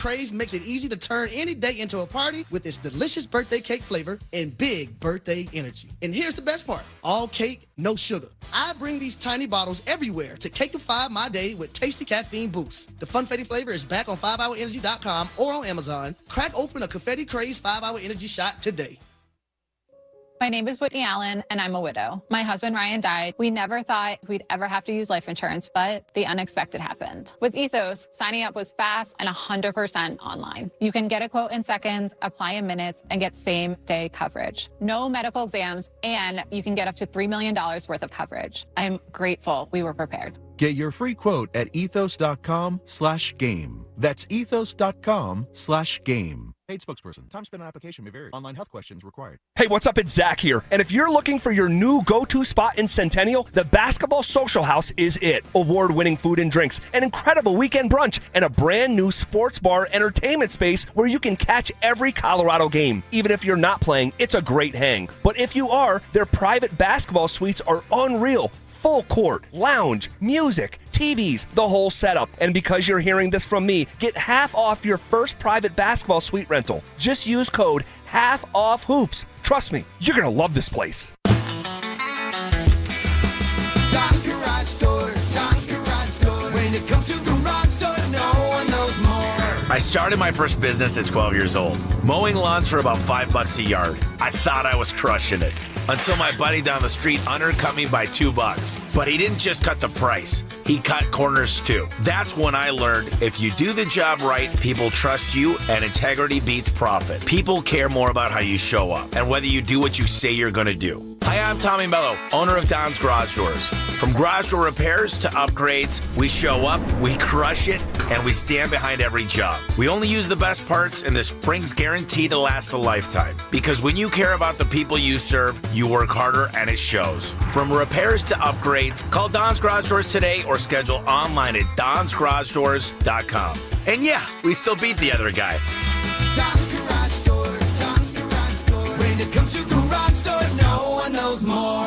Craze makes it easy to turn any day into a party with its delicious birthday cake flavor and big birthday energy. And here's the best part. All cake, no sugar. I bring these tiny bottles everywhere to cakeify my day with tasty caffeine boosts. The Confetti flavor is back on 5hourenergy.com or on Amazon. Crack open a Confetti Craze 5-Hour Energy shot today. My name is Whitney Allen, and I'm a widow. My husband, Ryan, died. We never thought we'd ever have to use life insurance, but the unexpected happened. With Ethos, signing up was fast and 100% online. You can get a quote in seconds, apply in minutes, and get same-day coverage. No medical exams, and you can get up to $3 million worth of coverage. I'm grateful we were prepared. Get your free quote at ethos.com/game. That's ethos.com/game. Paid spokesperson. Time spent on application may vary. Online health questions required. Hey, what's up? It's Zach here. And if you're looking for your new go-to spot in Centennial, the Basketball Social House is it. Award-winning food and drinks, an incredible weekend brunch, and a brand new sports bar entertainment space where you can catch every Colorado game. Even if you're not playing, it's a great hang. But if you are, their private basketball suites are unreal. Full court, lounge, music, TVs, the whole setup. And because you're hearing this from me, get half off your first private basketball suite rental. Just use code HALFOFFHOOPS. Trust me, you're going to love this place. Tom's Garage Door, Tom's Garage Door. When it comes to garage doors, no one knows more. I started my first business at 12 years old, mowing lawns for about $5 a yard. I thought I was crushing it until my buddy down the street undercut me by $2. But he didn't just cut the price, he cut corners too. That's when I learned if you do the job right, people trust you, and integrity beats profit. People care more about how you show up and whether you do what you say you're gonna do. Hi, I'm Tommy Mello, owner of Don's Garage Doors. From garage door repairs to upgrades, we show up, we crush it, and we stand behind every job. We only use the best parts, and this spring's guaranteed to last a lifetime. Because when you care about the people you serve, you work harder and it shows. From repairs to upgrades, call Don's Garage Doors today or schedule online at donsgaragedoors.com. And yeah, we still beat the other guy. Tom's Garage Doors, Tom's Garage Doors. When it comes to garage doors, no one knows more.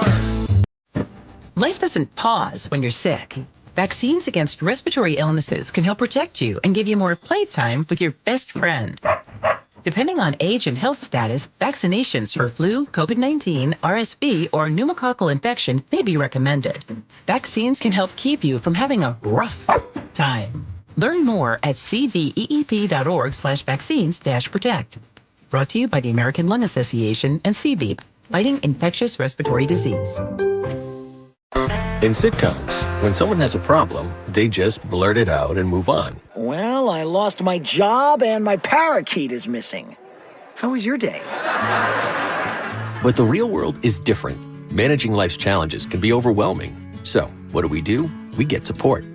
Life doesn't pause when you're sick. Vaccines against respiratory illnesses can help protect you and give you more playtime with your best friend. Depending on age and health status, vaccinations for flu, COVID-19, RSV, or pneumococcal infection may be recommended. Vaccines can help keep you from having a rough time. Learn more at cveep.org/vaccines-protect. Brought to you by the American Lung Association and CVEEP, fighting infectious respiratory disease. In sitcoms, when someone has a problem, they just blurt it out and move on. Well, I lost my job and my parakeet is missing. How was your day? But the real world is different. Managing life's challenges can be overwhelming. So, what do? We get support.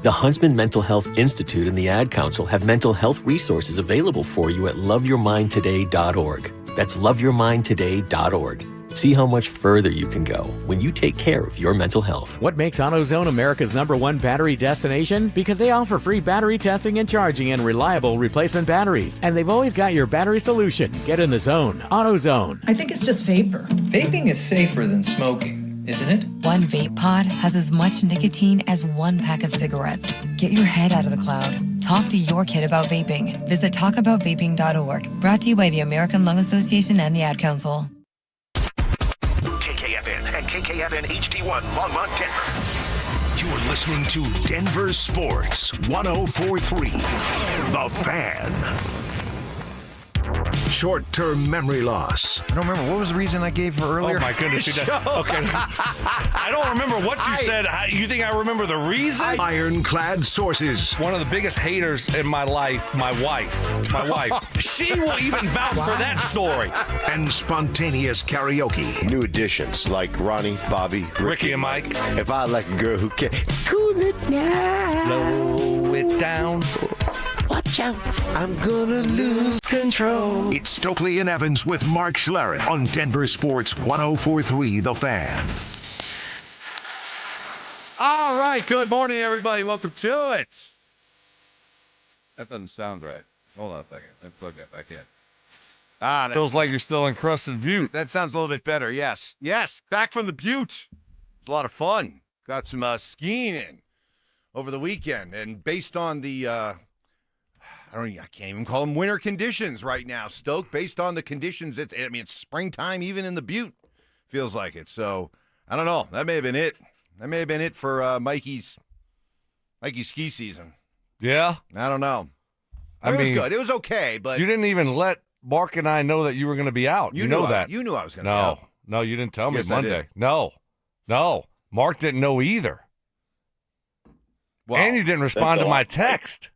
The Huntsman Mental Health Institute and the Ad Council have mental health resources available for you at loveyourmindtoday.org. That's loveyourmindtoday.org. See how much further you can go when you take care of your mental health. What makes AutoZone America's #1 battery destination? Because they offer free battery testing and charging and reliable replacement batteries. And they've always got your battery solution. Get in the zone. AutoZone. I think it's just vapor. Vaping is safer than smoking, isn't it? One vape pod has as much nicotine as one pack of cigarettes. Get your head out of the cloud. Talk to your kid about vaping. Visit talkaboutvaping.org. Brought to you by the American Lung Association and the Ad Council. KKFN and KKFN HD1 Longmont, Denver. You are listening to Denver Sports 104.3 The Fan. Short-term memory loss. I don't remember. What was the reason I gave for earlier? Oh, my goodness. Okay. I don't remember what you said. You think I remember the reason? Ironclad sources. One of the biggest haters in my life, my wife. She will even vouch for that story. And spontaneous karaoke. New additions like Ronnie, Bobby, Ricky and Mike. If I like a girl who can cool it down. Slow it down. Watch out, I'm gonna lose control. It's Stokley and Evans with Mark Schlereth on Denver Sports 104.3 The Fan. All right, good morning, everybody. Welcome to it. That doesn't sound right. Hold on a second. Let's plug that back in. That feels like you're still in Crusted Butte. That sounds a little bit better, yes. Yes, back from the Butte. It's a lot of fun. Got some skiing in over the weekend. And based on the I can't even call them winter conditions right now, Stoke, based on the conditions. It's springtime even in the Butte. Feels like it. So, I don't know. That may have been it. That may have been it for Mikey's ski season. Yeah? I don't know. It was good. It was okay, but... You didn't even let Mark and I know that you were going to be out. You know that. You knew I was going to be out. No, you didn't tell me Yes, Monday. I did. No. Mark didn't know either. Well, and you didn't respond to my text.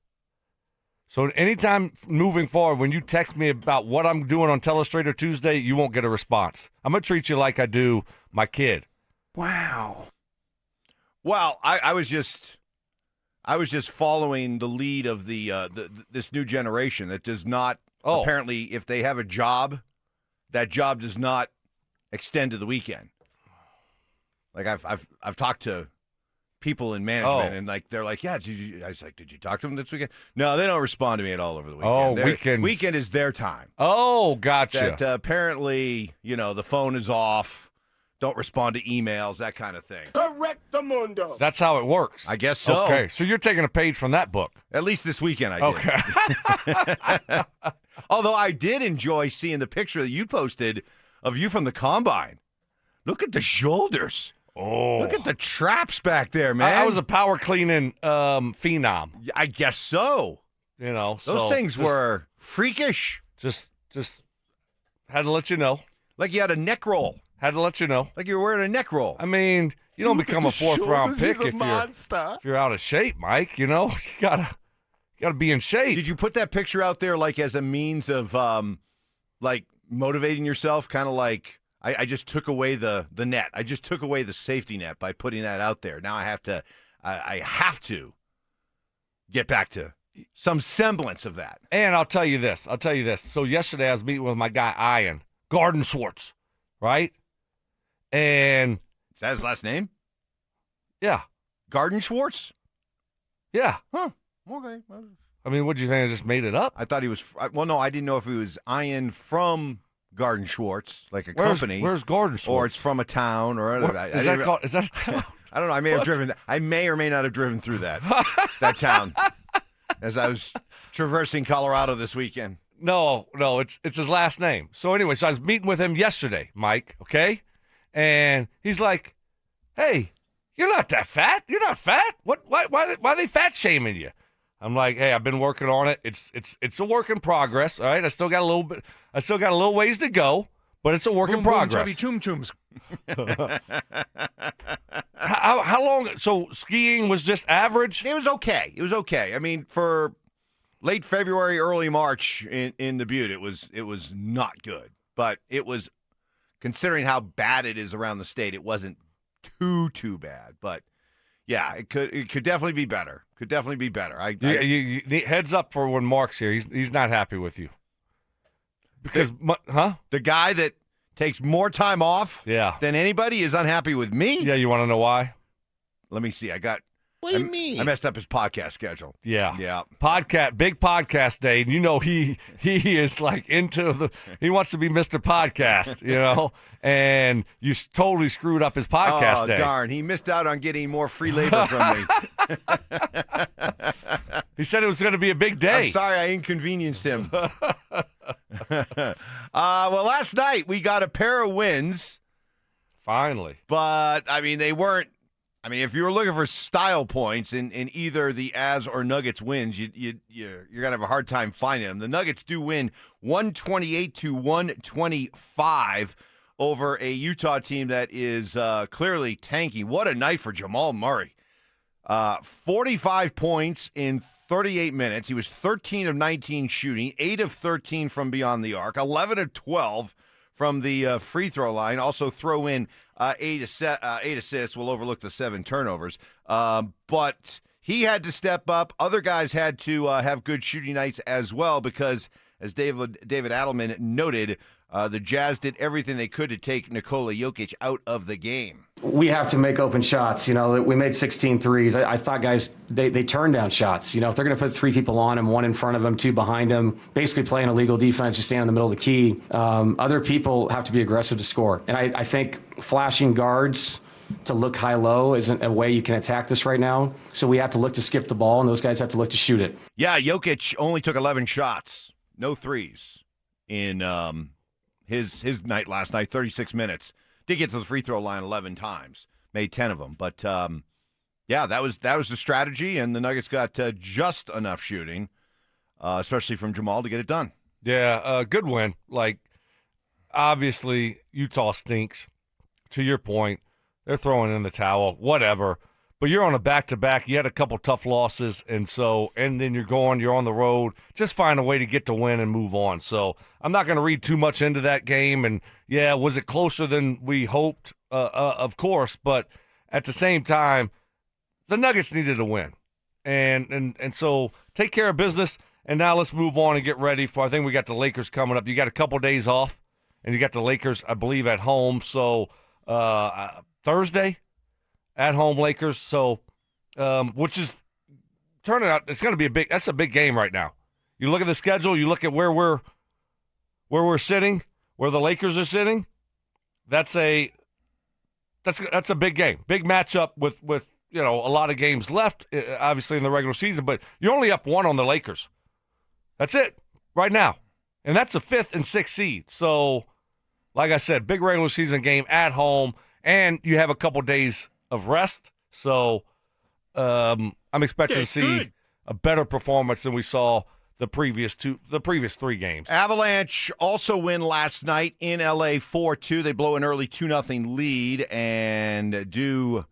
So anytime moving forward, when you text me about what I'm doing on Telestrator Tuesday, you won't get a response. I'm going to treat you like I do my kid. Wow. Well, I was just following the lead of this new generation that does not apparently, if they have a job, that job does not extend to the weekend. Like I've talked to people in management and like they're like, yeah, I was like, did you talk to them this weekend? No, they don't respond to me at all over the weekend. Weekend is their time. Oh, gotcha. That apparently, the phone is off. Don't respond to emails, that kind of thing. Correctamundo. That's how it works. I guess so. Okay, so you're taking a page from that book. At least this weekend I did. Okay. Although I did enjoy seeing the picture that you posted of you from the Combine. Look at the shoulders. Oh. Look at the traps back there, man. I was a power cleaning phenom. I guess so. Those things were freakish. Just had to let you know. Like you had a neck roll. Had to let you know. Like you were wearing a neck roll. I mean, you don't become a fourth-round pick if you're out of shape, Mike. You gotta be in shape. Did you put that picture out there like as a means of like motivating yourself? Kind of like I just took away the net. I just took away the safety net by putting that out there. Now I have to get back to some semblance of that. And I'll tell you this. So yesterday I was meeting with my guy Ian Garden Schwartz, right? And is that his last name? Yeah. Garden Schwartz? Yeah. Huh. Okay. I mean, what do you think? I just made it up? I thought he was. Well, no, I didn't know if he was Ian from Garden Schwartz, like a company. Where's Garden Schwartz? Or it's from a town, or is that a town? I don't know. I may or may not have driven through that town as I was traversing Colorado this weekend. No, it's his last name. So anyway, I was meeting with him yesterday, Mike. Okay, and he's like, "Hey, you're not that fat. You're not fat. What? Why are they fat shaming you?" I'm like, "Hey, I've been working on it. It's a work in progress. All right, I still got a little ways to go, but it's a work in progress." Chubby chum chums. How long? So skiing was just average? It was okay. I mean, for late February, early March in the Butte, it was not good. But it was, considering how bad it is around the state, it wasn't too bad. But yeah, it could definitely be better. You heads up for when Mark's here. He's not happy with you. Because the guy that takes more time off than anybody is unhappy with me? Yeah, you want to know why? Let me see. What do you mean? I messed up his podcast schedule. Yeah. Yeah. Big podcast day. And he is like he wants to be Mr. Podcast, and you totally screwed up his podcast day. Oh, darn. He missed out on getting more free labor from me. He said it was going to be a big day. I'm sorry I inconvenienced him. Well, last night we got a pair of wins. Finally. But, I mean, they weren't. I mean, if you were looking for style points in either the As or Nuggets wins, you're going to have a hard time finding them. The Nuggets do win 128-125 over a Utah team that is clearly tanky. What a night for Jamal Murray. 45 points in 38 minutes. He was 13 of 19 shooting, 8 of 13 from beyond the arc, 11 of 12 from the free throw line. Also throw in 8 assists. We'll overlook the 7 turnovers. But he had to step up. Other guys had to have good shooting nights as well because, as David Adelman noted, the Jazz did everything they could to take Nikola Jokic out of the game. We have to make open shots. We made 16 threes. I thought guys, they turned down shots. If they're going to put 3 people on him, 1 in front of him, 2 behind him, basically playing illegal defense, you stand in the middle of the key. Other people have to be aggressive to score. And I think flashing guards to look high-low isn't a way you can attack this right now. So we have to look to skip the ball, and those guys have to look to shoot it. Yeah, Jokic only took 11 shots, no threes in his night last night, 36 minutes. Did get to the free throw line 11 times, made 10 of them. But, yeah, that was the strategy, and the Nuggets got just enough shooting, especially from Jamal, to get it done. Yeah, good win. Like, obviously, Utah stinks. To your point, they're throwing in the towel, whatever. But you're on a back-to-back. You had a couple tough losses, and then you're on the road. Just find a way to get to win and move on. So I'm not going to read too much into that game. And, yeah, was it closer than we hoped? Of course. But at the same time, the Nuggets needed a win. And so take care of business, and now let's move on and get ready for, I think we got the Lakers coming up. You got a couple days off, and you got the Lakers, I believe, at home. So Thursday, at home Lakers. So, which is turning out, it's going to be that's a big game right now. You look at the schedule, you look at where we're sitting, where the Lakers are sitting. That's a big game, big matchup with a lot of games left, obviously in the regular season. But you're only up 1 on the Lakers. That's it right now, and that's the 5th and 6th seed. So, like I said, big regular season game at home, and you have a couple days of rest. So, I'm expecting to see a better performance than we saw the previous 3 games. Avalanche also win last night in LA 4-2. They blow an early 2-0 lead and do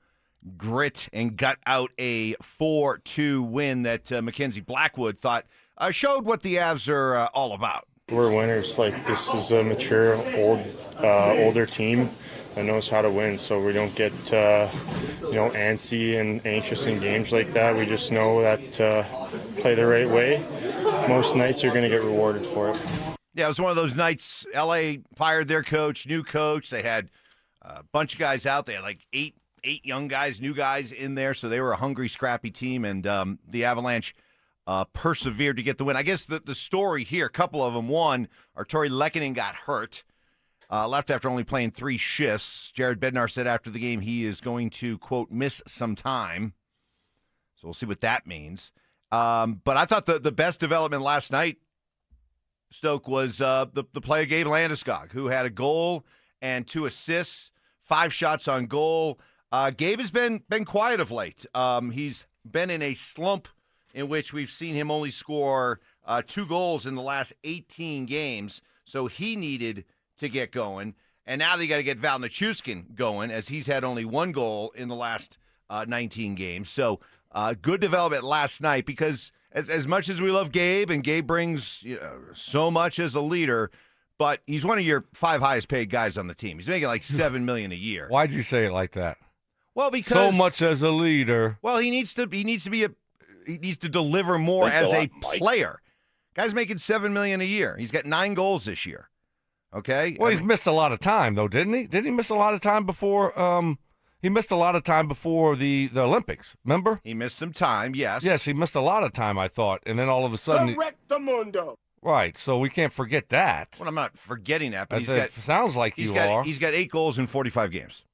grit and gut out a 4-2 win that Mackenzie Blackwood thought showed what the Avs are all about. We're winners. Like, this is a mature, older team that knows how to win, so we don't get antsy and anxious in games like that. We just know that play the right way, most nights you're going to get rewarded for it. Yeah, it was one of those nights. LA fired their coach, new coach. They had a bunch of guys out. They had like eight young guys, new guys in there, so they were a hungry, scrappy team, and the Avalanche persevered to get the win. I guess the story here, a couple of them. One, Arturi Lehkonen got hurt, left after only playing 3 shifts. Jared Bednar said after the game he is going to, quote, miss some time. So we'll see what that means. But I thought the best development last night, Stoke, was the play of Gabe Landeskog, who had a goal and 2 assists, 5 shots on goal. Gabe has been quiet of late. He's been in a slump in which we've seen him only score 2 goals in the last 18 games. So he needed to get going. And now they got to get Val Nichushkin going, as he's had only 1 goal in the last 19 games. So good development last night, because as much as we love Gabe, and Gabe brings so much as a leader, but he's one of your 5 highest paid guys on the team. He's making like $7 million a year. Why'd you say it like that? Well, because so much as a leader. Well, he needs to deliver more as a player. Guy's making $7 million a year. He's got 9 goals this year. Okay. Well, he's missed a lot of time though, didn't he? Didn't he miss a lot of time before? He missed a lot of time before the Olympics. Remember? He missed some time. Yes. Yes, he missed a lot of time. I thought, and then all of a sudden. Correctamundo. Right. So we can't forget that. Well, I'm not forgetting that, but sounds like you are. He's got 8 goals in 45 games.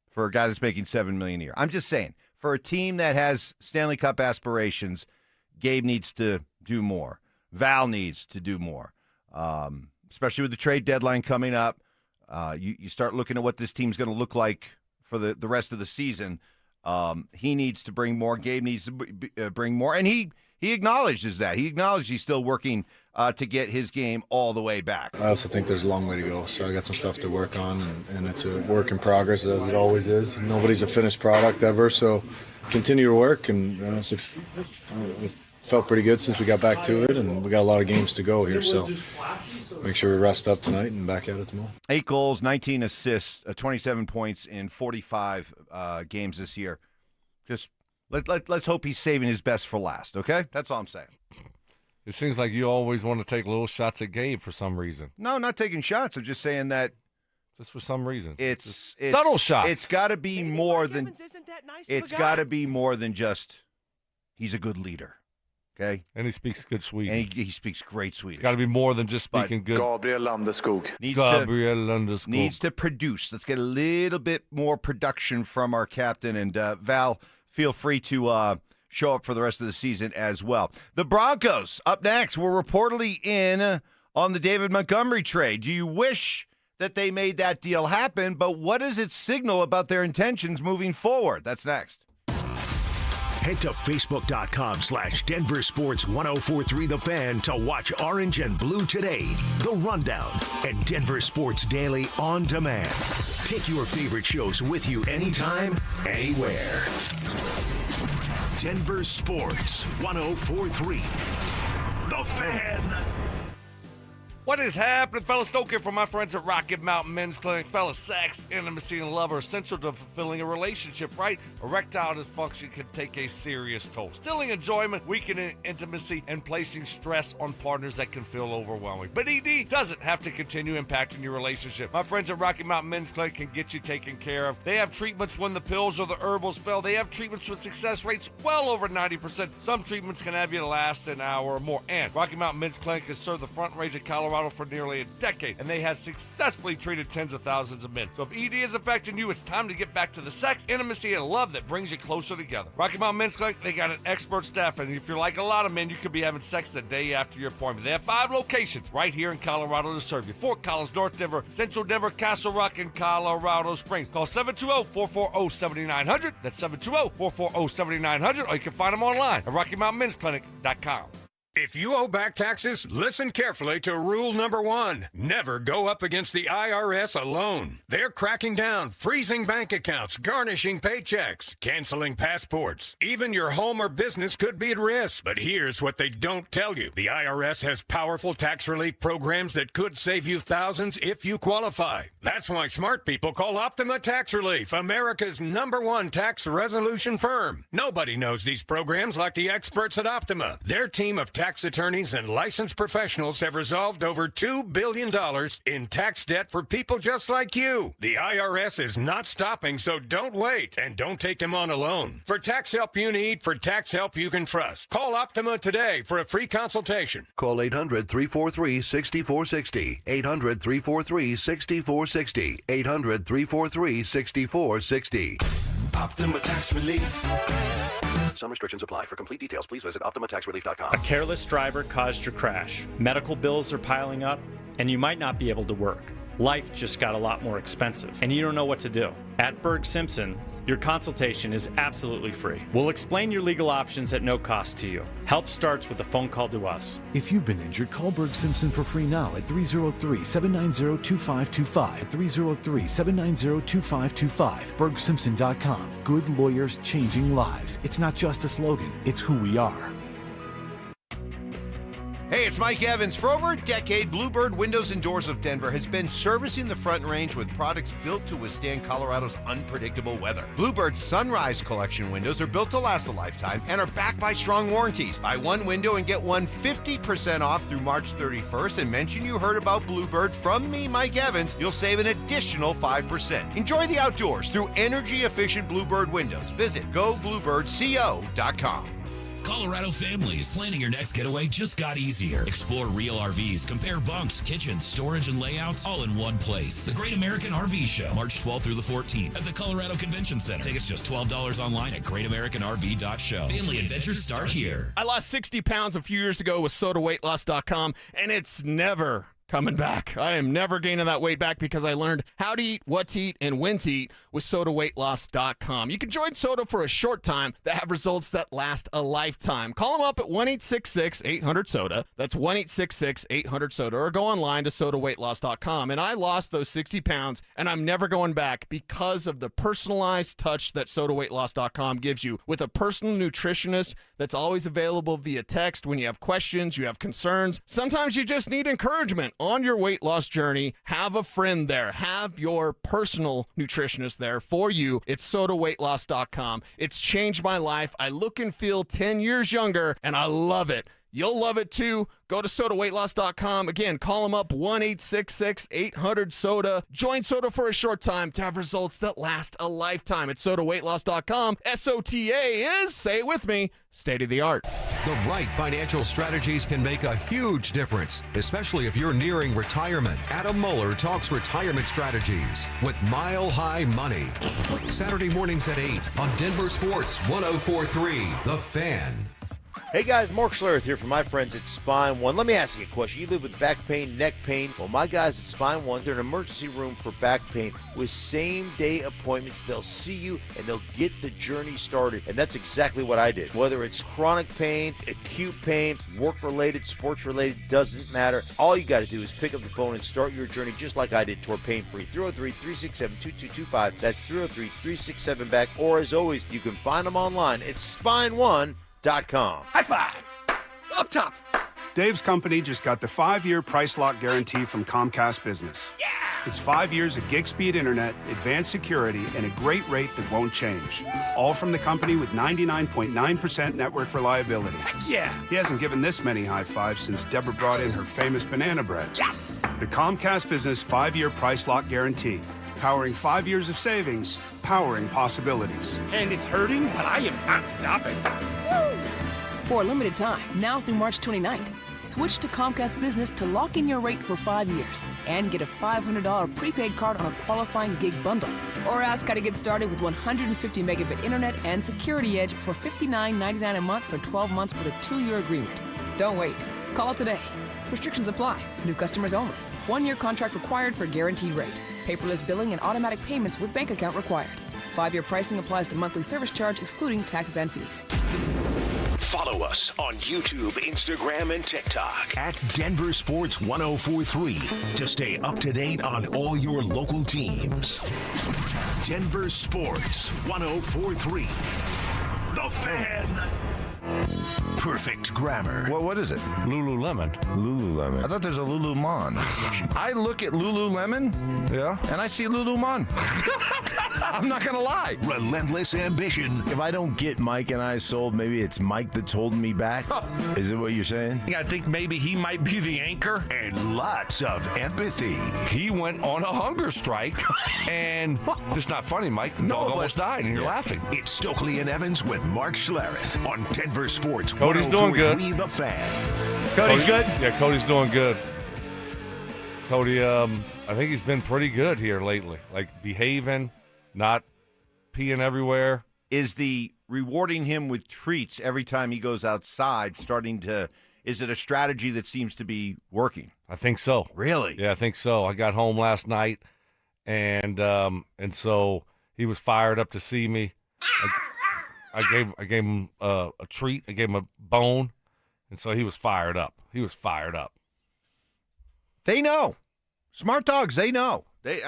For a guy that's making $7 million a year. I'm just saying, for a team that has Stanley Cup aspirations, Gabe needs to do more. Val needs to do more, especially with the trade deadline coming up. You start looking at what this team's going to look like for the rest of the season. He needs to bring more. Gabe needs to bring more, and he acknowledges that. He acknowledged he's still working to get his game all the way back. I also think there's a long way to go, so I got some stuff to work on, and it's a work in progress, as it always is. Nobody's a finished product ever, so continue to work, and it felt pretty good since we got back to it, and we got a lot of games to go here, so make sure we rest up tonight and back at it tomorrow. 8 goals, 19 assists, 27 points in 45 games this year. Just let's hope he's saving his best for last, okay? That's all I'm saying. It seems like you always want to take little shots at Gabe for some reason. No, not taking shots. I'm just saying that. Just for some reason. It's subtle shots. It's got to be more than. It's got to be more than just he's a good leader. Okay, and he speaks good Swedish. And he speaks great Swedish. Got to be more than just speaking good. Gabriel Landeskog. Needs to produce. Let's get a little bit more production from our captain. And Val, feel free to show up for the rest of the season as well. The Broncos up next. We're reportedly in on the David Montgomery trade. Do you wish that they made that deal happen? But what does it signal about their intentions moving forward? That's next. Head to Facebook.com/DenverSports1043 The Fan to watch Orange and Blue Today, The Rundown, and Denver Sports Daily on demand. Take your favorite shows with you anytime, anywhere. Denver Sports 1043 The Fan. What is happening, fellas? Stoke here from my friends at Rocky Mountain Men's Clinic. Fellas, sex, intimacy, and love are essential to fulfilling a relationship, right? Erectile dysfunction can take a serious toll, stilling enjoyment, weakening intimacy, and placing stress on partners that can feel overwhelming. But ED doesn't have to continue impacting your relationship. My friends at Rocky Mountain Men's Clinic can get you taken care of. They have treatments when the pills or the herbals fail. They have treatments with success rates well over 90%. Some treatments can have you last an hour or more. And Rocky Mountain Men's Clinic has served the front range of Colorado for nearly a decade, and they have successfully treated tens of thousands of men. So if ED is affecting you, it's time to get back to the sex, intimacy, and love that brings you closer together. Rocky Mountain Men's Clinic, they got an expert staff, and if you're like a lot of men, you could be having sex the day after your appointment. They have 5 locations right here in Colorado to serve you: Fort Collins, North Denver, Central Denver, Castle Rock, and Colorado Springs. Call 720-440-7900. That's 720-440-7900, or you can find them online at RockyMountainMen'sClinic.com. If you owe back taxes, listen carefully to rule number 1. Never go up against the IRS alone. They're cracking down, freezing bank accounts, garnishing paychecks, canceling passports. Even your home or business could be at risk. But here's what they don't tell you. The IRS has powerful tax relief programs that could save you thousands if you qualify. That's why smart people call Optima Tax Relief, America's #1 tax resolution firm. Nobody knows these programs like the experts at Optima. Their team of tax attorneys and licensed professionals have resolved over $2 billion in tax debt for people just like you. The IRS is not stopping, so don't wait, and don't take them on alone. For tax help you need, for tax help you can trust, call Optima today for a free consultation. Call 800-343-6460. 800-343-6460. 800-343-6460. Optima Tax Relief. Some restrictions apply. For complete details, please visit OptimaTaxRelief.com. A careless driver caused your crash. Medical bills are piling up, and you might not be able to work. Life just got a lot more expensive, and you don't know what to do. At Berg Simpson, your consultation is absolutely free. We'll explain your legal options at no cost to you. Help starts with a phone call to us. If you've been injured, call Berg Simpson for free now at 303-790-2525. 303-790-2525. BergSimpson.com. Good lawyers changing lives. It's not just a slogan, it's who we are. Hey, it's Mike Evans. For over a decade, Bluebird Windows and Doors of Denver has been servicing the Front Range with products built to withstand Colorado's unpredictable weather. Bluebird's Sunrise Collection windows are built to last a lifetime and are backed by strong warranties. Buy one window and get one 50% off through March 31st and mention you heard about Bluebird from me, Mike Evans. You'll save an additional 5%. Enjoy the outdoors through energy-efficient Bluebird windows. Visit GoBluebirdCO.com. Colorado families, planning your next getaway just got easier. Explore real RVs, compare bunks, kitchens, storage, and layouts all in one place. The Great American RV Show, March 12th through the 14th at the Colorado Convention Center. Tickets just $12 online at greatamericanrv.show. Family adventures start here. I lost 60 pounds a few years ago with sodaweightloss.com, and it's never coming back. I am never gaining that weight back because I learned how to eat, what to eat, and when to eat with sodaweightloss.com. You can join Soda for a short time that have results that last a lifetime. Call them up at 1-866-800-SODA. That's 1-866-800-SODA, or go online to sodaweightloss.com. And I lost those 60 pounds, and I'm never going back because of the personalized touch that sodaweightloss.com gives you with a personal nutritionist that's always available via text when you have questions, you have concerns. Sometimes you just need encouragement on your weight loss journey. Have a friend there. Have your personal nutritionist there for you. It's sodaweightloss.com. It's changed my life. I look and feel 10 years younger, and I love it. You'll love it too. Go to sodaweightloss.com. Again, call them up 1-866-800-SODA. Join Soda for a short time to have results that last a lifetime at sodaweightloss.com. SOTA is, say it with me, state of the art. The right financial strategies can make a huge difference, especially if you're nearing retirement. Adam Mueller talks retirement strategies with Mile High Money. Saturday mornings at 8 on Denver Sports 104.3 The Fan. Hey guys, Mark Schlereth here from my friends at Spine One. Let me ask you a question. You live with back pain, neck pain? Well, my guys at Spine One, they're an emergency room for back pain with same-day appointments. They'll see you and they'll get the journey started. And that's exactly what I did. Whether it's chronic pain, acute pain, work-related, sports-related, doesn't matter. All you got to do is pick up the phone and start your journey just like I did toward pain-free. 303-367-2225. That's 303-367-BACK. Or as always, you can find them online at SpineOne.com. High five! Up top! Dave's company just got the 5-year price lock guarantee from Comcast Business. Yeah! It's 5 years of gig speed internet, advanced security, and a great rate that won't change. All from the company with 99.9% network reliability. Heck yeah! He hasn't given this many high fives since Deborah brought in her famous banana bread. Yes! The Comcast Business 5-year price lock guarantee. Powering 5 years of savings, powering possibilities. And it's hurting, but I am not stopping. Woo! For a limited time, now through March 29th, switch to Comcast Business to lock in your rate for 5 years and get a $500 prepaid card on a qualifying gig bundle. Or ask how to get started with 150 megabit internet and Security Edge for $59.99 a month for 12 months with a 2-year agreement. Don't wait. Call today. Restrictions apply. New customers only. 1-year contract required for guaranteed rate. Paperless billing and automatic payments with bank account required. 5-year pricing applies to monthly service charge excluding taxes and fees. Follow us on YouTube, Instagram, and TikTok at Denver Sports 1043 to stay up to date on all your local teams. Denver Sports 1043. The Fan. Perfect grammar. What is it? Lululemon. Lululemon. I thought there's a Lulumon. I look at Lululemon, yeah, and I see Lulumon. I'm not gonna lie. Relentless ambition. If I don't get Mike and I sold, maybe it's Mike that's holding me back. Is it what you're saying? I think maybe he might be the anchor. And lots of empathy. He went on a hunger strike, and it's not funny, Mike. The dog almost died, and you're laughing. It's Stokley and Evans with Mark Schlereth on Denver Sports. Cody's doing good. The Fan. Cody's good? Yeah, Cody's doing good. Cody, I think he's been pretty good here lately. Like, behaving, not peeing everywhere. Is the rewarding him with treats every time he goes outside is it a strategy that seems to be working? I think so. Really? Yeah, I think so. I got home last night, and so he was fired up to see me. I gave him a treat. I gave him a bone, and so he was fired up. They know. Smart dogs, they know. They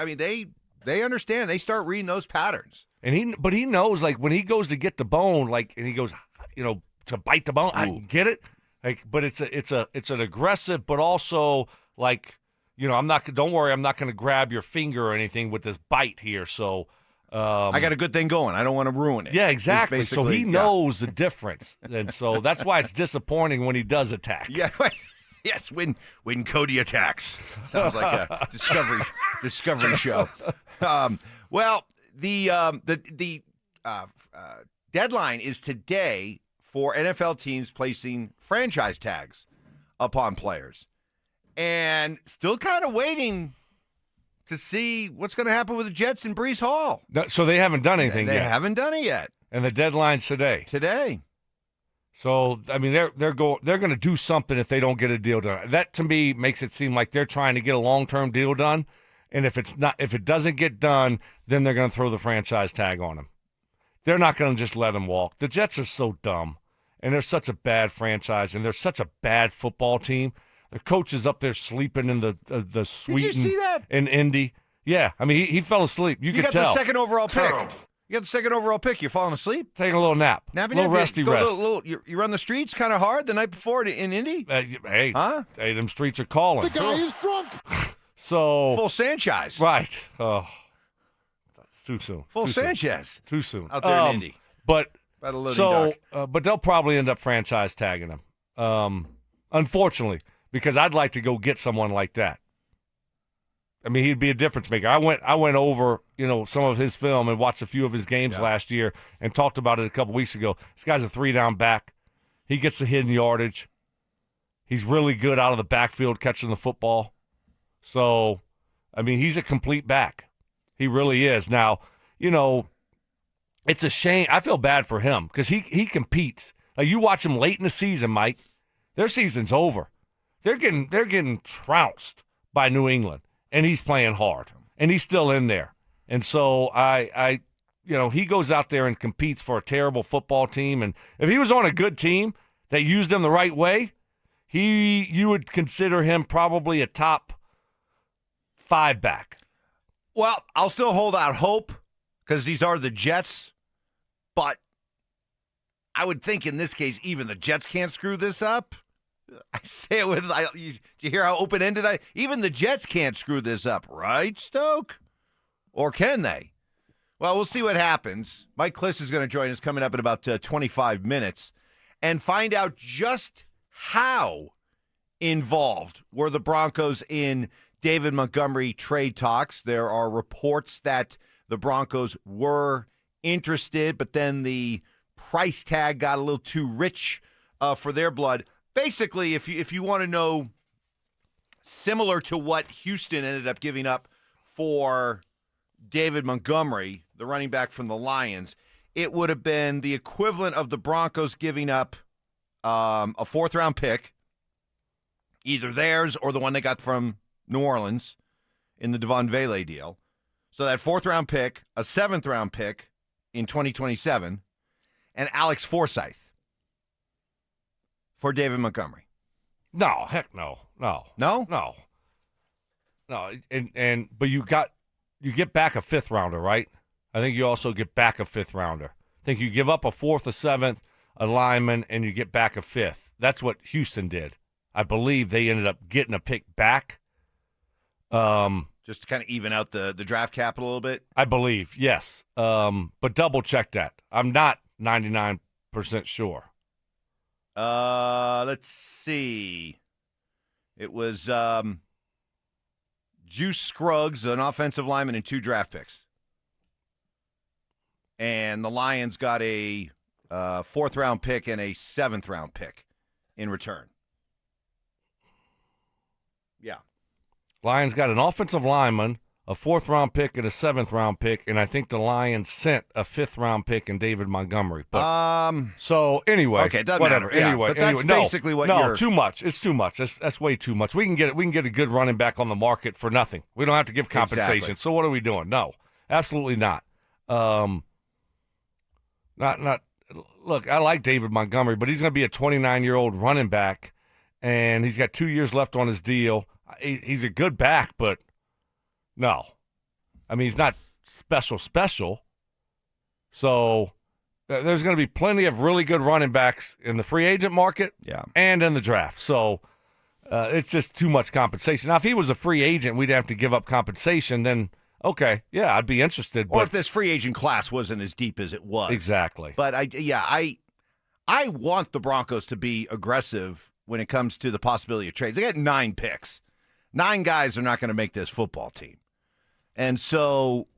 understand. They start reading those patterns. And he knows, like, when he goes to get the bone, like, and he goes, to bite the bone. Ooh. I get it. Like, but it's an aggressive, but also like, don't worry, I'm not going to grab your finger or anything with this bite here. So. I got a good thing going. I don't want to ruin it. Yeah, exactly. So he knows the difference, and so that's why it's disappointing when he does attack. Yeah, yes, when Cody attacks. Sounds like a discovery show. Well, the deadline is today for NFL teams placing franchise tags upon players, and still kind of waiting to see what's going to happen with the Jets and Breece Hall. So they haven't done anything yet. They haven't done it yet. And the deadline's today. So, I mean, they're going to do something if they don't get a deal done. That, to me, makes it seem like they're trying to get a long-term deal done. And if it doesn't get done, then they're going to throw the franchise tag on him. They're not going to just let him walk. The Jets are so dumb, and they're such a bad franchise, and they're such a bad football team. The coach is up there sleeping in the suite. Did you see that? In Indy. Yeah. I mean, he fell asleep. You could tell. You got the second overall pick. You got the second overall pick. You're falling asleep? Taking a little nap. Napping, little resty rest. You run the streets kind of hard the night before in Indy? Hey, them streets are calling. The guy is drunk. So full Sanchez. Right. Oh, it's too soon. Full Sanchez. Too soon. Out there in Indy. But by the loading dock. But they'll probably end up franchise tagging him. unfortunately, because I'd like to go get someone like that. I mean, he'd be a difference maker. I went over, some of his film and watched a few of his games last year and talked about it a couple weeks ago. This guy's a 3-down back. He gets the hidden yardage. He's really good out of the backfield catching the football. So, I mean, he's a complete back. He really is. Now, it's a shame. I feel bad for him because he competes. Like, you watch him late in the season, Mike. Their season's over. They're getting trounced by New England, and he's playing hard, and he's still in there. And so he goes out there and competes for a terrible football team. And if he was on a good team that used him the right way, you would consider him probably a top 5 back. Well, I'll still hold out hope because these are the Jets, but I would think in this case even the Jets can't screw this up. I say it with, you hear how open-ended even the Jets can't screw this up, right, Stoke? Or can they? Well, we'll see what happens. Mike Cliss is going to join us coming up in about 25 minutes and find out just how involved were the Broncos in David Montgomery trade talks. There are reports that the Broncos were interested, but then the price tag got a little too rich for their blood. Basically, if you want to know, similar to what Houston ended up giving up for David Montgomery, the running back from the Lions, it would have been the equivalent of the Broncos giving up a 4th-round pick, either theirs or the one they got from New Orleans in the Devon Vele deal. So that 4th-round pick, a 7th-round pick in 2027, and Alex Forsythe for David Montgomery. No, heck no. No? No. But you get back a 5th rounder, right? I think you also get back a 5th rounder. I think you give up a 4th, a 7th, a lineman, and you get back a 5th. That's what Houston did. I believe they ended up getting a pick back. Just to kind of even out the draft capital a little bit? I believe, yes. But double check that. I'm not 99% sure. Let's see. It was Juice Scruggs, an offensive lineman, and 2 draft picks. And the Lions got a 4th-round pick and a 7th-round pick in return. Yeah. Lions got an offensive lineman, a 4th-round pick, and a 7th-round pick, and I think the Lions sent a 5th-round pick in David Montgomery. But, so anyway, okay, doesn't whatever. Matter. Yeah, anyway, but that's basically what you're. No, too much. It's too much. That's way too much. We can get a good running back on the market for nothing. We don't have to give compensation. Exactly. So what are we doing? No, absolutely not. Not. Look, I like David Montgomery, but he's going to be a 29-year-old running back, and he's got 2 years left on his deal. He's a good back, but no. I mean, he's not special. So there's going to be plenty of really good running backs in the free agent market and in the draft. So it's just too much compensation. Now, if he was a free agent, we'd have to give up compensation, then okay, yeah, I'd be interested. Or if this free agent class wasn't as deep as it was. Exactly. But I want the Broncos to be aggressive when it comes to the possibility of trades. They got 9 picks. 9 guys are not going to make this football team. And so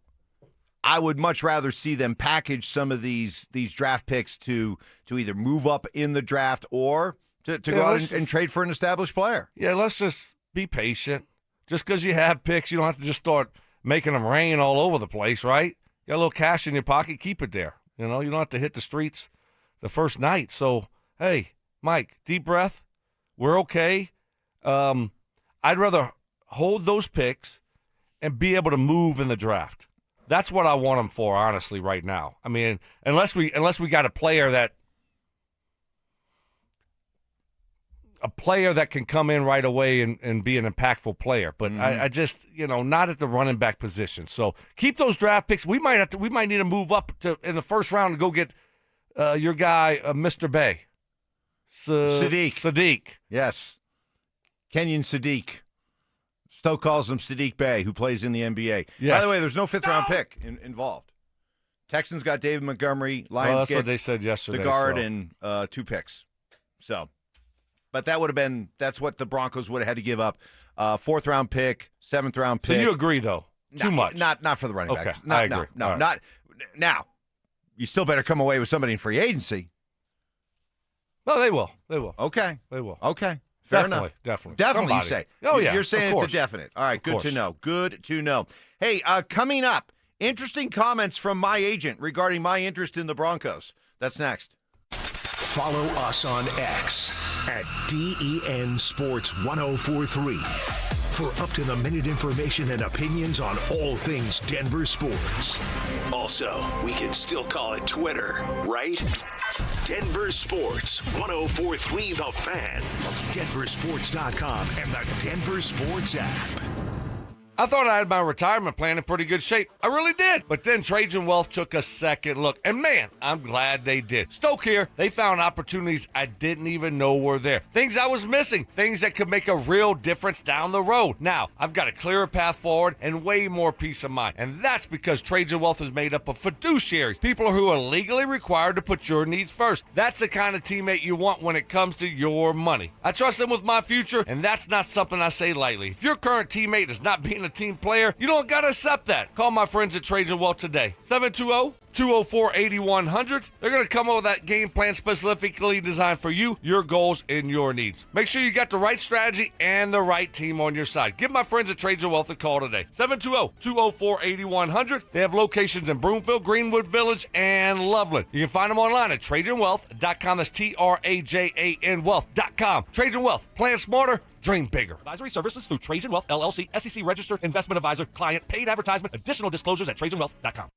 I would much rather see them package some of these draft picks to either move up in the draft or to go out and trade for an established player. Yeah, let's just be patient. Just because you have picks, you don't have to just start making them rain all over the place, right? You got a little cash in your pocket, keep it there. You don't have to hit the streets the first night. So, hey, Mike, deep breath. We're okay. I'd rather hold those picks and be able to move in the draft. That's what I want them for, honestly, right now. I mean, unless we got a player that can come in right away and be an impactful player. But I just, not at the running back position. So keep those draft picks. We might need to move up in the first round to go get your guy, Mr. Bay. Sadiq. Yes. Kenyon Sadiq. Stoke calls him Sadiq Bey, who plays in the NBA. Yes. By the way, there's no 5th-round pick involved. Texans got David Montgomery. Lions that's get what they said yesterday. the guard and 2 picks. So, But that's what the Broncos would have had to give up. 4th round pick, 7th round pick. So you agree, though? Too much. Not for the running back. Okay, I agree. No, right. not now. You still better come away with somebody in free agency. No, they will. They will. Okay. They will. Okay. Fair enough. Definitely. Definitely, Somebody. you say. Oh, yeah. You're saying of it's a definite. All right, good course. to know. Good to know. Hey, coming up, interesting comments from my agent regarding my interest in the Broncos. That's next. Follow us on X at DEN Sports 1043 for up-to-the-minute information and opinions on all things Denver sports. Also, we can still call it Twitter, right? Denver Sports 1043 The Fan, DenverSports.com, and the Denver Sports app. I thought I had my retirement plan in pretty good shape. I really did. But then Trajan Wealth took a second look. And man, I'm glad they did. Stoke here, they found opportunities I didn't even know were there. Things I was missing. Things that could make a real difference down the road. Now, I've got a clearer path forward and way more peace of mind. And that's because Trajan Wealth is made up of fiduciaries. People who are legally required to put your needs first. That's the kind of teammate you want when it comes to your money. I trust them with my future, and that's not something I say lightly. If your current teammate is not being a team player, you don't gotta accept that. Call my friends at Trajan Wealth today. 720-204-8100. They're gonna come up with that game plan specifically designed for you, your goals, and your needs. Make sure you got the right strategy and the right team on your side. Give my friends at Trajan Wealth a call today. 720-204-8100. They have locations in Broomfield, Greenwood Village, and Loveland. You can find them online at TrajanWealth.com. That's TRAJAN Wealth.com. Trajan Wealth. Plan smarter. Dream bigger. Advisory services through Trajan Wealth, LLC, SEC registered investment advisor, client, paid advertisement, additional disclosures at TrajanWealth.com.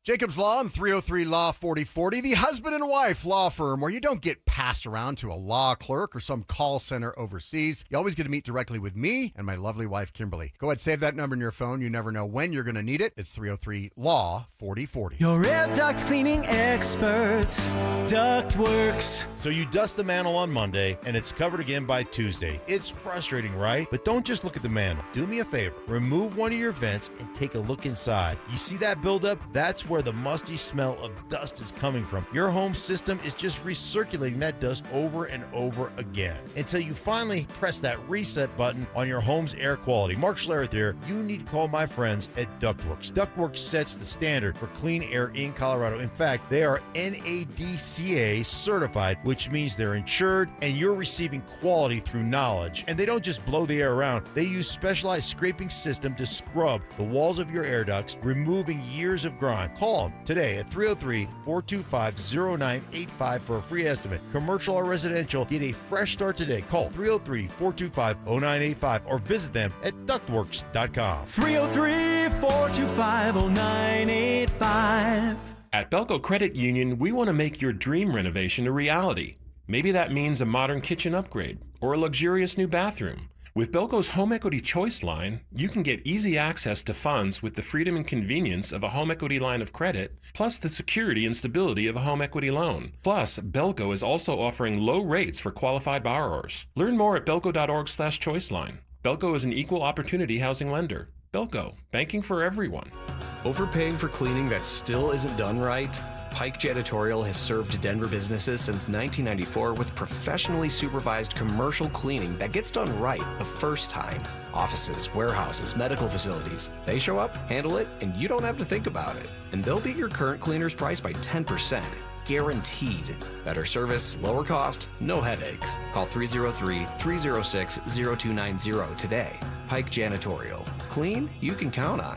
Jacobs Law and 303 Law 4040, the husband and wife law firm where you don't get passed around to a law clerk or some call center overseas. You always get to meet directly with me and my lovely wife, Kimberly. Go ahead, save that number in your phone. You never know when you're going to need it. It's 303 Law 4040. Your air duct cleaning experts, Ductworks. So you dust the mantle on Monday, and it's covered again by Tuesday. It's frustrating, right? But don't just look at the mantle. Do me a favor. Remove one of your vents and take a look inside. You see that buildup? That's where the musty smell of dust is coming from. Your home system is just recirculating that dust over and over again until you finally press that reset button on your home's air quality. Mark Schlereth here. You need to call my friends at Ductworks. Ductworks sets the standard for clean air in Colorado. In fact, they are NADCA certified, which means they're insured and you're receiving quality through knowledge. And they don't just blow the air around. They use specialized scraping system to scrub the walls of your air ducts, removing years of grime. Call them today at 303-425-0985 for a free estimate. Commercial or residential, get a fresh start today. Call 303-425-0985 or visit them at ductworks.com. 303-425-0985. At Belco Credit Union, we want to make your dream renovation a reality. Maybe that means a modern kitchen upgrade or a luxurious new bathroom. With Belco's Home Equity Choice line, you can get easy access to funds with the freedom and convenience of a home equity line of credit, plus the security and stability of a home equity loan. Plus, Belco is also offering low rates for qualified borrowers. Learn more at belco.org/choiceline. Belco is an equal opportunity housing lender. Belco, banking for everyone. Overpaying for cleaning that still isn't done right? Pike Janitorial has served Denver businesses since 1994 with professionally supervised commercial cleaning that gets done right the first time. Offices, warehouses, medical facilities. They show up, handle it, and you don't have to think about it. And they'll beat your current cleaner's price by 10%. Guaranteed. Better service, lower cost, no headaches. Call 303-306-0290 today. Pike Janitorial. Clean you can count on.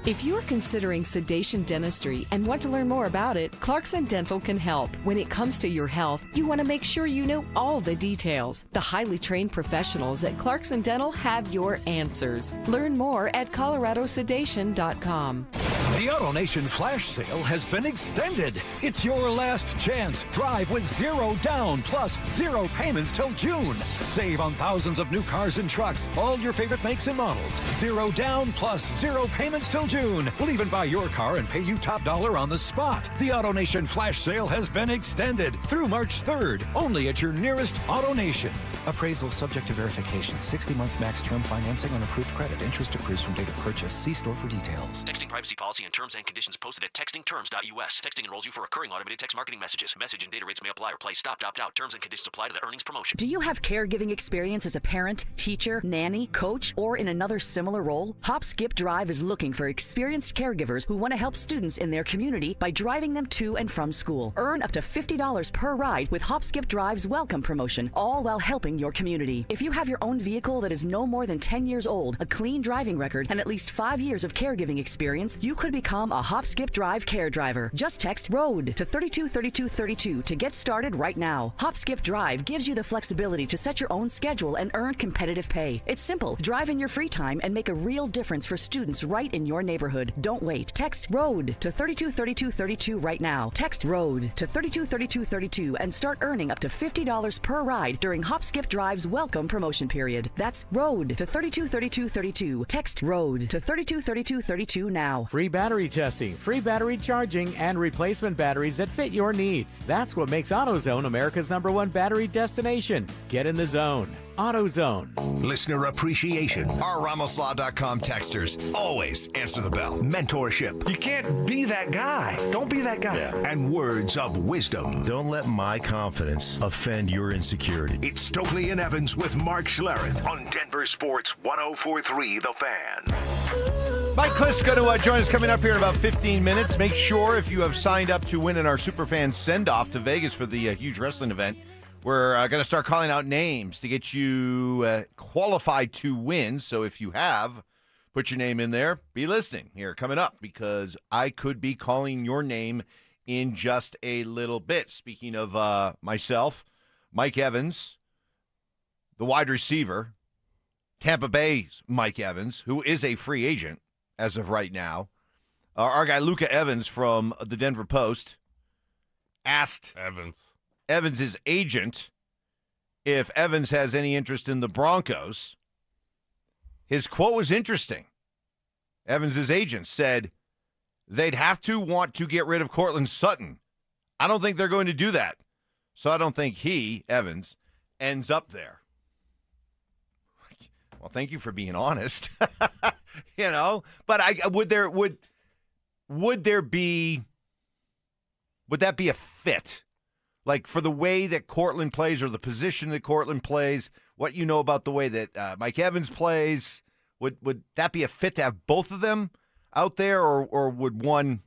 If you're considering sedation dentistry and want to learn more about it, Clarkson Dental can help. When it comes to your health, you want to make sure you know all the details. The highly trained professionals at Clarkson Dental have your answers. Learn more at coloradosedation.com. The AutoNation flash sale has been extended. It's your last chance. Drive with zero down plus zero payments till June. Save on thousands of new cars and trucks, all your favorite makes and models. Zero down plus zero payments till June. We'll even buy your car and pay you top dollar on the spot. The AutoNation flash sale has been extended through March 3rd, only at your nearest AutoNation. Appraisal subject to verification. 60-month max term financing on approved credit. Interest accrues from date of purchase. See store for details. Texting privacy policy and terms and conditions posted at textingterms.us. Texting enrolls you for recurring automated text marketing messages. Message and data rates may apply or play. Stop, opt out. Terms and conditions apply to the earnings promotion. Do you have caregiving experience as a parent, teacher, nanny, coach, or in another similar role? Hop Skip Drive is looking for experienced caregivers who want to help students in their community by driving them to and from school. Earn up to $50 per ride with Hop Skip Drive's welcome promotion, all while helping your community. If you have your own vehicle that is no more than 10 years old, a clean driving record, and at least 5 years of caregiving experience, you could become a Hop Skip Drive care driver. Just text ROAD to 323232 to get started right now. Hop Skip Drive gives you the flexibility to set your own schedule and earn competitive pay. It's simple. Drive in your free time and make a real difference for students right in your neighborhood. Don't wait. Text ROAD to 323232 right now. Text ROAD to 323232 and start earning up to $50 per ride during Hop Skip Drive's welcome promotion period. That's ROAD to 323232. Text ROAD to 323232 now. Free battery testing, free battery charging, and replacement batteries that fit your needs. That's what makes AutoZone America's #1 battery destination. Get in the zone. AutoZone. Listener appreciation. Our RamosLaw.com texters always answer the bell. Mentorship. You can't be that guy. Don't be that guy. And words of wisdom. Don't let my confidence offend your insecurity. It's Stokley and Evans with Mark Schlereth on Denver Sports 104.3 The Fan. Mike Cliss is going to join us coming up here in about 15 minutes. Make sure if you have signed up to win in our Superfan send-off to Vegas for the huge wrestling event, we're going to start calling out names to get you qualified to win. So if you have, put your name in there. Be listening here coming up because I could be calling your name in just a little bit. Speaking of myself, Mike Evans, the wide receiver, Tampa Bay's Mike Evans, who is a free agent as of right now. Our guy Luca Evans from the Denver Post asked Evans' agent if Evans has any interest in the Broncos. His quote was interesting. Evans' agent said they'd have to want to get rid of Courtland Sutton. I don't think they're going to do that. So I don't think he, Evans, ends up there. Well, thank you for being honest. But would that be a fit? Like for the way that Courtland plays or the position that Courtland plays, what you know about the way that Mike Evans plays, would that be a fit to have both of them out there or would one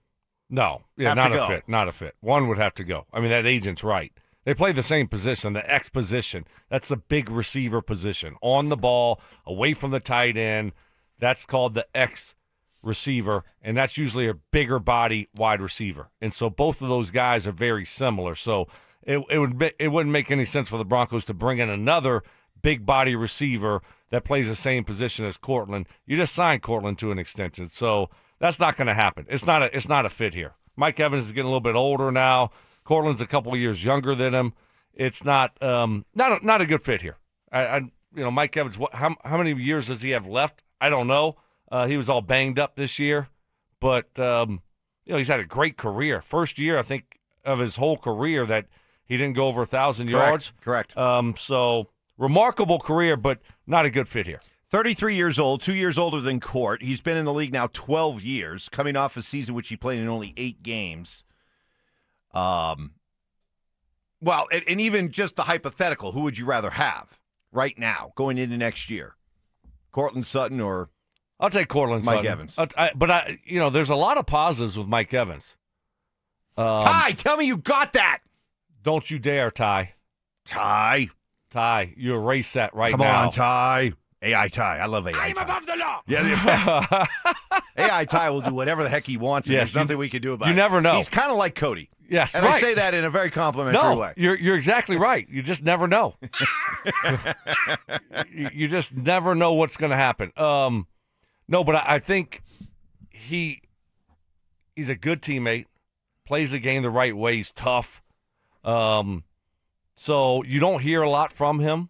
No, have not to a go? fit. Not a fit. One would have to go. I mean, that agent's right. They play the same position, the X position. That's the big receiver position. On the ball, away from the tight end. That's called the X receiver, and that's usually a bigger body wide receiver. And so both of those guys are very similar. So it wouldn't make any sense for the Broncos to bring in another big body receiver that plays the same position as Courtland. You just signed Courtland to an extension. So that's not going to happen. It's not a fit here. Mike Evans is getting a little bit older now. Courtland's a couple of years younger than him. It's not a good fit here. Mike Evans, how many years does he have left? I don't know. He was all banged up this year, but he's had a great career. First year, I think, of his whole career that he didn't go over 1,000 yards. Correct. So remarkable career, but not a good fit here. 33 years old, 2 years older than Court. He's been in the league now 12 years, coming off a season which he played in only 8 games. And even just the hypothetical, who would you rather have right now going into next year? Courtland Sutton or I'll take Courtland Mike Sutton. Evans. There's a lot of positives with Mike Evans. Ty, tell me you got that. Don't you dare, Ty. Ty, you erase that right Come now. on, Ty. AI Ty. I love AI Ty. I'm above the law. Yeah. AI Ty will do whatever the heck he wants, and there's nothing we can do about it. You never know. He's kind of like Cody. Yes, and right. I say that in a very complimentary way. You're exactly right. You just never know. You just never know what's going to happen. No, but I think he's a good teammate, plays the game the right way. He's tough. So you don't hear a lot from him,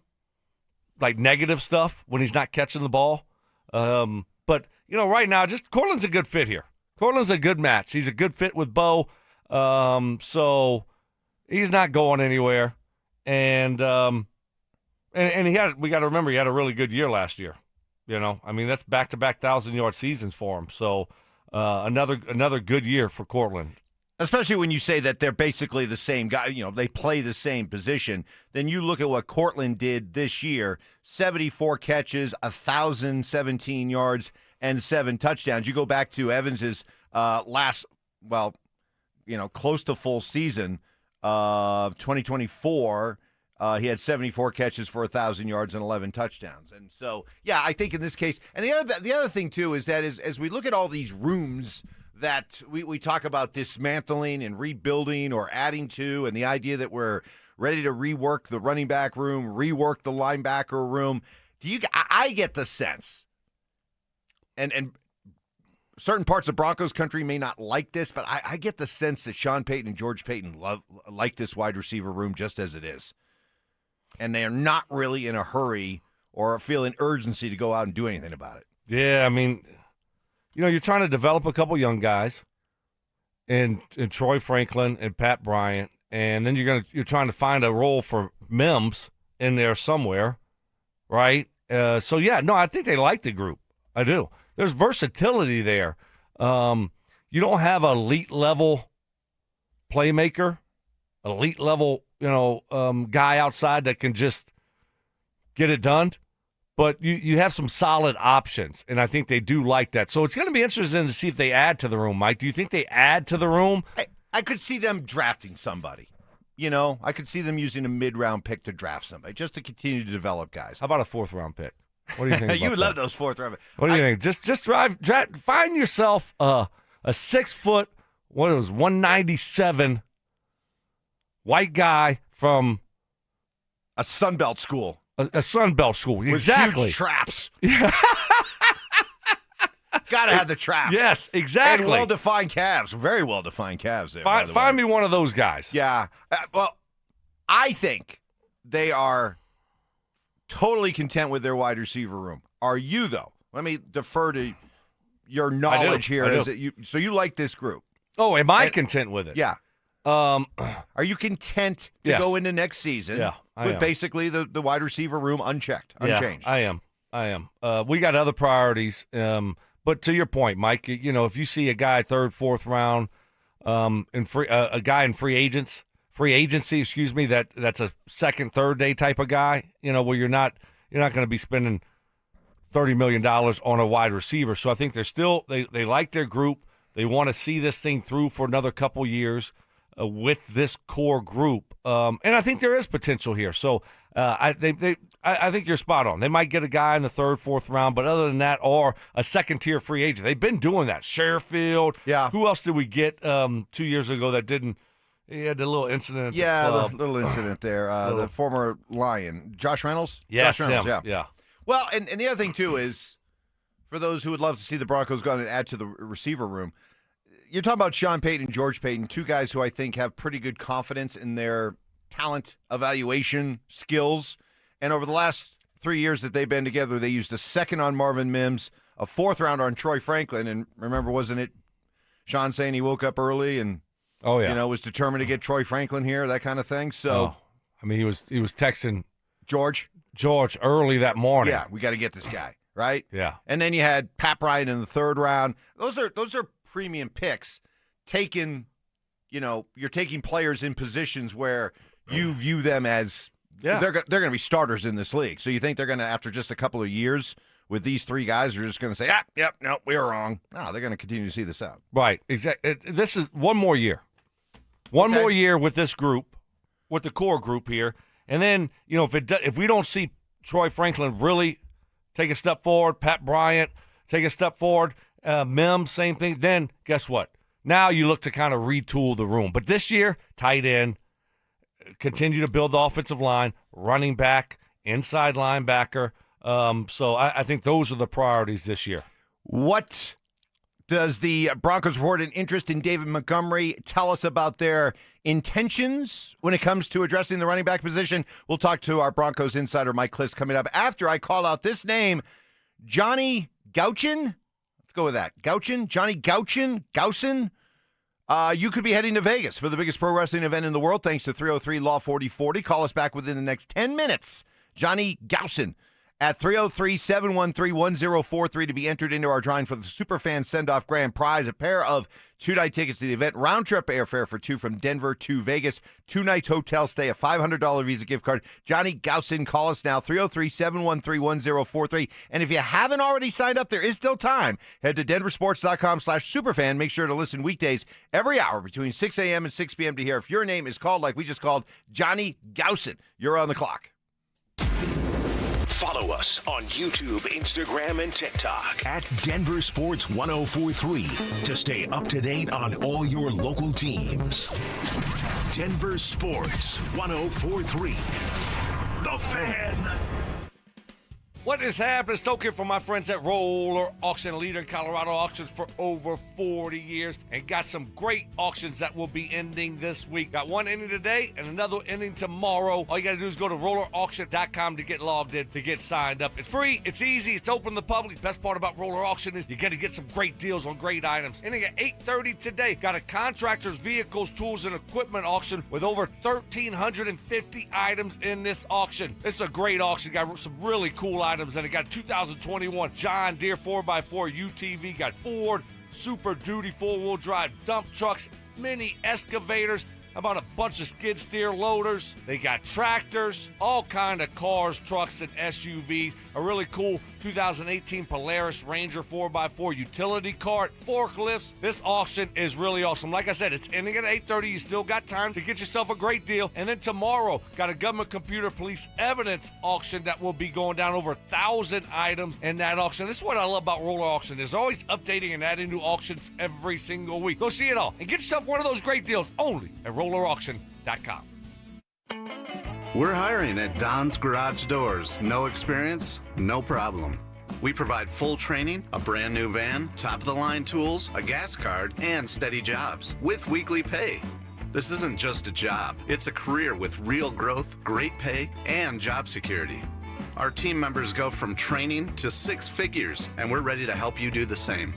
like negative stuff when he's not catching the ball. But, right now, just Courtland's a good fit here. Courtland's a good match. He's a good fit with Bo. So he's not going anywhere. And And we got to remember he had a really good year last year. I mean, that's back-to-back 1,000-yard seasons for him. So another good year for Courtland. Especially when you say that they're basically the same guy, they play the same position. Then you look at what Courtland did this year, 74 catches, 1,017 yards, and 7 touchdowns. You go back to Evans's last, close to full season, 2024, he had 74 catches for 1,000 yards and 11 touchdowns. And so, yeah, I think in this case, and the other thing, too, is that as we look at all these rooms that we talk about dismantling and rebuilding or adding to, and the idea that we're ready to rework the running back room, rework the linebacker room, I get the sense, and certain parts of Broncos country may not like this, but I get the sense that Sean Payton and George Payton like this wide receiver room just as it is. And they are not really in a hurry or feeling urgency to go out and do anything about it. Yeah, I mean, you're trying to develop a couple young guys, and Troy Franklin and Pat Bryant, and then you're trying to find a role for Mims in there somewhere, right? I think they like the group. I do. There's versatility there. You don't have an elite level playmaker, elite level guy outside that can just get it done. But you have some solid options, and I think they do like that. So it's going to be interesting to see if they add to the room, Mike. Do you think they add to the room? I could see them drafting somebody. I could see them using a mid-round pick to draft somebody just to continue to develop guys. How about a 4th-round pick? What do you think about You would love that? those 4th-round picks. What do you think? Just find yourself a 6-foot, 197 white guy from a Sunbelt school. A Sunbelt school, exactly. With huge traps. Got to have the traps. Yes, exactly. And well-defined calves. Very well-defined calves there. Find me one of those guys. Yeah. I think they are totally content with their wide receiver room. Are you, though? Let me defer to your knowledge here. So you like this group? Oh, am I content with it? Yeah. Are you content to go into next season with basically the wide receiver room unchanged? Yeah, I am. We got other priorities. But to your point, Mike, if you see a guy 3rd, 4th round, a guy in free agency, that's a 2nd, 3rd day type of guy, where you're not going to be spending $30 million on a wide receiver. So I think they like their group. They want to see this thing through for another couple years. With this core group, and I think there is potential here. So I think you're spot on. They might get a guy in the 3rd, 4th round, but other than that, or a 2nd-tier free agent. They've been doing that. Sherfield. Yeah. Who else did we get 2 years ago that didn't? He had the little incident. The little incident there. The former Lion, Josh Reynolds. Yes, Josh Reynolds. yeah. Well, and the other thing too is, for those who would love to see the Broncos go and add to the receiver room. You're talking about Sean Payton and George Payton, 2 guys who I think have pretty good confidence in their talent evaluation skills. And over the last 3 years that they've been together, they used a 2nd on Marvin Mims, a 4th rounder on Troy Franklin. And remember, wasn't it Sean saying he woke up early and was determined to get Troy Franklin here, that kind of thing? So, he was texting George early that morning. Yeah, we got to get this guy, right? Yeah. And then you had Pat Bryant in the 3rd round. Those are premium picks taken, you're taking players in positions where you view them as they're going to be starters in this league. So you think they're going to, after just a couple of years with these 3 guys, are just going to say, no, we were wrong. No, they're going to continue to see this out. Right. Exactly. This is one more year. One more year with this group, with the core group here. And then, if we don't see Troy Franklin really take a step forward, Pat Bryant take a step forward, Mims, same thing. Then guess what? Now you look to kind of retool the room. But this year, tight end, continue to build the offensive line, running back, inside linebacker. So I think those are the priorities this year. What does the Broncos report an interest in David Montgomery tell us about their intentions when it comes to addressing the running back position? We'll talk to our Broncos insider, Mike Cliss, coming up after I call out this name, Johnny Gauchin. Go with that. Johnny Gauchin. You could be heading to Vegas for the biggest pro wrestling event in the world thanks to 303 Law 4040. Call us back within the next 10 minutes Johnny Gausen at 303-713-1043 to be entered into our drawing for the Superfan Send-Off Grand Prize, a pair of two-night tickets to the event, round-trip airfare for two from Denver to Vegas, 2 nights hotel stay, a $500 Visa gift card. Johnny Gausen, call us now, 303-713-1043. And if you haven't already signed up, there is still time. Head to denversports.com/superfan. Make sure to listen weekdays every hour between 6 a.m. and 6 p.m. to hear if your name is called like we just called Johnny Gausen. You're on the clock. Follow us on YouTube, Instagram, and TikTok at Denver Sports 1043 to stay up to date on all your local teams. Denver Sports 1043. The Fan. What is happening? Stoke here for my friends at Roller Auction, leader in Colorado auctions for over 40 years, and got some great auctions that will be ending this week. Got one ending today and another ending tomorrow. All you got to do is go to rollerauction.com to get logged in, to get signed up. It's free, it's easy, it's open to the public. Best part about Roller Auction is you got to get some great deals on great items. Ending at 8:30 today. Got a contractors, vehicles, tools, and equipment auction with over 1,350 items in this auction. This is a great auction. Got some really cool items. And it got 2021 John Deere 4x4 UTV, got Ford Super Duty 4-wheel drive dump trucks, mini excavators, about a bunch of skid steer loaders. They got tractors, all kind of cars, trucks, and SUVs. A really cool 2018 Polaris Ranger 4x4 utility cart, forklifts. This auction is really awesome. Like I said, it's ending at 8:30. You still got time to get yourself a great deal. And then tomorrow, got a government computer police evidence auction that will be going down, over 1,000 items in that auction. This is what I love about Roller Auction. There's always updating and adding new auctions every single week. Go see it all and get yourself one of those great deals only at rollerauction.com. We're hiring at Don's Garage Doors. No experience? No problem. We provide full training, a brand new van, top-of-the-line tools, a gas card, and steady jobs with weekly pay. This isn't just a job. It's a career with real growth, great pay, and job security. Our team members go from training to 6 figures, and we're ready to help you do the same.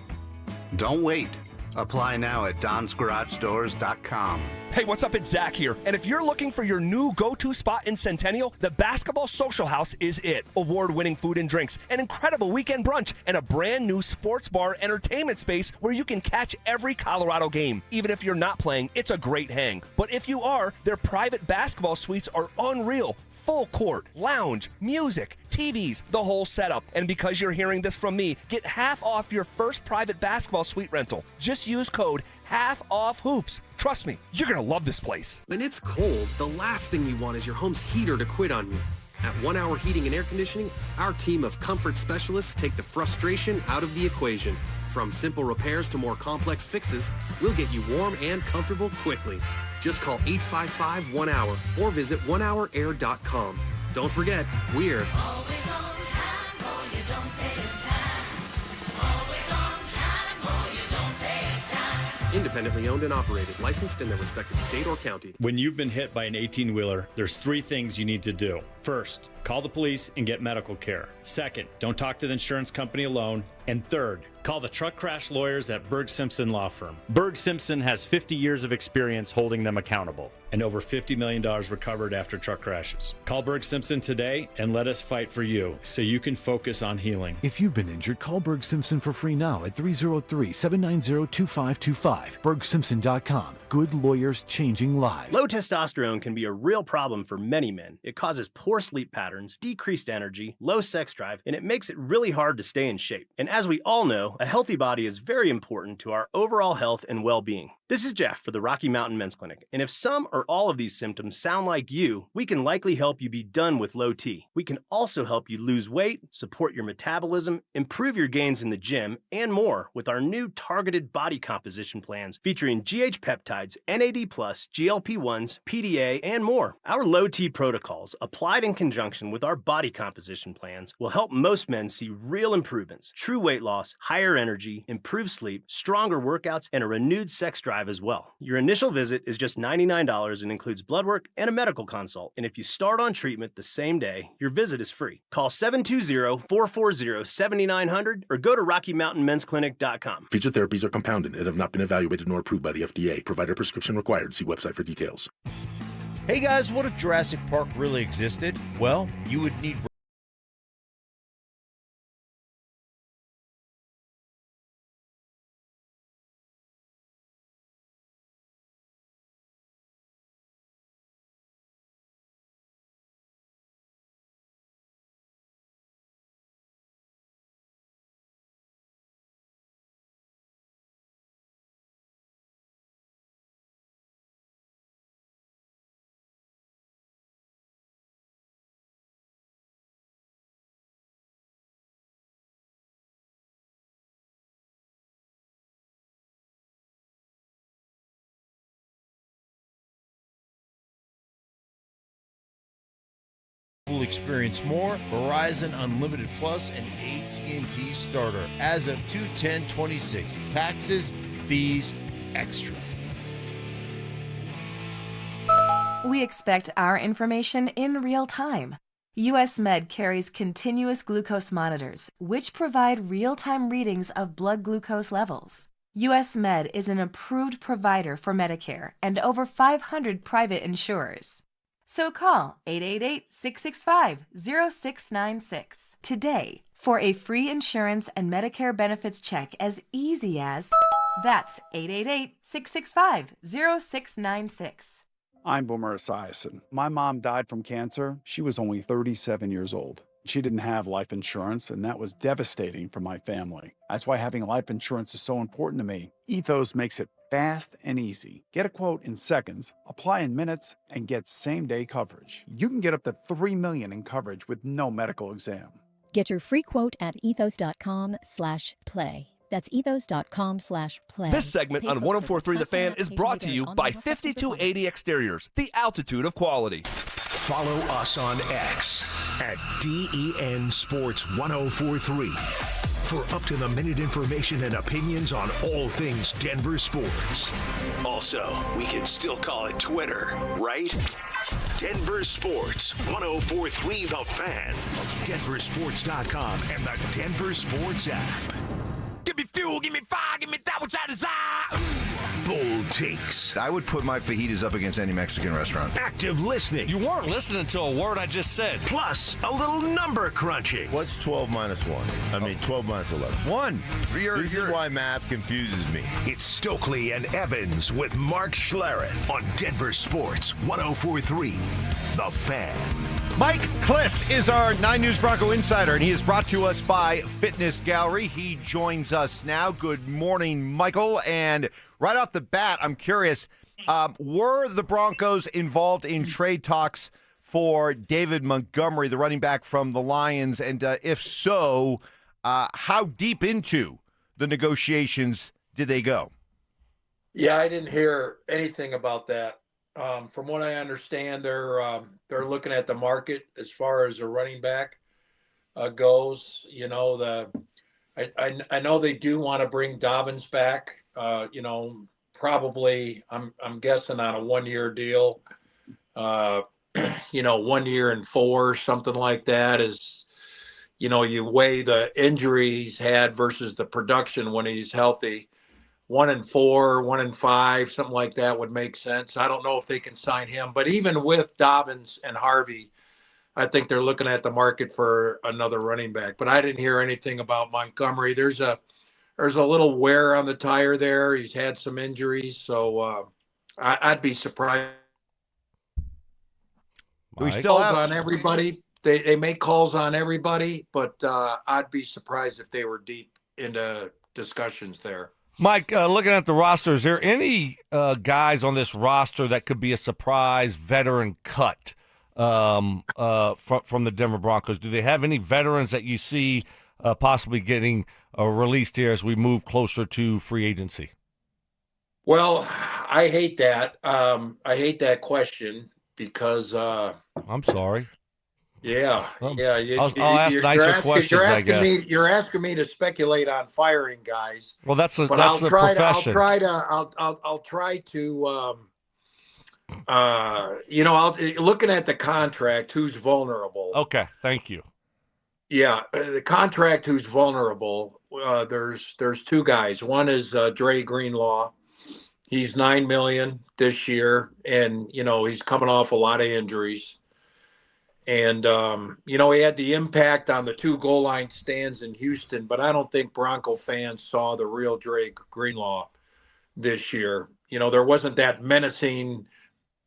Don't wait. Apply now at donsgaragedoors.com. Hey, what's up? It's Zach here. And if you're looking for your new go-to spot in Centennial, the Basketball Social House is it. Award-winning food and drinks, an incredible weekend brunch, and a brand new sports bar entertainment space where you can catch every Colorado game. Even if you're not playing, it's a great hang. But if you are, their private basketball suites are unreal. Full court, lounge, music, TVs, the whole setup. And because you're hearing this from me, get half off your first private basketball suite rental. Just use code HALFOFFHOOPS. Trust me, you're going to love this place. When it's cold, the last thing you want is your home's heater to quit on you. At 1 Hour Heating and Air Conditioning, our team of comfort specialists take the frustration out of the equation. From simple repairs to more complex fixes, we'll get you warm and comfortable quickly. Just call 855-1HOUR or visit onehourair.com. Don't forget, we're always on time or you don't pay time. Always on time or you don't pay time. Independently owned and operated, licensed in their respective state or county. When you've been hit by an 18-wheeler, there's 3 things you need to do. First, call the police and get medical care. Second, don't talk to the insurance company alone. And third, call the truck crash lawyers at Berg Simpson Law Firm. Berg Simpson has 50 years of experience holding them accountable and over $50 million recovered after truck crashes. Call Berg Simpson today and let us fight for you so you can focus on healing. If you've been injured, call Berg Simpson for free now at 303-790-2525. BergSimpson.com. Good lawyers changing lives. Low testosterone can be a real problem for many men. It causes poor sleep patterns, decreased energy, low sex drive, and it makes it really hard to stay in shape. And as we all know, a healthy body is very important to our overall health and well-being. This is Jeff for the Rocky Mountain Men's Clinic, and if some or all of these symptoms sound like you, we can likely help you be done with low T. We can also help you lose weight, support your metabolism, improve your gains in the gym, and more with our new targeted body composition plans featuring GH peptides, NAD+, GLP-1s, PDA, and more. Our low T protocols, applied in conjunction with our body composition plans, will help most men see real improvements, true weight loss, higher energy, improved sleep, stronger workouts, and a renewed sex drive as well. Your initial visit is just $99 and includes blood work and a medical consult. And if you start on treatment the same day, your visit is free. Call 720-440-7900 or go to RockyMountainMen'sClinic.com. Featured therapies are compounded and have not been evaluated nor approved by the FDA. Provider prescription required. See website for details. Hey guys, what if Jurassic Park really existed? Well, you would need will experience more Verizon Unlimited Plus and AT&T Starter as of 2/10/26. Taxes, fees, extra. We expect our information in real time. US Med carries continuous glucose monitors, which provide real-time readings of blood glucose levels. US Med is an approved provider for Medicare and over 500 private insurers. So call 888-665-0696 today for a free insurance and Medicare benefits check as easy as... That's 888-665-0696. I'm Boomer Esiason. My mom died from cancer. She was only 37 years old. She didn't have life insurance, and that was devastating for my family. That's why having life insurance is so important to me. Ethos makes it fast and easy. Get a quote in seconds, apply in minutes, and get same-day coverage. You can get up to $3 million in coverage with no medical exam. Get your free quote at ethos.com/play. That's ethos.com/play. This segment on 104.3 The Fan is brought to you by 5280 Exteriors, the altitude of quality. Follow us on X at DEN Sports 1043 for up-to-the-minute information and opinions on all things Denver sports. Also, we can still call it Twitter, right? Denver Sports 1043 The Fan, DenverSports.com, and the Denver Sports app. Give me fuel, give me fire, give me that which I desire. Bold takes. I would put my fajitas up against any Mexican restaurant. Active listening. You weren't listening to a word I just said. Plus, a little number crunching. What's 12 minus 1? I mean, 12 minus 11. 1. This is why math confuses me. It's Stokley and Evans with Mark Schlereth on Denver Sports 1043 The Fan. Mike Cliss is our 9 News Bronco insider, and he is brought to us by Fitness Gallery. He joins us now. Good morning, Michael. And right off the bat, I'm curious, were the Broncos involved in trade talks for David Montgomery, the running back from the Lions? And if so, how deep into the negotiations did they go? Yeah, I didn't hear anything about that. From what I understand, they're looking at the market as far as a running back goes. You know, I know they do want to bring Dobbins back. You know, probably I'm guessing on a 1-year deal. You know, 1 year and 4, something like that. Is, you know, you weigh the injury he's had versus the production when he's healthy. 1 and 4, 1 and 5, something like that would make sense. I don't know if they can sign him, but even with Dobbins and Harvey, I think they're looking at the market for another running back. But I didn't hear anything about Montgomery. There's a little wear on the tire there. He's had some injuries, so I'd be surprised. We still have on everybody. They make calls on everybody, but I'd be surprised if they were deep into discussions there. Mike, looking at the roster, is there any guys on this roster that could be a surprise veteran cut from the Denver Broncos? Do they have any veterans that you see possibly getting released here as we move closer to free agency? Well, I hate that. I hate that question because I'm sorry. Yeah. I'll ask nicer questions, I guess. You're asking me to speculate on firing guys. Well, that's the profession. I'll try to. You know, looking at the contract, who's vulnerable. Okay, thank you. Yeah, the contract, who's vulnerable. There's 2 guys. One is Dre Greenlaw, He's $9 million this year, and he's coming off a lot of injuries. And he had the impact on the 2 goal line stands in Houston, but I don't think Bronco fans saw the real Drake Greenlaw this year. There wasn't that menacing,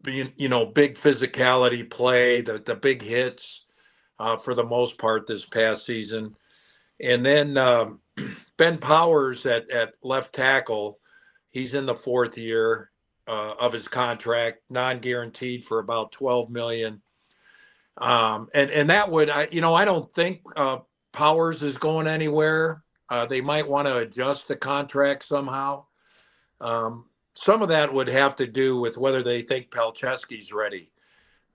big physicality play, the big hits for the most part this past season. And then Ben Powers at left tackle, he's in the 4th year of his contract, non-guaranteed for about $12 million. And that would, I don't think Powers is going anywhere. They might want to adjust the contract somehow. Some of that would have to do with whether they think Palczewski's ready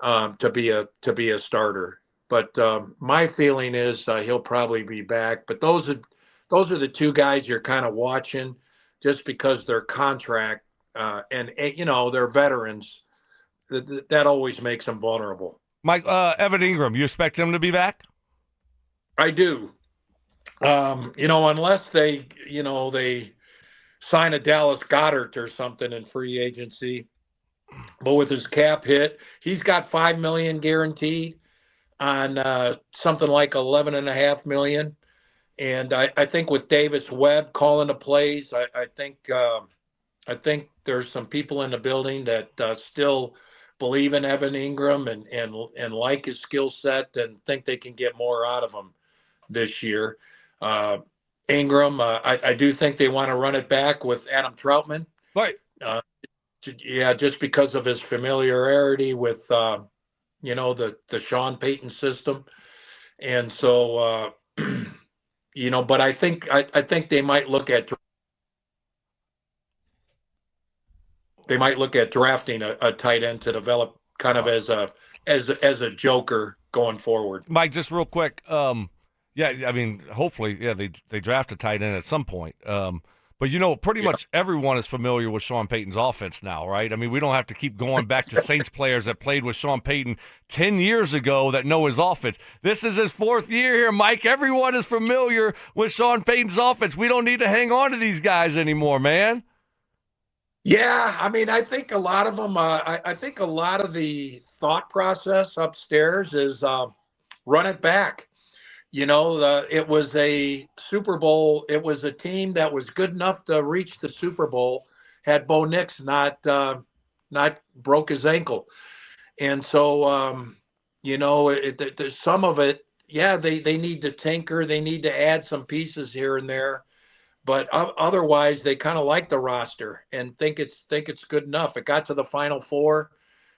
to be a starter. But my feeling is he'll probably be back. But those are the 2 guys you're kind of watching, just because their contract and they're veterans. That always makes them vulnerable. Mike, Evan Ingram, you expect him to be back? I do. Unless they sign a Dallas Goedert or something in free agency. But with his cap hit, he's got $5 million guaranteed on something like $11.5 million. And I think with Davis Webb calling the plays, I think there's some people in the building that still believe in Evan Ingram and like his skill set and think they can get more out of him this year. Ingram, I do think they want to run it back with Adam Troutman. Right. Just because of his familiarity with, the Sean Payton system. And so, but I think they might look at drafting a tight end to develop kind of as a joker going forward. Mike, just real quick. Hopefully, they draft a tight end at some point. But pretty much everyone is familiar with Sean Payton's offense now, right? I mean, we don't have to keep going back to Saints players that played with Sean Payton 10 years ago that know his offense. This is his 4th year here, Mike. Everyone is familiar with Sean Payton's offense. We don't need to hang on to these guys anymore, man. Yeah, I think a lot of them. I think a lot of the thought process upstairs is run it back. It was a Super Bowl. It was a team that was good enough to reach the Super Bowl had Bo Nix not broke his ankle, and so there's some of it. Yeah, they need to tinker. They need to add some pieces here and there. But otherwise, they kind of like the roster and think it's good enough. It got to the Final Four.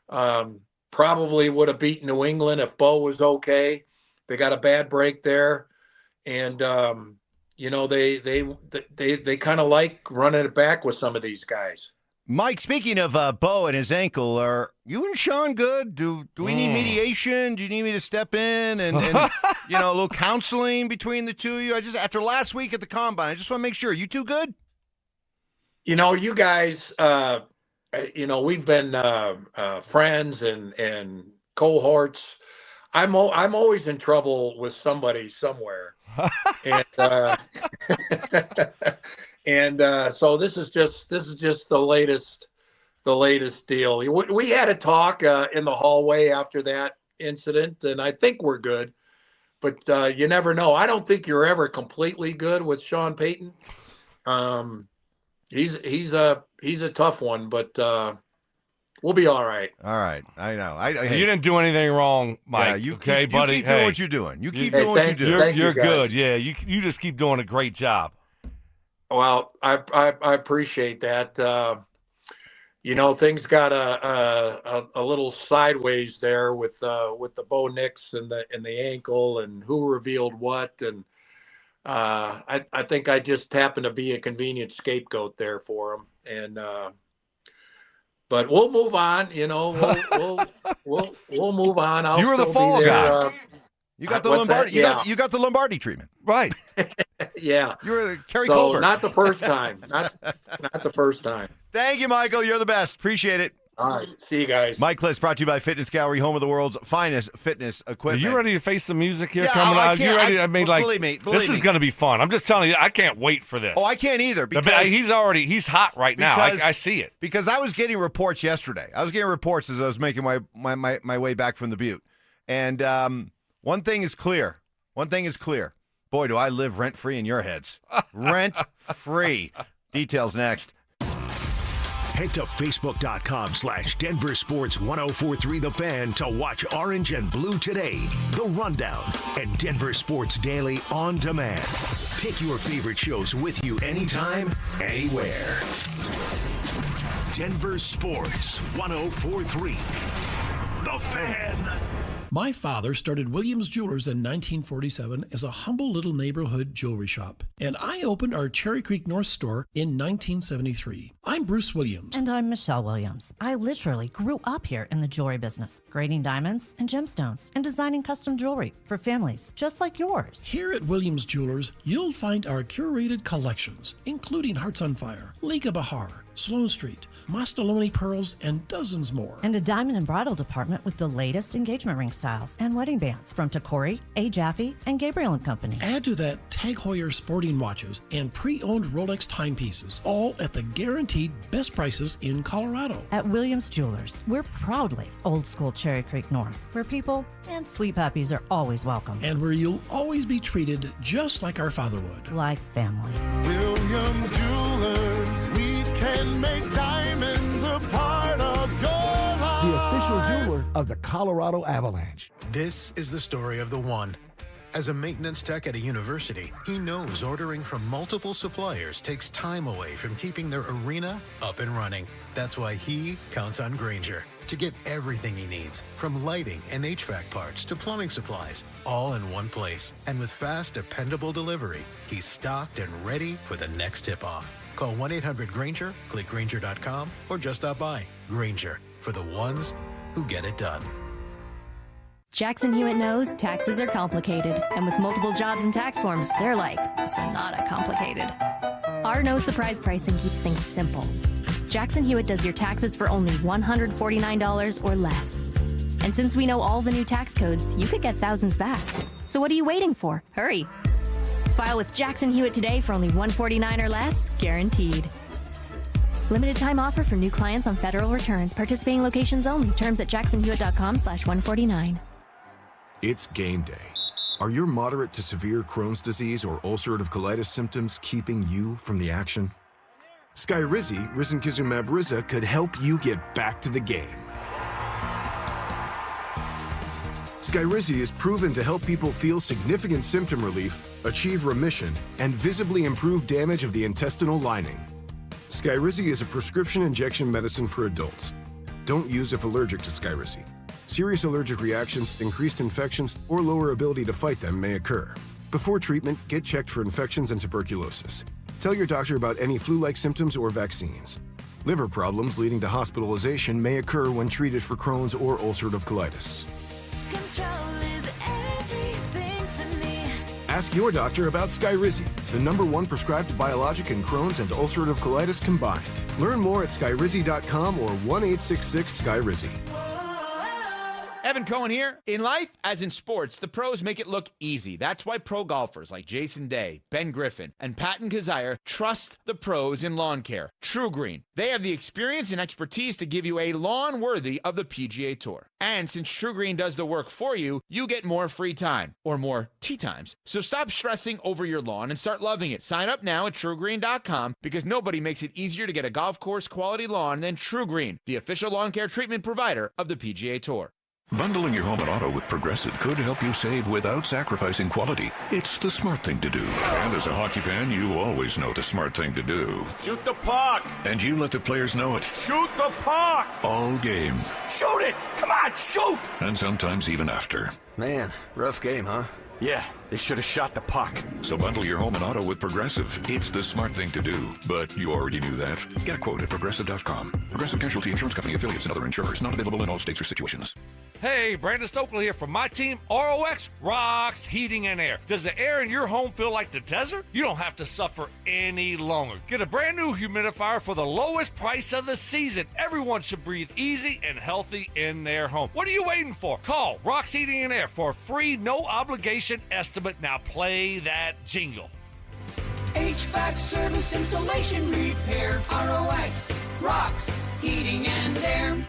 Probably would have beaten New England if Bo was okay. They got a bad break there, and they kind of like running it back with some of these guys. Mike, speaking of Bo and his ankle, are you and Sean good? Do we need mediation? Do you need me to step in and a little counseling between the two of you? After last week at the Combine, I just want to make sure. You two good? You guys, we've been friends and cohorts. I'm always in trouble with somebody somewhere, and so this is just the latest deal. We had a talk in the hallway after that incident, and I think we're good, but you never know. I don't think you're ever completely good with Sean Payton. He's a tough one, but we'll be all right. All right. I know. You didn't do anything wrong, Mike. Yeah, okay, buddy? You keep doing what you're doing. You keep doing what you do. You're good. Yeah, you just keep doing a great job. Well, I appreciate that. Things got a little sideways there with the Bo Nix and the ankle and who revealed what, and I think I just happened to be a convenient scapegoat there for him, and but we'll move on. We'll move on. You were the fall guy. You got the Lombardi. You got the Lombardi treatment, right? Yeah, you were Kerry so Colbert. Not the first time. Not the first time. Thank you, Michael. You're the best. Appreciate it. All right. See you guys. Mike Cliss brought to you by Fitness Gallery, home of the world's finest fitness equipment. Are you ready to face the music here Yeah, coming out? can't- You ready? believe me, this is going to be fun. I'm just telling you, I can't wait for this. Oh, I can't either. Because he's hot right now. I see it. Because I was getting reports yesterday. I was getting reports as I was making my way back from the Butte. And one thing is clear. Boy, do I live rent-free in your heads. Rent-free. Details next. Head to Facebook.com/DenverSports1043 The Fan to watch Orange and Blue Today, The Rundown, and Denver Sports Daily on demand. Take your favorite shows with you anytime, anywhere. Denver Sports 1043 The Fan. My father started Williams Jewelers in 1947 as a humble little neighborhood jewelry shop, and I opened our Cherry Creek North store in 1973. I'm Bruce Williams. And I'm Michelle Williams. I literally grew up here in the jewelry business, grading diamonds and gemstones and designing custom jewelry for families just like yours. Here at Williams Jewelers, you'll find our curated collections, including Hearts on Fire, Liga Bahar, Sloan Street, Mastaloni pearls, and dozens more. And a diamond and bridal department with the latest engagement ring styles and wedding bands from Tacori, A. Jaffe, and Gabriel & Company. Add to that Tag Heuer sporting watches and pre-owned Rolex timepieces, all at the guaranteed best prices in Colorado. At Williams Jewelers, we're proudly old school Cherry Creek North, where people and sweet puppies are always welcome. And where you'll always be treated just like our father would. Like family. Williams Jewelers, we can make diamonds a part of your life. The official jeweler of the Colorado Avalanche. This is the story of the one. As a maintenance tech at a university, he knows ordering from multiple suppliers takes time away from keeping their arena up and running. That's why he counts on Grainger to get everything he needs, from lighting and HVAC parts to plumbing supplies, all in one place. And with fast, dependable delivery, he's stocked and ready for the next tip-off. Call 1-800-GRAINGER, click Grainger.com, or just stop by. Grainger, for the ones who get it done. Jackson Hewitt knows taxes are complicated, and with multiple jobs and tax forms, they're like Sonata complicated. Our no surprise pricing keeps things simple. Jackson Hewitt does your taxes for only $149 or less. And since we know all the new tax codes, you could get thousands back. So what are you waiting for? Hurry. File with Jackson Hewitt today for only $149 or less, guaranteed. Limited time offer for new clients on federal returns. Participating locations only. Terms at jacksonhewitt.com/149. It's game day. Are your moderate to severe Crohn's disease or ulcerative colitis symptoms keeping you from the action? Skyrizi, risankizumab Riza, could help you get back to the game. Skyrizi is proven to help people feel significant symptom relief, achieve remission, and visibly improve damage of the intestinal lining. Skyrizi is a prescription injection medicine for adults. Don't use if allergic to Skyrizi. Serious allergic reactions, increased infections, or lower ability to fight them may occur. Before treatment, get checked for infections and tuberculosis. Tell your doctor about any flu-like symptoms or vaccines. Liver problems leading to hospitalization may occur when treated for Crohn's or ulcerative colitis. Ask your doctor about Skyrizi, the #1 prescribed biologic in Crohn's and ulcerative colitis combined. Learn more at skyrizi.com or 1-866-SKYRIZI. Evan Cohen here. In life, as in sports, the pros make it look easy. That's why pro golfers like Jason Day, Ben Griffin, and Patton Kazire trust the pros in lawn care. True Green. They have the experience and expertise to give you a lawn worthy of the PGA Tour. And since True Green does the work for you, you get more free time, or more tee times. So stop stressing over your lawn and start loving it. Sign up now at TrueGreen.com because nobody makes it easier to get a golf course quality lawn than True Green, the official lawn care treatment provider of the PGA Tour. Bundling your home and auto with Progressive could help you save without sacrificing quality. It's the smart thing to do. And as a hockey fan, you always know the smart thing to do. Shoot the puck! And you let the players know it. Shoot the puck! All game. Shoot it! Come on, shoot! And sometimes even after. Man, rough game, huh? Yeah, they should have shot the puck. So bundle your home and auto with Progressive. It's the smart thing to do. But you already knew that. Get a quote at Progressive.com. Progressive Casualty Insurance Company affiliates and other insurers. Not available in all states or situations. Hey, Brandon Stokley here from my team, ROX Rocks Heating and Air. Does the air in your home feel like the desert? You don't have to suffer any longer. Get a brand new humidifier for the lowest price of the season. Everyone should breathe easy and healthy in their home. What are you waiting for? Call Rocks Heating and Air for a free, no obligation estimate. Now play that jingle. HVAC service, installation, repair, ROX, Rocks, Heating and Air.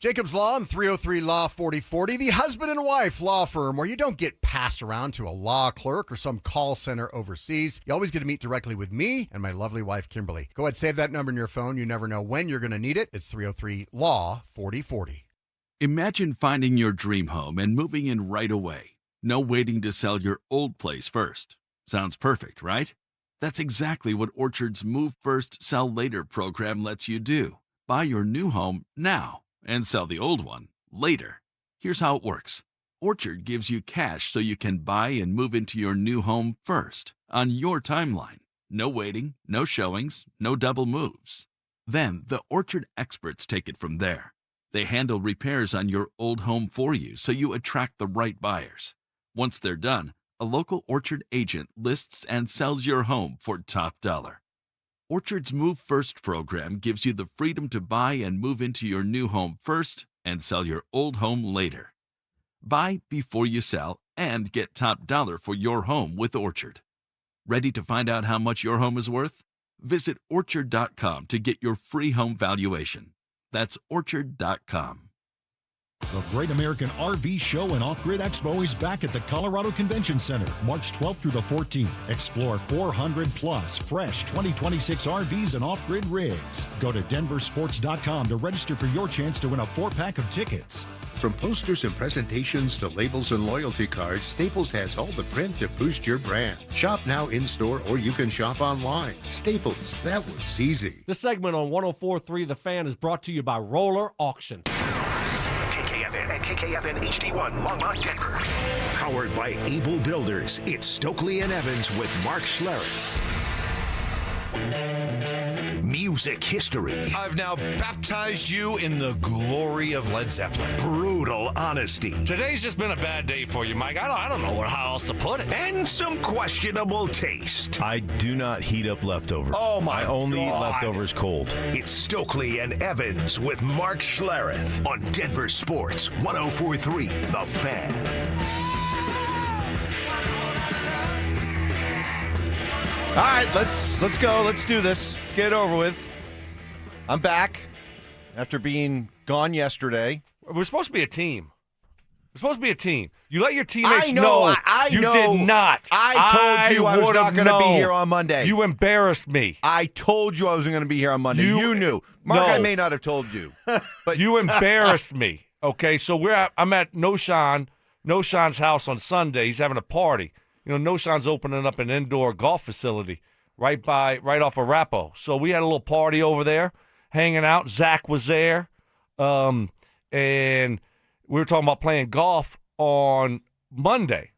Jacob's Law and 303 Law 4040, the husband and wife law firm where you don't get passed around to a law clerk or some call center overseas. You always get to meet directly with me and my lovely wife, Kimberly. Go ahead, save that number in your phone. You never know when you're going to need it. It's 303 Law 4040. Imagine finding your dream home and moving in right away. No waiting to sell your old place first. Sounds perfect, right? That's exactly what Orchard's Move First, Sell Later program lets you do. Buy your new home now and sell the old one later. Here's how it works. Orchard gives you cash so you can buy and move into your new home first, on your timeline. No waiting, no showings, no double moves. Then the Orchard experts take it from there. They handle repairs on your old home for you so you attract the right buyers. Once they're done, a local Orchard agent lists and sells your home for top dollar. Orchard's Move First program gives you the freedom to buy and move into your new home first and sell your old home later. Buy before you sell and get top dollar for your home with Orchard. Ready to find out how much your home is worth? Visit Orchard.com to get your free home valuation. That's Orchard.com. The Great American RV Show and Off-Grid Expo is back at the Colorado Convention Center, March 12th through the 14th. Explore 400-plus fresh 2026 RVs and off-grid rigs. Go to DenverSports.com to register for your chance to win a 4-pack of tickets. From posters and presentations to labels and loyalty cards, Staples has all the print to boost your brand. Shop now in-store or you can shop online. Staples, that was easy. This segment on 104.3 The Fan is brought to you by Roller Auction. KKFN and KKFN HD1 Longmont, Denver. Powered by Able Builders, it's Stokley and Evans with Mark Schlereth. Music history. I've now baptized you in the glory of Led Zeppelin. Brutal honesty. Today's just been a bad day for you, Mike. I don't know how else to put it. And some questionable taste. I do not heat up leftovers. Oh, my I only eat God. leftovers cold. It's Stokley and Evans with Mark Schlereth on Denver Sports 104.3 The Fan. All right, let's go. Let's do this. Let's get it over with. I'm back after being gone yesterday. We're supposed to be a team. We're supposed to be a team. You let your teammates I know. you know. did not. I told you I was not going to be here on Monday. You embarrassed me. I told you I wasn't going to be here on Monday. You knew. Mark, I may not have told you. But you embarrassed me. Okay, so I'm at Noshan's house on Sunday. He's having a party. You know, Noshan's opening up an indoor golf facility right off of Rappo. So we had a little party over there, hanging out. Zach was there, and we were talking about playing golf on Monday.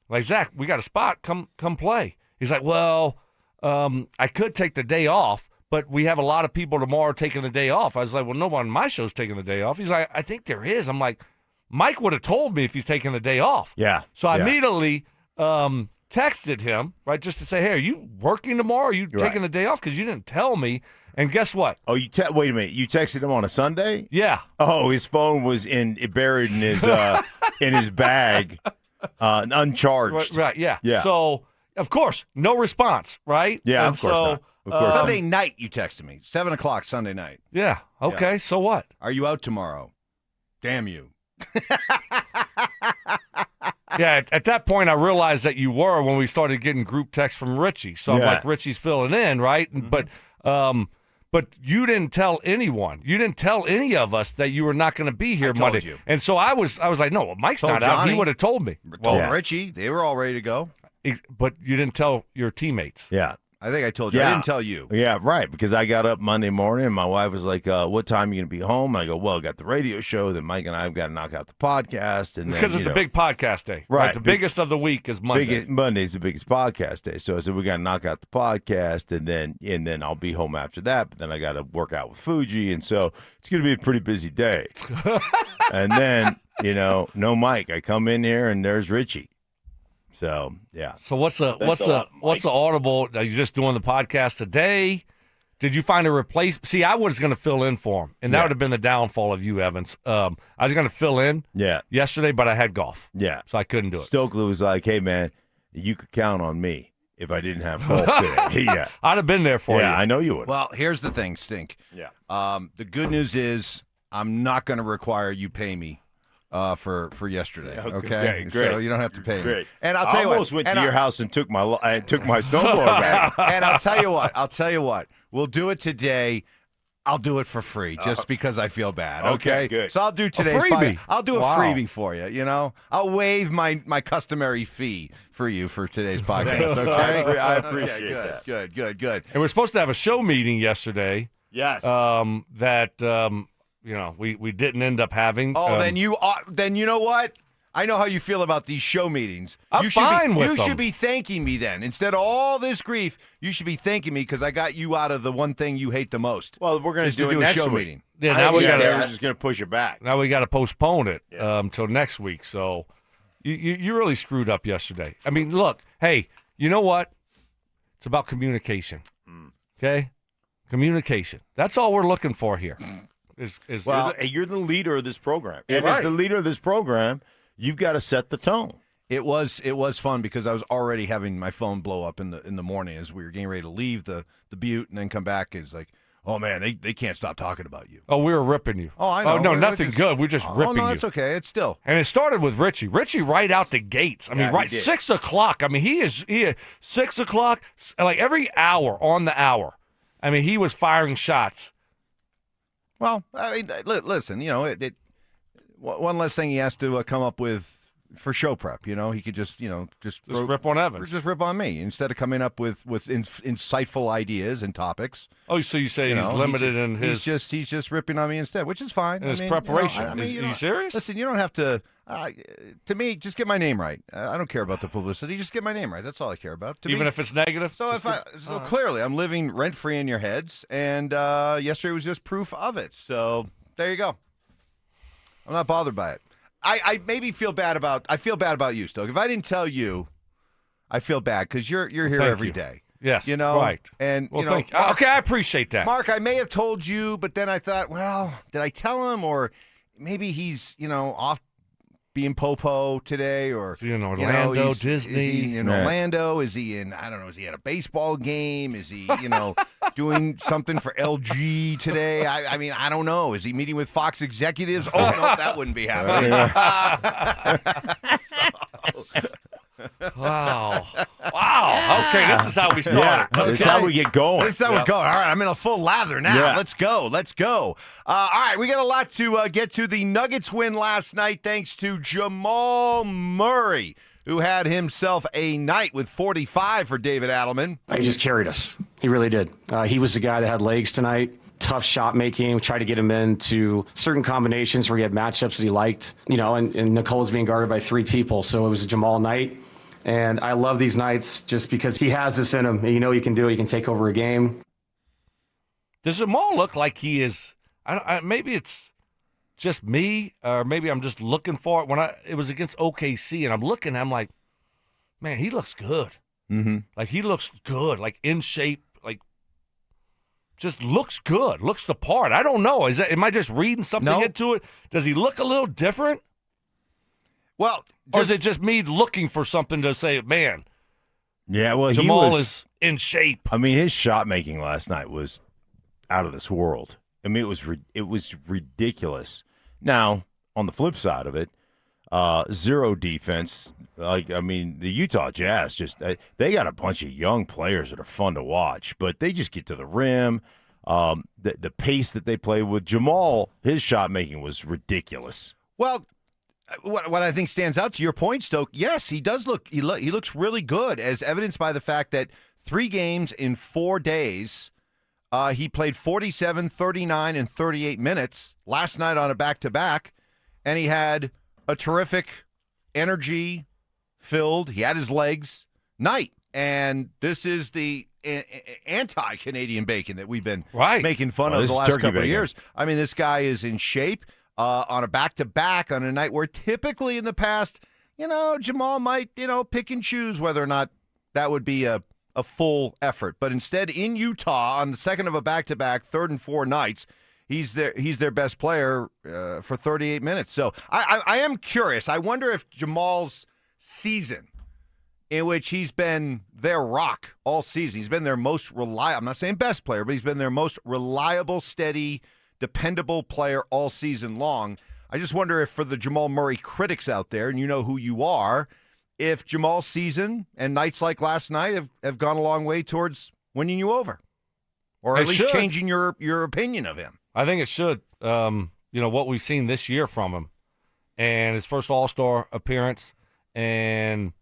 Like, Zach, we got a spot. Come play. He's like, well, I could take the day off, but we have a lot of people tomorrow taking the day off. I was like, well, no one on my show's taking the day off. He's like, I think there is. I'm like, Mike would have told me if he's taking the day off. Yeah. So I immediately texted him, right, just to say, hey, are you working tomorrow? Are you taking the day off? Because you didn't tell me. And guess what? Oh, wait a minute. You texted him on a Sunday? Yeah. Oh, his phone was buried in his in his bag, uncharged. Right. Yeah. Yeah. So of course, no response. Right. Yeah. And of course not. Of course. Sunday night, you texted me. 7:00 Sunday night. Yeah. Okay. Yeah. So what? Are you out tomorrow? Damn you. Yeah, at that point, I realized that you were when we started getting group texts from Richie. So I'm like, Richie's filling in, right? Mm-hmm. But you didn't tell anyone. You didn't tell any of us that you were not going to be here Monday. You. And so I was like, no, well, Mike's not out. He would have told me. Told Richie. They were all ready to go. But you didn't tell your teammates. Yeah. I think I told you. I didn't tell you. Yeah, right, because I got up Monday morning and my wife was like, what time are you going to be home? I go, well, I got the radio show. Then Mike and I have got to knock out the podcast. And because then, it's a big podcast day. Right. The biggest of the week is Monday. Monday's the biggest podcast day. So I said, we got to knock out the podcast, and then I'll be home after that. But then I got to work out with Fuji. And so it's going to be a pretty busy day. And then, no Mike. I come in here and there's Richie. So yeah. So what's the audible? Are you just doing the podcast today? Did you find a replacement? See, I was going to fill in for him, and that would have been the downfall of you, Evans. I was going to fill in yesterday, but I had golf. Yeah. So I couldn't do it. Stokely was like, hey, man, you could count on me if I didn't have golf today. Yeah. I'd have been there for you. Yeah, I know you would. Well, here's the thing, Stink. Yeah. The good news is I'm not going to require you pay me for yesterday. Okay, great. So you don't have to pay Great. me. And I'll I tell you almost what. went to your house and took my snowboard back. And I'll tell you what. We'll do it today. I'll do it for free, just because I feel bad. Okay, good. So I'll do today's freebie. I'll do a Wow. freebie for you. I'll waive my customary fee for you for today's podcast. Okay, I appreciate that. Good. And we're supposed to have a show meeting yesterday. Yes. We didn't end up having. Oh, then you know what? I know how you feel about these show meetings. I'm fine with them. You should be thanking me then. Instead of all this grief, you should be thanking me because I got you out of the one thing you hate the most. Well, we're going to do it a next show week. meeting. Yeah, now we're just going to push it back. Now we got to postpone it till next week. So you really screwed up yesterday. I mean, look, hey, you know what? It's about communication. Okay, communication. That's all we're looking for here. You're the leader of this program. Yeah, And as the leader of this program, you've got to set the tone. It was fun because I was already having my phone blow up in the morning as we were getting ready to leave the butte and then come back. It's like, oh man, they can't stop talking about you. Oh, we were ripping you. Oh, I know. Oh no, nothing good. We're just ripping you. Oh no, it's okay. It's still. And it started with Richie. Richie right out the gates. I mean, right 6 o'clock. I mean, he is 6 o'clock, like every hour on the hour. I mean, he was firing shots. Well, I mean, listen, one less thing he has to come up with for show prep. He could just rip on Evans. Or just rip on me instead of coming up with insightful ideas and topics. Oh, so you say he's limited in his... He's just ripping on me instead, which is fine. In his preparation. Are you serious? Listen, you don't have to... to me, just get my name right. I don't care about the publicity. Just get my name right. That's all I care about. Even if it's negative? So clearly, I'm living rent-free in your heads, and yesterday was just proof of it. So there you go. I'm not bothered by it. I maybe feel bad about you, Stoke. If I didn't tell you, I feel bad because you're here every day. Yes, right. And thank you. Okay, I appreciate that, Mark. I may have told you, but then I thought, well, did I tell him, or maybe he's off being popo today, or is he in Orlando, Disney? Is he in Orlando? Is he in? I don't know. Is he at a baseball game? Is he doing something for LG today? I mean, I don't know. Is he meeting with Fox executives? Oh no, that wouldn't be happening. Wow. Okay, this is how we start. Yeah, this is how we get going. This is how we go. All right, I'm in a full lather now. Yeah. Let's go. All right, we got a lot to get to. The Nuggets win last night thanks to Jamal Murray, who had himself a night with 45 for David Adelman. He just carried us. He really did. He was the guy that had legs tonight. Tough shot making. We tried to get him into certain combinations where he had matchups that he liked. And Nicole's being guarded by 3 people, so it was a Jamal night. And I love these nights just because he has this in him. He can do it. He can take over a game. Does Jamal look like he is? Maybe it's just me, or maybe I'm just looking for it. It was against OKC, and I'm looking, I'm like, man, he looks good. Mm-hmm. Like he looks good, like in shape, like just looks good, looks the part. I don't know. Am I just reading something into it? Does he look a little different? Well, or is it just me looking for something to say, man? Yeah, well, Jamal is in shape. I mean, his shot making last night was out of this world. I mean, it was ridiculous. Now, on the flip side of it, zero defense. The Utah Jazz they got a bunch of young players that are fun to watch, but they just get to the rim. The pace that they play with Jamal, his shot making was ridiculous. Well, what I think stands out to your point, Stoke, yes, he does look. He looks really good, as evidenced by the fact that 3 games in 4 days. He played 47, 39, and 38 minutes last night on a back-to-back, and he had a terrific energy-filled, he had his legs, night. And this is the anti-Canadian bacon that we've been making fun of the last couple of years. I mean, this guy is in shape on a back-to-back on a night where typically in the past, Jamal might, pick and choose whether or not that would be a full effort. But instead, in Utah, on the second of a back-to-back, 3rd and 4 nights, he's their best player for 38 minutes. So I am curious. I wonder if Jamal's season, in which he's been their rock all season, he's been their most reliable, I'm not saying best player, but he's been their most reliable, steady, dependable player all season long. I just wonder if for the Jamal Murray critics out there, and you know who you are, if Jamal's season and nights like last night have gone a long way towards winning you over, or at least changing your opinion of him. I think it should. What we've seen this year from him, and his first All-Star appearance, and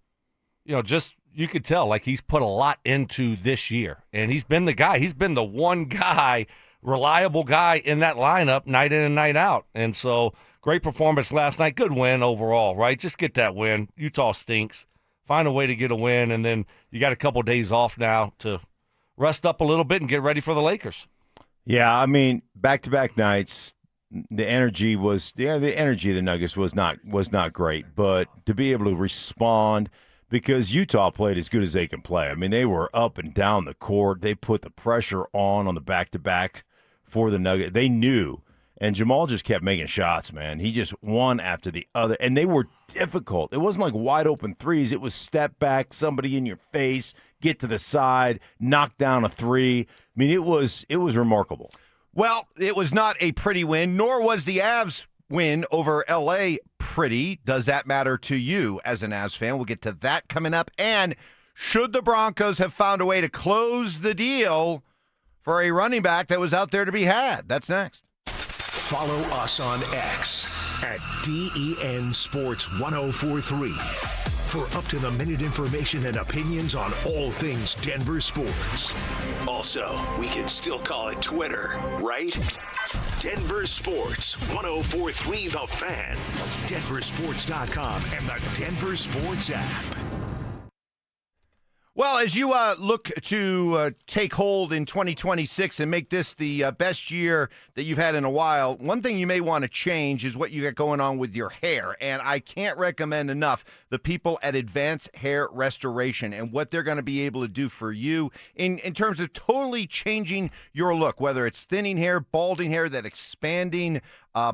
just you could tell like he's put a lot into this year, and he's been the guy. He's been the one guy, reliable guy in that lineup night in and night out, and so. Great performance last night. Good win overall, right? Just get that win. Utah stinks. Find a way to get a win, and then you got a couple of days off now to rest up a little bit and get ready for the Lakers. Yeah, I mean, back-to-back nights, the energy of the Nuggets was not great, but to be able to respond because Utah played as good as they can play. I mean, they were up and down the court. They put the pressure on the back-to-back for the Nuggets. They knew. And Jamal just kept making shots, man. He just one after the other. And they were difficult. It wasn't like wide open threes. It was step back, somebody in your face, get to the side, knock down a three. I mean, it was remarkable. Well, it was not a pretty win, nor was the Avs win over L.A. pretty. Does that matter to you as an Avs fan? We'll get to that coming up. And should the Broncos have found a way to close the deal for a running back that was out there to be had? That's next. Follow us on X at DEN Sports 1043 for up-to-the-minute information and opinions on all things Denver sports. Also, we can still call it Twitter, right? Denver Sports 1043 The Fan, DenverSports.com, and the Denver Sports app. Well, as you look to take hold in 2026 and make this the best year that you've had in a while, one thing you may want to change is what you got going on with your hair. And I can't recommend enough the people at Advanced Hair Restoration and what they're going to be able to do for you in terms of totally changing your look, whether it's thinning hair, balding hair, that expanding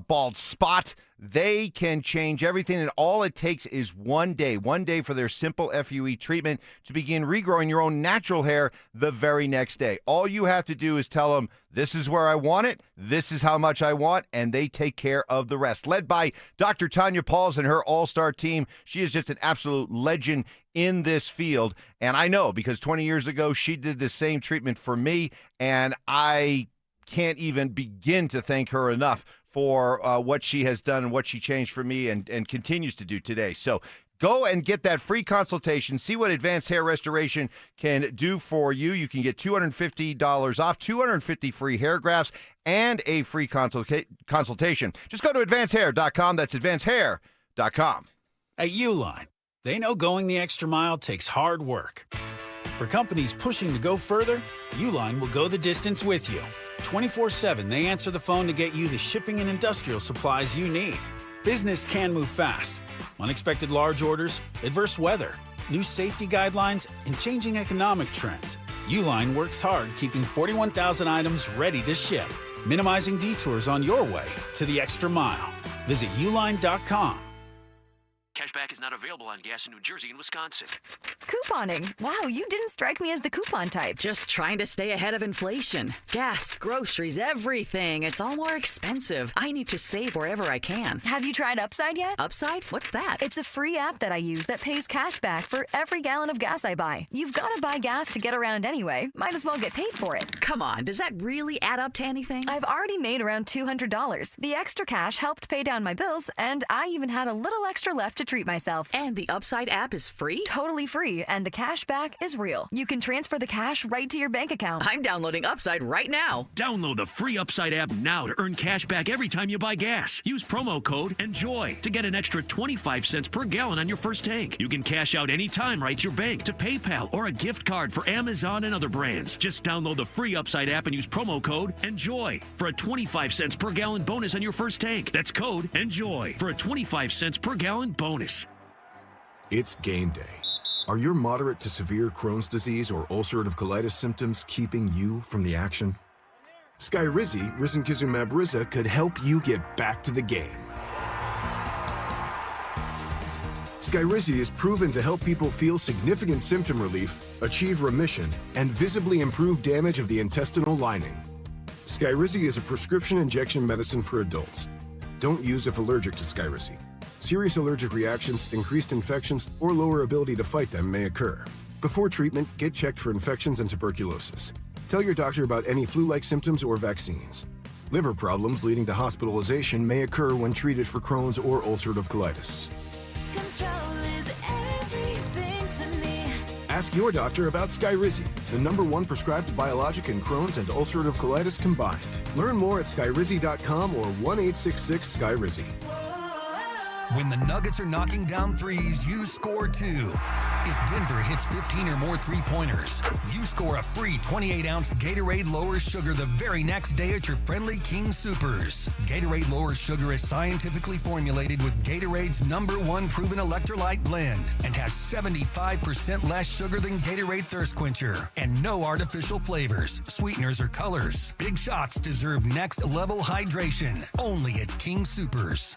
bald spot. They can change everything, and all it takes is one day for their simple FUE treatment to begin regrowing your own natural hair the very next day. All you have to do is tell them, this is where I want it, this is how much I want, and they take care of the rest. Led by Dr. Tanya Pauls and her all-star team, she is just an absolute legend in this field, and I know because 20 years ago she did the same treatment for me, and I can't even begin to thank her enough for what she has done and what she changed for me and continues to do today. So go and get that free consultation. See what Advanced Hair Restoration can do for you. You can get $250 off, 250 free hair grafts, and a free consultation. Just go to advancedhair.com. That's advancedhair.com. At Uline, they know going the extra mile takes hard work. For companies pushing to go further, Uline will go the distance with you. 24/7, they answer the phone to get you the shipping and industrial supplies you need. Business can move fast. Unexpected large orders, adverse weather, new safety guidelines, and changing economic trends. Uline works hard keeping 41,000 items ready to ship, minimizing detours on your way to the extra mile. Visit uline.com. Cashback is not available on gas in New Jersey and Wisconsin. Couponing. Wow, you didn't strike me as the coupon type. Just trying to stay ahead of inflation. Gas, groceries, everything. It's all more expensive. I need to save wherever I can. Have you tried Upside yet? Upside? What's that? It's a free app that I use that pays cash back for every gallon of gas I buy. You've got to buy gas to get around anyway. Might as well get paid for it. Come on, does that really add up to anything? I've already made around $200. The extra cash helped pay down my bills, and I even had a little extra left to treat myself. And the Upside app is free? Totally free. free, and the cash back is real. You can transfer the cash right to your bank account. I'm downloading Upside right now. Download the free Upside app now to earn cash back every time you buy gas. Use promo code ENJOY to get an extra 25 cents per gallon on your first tank. You can cash out anytime right to your bank, to PayPal, or a gift card for Amazon and other brands. Just download the free Upside app and use promo code ENJOY for a 25 cents per gallon bonus on your first tank. That's code ENJOY for a 25 cents per gallon bonus. It's game day. Are your moderate to severe Crohn's disease or ulcerative colitis symptoms keeping you from the action? Skyrizi, risankizumab Riza, could help you get back to the game. Skyrizi is proven to help people feel significant symptom relief, achieve remission, and visibly improve damage of the intestinal lining. Skyrizi is a prescription injection medicine for adults. Don't use if allergic to Skyrizi. Serious allergic reactions, increased infections, or lower ability to fight them may occur. Before treatment, get checked for infections and tuberculosis. Tell your doctor about any flu-like symptoms or vaccines. Liver problems leading to hospitalization may occur when treated for Crohn's or ulcerative colitis. Control is everything to me. Ask your doctor about Skyrizi, the #1 prescribed biologic in Crohn's and ulcerative colitis combined. Learn more at skyrizi.com or 1-866-SKYRIZI. When the Nuggets are knocking down threes, you score too. If Denver hits 15 or more three-pointers, you score a free 28-ounce Gatorade Lower Sugar the very next day at your friendly King Soopers. Gatorade Lower Sugar is scientifically formulated with Gatorade's #1 proven electrolyte blend and has 75% less sugar than Gatorade Thirst Quencher and no artificial flavors, sweeteners, or colors. Big shots deserve next-level hydration. Only at King Soopers.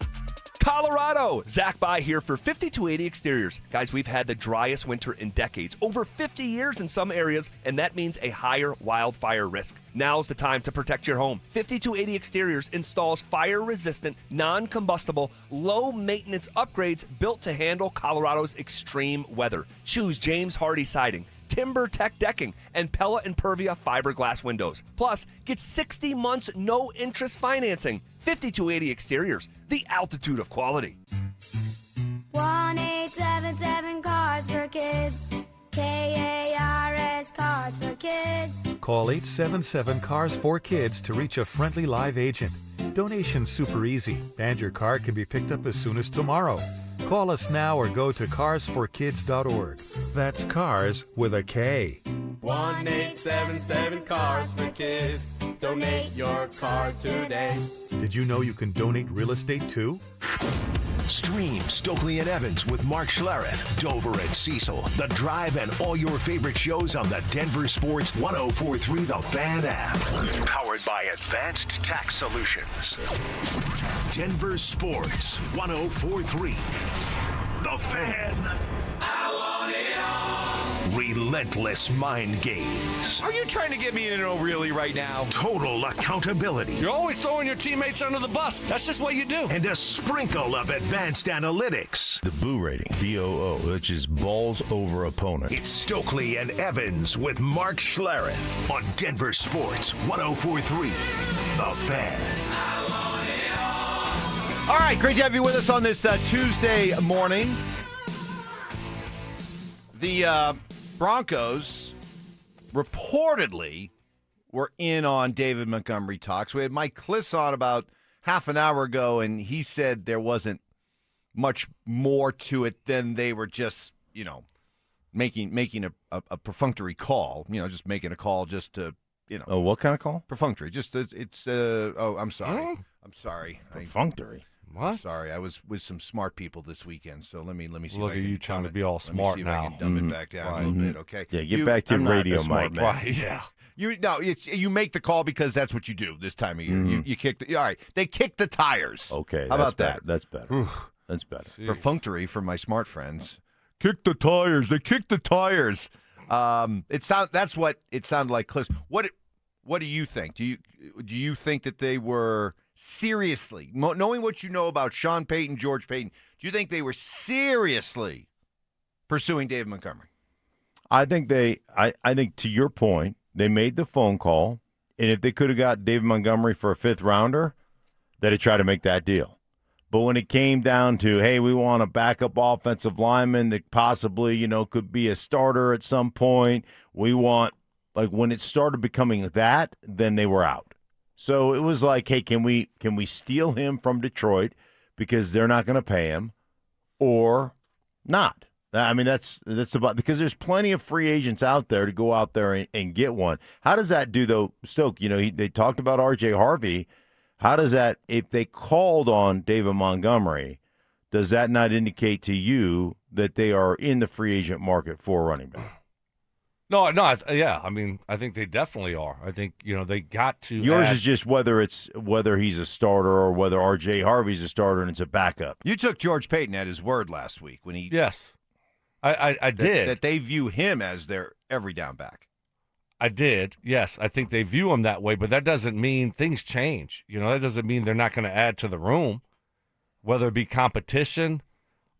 Colorado! Zach By here for 5280 Exteriors. Guys, we've had the driest winter in decades, over 50 years in some areas, and that means a higher wildfire risk. Now's the time to protect your home. 5280 Exteriors installs fire-resistant, non-combustible, low-maintenance upgrades built to handle Colorado's extreme weather. Choose James Hardy siding, Timber Tech decking, and Pella Impervia fiberglass windows. Plus, get 60 months no-interest financing. 5280 Exteriors, the altitude of quality. 1-877 Cars for Kids. KARS Cars for Kids. Call 877-CARS-4-KIDS to reach a friendly live agent. Donation's super easy, and your car can be picked up as soon as tomorrow. Call us now or go to carsforkids.org. That's cars with a K. 1-877 Cars for Kids. Donate your car today. Did you know you can donate real estate too? Stream Stokley and Evans with Mark Schlereth, Dover and Cecil, The Drive, and all your favorite shows on the Denver Sports 1043 The Fan app. Powered by Advanced Tax Solutions. Denver Sports 1043 The Fan. I want it all. Relentless mind games. Are you trying to get me in an O'Reilly right now? Total accountability. You're always throwing your teammates under the bus. That's just what you do. And a sprinkle of advanced analytics. The Boo rating, BOO, which is balls over opponent. It's Stokley and Evans with Mark Schlereth on Denver Sports 1043 The Fan. All right, great to have you with us on this Tuesday morning. The Broncos reportedly were in on David Montgomery talks. We had Mike Cliss on about half an hour ago, and he said there wasn't much more to it than they were just, making a perfunctory call. Just making a call just to, Oh, what kind of call? Perfunctory. Just I'm sorry. Huh? I'm sorry. Perfunctory. What? Sorry, I was with some smart people this weekend, so let me see. Look if I at can you trying to be all let me smart see if now. I can dumb it back down a little bit, okay? Yeah, get back to radio, Mike. Right, yeah. You make the call because that's what you do this time of year. You kick the all right. They kick the tires. Okay, how about better. that? That's better. That's better. Perfunctory for my smart friends. Kick the tires. They kick the tires. That's what it sounded like. Cliff, what do you think? Do you think that they were seriously, knowing what you know about Sean Payton, George Payton, do you think they were seriously pursuing David Montgomery? I think I think to your point, they made the phone call, and if they could have got David Montgomery for a fifth rounder, they'd have tried to make that deal. But when it came down to, hey, we want a backup offensive lineman that possibly, could be a starter at some point. We want, when it started becoming that, then they were out. So it was like, hey, can we steal him from Detroit because they're not going to pay him or not? I mean, that's about, because there's plenty of free agents out there to go out there and get one. How does that do, though, Stoke? They talked about R.J. Harvey. How does that, if they called on David Montgomery, does that not indicate to you that they are in the free agent market for running back? No, yeah. I mean, I think they definitely are. I think, they got to. Yours is just whether he's a starter or whether R.J. Harvey's a starter and it's a backup. You took George Payton at his word last week when he. Yes, I did. That they view him as their every down back. I did. Yes, I think they view him that way, but that doesn't mean things change. That doesn't mean they're not going to add to the room, whether it be competition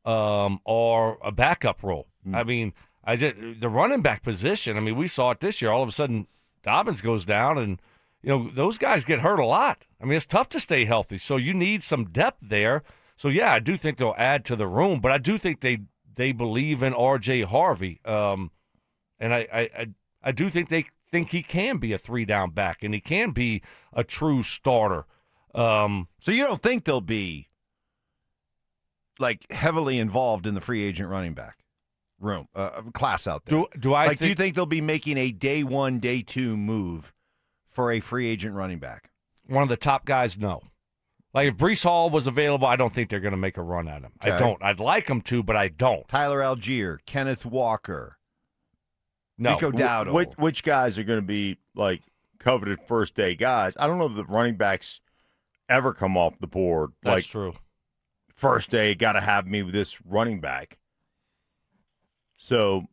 or a backup role. I mean, the running back position, I mean, we saw it this year. All of a sudden, Dobbins goes down, and, those guys get hurt a lot. I mean, it's tough to stay healthy, so you need some depth there. So, yeah, I do think they'll add to the room, but I do think they believe in R.J. Harvey, and I do think they think he can be a 3-down back, and he can be a true starter. So you don't think they'll be, heavily involved in the free agent running back room class out there? Do you think they'll be making a day 1, day 2 move for a free agent running back? One of the top guys, no. If Breece Hall was available, I don't think they're going to make a run at him. Okay. I don't. I'd like them to, but I don't. Tyler Algier, Kenneth Walker. No. Nico Dowdle. Which guys are going to be, coveted first-day guys? I don't know if the running backs ever come off the board. That's true. First day, got to have me with this running back. So,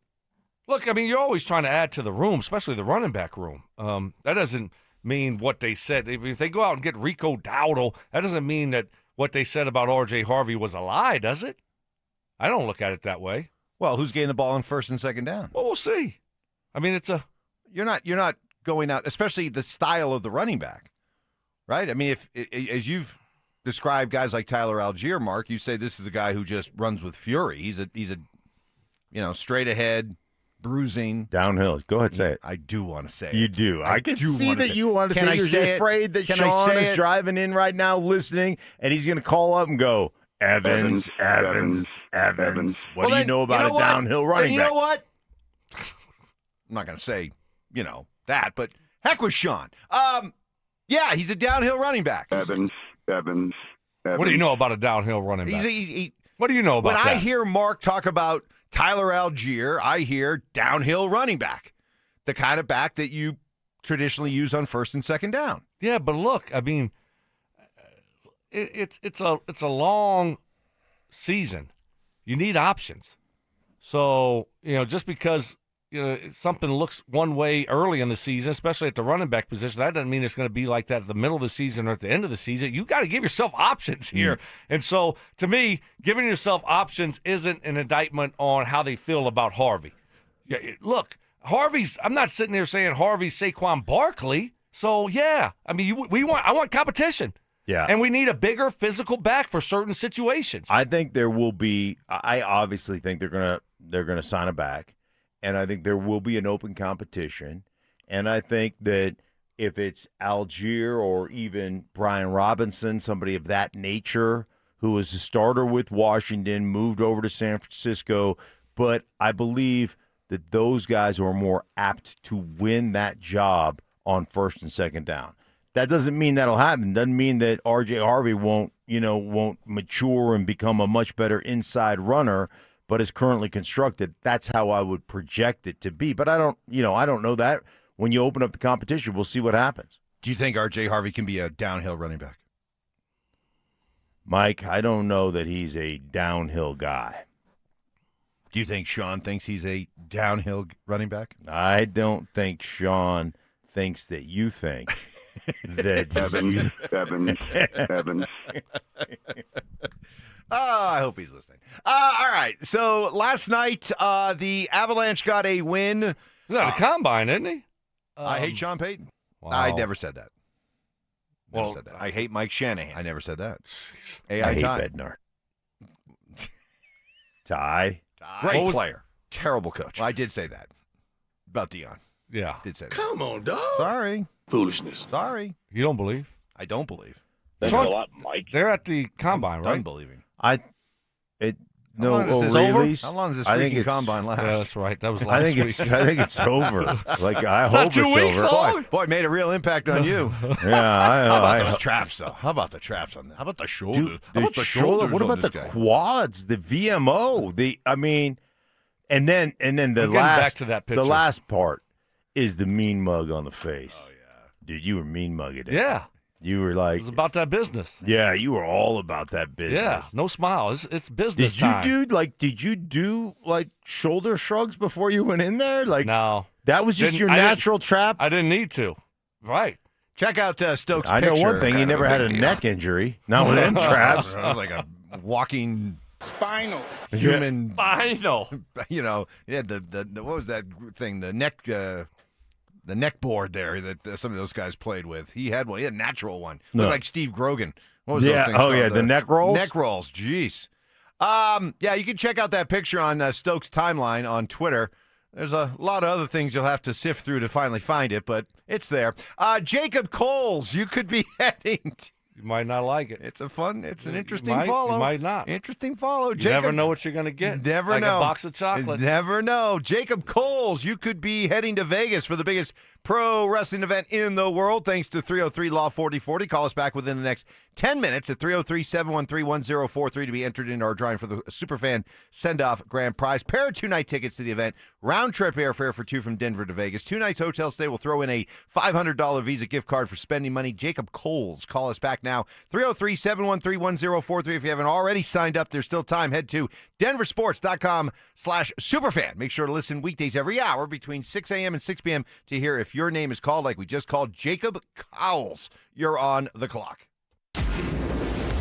look, I mean, you're always trying to add to the room, especially the running back room. That doesn't mean what they said. If they go out and get Rico Dowdle, that doesn't mean that what they said about R.J. Harvey was a lie, does it? I don't look at it that way. Well, who's getting the ball on first and second down? Well, we'll see. I mean, you're not going out, especially the style of the running back, right? I mean, if as you've described guys like Tyler Algier, Mark, you say this is a guy who just runs with fury. He's a straight ahead, bruising, downhill. Go ahead, say it. I do want to say it. You do. I can see that you want to say it. You're afraid that Sean is driving in right now, listening, and he's going to call up and go, Evans. What do you know about a downhill running back? You know what? I'm not going to say, that, but heck with Sean. Yeah, he's a downhill running back. Evans. What do you know about a downhill running back? What do you know about that? When I hear Mark talk about Tyler Algier, I hear downhill running back, the kind of back that you traditionally use on first and second down. Yeah, but look, I mean, it's a long season. You need options. So, just because something looks one way early in the season, especially at the running back position, that doesn't mean it's going to be like that at the middle of the season or at the end of the season. You got to give yourself options here. And so, to me, giving yourself options isn't an indictment on how they feel about Harvey. Look, I'm not sitting there saying Harvey's Saquon Barkley. So, yeah, I mean, I want competition. Yeah. And we need a bigger physical back for certain situations. I think there will be. I obviously think they're gonna sign a back. And I think there will be an open competition. And I think that if it's Algier or even Brian Robinson, somebody of that nature, who was a starter with Washington, moved over to San Francisco, but I believe that those guys are more apt to win that job on first and second down. That doesn't mean that'll happen. Doesn't mean that R.J. Harvey won't mature and become a much better inside runner, but is currently constructed. That's how I would project it to be. But I don't know that. When you open up the competition, we'll see what happens. Do you think R.J. Harvey can be a downhill running back? Mike, I don't know that he's a downhill guy. Do you think Sean thinks he's a downhill running back? I don't think Sean thinks that you think that Evans. I hope he's listening. All right. So last night, the Avalanche got a win. He's at the combine, isn't he? I hate Sean Payton. Wow. I never said that. Well, said that. I hate Mike Shanahan. I never said that. I hate Ty. Bednar. Ty. Great player. Terrible coach. Well, I did say that about Dion. Yeah. Did say that. Come on, dog. Sorry. Foolishness. Sorry. You don't believe? I don't believe. Thanks a lot, Mike. They're at the combine, right? Done believing. No, long is this O'Reilly's. over? How long does this I think freaking it's- combine last? Yeah, that's right. That was last week. I think it's over. Like I It's hope not 2 it's weeks over. long? Boy, made a real impact on you. Yeah, How about those traps, though? How about the traps on that? How about the shoulders? Dude, How about the shoulders? What on about the this guy? quads? The VMO. And then the I'm getting last back to that picture. the last part is the mean mug on the face. Oh yeah, dude, you were mean mugging it. Yeah. You were like, It was about that business. yeah, you were all about that business. Yeah, no smile. It's business Did you time. did you do like shoulder shrugs before you went in there? Like No. that was just your I didn't- natural trap. I didn't need to. Right. Check out Stokes' I know picture. one thing. He Kind of never had a big deal. neck injury. Not with them traps. It was like a walking Spinal. human. Final. You know, yeah. The what was that thing? The neck board there that some of those guys played with. He had one. He had a natural one. No. Looked like Steve Grogan. What was Yeah, those things oh, called? yeah, the neck rolls? Neck rolls. Jeez. Yeah, you can check out that picture on Stokes' timeline on Twitter. There's a lot of other things you'll have to sift through to finally find it, but it's there. Jacob Coles, you could be heading. You might not like it. It's an interesting You might, follow. You might not. Interesting follow. You Jacob, never know what you're going to get. Never like know. a box of chocolates. Never know. Jacob Coles, you could be heading to Vegas for the biggest pro wrestling event in the world, thanks to 303 Law 4040. Call us back within the next 10 minutes at 303-713-1043 to be entered into our drawing for the Superfan Send-Off Grand Prize. Pair of 2-night tickets to the event. Round-trip airfare for 2 from Denver to Vegas. 2 nights hotel stay. We'll throw in a $500 Visa gift card for spending money. Jacob Coles. Call us back now. 303-713-1043. If you haven't already signed up, there's still time. Head to denversports.com/superfan. Make sure to listen weekdays every hour between 6 a.m. and 6 p.m. to hear if your name is called, like we just called Jacob Coles. You're on the clock.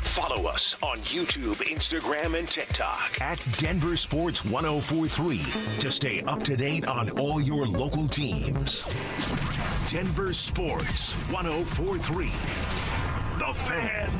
Follow us on YouTube, Instagram, and TikTok at Denver Sports 1043 to stay up to date on all your local teams. Denver Sports 1043. The Fan.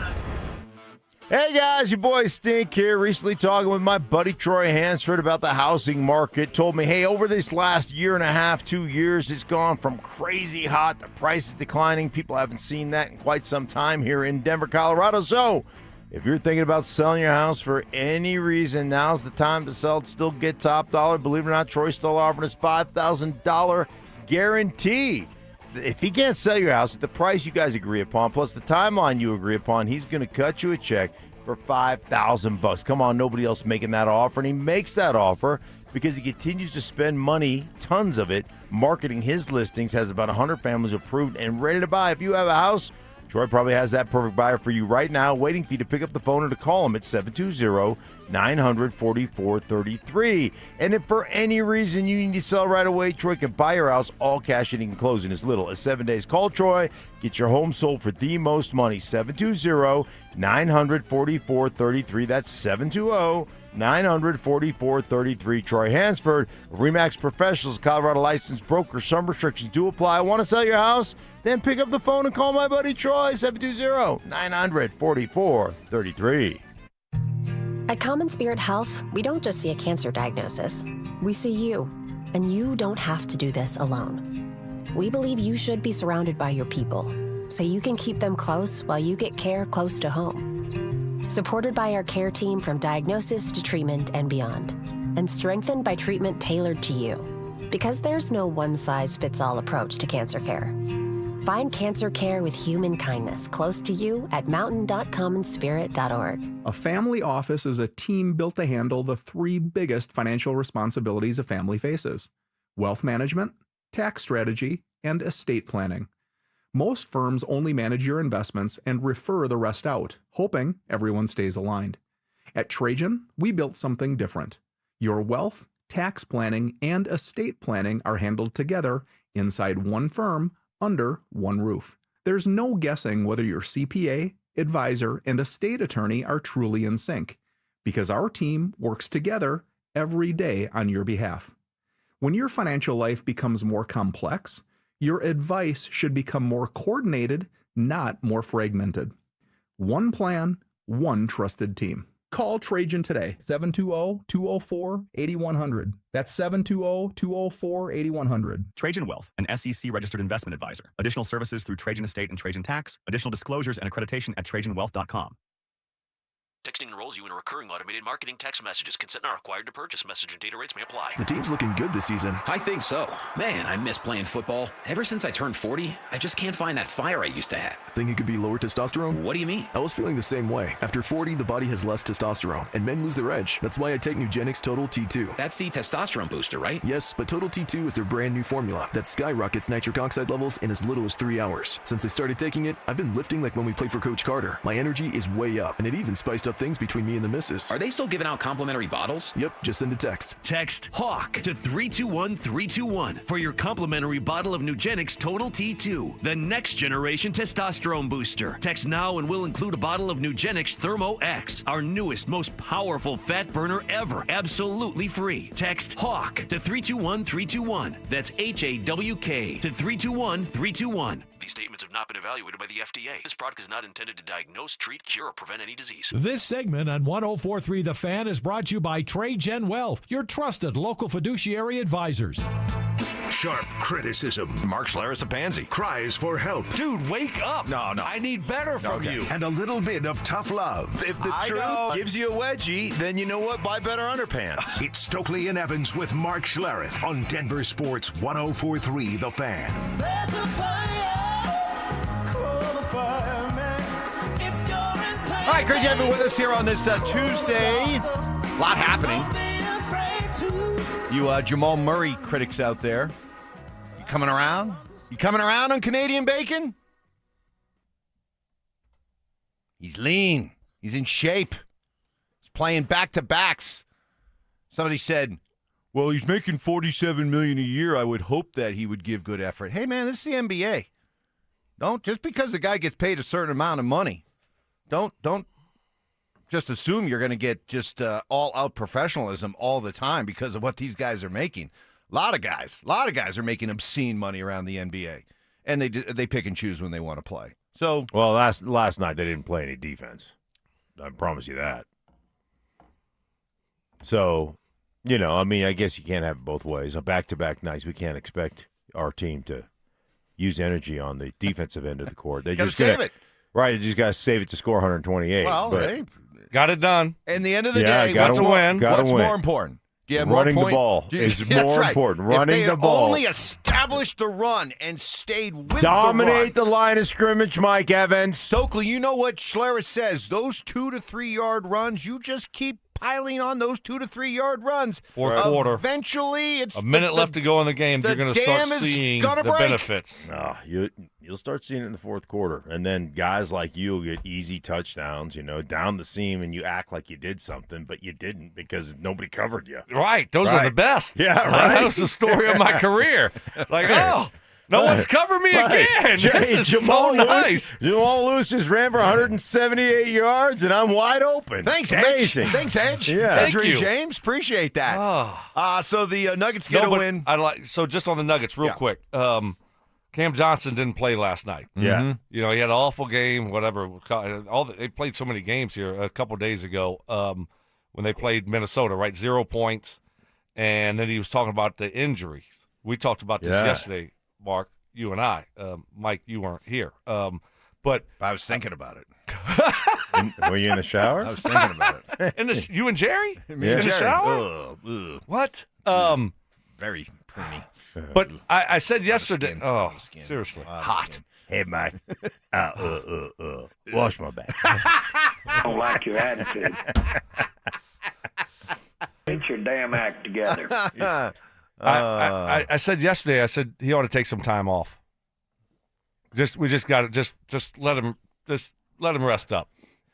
Hey guys, your boy Stink here. Recently talking with my buddy Troy Hansford about the housing market. Told me, hey, over this last year and a half, 2 years, it's gone from crazy hot to prices declining. People haven't seen that in quite some time here in Denver, Colorado. So if you're thinking about selling your house for any reason, now's the time to sell it. Still get top dollar. Believe it or not, Troy's still offering his $5,000 guarantee. If he can't sell your house at the price you guys agree upon, plus the timeline you agree upon, he's going to cut you a check for $5,000. Come on, nobody else making that offer, and he makes that offer because he continues to spend money, tons of it, marketing his listings. Has about 100 families approved and ready to buy. If you have a house, Troy probably has that perfect buyer for you right now, waiting for you to pick up the phone or to call him at 720-900-4433. And if for any reason you need to sell right away, Troy can buy your house all cash and he can close in as little as 7 days. Call Troy. Get your home sold for the most money. 720-900-4433. That's 720-900-4433. Troy Hansford, Remax Professionals, Colorado licensed broker. Some restrictions do apply. Want to sell your house? Then pick up the phone and call my buddy Troy, 720-900-4433. At Common Spirit Health, we don't just see a cancer diagnosis. We see you, and you don't have to do this alone. We believe you should be surrounded by your people, so you can keep them close while you get care close to home. Supported by our care team from diagnosis to treatment and beyond, and strengthened by treatment tailored to you. Because there's no one-size-fits-all approach to cancer care. Find cancer care with human kindness close to you at mountain.commonspirit.org. A family office is a team built to handle the 3 biggest financial responsibilities a family faces: wealth management, tax strategy, and estate planning. Most firms only manage your investments and refer the rest out, hoping everyone stays aligned. At Trajan, we built something different. Your wealth, tax planning, and estate planning are handled together inside one firm under one roof. There's no guessing whether your CPA, advisor, and estate attorney are truly in sync, because our team works together every day on your behalf. When your financial life becomes more complex, your advice should become more coordinated, not more fragmented. One plan, one trusted team. Call Trajan today, 720-204-8100. That's 720-204-8100. Trajan Wealth, an SEC-registered investment advisor. Additional services through Trajan Estate and Trajan Tax. Additional disclosures and accreditation at TrajanWealth.com. Texting enrolls you in a recurring automated marketing text messages. Consent not required to purchase. Message and data rates may apply. The team's looking good this season. I think so. Man, I miss playing football. Ever since I turned 40, I just can't find that fire I used to have. Think it could be lower testosterone? What do you mean? I was feeling the same way. After 40, the body has less testosterone, and men lose their edge. That's why I take Nugenics Total T2. That's the testosterone booster, right? Yes, but Total T2 is their brand new formula that skyrockets nitric oxide levels in as little as 3 hours. Since I started taking it, I've been lifting like when we played for Coach Carter. My energy is way up, and it even spiced up things between me and the missus. Are they still giving out complimentary bottles? Yep, just send a text. Text HAWK to 321-321 for your complimentary bottle of Nugenics Total T2, the next generation testosterone booster. Text now and we'll include a bottle of Nugenics Thermo X, our newest, most powerful fat burner ever, absolutely free. Text HAWK to 321-321. That's HAWK to 321-321. These statements have not been evaluated by the FDA. This product is not intended to diagnose, treat, cure, or prevent any disease. This segment on 104.3 The Fan is brought to you by Trajan Wealth, your trusted local fiduciary advisors. Sharp criticism. Mark Schlereth a pansy. Cries for help. Dude, wake up. No. I need better from you. And a little bit of tough love. If the truth gives you a wedgie, then you know what? Buy better underpants. It's Stokley and Evans with Mark Schlereth on Denver Sports 104.3 The Fan. There's a fire, call the fireman. If you're in pain, All right, great to have you with us here on this Tuesday. A lot happening. You Jamal Murray critics out there, you coming around? You coming around on Canadian bacon? He's lean. He's in shape. He's playing back-to-backs. Somebody said, well, he's making $47 million a year. I would hope that he would give good effort. Hey, man, this is the NBA. Don't, just because the guy gets paid a certain amount of money, don't just assume you're going to get just all-out professionalism all the time because of what these guys are making. A lot of guys are making obscene money around the NBA, and they pick and choose when they want to play. So, well, last night they didn't play any defense. I promise you that. So, I mean, I guess you can't have it both ways. On back-to-back nights, we can't expect our team to use energy on the defensive end of the court. They just save it. Right, you just got to save it to score 128. Well, hey. Got it done. And the end of the day, what's more important? Running the ball is more important. Running the ball. Only established the run and stayed with Dominate the line of scrimmage, Mike Evans. Stokley, you know what Schlereth says. Those 2 to 3 yard runs, you just keep piling on those 2 to 3 yard runs. Fourth quarter. Eventually, it's a minute left to go in the game. You're going to start seeing the benefits. No, you'll start seeing it in the fourth quarter. And then guys like you will get easy touchdowns, down the seam, and you act like you did something, but you didn't because nobody covered you. Right. Those are the best. Yeah, right. That was the story of my career. Like, no one's covered me again. This is Jamal so nice. Jamal Lewis just ran for 178 yards, and I'm wide open. Thanks, Amazing. Edge. Thanks, Edge. Yeah. Thank you, James. Appreciate that. So the Nuggets get a win. So just on the Nuggets, real quick. Cam Johnson didn't play last night. Yeah. He had an awful game, whatever. They played so many games here a couple days ago when they played Minnesota, right? 0 points. And then he was talking about the injuries. We talked about this yesterday, Mark, you and I. Mike, you weren't here. But I was thinking about it. Were you in the shower? I was thinking about it. You and Jerry? Me in and the Jerry. shower? Ugh. What? Very pruny. But I said yesterday. Seriously. Hot. Hey, Mike. Wash my back. I don't like your attitude. Get your damn act together. I said yesterday. I said he ought to take some time off. We just got to just let him rest up.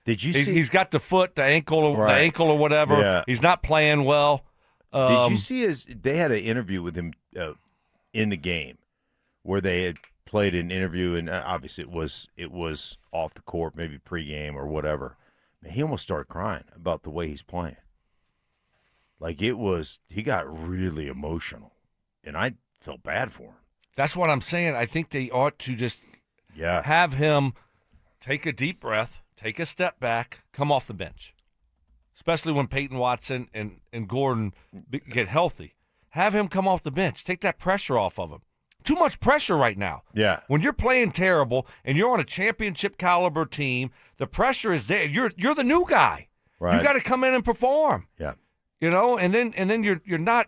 Did you see? He's got the foot, the ankle or whatever. Yeah. He's not playing well. Did you see they had an interview with him in the game where they had played an interview, and obviously it was off the court, maybe pregame or whatever. Man, he almost started crying about the way he's playing. Like he got really emotional, and I felt bad for him. That's what I'm saying. I think they ought to just Yeah. Have him take a deep breath, take a step back, come off the bench. Especially when Peyton Watson and Gordon get healthy. Have him come off the bench. Take that pressure off of him. Too much pressure right now. Yeah. When you're playing terrible and you're on a championship caliber team, the pressure is there. You're the new guy. Right. You got to come in and perform. Yeah. You know, and then you're not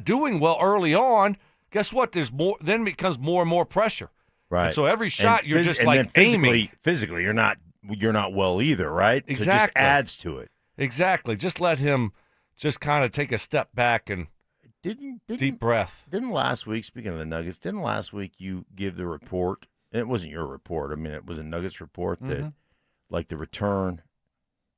doing well early on. Guess what? There's more. Then it becomes more and more pressure. Right. And so every shot and you're just and like then aiming. Physically, you're not well either, right? Exactly. So it just adds to it. Exactly. Just let him just kind of take a step back and deep breath. Didn't last week, speaking of the Nuggets, didn't last week you give the report? It wasn't your report. I mean, it was a Nuggets report that, like, the return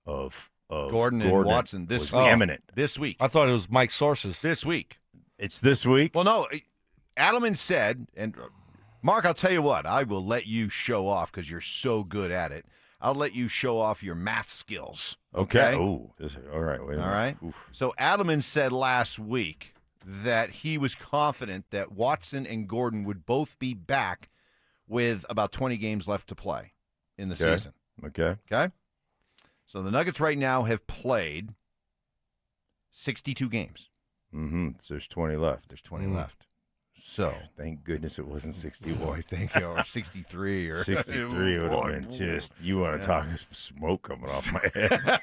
of Gordon and Watson this was week. imminent. This week. I thought it was Mike's sources. This week. It's this week? Well, no. Adelman said, and Mark, I'll tell you what, I will let you show off because you're so good at it. I'll let you show off your math skills. Okay? Oh, all right. Wait a minute. All right. Oof. So Adelman said last week that he was confident that Watson and Gordon would both be back with about 20 games left to play in the season. Okay. Okay? So the Nuggets right now have played 62 games. Mm-hmm. So there's 20 left. There's 20 left. So thank goodness it wasn't 61. Boy, thank you. Or 63. Or 63 would have been just, you want to talk smoke coming off my head.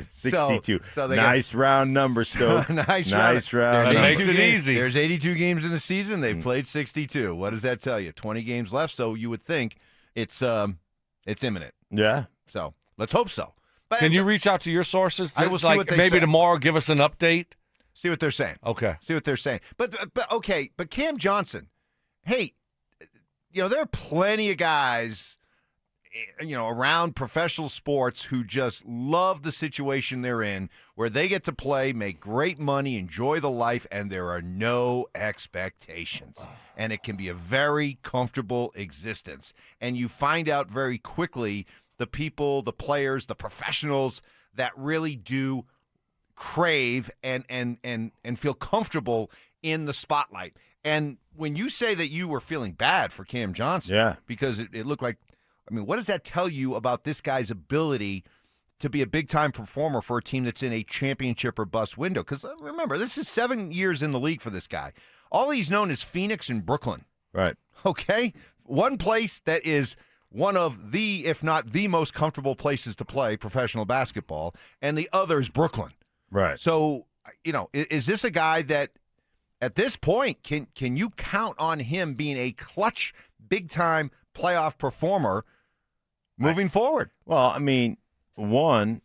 62. So they nice round number, Stoke. nice round. That number. makes it easy. There's 82 games in the season. They've played 62. What does that tell you? 20 games left. So you would think it's imminent. Yeah. So let's hope so. But Can you reach out to your sources? I will see like what they maybe say. tomorrow give us an update? See what they're saying. Okay. See what they're saying. But okay, but Cam Johnson, hey, there are plenty of guys, around professional sports who just love the situation they're in, where they get to play, make great money, enjoy the life, and there are no expectations. And it can be a very comfortable existence. And you find out very quickly the people, the players, the professionals that really do crave and feel comfortable in the spotlight. And when you say that you were feeling bad for Cam Johnson, because it looked like, what does that tell you about this guy's ability to be a big-time performer for a team that's in a championship or bust window? Because remember, this is 7 years in the league for this guy. All he's known is Phoenix and Brooklyn. Right. Okay? One place that is one of the, if not the most comfortable places to play professional basketball, and the other is Brooklyn. Right. So, is this a guy that at this point can you count on him being a clutch, big-time playoff performer moving forward? Well, one,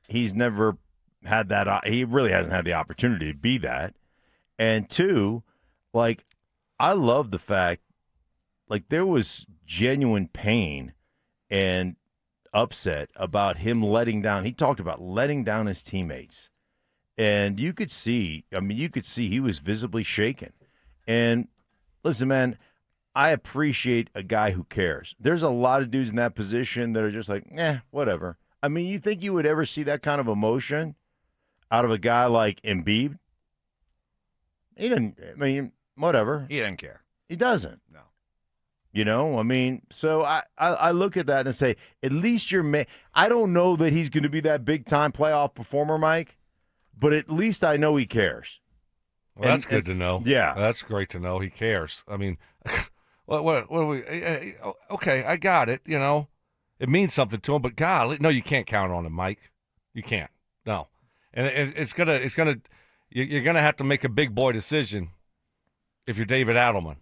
he's never had that. He really hasn't had the opportunity to be that. And two, I love the fact, there was genuine pain and upset about him letting down. He talked about letting down his teammates. And you could see, he was visibly shaken. And listen, man, I appreciate a guy who cares. There's a lot of dudes in that position that are just like, whatever. You think you would ever see that kind of emotion out of a guy like Embiid? He doesn't, whatever. He doesn't care. He doesn't. No. So I look at that and say, at least I don't know that he's going to be that big-time playoff performer, Mike, but at least I know he cares. Well, that's good to know. Yeah. That's great to know. He cares. What are we? Okay, I got it. It means something to him, but golly, no, you can't count on him, Mike. You can't. No. And you're gonna have to make a big boy decision if you're David Adelman.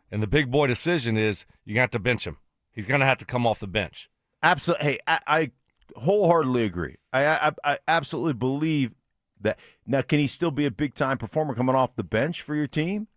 And the big boy decision is you have to bench him. He's going to have to come off the bench. Absolutely. Hey, I wholeheartedly agree. I absolutely believe that. Now, can he still be a big-time performer coming off the bench for your team?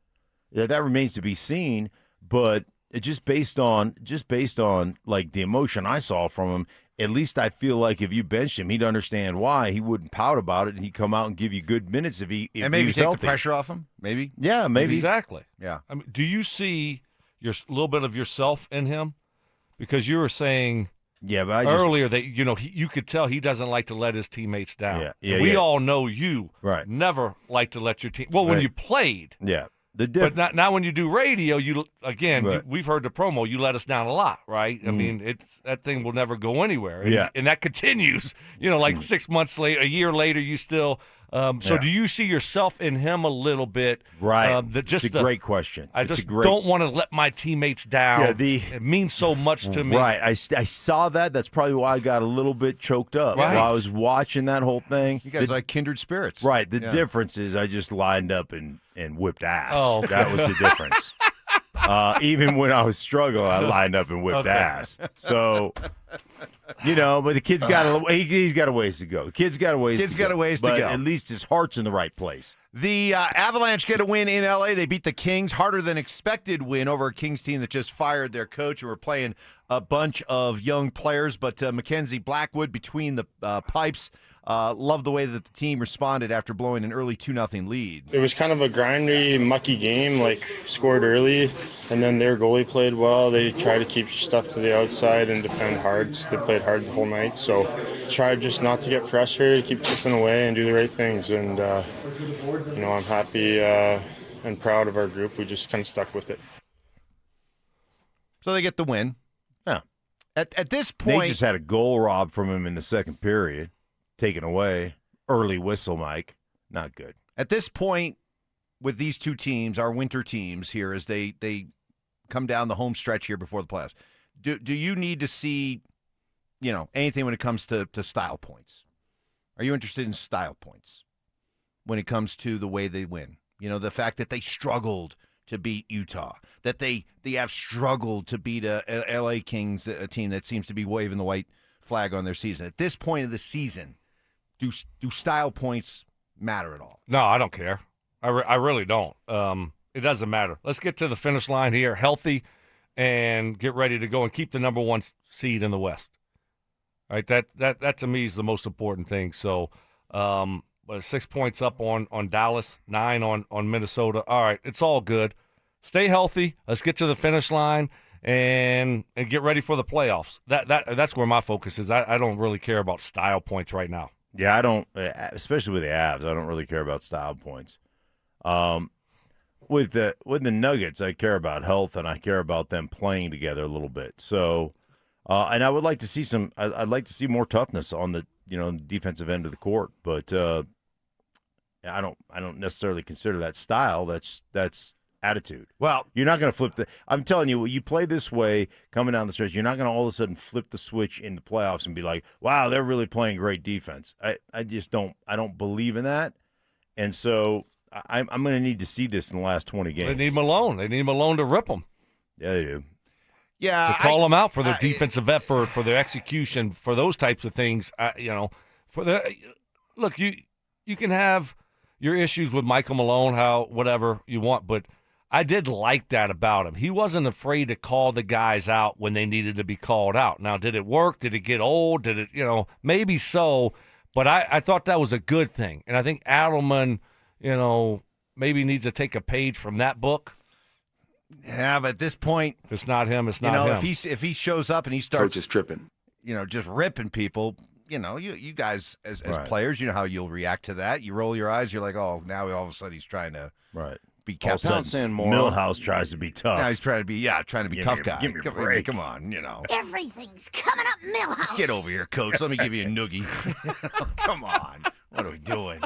Yeah, that remains to be seen. But just based on the emotion I saw from him, at least I feel like if you benched him, he'd understand why. He wouldn't pout about it, and he'd come out and give you good minutes if he and maybe was take healthy. the pressure off him. Maybe. Yeah, maybe. Exactly. Yeah. Do you see a little bit of yourself in him? Because you were saying earlier that you could tell he doesn't like to let his teammates down. Yeah. We all know you right. never like to let your team. Well, when you played, But now when you do radio, Right. we've heard the promo. You let us down a lot, right? I mean, that thing will never go anywhere. And, Yeah. and that continues. 6 months later, a year later, you still. So do you see yourself in him a little bit? Right. It's a great question. I It's a just great- don't want to let my teammates down. Yeah, it means so much to me. Right. I saw that. That's probably why I got a little bit choked up Right. while I was watching that whole thing. You guys are like kindred spirits. Right. The Yeah. difference is I just lined up and whipped ass. Oh, okay. That was the difference. Even when I was struggling, I lined up and whipped ass. So, but the kid's got he's got a ways to go. The kid's got a ways to go. But at least his heart's in the right place. The Avalanche get a win in L.A. They beat the Kings. Harder than expected win over a Kings team that just fired their coach and were playing a bunch of young players. But Mackenzie Blackwood between the pipes. Loved the way that the team responded after blowing an early 2-0 lead. It was kind of a grindy, mucky game, scored early, and then their goalie played well. They tried to keep stuff to the outside and defend hard. So they played hard the whole night. So tried just not to get frustrated, keep chipping away and do the right things. And, I'm happy and proud of our group. We just kind of stuck with it. So they get the win. Yeah. At this point, They just had a goal robbed from him in the second period. Taken away. Early whistle, Mike. Not good. At this point, with these two teams, our winter teams here, as they come down the home stretch here before the playoffs, do you need to see, anything when it comes to style points? Are you interested in style points when it comes to the way they win? The fact that they struggled to beat Utah, that they have struggled to beat a L.A. Kings, a team that seems to be waving the white flag on their season. At this point of the season, do style points matter at all? No, I don't care. I really don't. It doesn't matter. Let's get to the finish line here, healthy, and get ready to go and keep the number one seed in the West. All right, that to me is the most important thing. So, 6 points up on Dallas, 9 on Minnesota. All right, it's all good. Stay healthy. Let's get to the finish line and get ready for the playoffs. That's where my focus is. I don't really care about style points right now. Yeah, I don't, especially with the Avs, I don't really care about style points. With the Nuggets, I care about health and I care about them playing together a little bit. So, and I would like to see I'd like to see more toughness on the defensive end of the court. But I don't necessarily consider that style. That's attitude. Well, you're not going to flip I'm telling you, you play this way coming down the stretch, you're not going to all of a sudden flip the switch in the playoffs and be like, wow, they're really playing great defense. I just don't believe in that. And so I'm going to need to see this in the last 20 games. They need Malone. They need Malone to rip them. Yeah, they do. Yeah, to call them out for their defensive effort, for their execution, for those types of things. Look, you can have your issues with Michael Malone, whatever you want, but I did like that about him. He wasn't afraid to call the guys out when they needed to be called out. Now, did it work? Did it get old? Did it, maybe so, but I thought that was a good thing. And I think Adelman, maybe needs to take a page from that book. Yeah, but at this point, if it's not him, it's not him. If he shows up and he starts coach is tripping, just ripping people, you guys as Right. players, you know how you'll react to that. You roll your eyes, you're like, oh, now all of a sudden he's trying to be All of a Captain. sudden, Millhouse tries to be tough. Now he's trying to be tough guy. Give me a break. Come on, Everything's coming up, Millhouse. Get over here, coach. Let me give you a noogie. Come on. What are we doing?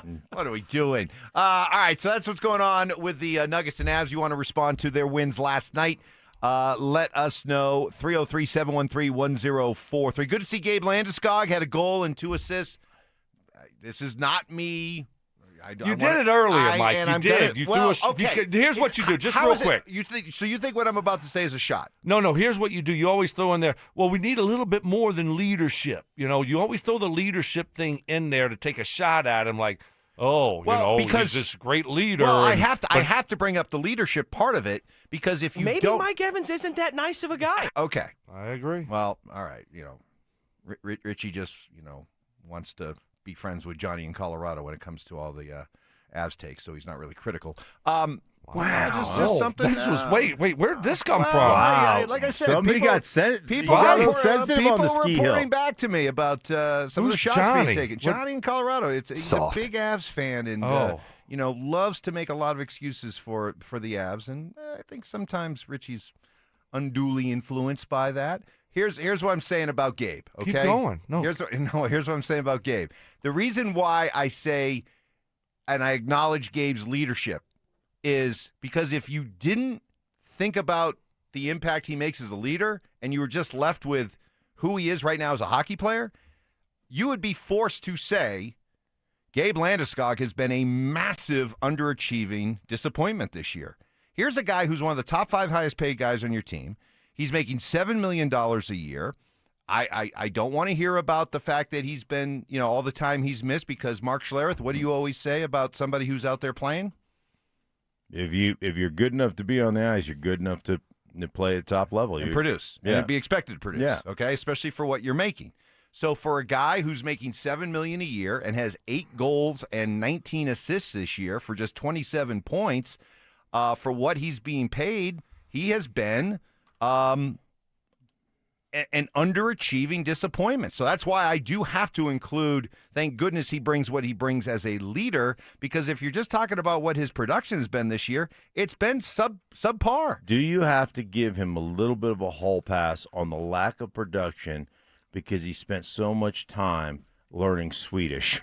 All right, so that's what's going on with the Nuggets and Avs. You want to respond to their wins last night? Let us know. 303-713-1043. Good to see Gabe Landeskog. Had a goal and 2 assists. This is not me. You did it earlier, Mike. You did. Here's what you do, just real quick. You think what I'm about to say is a shot? No. Here's what you do. You always throw in there, well, we need a little bit more than leadership. You always throw the leadership thing in there to take a shot at him like, because he's this great leader. Well, I have to bring up the leadership part of it because if you maybe Mike Evans isn't that nice of a guy. Okay. I agree. Well, all right. Richie just, wants to be friends with Johnny in Colorado when it comes to all the Avs takes, so he's not really critical. Wow. Just something. Wait, where'd this come from? Wow. Like I said, Somebody people, got sent. People got were sensitive on the ski hill. reporting back to me about some of the shots Johnny? being taken. Johnny in Colorado. He's a big Avs fan, and loves to make a lot of excuses for the Avs, and I think sometimes Richie's unduly influenced by that. Here's what I'm saying about Gabe. Okay, Keep going. No. Here's what I'm saying about Gabe. The reason why I say and I acknowledge Gabe's leadership is because if you didn't think about the impact he makes as a leader and you were just left with who he is right now as a hockey player, you would be forced to say Gabe Landeskog has been a massive underachieving disappointment this year. Here's a guy who's one of the top 5 highest paid guys on your team. He's making $7 million a year. I don't want to hear about the fact that he's been, all the time he's missed, because Mark Schlereth, what do you always say about somebody who's out there playing? If you're good enough to be on the ice, you're good enough to play at top level. And produce. Yeah. And be expected to produce. Yeah. Okay, especially for what you're making. So for a guy who's making $7 million a year and has 8 goals and 19 assists this year for just 27 points, for what he's being paid, he has been an underachieving disappointment. So that's why I do have to include, thank goodness he brings what he brings as a leader, because if you're just talking about what his production has been this year, it's been subpar. Do you have to give him a little bit of a hall pass on the lack of production because he spent so much time learning Swedish?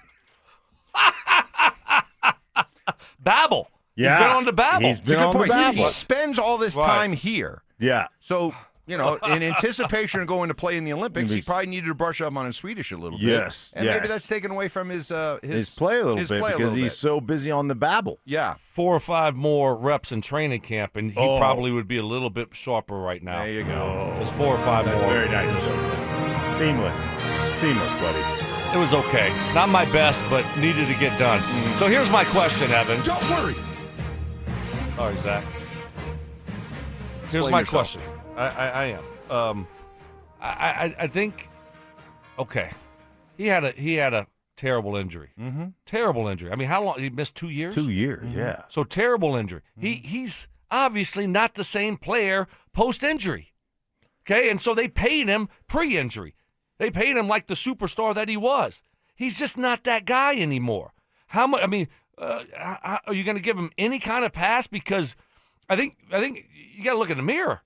Babel. Yeah. He's been on the Babel. He's been on the Babel. He spends all this time here. Yeah. So, in anticipation of going to play in the Olympics, he probably needed to brush up on his Swedish a little bit. Yes. And maybe that's taken away from his play a little bit because he's so busy on the Babel. Yeah. 4 or 5 more reps in training camp, and he probably would be a little bit sharper right now. There you go. Just 4 or 5 That's more. very nice. Seamless, buddy. It was okay. Not my best, but needed to get done. So here's my question, Evans. Don't worry. Sorry, Zach. Here's Explain my yourself. question. I am. I think. Okay, he had a terrible injury. Mm-hmm. Terrible injury. I mean, how long? He missed 2 years. 2 years, yeah. So terrible injury. He's obviously not the same player post injury. Okay, and so they paid him pre-injury. They paid him like the superstar that he was. He's just not that guy anymore. How much? I mean, are you going to give him any kind of pass? Because I think you got to look in the mirror.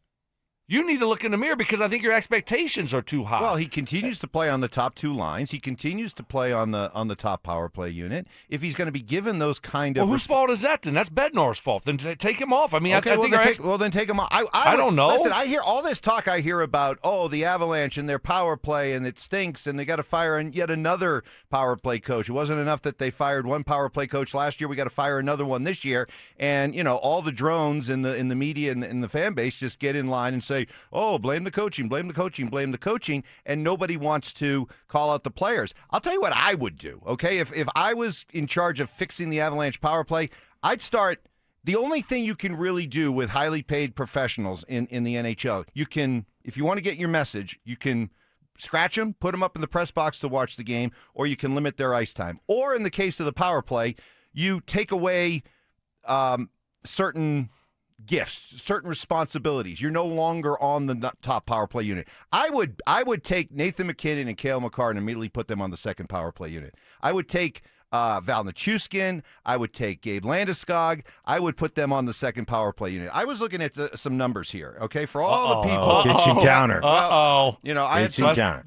You need to look in the mirror because I think your expectations are too high. Well, he continues to play on the top 2 lines. He continues to play on the top power play unit. If he's going to be given those kind of... Well, whose fault is that then? That's Bednar's fault. Then take him off. I mean, okay, I think then take him off. I don't know. Listen, I hear all this talk I hear about, the Avalanche and their power play, and it stinks, and they got to fire yet another power play coach. It wasn't enough that they fired one power play coach last year. We got to fire another one this year. And, all the drones in the media and in the fan base just get in line and say, blame the coaching, and nobody wants to call out the players. I'll tell you what I would do, okay? If I was in charge of fixing the Avalanche power play, I'd start – the only thing you can really do with highly paid professionals in the NHL, you can – if you want to get your message, you can scratch them, put them up in the press box to watch the game, or you can limit their ice time. Or in the case of the power play, you take away certain – gifts, certain responsibilities. You're no longer on the top power play unit. I would take Nathan McKinnon and Cale Makar and immediately put them on the second power play unit. I would take Val Nichushkin. I would take Gabe Landeskog. I would put them on the second power play unit. I was looking at some numbers here, okay, for all the people. Pitch and counter.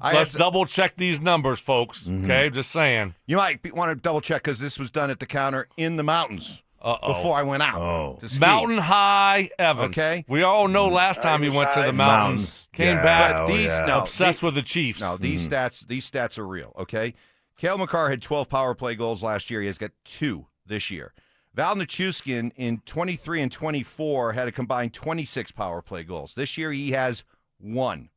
Let's double check these numbers, folks. Okay, just saying. You might want to double check because this was done at the counter in the mountains. Before I went out to ski. Mountain High Evans. Okay. We all know last time he went to the mountains. Came back obsessed with the Chiefs. No, these stats are real, okay? Cale Makar had 12 power play goals last year. He has got 2 this year. Val Nichushkin in 23 and 24 had a combined 26 power play goals. This year he has 1.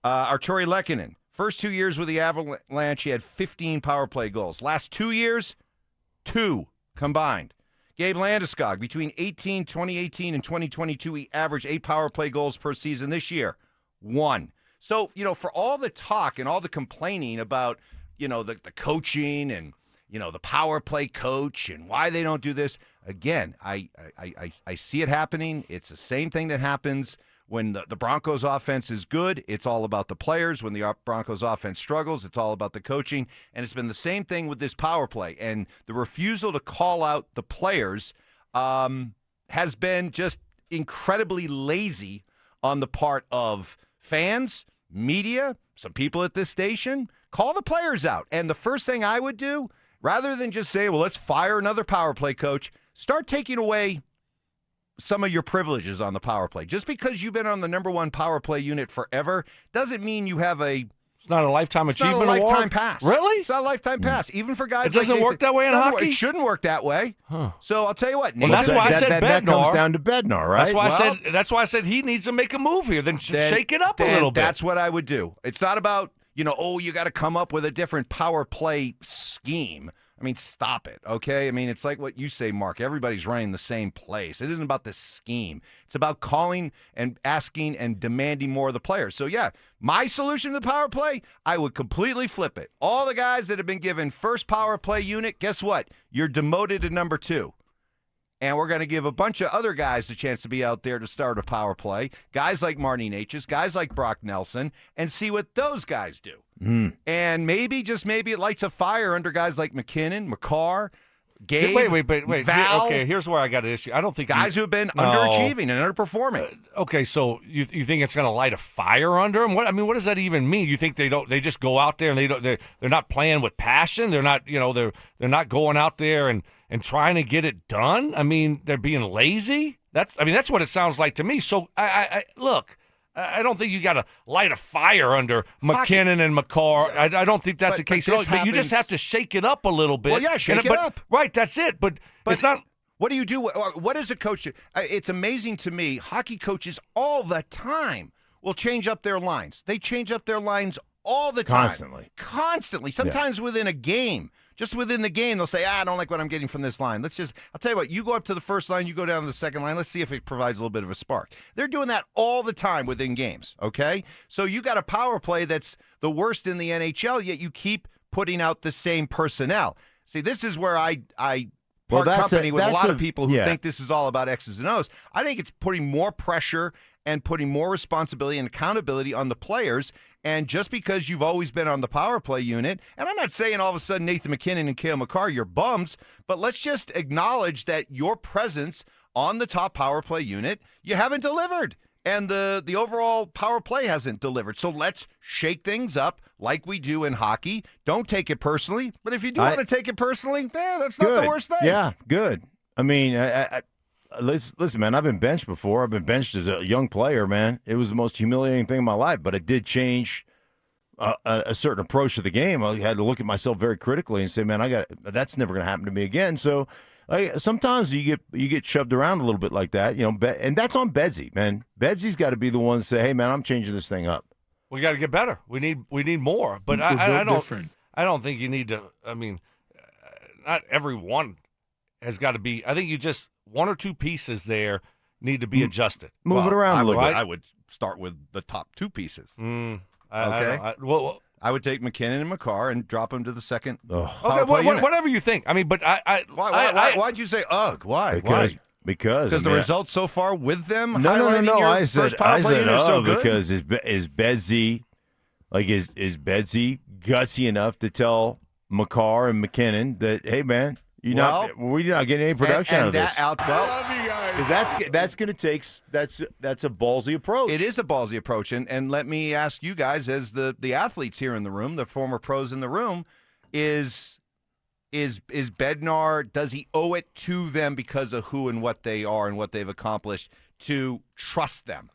Arturi Lehkonen, first 2 years with the Avalanche, he had 15 power play goals. Last 2 years, 2 combined. Gabe Landeskog, between 2018 and 2022, he averaged 8 power play goals per season. This year, 1. So, for all the talk and all the complaining about, the coaching and, the power play coach and why they don't do this, again, I see it happening. It's the same thing that happens When the Broncos offense is good, it's all about the players. When the Broncos offense struggles, it's all about the coaching. And it's been the same thing with this power play. And the refusal to call out the players has been just incredibly lazy on the part of fans, media, some people at this station. Call the players out. And the first thing I would do, rather than just say, well, let's fire another power play coach, start taking away some of your privileges on the power play. Just because you've been on the number one power play unit forever doesn't mean you have It's not a lifetime achievement award. It's not a lifetime award? pass. Really? It's not a lifetime pass. Even for guys It doesn't like work that way in hockey? It shouldn't work that way. Huh. So I'll tell you what. Well, that's why I said Bednar. That comes down to Bednar, right? That's why I said he needs to make a move here. Then shake it up a little bit. That's what I would do. It's not about, you got to come up with a different power play scheme. I mean, stop it, okay? I mean, it's like what you say, Mark. Everybody's running the same place. It isn't about the scheme. It's about calling and asking and demanding more of the players. So, yeah, my solution to the power play, I would completely flip it. All the guys that have been given first power play unit, guess what? You're demoted to number 2. And we're going to give a bunch of other guys the chance to be out there to start a power play. Guys like Marty Natchez, guys like Brock Nelson, and see what those guys do. And maybe, just maybe, it lights a fire under guys like McKinnon, McCarr, Gabe, Wait. Val. Okay, here's where I got an issue. I don't think guys who have been underachieving and underperforming. Okay, so you think it's going to light a fire under them? What does that even mean? You think they just go out there and they're not playing with passion? They're not, they're not going out there and trying to get it done? I mean, they're being lazy? That's what it sounds like to me. So I look, I don't think you got to light a fire under McKinnon and McCarr. I don't think that's the case. But you just have to shake it up a little bit. Well, yeah, shake it up. Right, that's it. But it's not. What do you do? What is a coach? It's amazing to me. Hockey coaches all the time will change up their lines. They change up their lines all the time. Constantly. Sometimes within a game. Just within the game, they'll say, I don't like what I'm getting from this line. I'll tell you what, you go up to the first line, you go down to the second line, let's see if it provides a little bit of a spark. They're doing that all the time within games, okay? So you got a power play that's the worst in the NHL, yet you keep putting out the same personnel. See, this is where I part company with a lot of people who think this is all about X's and O's. I think it's putting more pressure and putting more responsibility and accountability on the players. And just because you've always been on the power play unit, and I'm not saying all of a sudden Nathan McKinnon and Cale Makar, you're bums, but let's just acknowledge that your presence on the top power play unit, you haven't delivered. And the overall power play hasn't delivered. So let's shake things up like we do in hockey. Don't take it personally. But if you do want to take it personally, that's not the worst thing. Yeah, good. I mean, listen, man, I've been benched before. I've been benched as a young player, man. It was the most humiliating thing in my life, but it did change a certain approach to the game. I had to look at myself very critically and say, man, that's never going to happen to me again. So sometimes you get shoved around a little bit like that, and that's on Bedsy, man. Bedsy's got to be the one to say, hey, man, I'm changing this thing up. We got to get better. We need more. But I don't think you need to. I mean, not everyone has got to be. I think you just one or two pieces there need to be adjusted. Move it around a little bit. I would start with the top two pieces. Okay. I would take McKinnon and Makar and drop them to the second. Okay, whatever you think. I mean, but why'd you say ugh? Why? Because the results so far with them. No. I said so good? Because is Bedsy gutsy enough to tell Makar and McKinnon that, hey, man, we're not getting any production out of this. Because that's going to take that's a ballsy approach. It is a ballsy approach, and let me ask you guys, as the athletes here in the room, the former pros in the room, is Bednar, does he owe it to them because of who and what they are and what they've accomplished to trust them?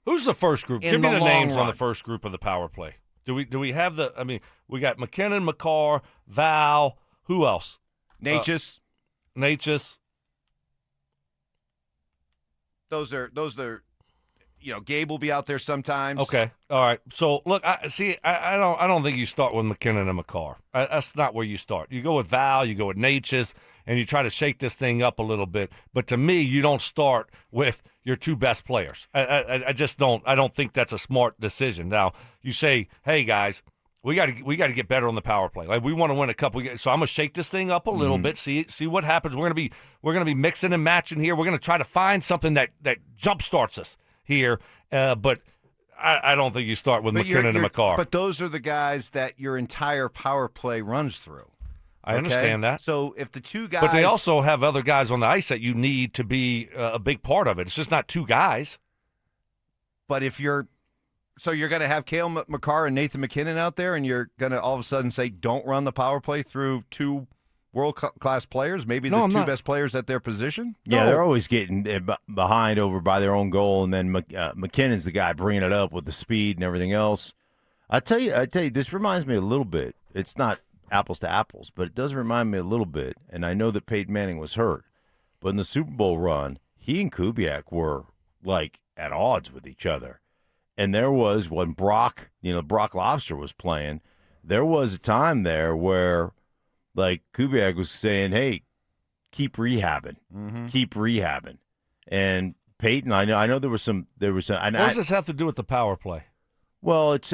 Who's the first group? Give me the names on the first group of the power play. Do we have the? I mean, we got McKinnon, Makar, Val. Who else? Natchez. Those are. Gabe will be out there sometimes. Okay, all right. So look, I don't think you start with McKinnon and Makar. That's not where you start. You go with Val, you go with Natchez, and you try to shake this thing up a little bit. But to me, you don't start with your two best players. I just don't. I don't think that's a smart decision. Now you say, hey guys, we got to get better on the power play. Like we want to win a couple. So I'm gonna shake this thing up a little bit. See what happens. We're gonna be mixing and matching here. We're gonna try to find something that jump starts us. here, but I don't think you start with McKinnon and McCarr. But those are the guys that your entire power play runs through. I understand that. So if the two guys... But they also have other guys on the ice that you need to be a big part of it. It's just not two guys. But if you're... So you're going to have Cale McCarr and Nathan McKinnon out there, and you're going to all of a sudden say, don't run the power play through two world-class players, maybe the two best players at their position? Yeah, they're always getting behind over by their own goal, and then McKinnon's the guy bringing it up with the speed and everything else. I tell you, this reminds me a little bit. It's not apples to apples, but it does remind me a little bit, and I know that Peyton Manning was hurt, but in the Super Bowl run, he and Kubiak were, like, at odds with each other. And there was, when Brock Lobster was playing, there was a time there where, like, Kubiak was saying, hey, keep rehabbing. Keep rehabbing. And Peyton, I know there was some. What does this have to do with the power play? Well, it's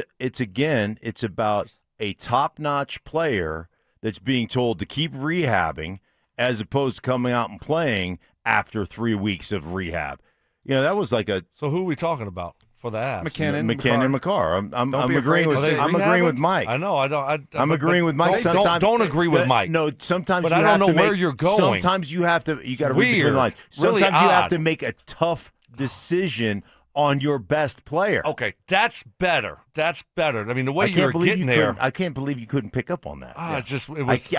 about a top-notch player that's being told to keep rehabbing as opposed to coming out and playing after 3 weeks of rehab. You know, that was like a. So who are we talking about for the abs? McKinnon, McCarr. I'm agreeing with. I'm agreeing with Mike. I know. I'm agreeing with Mike. Sometimes don't agree with Mike. No, sometimes. But you I don't have know to where make, you're going. Sometimes you got to read between the lines. Sometimes really you have odd. to make a tough decision on your best player. Okay, that's better. That's better. I mean, the way you're getting there. I can't believe you couldn't pick up on that. I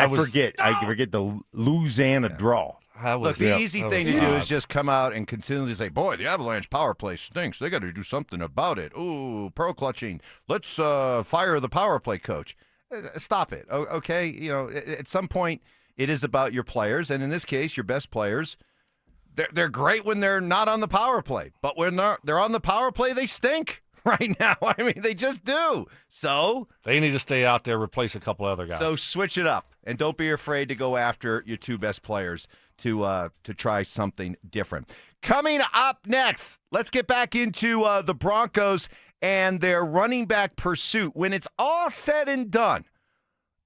forget the Louisiana draw. Look, the easy thing to do is just come out and continually say, boy, the Avalanche power play stinks. They got to do something about it. Ooh, pearl clutching. Let's fire the power play coach. Stop it, okay? You know, at some point, it is about your players, and in this case, your best players. They're great when they're not on the power play, but when they're on the power play, they stink right now. I mean, they just do. So they need to stay out there, replace a couple other guys. So switch it up, and don't be afraid to go after your two best players to try something different. Coming up next, let's get back into the Broncos and their running back pursuit. When it's all said and done,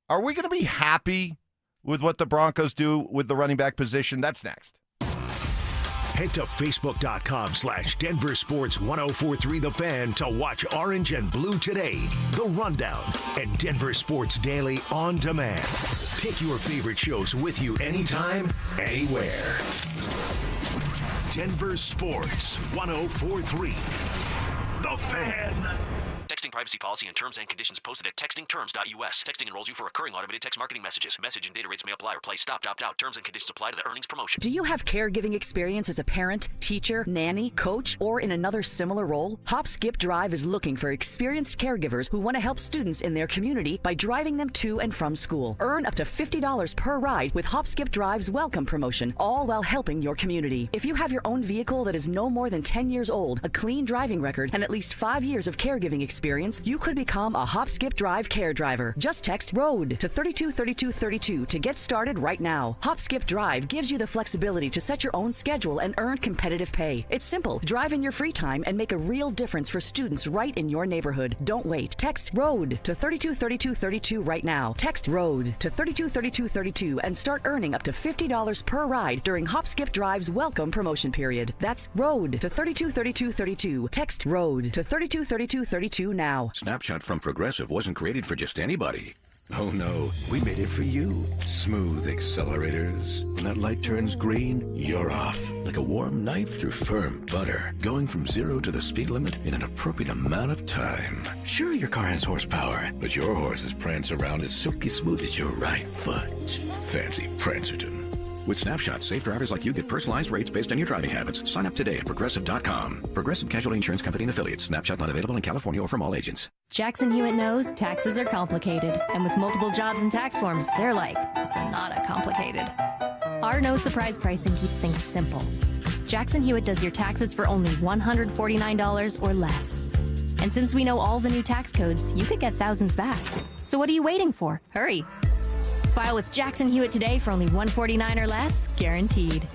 are we going to be happy with what the Broncos do with the running back position? That's next. Head to Facebook.com/DenverSports1043 The Fan to watch Orange and Blue Today, The Rundown, and Denver Sports Daily on demand. Take your favorite shows with you anytime, anywhere. Denver Sports 1043 The Fan. Texting privacy policy and terms and conditions posted at textingterms.us. Texting enrolls you for recurring automated text marketing messages. Message and data rates may apply or place stop, opt out. Terms and conditions apply to the earnings promotion. Do you have caregiving experience as a parent, teacher, nanny, coach, or in another similar role? Hop Skip Drive is looking for experienced caregivers who want to help students in their community by driving them to and from school. Earn up to $50 per ride with Hop Skip Drive's welcome promotion, all while helping your community. If you have your own vehicle that is no more than 10 years old, a clean driving record, and at least 5 years of caregiving experience, you could become a Hop Skip Drive care driver. Just text ROAD to 323232 to get started right now. Hop Skip Drive gives you the flexibility to set your own schedule and earn competitive pay. It's simple. Drive in your free time and make a real difference for students right in your neighborhood. Don't wait. Text ROAD to 323232 right now. Text ROAD to 323232 and start earning up to $50 per ride during Hop Skip Drive's welcome promotion period. That's ROAD to 323232. Text ROAD to 323232 now. Snapshot from Progressive wasn't created for just anybody. Oh no, we made it for you. Smooth accelerators. When that light turns green, you're off. Like a warm knife through firm butter. Going from 0 to the speed limit in an appropriate amount of time. Sure, your car has horsepower, but your horses prance around as silky smooth as your right foot. Fancy Prancerton. With Snapshot, safe drivers like you get personalized rates based on your driving habits. Sign up today at Progressive.com. Progressive Casualty Insurance Company and Affiliates. Snapshot not available in California or from all agents. Jackson Hewitt knows taxes are complicated. And with multiple jobs and tax forms, they're like Sonata complicated. Our no surprise pricing keeps things simple. Jackson Hewitt does your taxes for only $149 or less. And since we know all the new tax codes, you could get thousands back. So what are you waiting for? Hurry. File with Jackson Hewitt today for only $149 or less, guaranteed.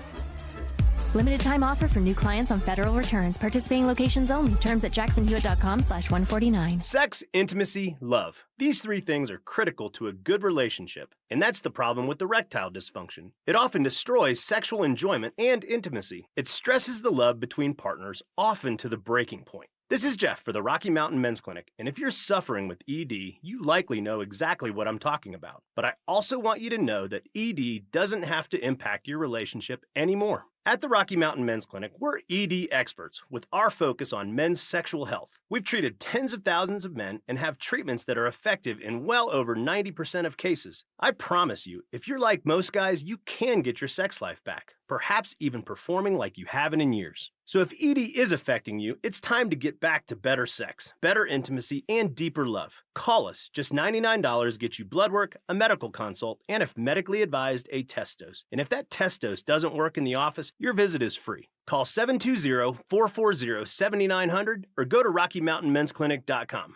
Limited time offer for new clients on federal returns. Participating locations only. Terms at jacksonhewitt.com/149. Sex, intimacy, love. These three things are critical to a good relationship, and that's the problem with erectile dysfunction. It often destroys sexual enjoyment and intimacy. It stresses the love between partners, often to the breaking point. This is Jeff for the Rocky Mountain Men's Clinic, and if you're suffering with ED, you likely know exactly what I'm talking about. But I also want you to know that ED doesn't have to impact your relationship anymore. At the Rocky Mountain Men's Clinic, we're ED experts with our focus on men's sexual health. We've treated tens of thousands of men and have treatments that are effective in well over 90% of cases. I promise you, if you're like most guys, you can get your sex life back, perhaps even performing like you haven't in years. So if ED is affecting you, it's time to get back to better sex, better intimacy, and deeper love. Call us. Just $99 gets you blood work, a medical consult, and if medically advised, a test dose. And if that test dose doesn't work in the office, your visit is free. Call 720-440-7900 or go to RockyMountainMen'sClinic.com.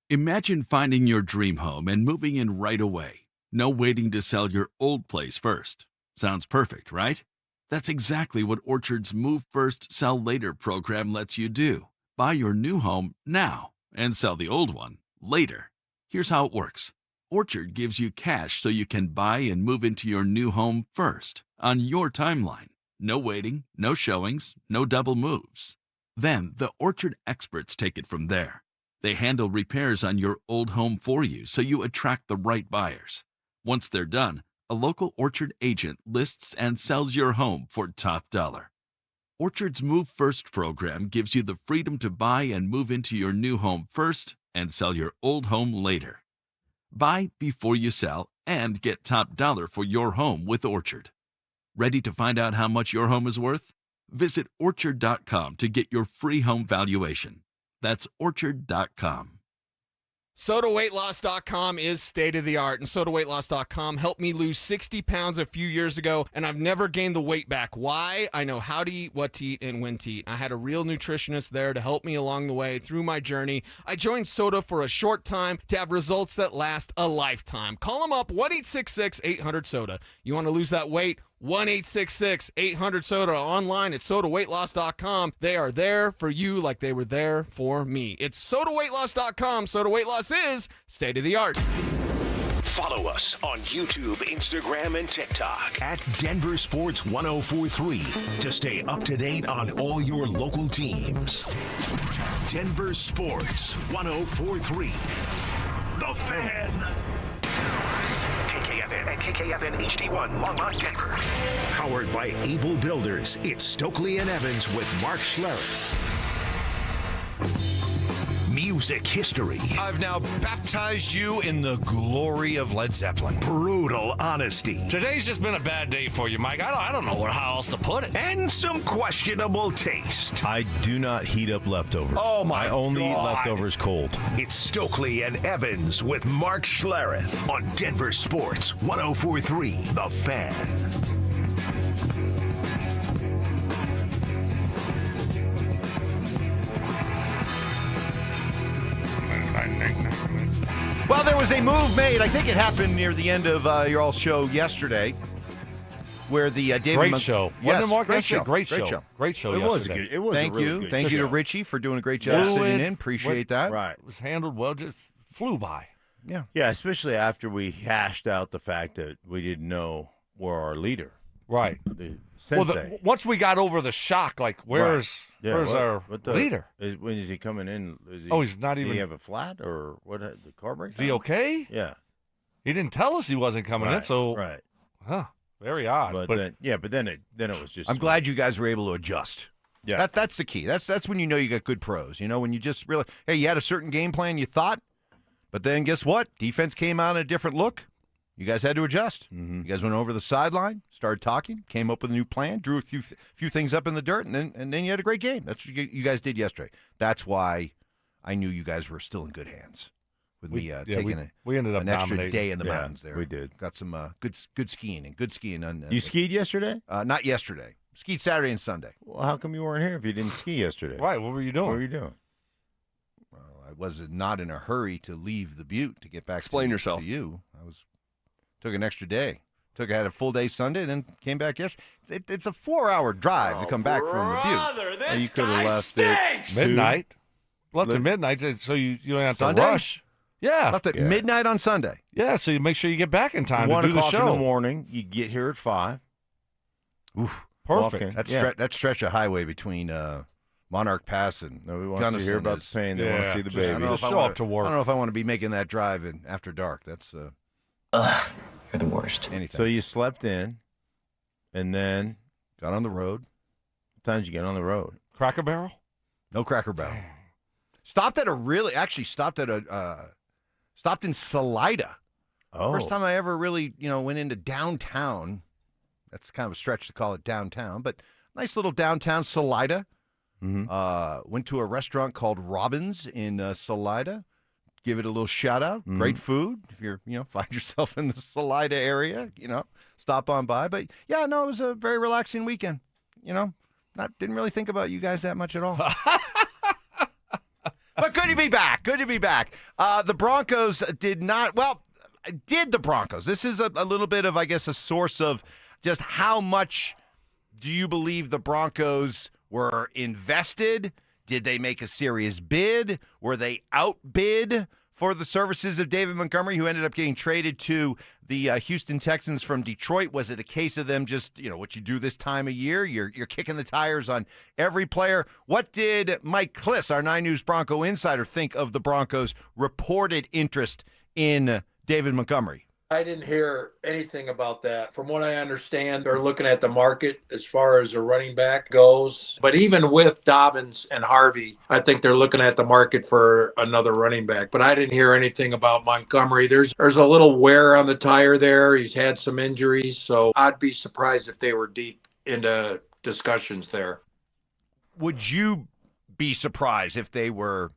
Imagine finding your dream home and moving in right away. No waiting to sell your old place first. Sounds perfect, right? That's exactly what Orchard's Move First, Sell Later program lets you do. Buy your new home now and sell the old one later. Here's how it works. Orchard gives you cash so you can buy and move into your new home first, on your timeline. No waiting, no showings, no double moves. Then the Orchard experts take it from there. They handle repairs on your old home for you so you attract the right buyers. Once they're done, a local Orchard agent lists and sells your home for top dollar. Orchard's Move First program gives you the freedom to buy and move into your new home first and sell your old home later. Buy before you sell and get top dollar for your home with Orchard. Ready to find out how much your home is worth? Visit Orchard.com to get your free home valuation. That's Orchard.com. SodaWeightLoss.com is state-of-the-art, and SodaWeightLoss.com helped me lose 60 pounds a few years ago, and I've never gained the weight back. Why? I know how to eat, what to eat, and when to eat. I had a real nutritionist there to help me along the way through my journey. I joined Soda for a short time to have results that last a lifetime. Call them up, 1-866-800-SODA. You want to lose that weight? 1-866-800-SODA, online at SodaWeightLoss.com. They are there for you like they were there for me. It's SodaWeightLoss.com. Soda Weight Loss is state-of-the-art. Follow us on YouTube, Instagram, and TikTok at Denver Sports 1043 to stay up to date on all your local teams. Denver Sports 1043. The Fan. KKFN and KKFN HD1 Longmont, Denver. Powered by Able Builders, it's Stokley and Evans with Mark Schlereth. Music history. I've now baptized you in the glory of Led Zeppelin. Brutal honesty. Today's just been a bad day for you, Mike. I don't know how else to put it. And some questionable taste. I do not heat up leftovers. Oh, my I only eat God. leftovers cold. It's Stokley and Evans with Mark Schlereth on Denver Sports 1043 The Fan. Well, there was a move made. I think it happened near the end of your all show yesterday, where the David Great show. Yes, Wasn't it, Mark? great show. Great show. Great show It was yesterday. good. It was Thank a really you. good Thank you show. to Richie for doing a great job sitting in. Appreciate that. Right. It was handled well. Just flew by. Yeah. Yeah, especially after we hashed out the fact that we didn't know where our leader, Right. the Well, sensei. once we got over the shock, like, where's our leader? When is he coming in? Is he, He's not even. Did he have a flat or what? The car break? Is he okay? Yeah. He didn't tell us he wasn't coming in, so. Right. Huh. Very odd. But then it was just. I'm glad you guys were able to adjust. Yeah. That's the key. That's when you know you got good pros. You know, when you just realize, hey, you had a certain game plan you thought, but then guess what? Defense came out in a different look. You guys had to adjust. Mm-hmm. You guys went over the sideline, started talking, came up with a new plan, drew a few things up in the dirt, and then you had a great game. That's what you guys did yesterday. That's why I knew you guys were still in good hands with me taking we ended up an extra dominating. day in the mountains there. We did. Got some good skiing. You skied yesterday? Not yesterday. Skied Saturday and Sunday. Well, how come you weren't here if you didn't ski yesterday? Right. What were you doing? What were you doing? Well, I was not in a hurry to leave the Butte to get back. Explain yourself. To you. Took an extra day. Had a full day Sunday, then came back yesterday. It's a 4-hour drive to come back from Dubuque. Well, you could have left it Midnight. Left at midnight, so you don't have Sunday? to rush. Yeah. Left at midnight on Sunday. Yeah, so you make sure you get back in time to 1 do the o'clock show. in the morning. You get here at 5. Oof. Perfect. That stretch of highway between Monarch Pass and Nobody wants Gunnison to hear about is- the pain. They want to see the I baby. don't know if I Show wanna- up to work. I don't know if I want to be making that drive after dark. That's You're the worst. anything. So you slept in, and then got on the road. what time did you get on the road? Cracker Barrel? No Cracker Barrel. Stopped in Salida. Oh. First time I ever really, went into downtown. That's kind of a stretch to call it downtown, but nice little downtown Salida. Mm-hmm. Went to a restaurant called Robin's in Salida. Give it a little shout out. Mm-hmm. Great food. If you're, find yourself in the Salida area, stop on by. But yeah, no, it was a very relaxing weekend. Didn't really think about you guys that much at all. But good to be back. Good to be back. The Broncos did not. Well, did the Broncos? This is a little bit of, I guess, a source of just how much do you believe the Broncos were invested? Did they make a serious bid? Were they outbid for the services of David Montgomery, who ended up getting traded to the Houston Texans from Detroit? Was it a case of them just, what you do this time of year? You're kicking the tires on every player. What did Mike Cliss, our 9 News Bronco insider, think of the Broncos' reported interest in David Montgomery? I didn't hear anything about that. From what I understand, they're looking at the market as far as a running back goes. But even with Dobbins and Harvey, I think they're looking at the market for another running back. But I didn't hear anything about Montgomery. There's a little wear on the tire there. He's had some injuries. So I'd be surprised if they were deep into discussions there. Would you be surprised if they were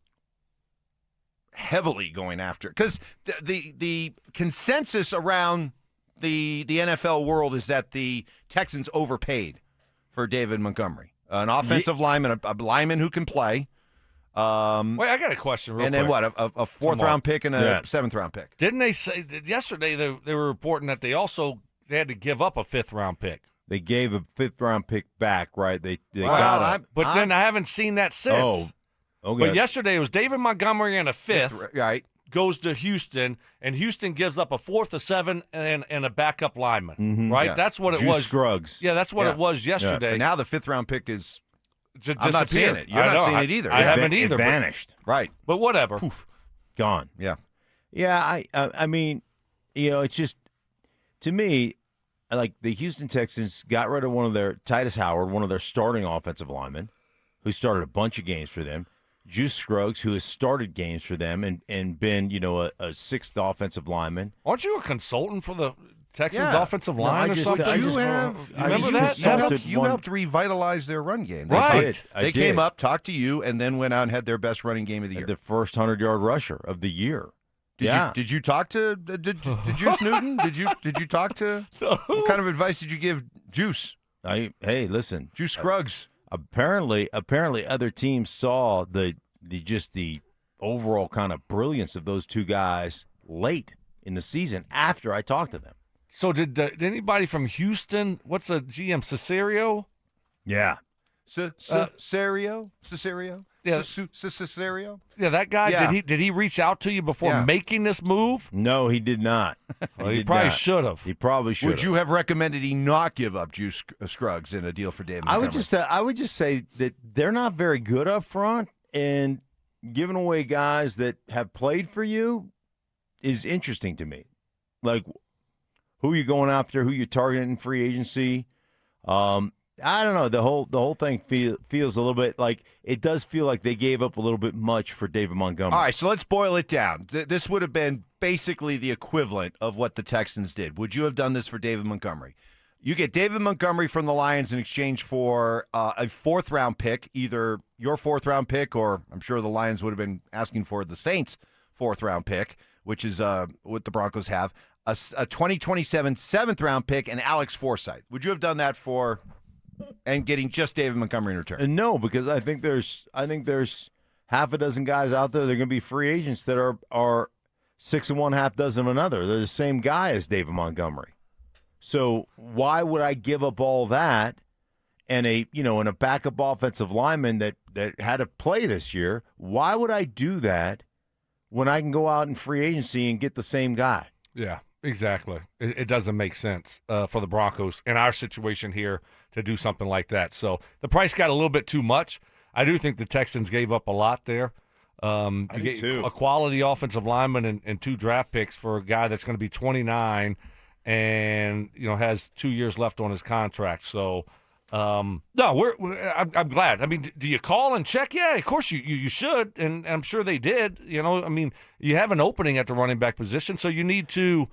heavily going after it? Because the consensus around the NFL world is that the Texans overpaid for David Montgomery, an offensive lineman, a lineman who can play. Wait, I got a question real and then quick. what, a fourth-round pick and a seventh-round pick? Didn't they say yesterday they were reporting that they had to give up a 5th-round pick? They gave a 5th-round pick back, right? They got it. But then I haven't seen that since. Oh, okay. But yesterday it was David Montgomery and a 5th. Right. Goes to Houston, and Houston gives up a 4th, a 7th, and a backup lineman. Mhm. Right? Yeah. That's what it Juice was. Scruggs. Yeah, that's what it was yesterday. But now the 5th-round pick is Just I'm not seeing disappeared. it. You're I not know. seeing it either. I haven't It either. vanished. Right. But whatever. Gone. Yeah. Yeah, I mean, it's just, to me, like the Houston Texans got rid of one of their, Titus Howard, one of their starting offensive linemen, who started a bunch of games for them. Juice Scruggs, who has started games for them and been, a 6th offensive lineman. Aren't you a consultant for the Texans offensive line or something? Remember that? You helped revitalize their run game. Right. They came up, talked to you, and then went out and had their best running game of the year. The first 100-yard rusher of the year. Did you talk to did Juice Newton? Did you talk to? What kind of advice did you give Juice? Hey, listen, Juice Scruggs. Apparently, other teams saw the overall kind of brilliance of those two guys late in the season after I talked to them. So did anybody from Houston? What's the GM Cesario? Yeah, Cesario. Yeah. Cesario. Yeah, that guy. Yeah. Did he reach out to you before making this move? No, he did not. Well, he probably should have. He probably should. Would you have recommended he not give up Juice Scruggs in a deal for David Montgomery? I would just say that they're not very good up front, and giving away guys that have played for you is interesting to me. Like, who you going after, who you targeting in free agency. I don't know. The whole thing feels a little bit like, it does feel like they gave up a little bit much for David Montgomery. All right, so let's boil it down. This would have been basically the equivalent of what the Texans did. Would you have done this for David Montgomery? You get David Montgomery from the Lions in exchange for a 4th-round pick, either your 4th-round pick, or I'm sure the Lions would have been asking for the Saints' 4th-round pick, which is what the Broncos have, a 2027 7th-round pick, and Alex Forsythe. Would you have done that for... and getting just David Montgomery in return? No, because I think there's half a dozen guys out there that are going to be free agents that are 6 and 1/2 dozen of another. They're the same guy as David Montgomery. So why would I give up all that and a backup offensive lineman that had to play this year? Why would I do that when I can go out in free agency and get the same guy? Yeah, exactly. It doesn't make sense for the Broncos in our situation here to do something like that. So the price got a little bit too much. I do think the Texans gave up a lot there. You get a quality offensive lineman and 2 draft picks for a guy that's going to be 29 and has 2 years left on his contract. So I'm glad. I mean, do you call and check? Yeah, of course you should, and I'm sure they did. You have an opening at the running back position, so you need to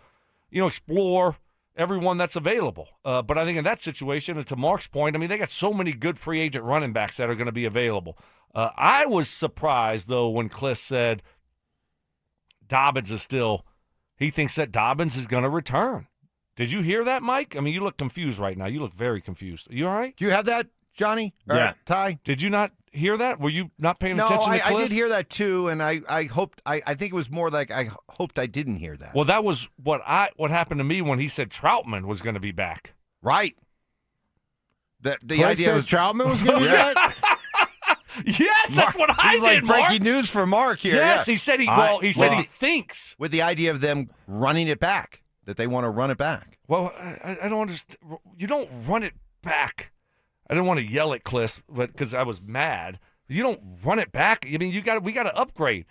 explore everyone that's available. But I think in that situation, and to Mark's point, I mean, they got so many good free agent running backs that are going to be available. I was surprised, though, when Cliss said Dobbins is still – he thinks that Dobbins is going to return. Did you hear that, Mike? I mean, you look confused right now. You look very confused. Are you all right? Do you have that, Johnny? Yeah. Ty? Did you not hear that? Were you not paying attention to Cliss? I did hear that, too, and I hoped – I think it was more like I hoped I didn't hear that. Well, that was what happened to me when he said Troutman was going to be back. Right. The Cliss idea said was Troutman was going to be back? Yes, that's what I did, Mark. Breaking news for Mark here. Yes, yeah. he said he thinks. With the idea of them running it back, that they want to run it back. Well, I don't understand. You don't run it back. I didn't want to yell at Cliss, but because I was mad. You don't run it back. I mean, we got to upgrade.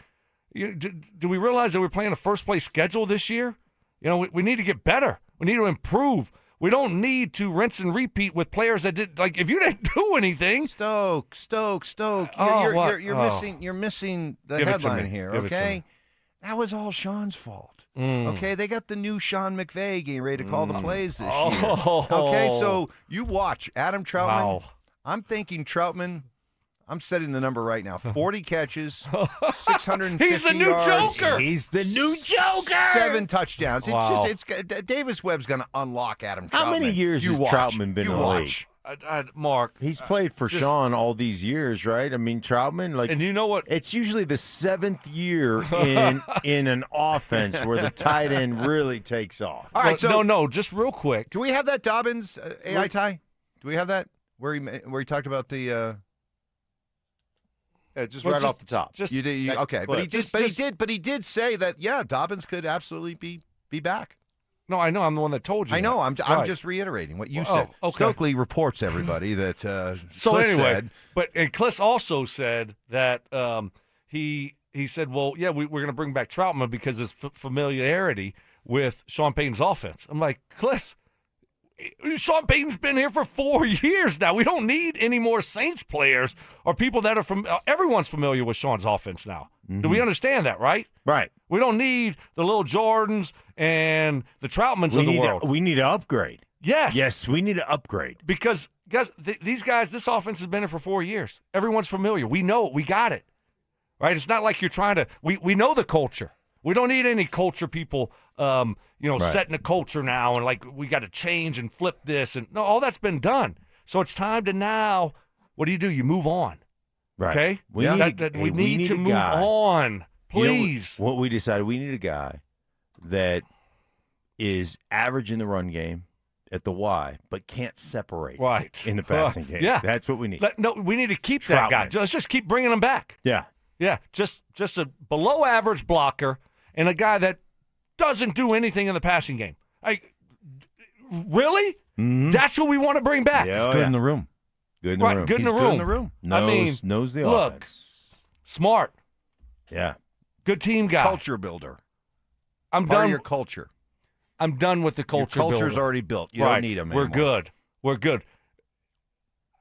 Do we realize that we're playing a first-place schedule this year? We need to get better. We need to improve. We don't need to rinse and repeat with players that did if you didn't do anything. Stoke. You're missing the headline here. Okay, that was all Sean's fault. Okay, they got the new Sean McVay getting ready to call the plays this year. Okay, so you watch Adam Troutman. Wow. I'm thinking Troutman. I'm setting the number right now. 40 catches, 650 He's the new yards. Joker. He's the new Joker. 7 touchdowns. Wow. It's Davis Webb's going to unlock Adam Troutman. How many years has Troutman been in the league? Mark. He's played for Sean all these years, right? I mean, Troutman, and you know what? It's usually the 7th year in an offense where the tight end really takes off. All right, no, just real quick. Do we have that Dobbins AI tie? Do we have that where he talked about the? Just off the top. Okay, but he did say that Dobbins could absolutely be back. No, I know. I'm the one that told you. I know. I'm Right. just reiterating what you said. Okay. Stokely reports everybody that. So Cliss anyway, said, and Cliss also said that he said, well, yeah, we're going to bring back Troutman because his familiarity with Sean Payton's offense. I'm like, Cliss, Sean Payton's been here for 4 years now. We don't need any more Saints players or people that are from. Everyone's familiar with Sean's offense now. Mm-hmm. Do we understand that, right? Right. We don't need the little Jordans and the Troutmans of the world. We need to upgrade. Yes. Yes, we need to upgrade. Because, guys, these guys, this offense has been here for 4 years. Everyone's familiar. We know it. We got it. Right? It's not like you're trying to – we know the culture. We don't need any culture people, right. Setting a culture now and we got to change and flip this. And no, all that's been done. So it's time to now – what do? You move on. Right. Okay? We need to move on. Please. What we decided, we need a guy that is average in the run game at the Y, but can't separate in the passing game. Yeah. That's what we need. We need to keep that guy. Let's just keep bringing him back. Yeah. Yeah, just a below average blocker and a guy that doesn't do anything in the passing game. Really? Mm-hmm. That's what we want to bring back. Yeah, good in the room. Good in the room. Good in the room. Knows the offense. Smart. Yeah. Good team guy. Culture builder. I'm Part done. of your culture. I'm done with the culture Your culture's builder. already built. You don't need them anymore. We're good.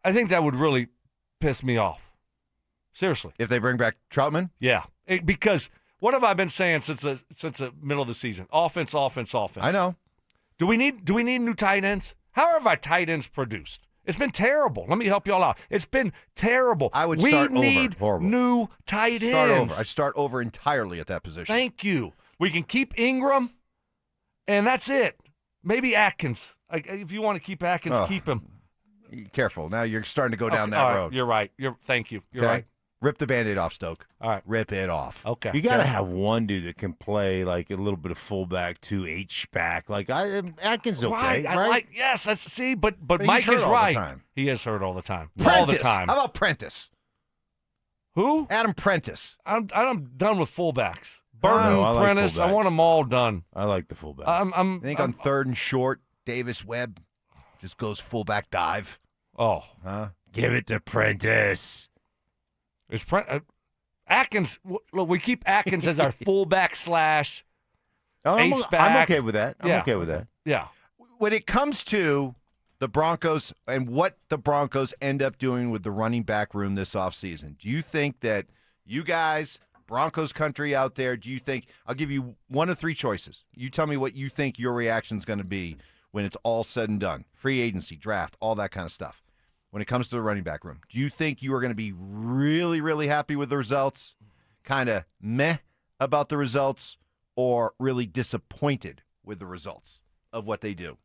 I think that would really piss me off. Seriously. If they bring back Troutman? Yeah. Because what have I been saying since the middle of the season? Offense. I know. Do we need new tight ends? How have our tight ends produced? It's been terrible. Let me help you all out. It's been terrible. I would we start need over. new tight ends. Start over. I'd start over entirely at that position. Thank you. We can keep Ingram, and that's it. Maybe Atkins. If you want to keep Atkins, keep him. Careful. Now you're starting to go down that all right. road. You're right. Thank you. You're right. Rip the Band-Aid off, Stoke. All right. Rip it off. Okay. You got to have one dude that can play like a little bit of fullback to H-back. Like Atkins, okay, right? Yes, see, but he's Mike hurt is all the right. time. He is hurt all the time. Prentice. All the time. How about Prentice? Who? Adam Prentice. I'm done with fullbacks. Burton, I like Prentice, I fullbacks. want them all done. I like the fullback. I think on third and short, Davis Webb just goes fullback dive. Oh. Huh? Give it to Prentice. Is Atkins, look, we keep Atkins as our fullback slash I'm H-back. okay with that. I'm okay with that. Yeah. When it comes to the Broncos and what the Broncos end up doing with the running back room this offseason, do you think that you guys, Broncos country out there, do you think – I'll give you one of three choices. You tell me what you think your reaction is going to be when it's all said and done. Free agency, draft, all that kind of stuff. When it comes to the running back room, do you think you are going to be really, really happy with the results, kind of meh about the results, or really disappointed with the results of what they do?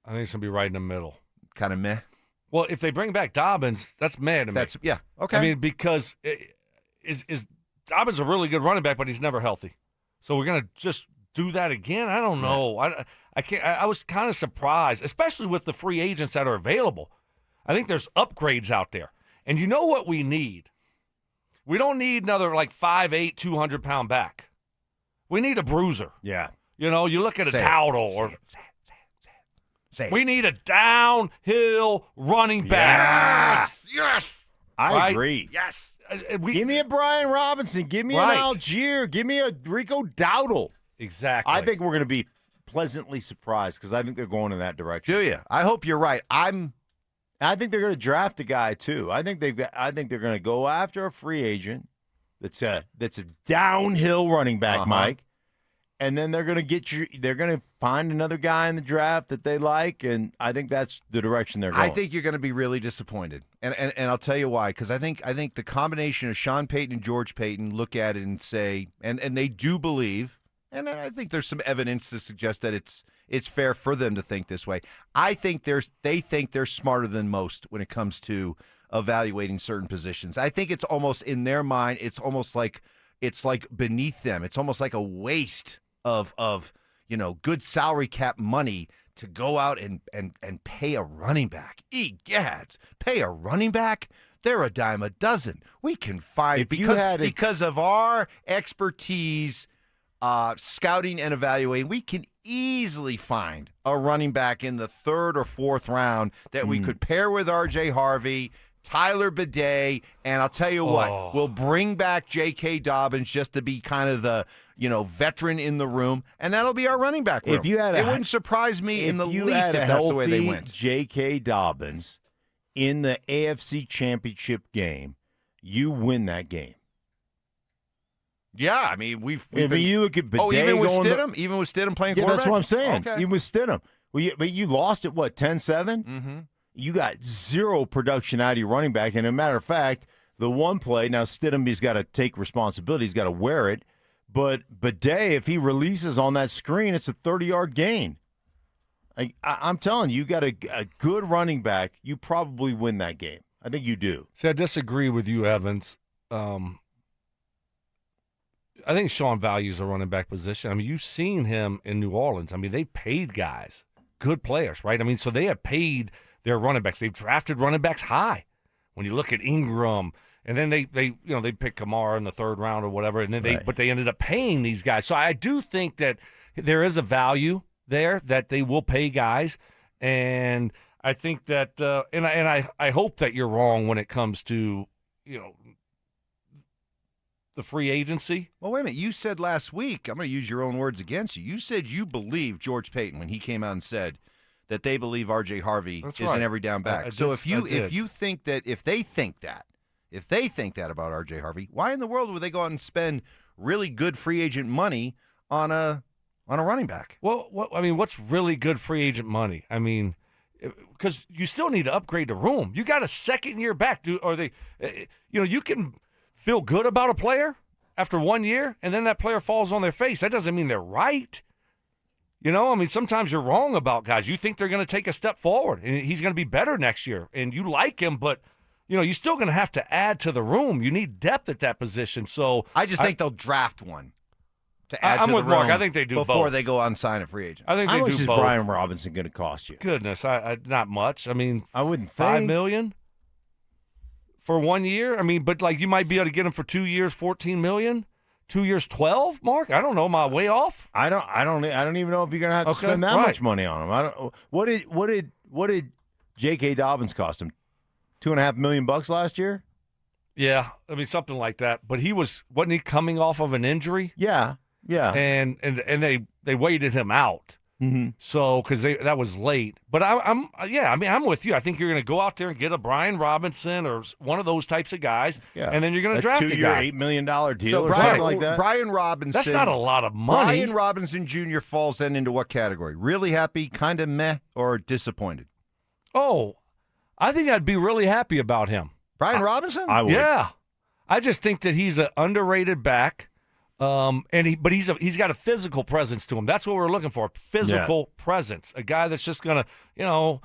I think it's going to be right in the middle. Kind of meh? Well, if they bring back Dobbins, that's meh to me. Yeah, okay. I mean, because is Dobbins a really good running back, but he's never healthy. So we're going to just do that again? I don't know. I can't. I was kind of surprised, especially with the free agents that are available. I think there's upgrades out there. And you know what we need? We don't need another, 5'8", 200-pound back. We need a bruiser. Yeah. You know, you look at a Dowdle or – we need a downhill running back. Yes. I agree. Yes. Give me a Brian Robinson. Give me an Algier. Give me a Rico Dowdle. Exactly. I think we're going to be pleasantly surprised because I think they're going in that direction. Do you? I hope you're right. I think they're going to draft a guy too. I think they're going to go after a free agent that's a downhill running back, Mike. And then they're going to they're going to find another guy in the draft that they like, and I think that's the direction they're going. I think you're going to be really disappointed. And I'll tell you why, because I think the combination of Sean Payton and George Payton look at it and say, and they do believe, and I think there's some evidence to suggest that it's fair for them to think this way. I think they think they're smarter than most when it comes to evaluating certain positions. I think it's almost in their mind, it's almost like it's like beneath them. It's almost like a waste of good salary cap money to go out and pay a running back. Egads, pay a running back? They're a dime a dozen. We can find because of our expertise scouting and evaluating, we can easily find a running back in the third or fourth round that we could pair with R.J. Harvey, Tyler Bidet, and I'll tell you what, we'll bring back J.K. Dobbins just to be kind of the veteran in the room, and that'll be our running back room. It wouldn't surprise me in the least if that's the way they went. J.K. Dobbins in the AFC Championship game, you win that game. Yeah, I mean, you look at Bidet even with Stidham? Even with Stidham playing quarterback? That's what I'm saying. Okay. Even with Stidham. But you lost at, 10-7? Mm-hmm. You got zero production out of your running back. And as a matter of fact, the one play, now Stidham, he's got to take responsibility. He's got to wear it. But Bidet, if he releases on that screen, it's a 30-yard gain. I'm telling you, got a good running back, you probably win that game. I think you do. See, I disagree with you, Evans. I think Sean values the running back position. I mean, you've seen him in New Orleans. I mean, they paid guys, good players, right? I mean, so they have paid their running backs. They've drafted running backs high. When you look at Ingram, and then they pick Kamara in the third round or whatever, and then but they ended up paying these guys. So I do think that there is a value there that they will pay guys, and I think that and I hope that you're wrong when it comes to the free agency. Well, wait a minute. You said last week, I'm going to use your own words against you. You said you believe George Payton when he came out and said that they believe R.J. Harvey is an every down back. If they think that about R.J. Harvey, why in the world would they go out and spend really good free agent money on a running back? Well, what's really good free agent money? I mean, because you still need to upgrade the room. You got a second-year back. You can feel good about a player after 1 year, and then that player falls on their face. That doesn't mean they're right. Sometimes you're wrong about guys. You think they're going to take a step forward, and he's going to be better next year, and you like him, but you're still going to have to add to the room. You need depth at that position. So I just think they'll draft one to add I'm to the with Mark. room I think they do before both. they go on sign a free agent. I think How they much do is both. Brian Robinson going to cost you? Goodness, I not much. I mean, I wouldn't $5 think. million for 1 year. I mean, but like you might be able to get him for 2 years, $14 million. 2 years, 12. Mark, I don't know. Am I way off? I don't even know if you're going to have to spend that much money on him. I don't. What did J.K. Dobbins cost him? $2.5 million last year. Yeah, I mean something like that. But wasn't he coming off of an injury? Yeah. And they waited him out. Mm-hmm. So because that was late. But I'm with you. I think you're going to go out there and get a Brian Robinson or one of those types of guys. Yeah. And then you're going to draft a 2-year, guy. $8 million deal So or something like that. Brian Robinson. That's not a lot of money. Brian Robinson Jr. falls then into what category? Really happy, kind of meh, or disappointed? Oh, I think I'd be really happy about him. Brian Robinson? I would. Yeah, I just think that he's an underrated back, but he's got a physical presence to him. That's what we're looking for: physical presence. A guy that's just gonna, go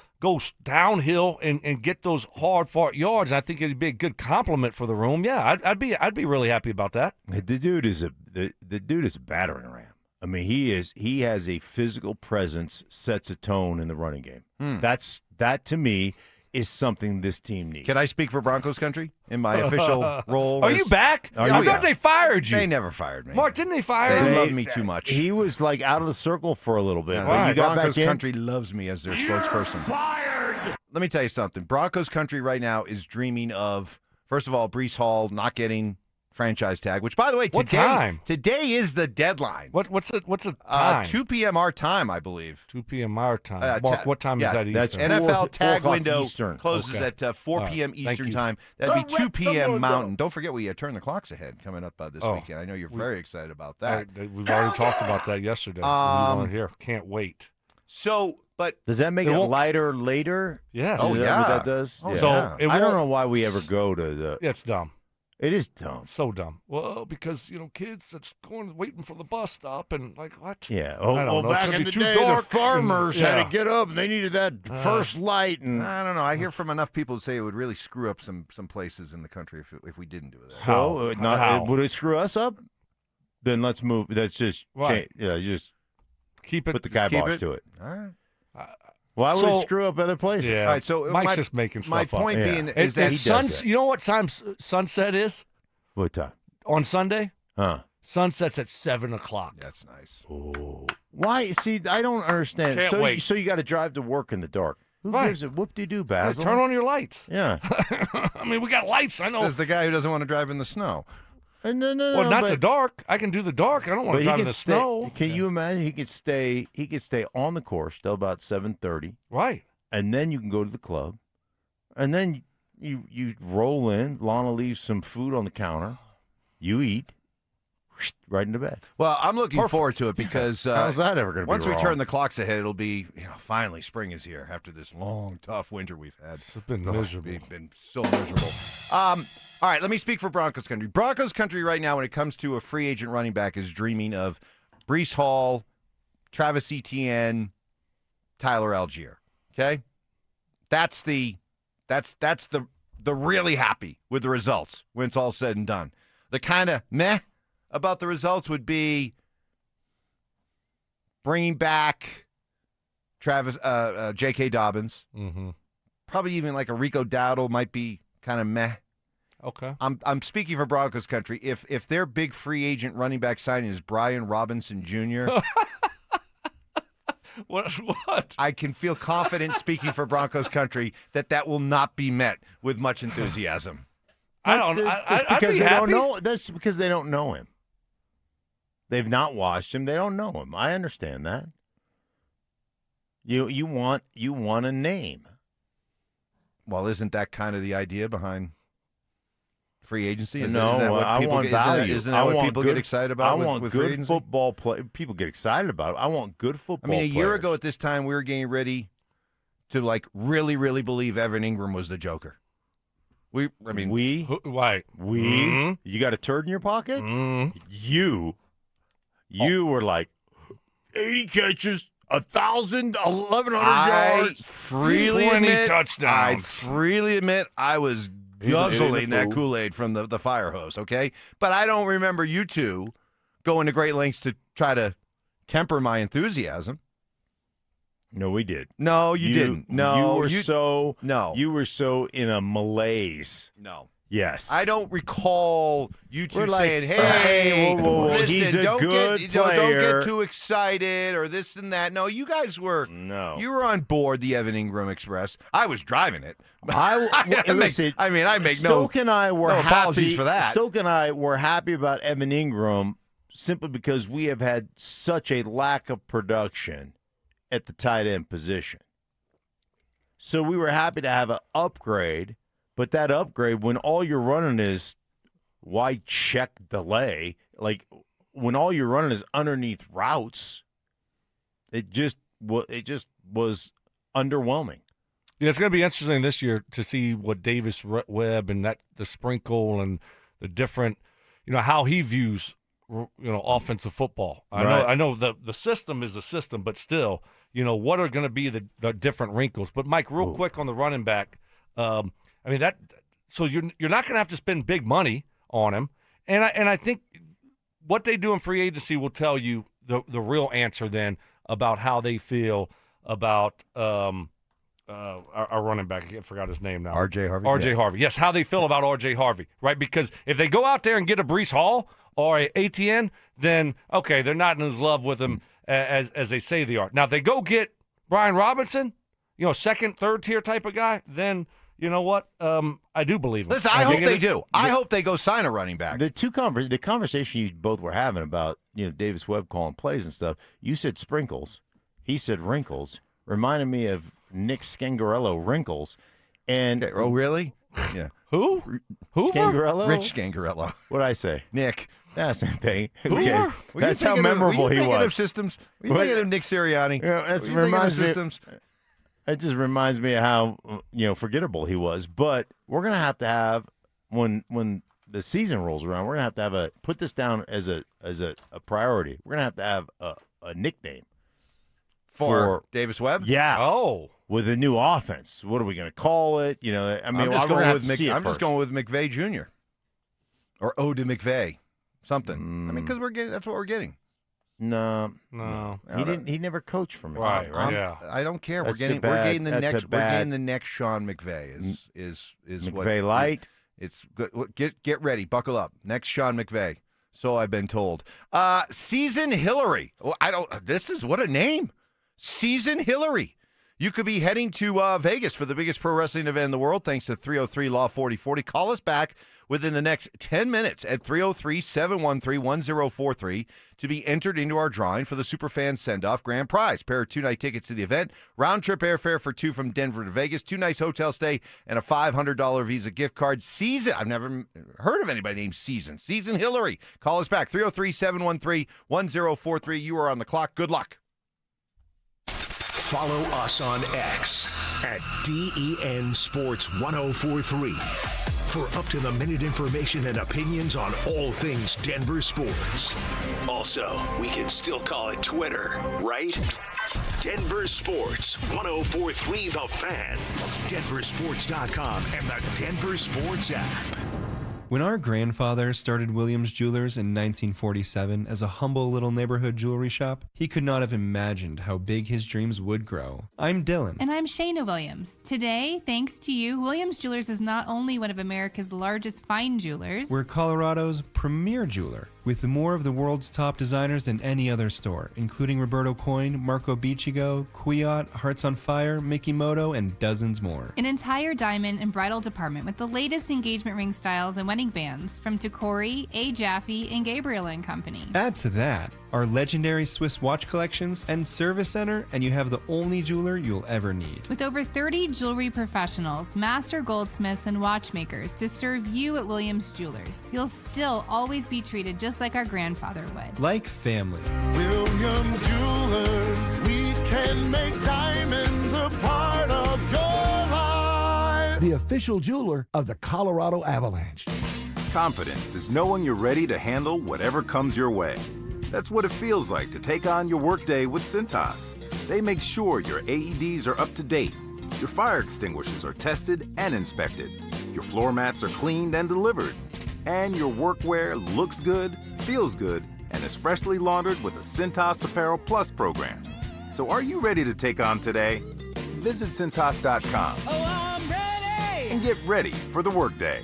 downhill and get those hard fought yards. And I think it'd be a good compliment for the room. Yeah, I'd be really happy about that. The dude is a battering ram. I mean, he has a physical presence, sets a tone in the running game. That to me is something this team needs. Can I speak for Broncos country in my official role? Are you back? I thought they fired you. They never fired me. Mark, didn't they fire They you? love me too much. He was like out of the circle for a little bit. But You got Broncos back in? country loves me as their spokesperson. Fired. Let me tell you something. Broncos country right now is dreaming of, first of all, Breece Hall not getting franchise tag, which, by the way, What time? Today is the deadline. What's the time? 2 p.m. our time, I believe. 2 p.m. our time. Mark, what time is that Eastern? That's NFL tag 4 window Eastern. closes Okay. at 4 All right. p.m. Thank Eastern you. time. That'd be 2 p.m. Mountain. Don't forget we turn the clocks ahead coming up this weekend. I know you're very excited about that. We've already talked about that yesterday. We weren't here. Can't wait. So, but Does that make it lighter later? Yes. Is that what that does? Oh, Yeah. so it I don't won't- know why we ever go to the. Yeah, it's dumb. It is dumb. So dumb. Well, because kids that's waiting for the bus stop and like what? Yeah. I don't know. It's back gonna in be the too day, dark the farmers and- had yeah. to get up and they needed that first light. And I don't know. I hear from enough people to say it would really screw up some places in the country if we didn't do that. so, How? would it screw us up? Then let's move. That's just Right. you just Keep it. put the Just keep kibosh it? to it. All right. Why would it So- screw up other places? Yeah. All right, so Mike's just making stuff my up. point Yeah. being And- is that and that. you know what time sunset is What time? on Sunday? Huh? Sunset's at 7:00. That's nice. Oh. Why? See, I don't understand. Can't so, wait. so you got to drive to work in the dark. Who Right. gives a whoop-de-doo, Yeah, Basil? turn on your lights. Yeah. I mean, we got lights. I know. Says the guy who doesn't want to drive in the snow. No, Well, not the dark. I can do the dark. I don't want But to he drive in can the stay. snow. Can you imagine? He could stay. He could stay on the course till about 7:30, Right. and then you can go to the club, and then you roll in. Lana leaves some food on the counter. You eat. Right into bed. Well, I'm looking Perfect. forward to it because How's that ever going to be once we wrong? turn the clocks ahead, it'll be finally spring is here after this long, tough winter we've had. It's been miserable. It's been so miserable. All right, let me speak for Broncos country. Broncos country right now, when it comes to a free agent running back, is dreaming of Breece Hall, Travis Etienne, Tyler Algier. Okay, that's the really happy with the results when it's all said and done. The kind of meh about the results would be bringing back J.K. Dobbins. Mm-hmm. Probably even like a Rico Dowdle might be kind of meh. Okay. I'm speaking for Broncos country. If their big free agent running back signing is Brian Robinson Jr., What? I can feel confident speaking for Broncos country that will not be met with much enthusiasm. I don't. That's I'd because be they happy. don't know. That's because they don't know him. They've not watched him. They don't know him. I understand that. You want a name. Well, isn't that kind of the idea behind free agency? Isn't No, that what I people want get- isn't that- value. Isn't that I what want people good- get excited about? I with, want with free good agency? football play. People get excited about it. I want good I football. mean, a year players. ago at this time, we were getting ready to really, really believe Evan Ingram was the Joker. We. Right. You got a turd in your pocket. You were like 80 catches, 1,000, 1,100 I yards, freely 20 admit, touchdowns. I freely admit I was guzzling that Kool-Aid from the fire hose, okay? But I don't remember you two going to great lengths to try to temper my enthusiasm. No, we did. No, you didn't. No, you were so in a malaise. No. Yes. I don't recall you two We're saying, like, hey, whoa, listen, he's a don't good get, player. Don't get too excited or this and that. No, you guys were. No. You were on board the Evan Ingram Express. I was driving it. Listen, I make Stoke and I were apologies happy for that. Stoke and I were happy about Evan Ingram simply because we have had such a lack of production at the tight end position. So we were happy to have an upgrade, but that upgrade, when all you're running is why check delay, like when all you're running is underneath routes, it just was underwhelming. Yeah, it's going to be interesting this year to see what Davis Webb and the sprinkle and the different, how he views, offensive football. I know the system is the system, but still, what are going to be the different wrinkles? But Mike, real quick on the running back, so you're not going to have to spend big money on him, and I think what they do in free agency will tell you the real answer then about how they feel about our running back. I forgot his name now. R.J. Harvey. R.J. Harvey. Yes, how they feel about R.J. Harvey, right? Because if they go out there and get a Breece Hall or a ATN, then okay, they're not in as love with him as they say they are. Now, if they go get Brian Robinson, second, third tier type of guy, then you know what? I do believe him. Listen, I hope they do. I hope they go sign a running back. The conversation you both were having about Davis Webb calling plays and stuff. You said sprinkles, he said wrinkles. Reminded me of Nick Scangarello wrinkles. And oh, really? Yeah. Who? Scangarello? Rich Scangarello. What'd I say? Nick. Yeah, same thing. Okay. That's how memorable he was. Were you thinking of systems? Were you thinking of Nick Sirianni? That reminds me. It just reminds me of how forgettable he was. But we're gonna have when the season rolls around, we're gonna have put this down as a priority. We're gonna have a nickname for Davis Webb. Yeah. Oh. With a new offense, what are we gonna call it? I'm just going with McVay Jr. or Ode to McVay. Something. Because that's what we're getting. No. He never coached for me. Right. Yeah. I don't care. We're getting the next Sean McVay. Is McVay what, light. It's good. Get ready. Buckle up. Next Sean McVay. So I've been told. Season Hillary. This is what a name. Season Hillary. You could be heading to Vegas for the biggest pro wrestling event in the world thanks to 303 Law 4040. Call us back within the next 10 minutes at 303-713-1043 to be entered into our drawing for the Superfan Send-Off Grand Prize. Pair of 2-night tickets to the event, round-trip airfare for two from Denver to Vegas, 2 nights hotel stay, and a $500 Visa gift card. Season. I've never heard of anybody named Season. Season Hillary. Call us back, 303-713-1043. You are on the clock. Good luck. Follow us on X at DEN Sports 1043 for up-to-the-minute information and opinions on all things Denver sports. Also, we can still call it Twitter, right? Denver Sports 1043 The Fan, DenverSports.com, and the Denver Sports app. When our grandfather started Williams Jewelers in 1947 as a humble little neighborhood jewelry shop, he could not have imagined how big his dreams would grow. I'm Dylan. And I'm Shayna Williams. Today, thanks to you, Williams Jewelers is not only one of America's largest fine jewelers, we're Colorado's premier jeweler, with more of the world's top designers than any other store, including Roberto Coin, Marco Biccigo, Kwiat, Hearts on Fire, Mikimoto, and dozens more. An entire diamond and bridal department with the latest engagement ring styles and wedding bands from Tacori, A. Jaffe, and Gabriel & Company. Add to that our legendary Swiss watch collections and service center, and you have the only jeweler you'll ever need. With over 30 jewelry professionals, master goldsmiths, and watchmakers to serve you at Williams Jewelers, you'll still always be treated just like our grandfather would. Like family. Williams Jewelers, we can make diamonds a part of your life. The official jeweler of the Colorado Avalanche. Confidence is knowing you're ready to handle whatever comes your way. That's what it feels like to take on your workday with Cintas. They make sure your AEDs are up to date, your fire extinguishers are tested and inspected, Your floor mats are cleaned and delivered. And your workwear looks good, feels good, and is freshly laundered with the Cintas Apparel Plus program. So are you ready to take on today? Visit Cintas.com. Oh, I'm ready! And get ready for the workday.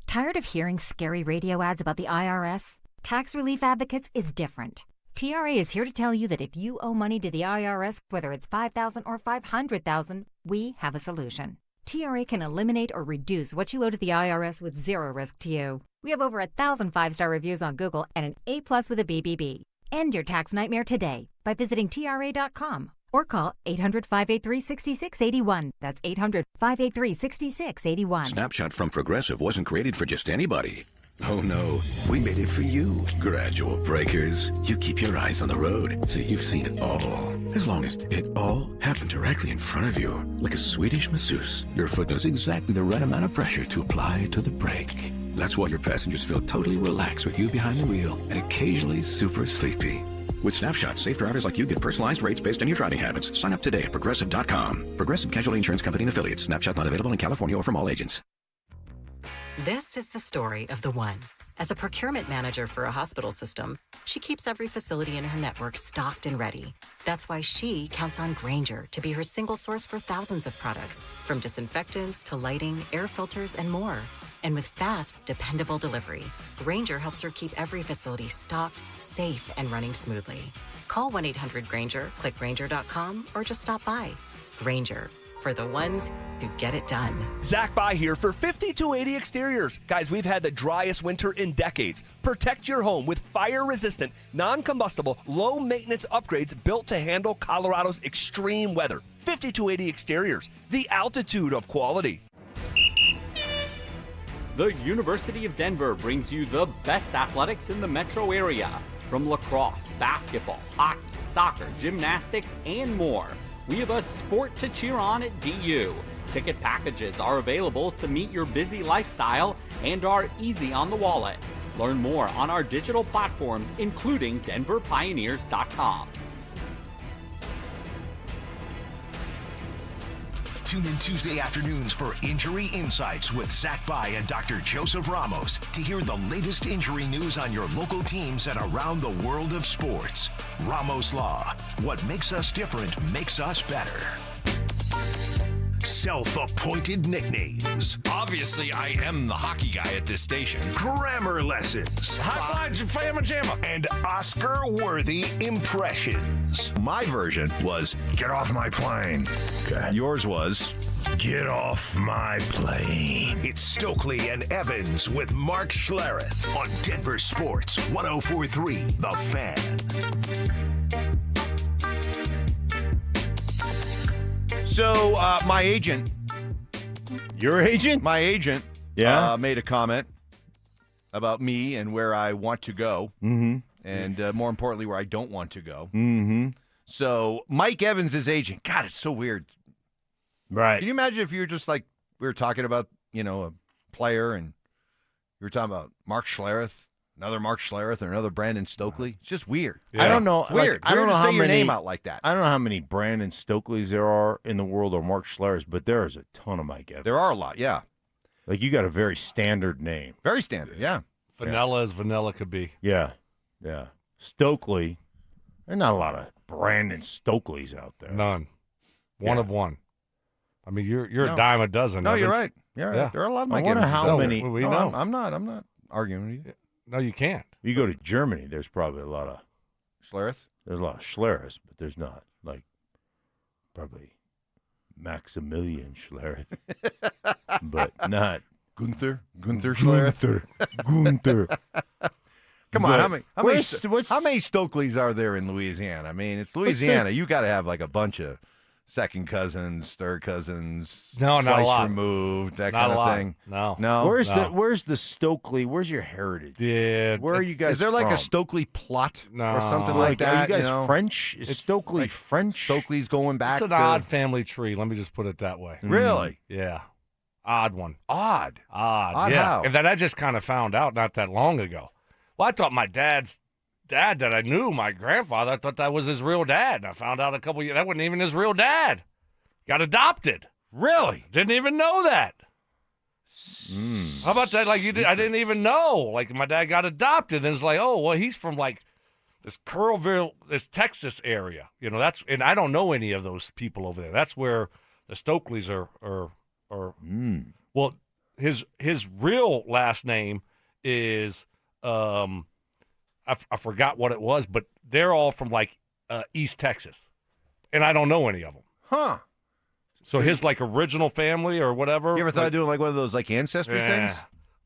Tired of hearing scary radio ads about the IRS? Tax Relief Advocates is different. TRA is here to tell you that if you owe money to the IRS, whether it's $5,000 or $500,000, we have a solution. TRA can eliminate or reduce what you owe to the IRS with zero risk to you. We have over 1,000 5-star reviews on Google and an A+ with a BBB. End your tax nightmare today by visiting TRA.com or call 800-583-6681. That's 800-583-6681. Snapshot from Progressive wasn't created for just anybody. Oh no, we made it for you. Gradual breakers. You keep your eyes on the road, so you've seen it all. As long as it all happened directly in front of you, like a Swedish masseuse, your foot knows exactly the right amount of pressure to apply to the brake. That's why your passengers feel totally relaxed with you behind the wheel and occasionally super sleepy. With Snapshot, safe drivers like you get personalized rates based on your driving habits. Sign up today at Progressive.com. Progressive Casualty Insurance Company and Affiliates. Snapshot not available in California or from all agents. This is the story of the one. As a procurement manager for a hospital system, she keeps every facility in her network stocked and ready. That's why she counts on Grainger to be her single source for thousands of products, from disinfectants to lighting, air filters, and more. And with fast, dependable delivery, Grainger helps her keep every facility stocked, safe, and running smoothly. Call 1-800-GRAINGER, click Grainger.com, or just stop by. Grainger, for the ones who get it done. Zach By here for 5280 Exteriors. Guys, we've had the driest winter in decades. Protect your home with fire-resistant, non-combustible, low-maintenance upgrades built to handle Colorado's extreme weather. 5280 Exteriors, the altitude of quality. The University of Denver brings you the best athletics in the metro area. From lacrosse, basketball, hockey, soccer, gymnastics, and more. We have a sport to cheer on at DU. Ticket packages are available to meet your busy lifestyle and are easy on the wallet. Learn more on our digital platforms, including denverpioneers.com. Tune in Tuesday afternoons for Injury Insights with Zach By and Dr. Joseph Ramos to hear the latest injury news on your local teams and around the world of sports. Ramos Law. What makes us different makes us better. Self-appointed nicknames. Obviously, I am the hockey guy at this station. Grammar lessons. High five, Fama Jamma. And Oscar-worthy impressions. My version was, get off my plane. Okay. Yours was, get off my plane. It's Stokley and Evans with Mark Schlereth on Denver Sports 104.3 The Fan. So my agent, your agent, my agent, made a comment about me and where I want to go, and more importantly, where I don't want to go. So Mike Evans' agent, God, it's so weird. Right? Can you imagine if you were just like we were talking about, a player, and you were talking about Mark Schlereth, another Mark Schlereth, and another Brandon Stokley? It's just weird. Yeah. I don't know. Weird. I don't know to how say your many name out like that. I don't know how many Brandon Stokleys there are in the world or Mark Schlereths, but there is a ton of Mike Evans. There are a lot. Yeah. Like you got a very standard name. Very standard. Yeah. Vanilla as vanilla could be. Yeah. Yeah. Stokley. There are not a lot of Brandon Stokleys out there. None. One of one. I mean, you're a dime a dozen. No, Evans. you're right. You're right. Yeah. There are a lot of Mike I wonder Evans. how many. We know. I'm not arguing with you. No, you can't. You go to Germany, there's probably a lot of Schlereth. There's a lot of Schlereths, but there's not like probably Maximilian Schlereth, but not Gunther Schlereth. Gunther. Come on, how many what's Stokeleys are there in Louisiana? I mean, it's Louisiana. You got to have like a bunch of second cousins, third cousins, not twice a lot. removed, that Not kind a of lot. thing. No. Where's the Stokely? Where's your heritage? Yeah. Where are you guys? Is there like from? a Stokely plot No. or something like that? Are you guys French? Is Stokely like French? Stokely's going back It's an to odd family tree. Let me just put it that way. Really? Yeah. Odd one. Odd. Yeah. How? If that I just kind of found out not that long ago. Well, I thought my dad's dad that I knew, my grandfather, I thought that was his real dad. And I found out a couple years that wasn't even his real dad. Got adopted. Really? Didn't even know that. How about that? Like you did, I didn't even know. Like my dad got adopted, and it's like, oh well, he's from like this Curlville, this Texas area. You know, and I don't know any of those people over there. That's where the Stokeleys are. Well, his real last name is I forgot what it was, but they're all from like East Texas, and I don't know any of them. Huh. So his like original family or whatever. You ever thought of doing like one of those like ancestry things?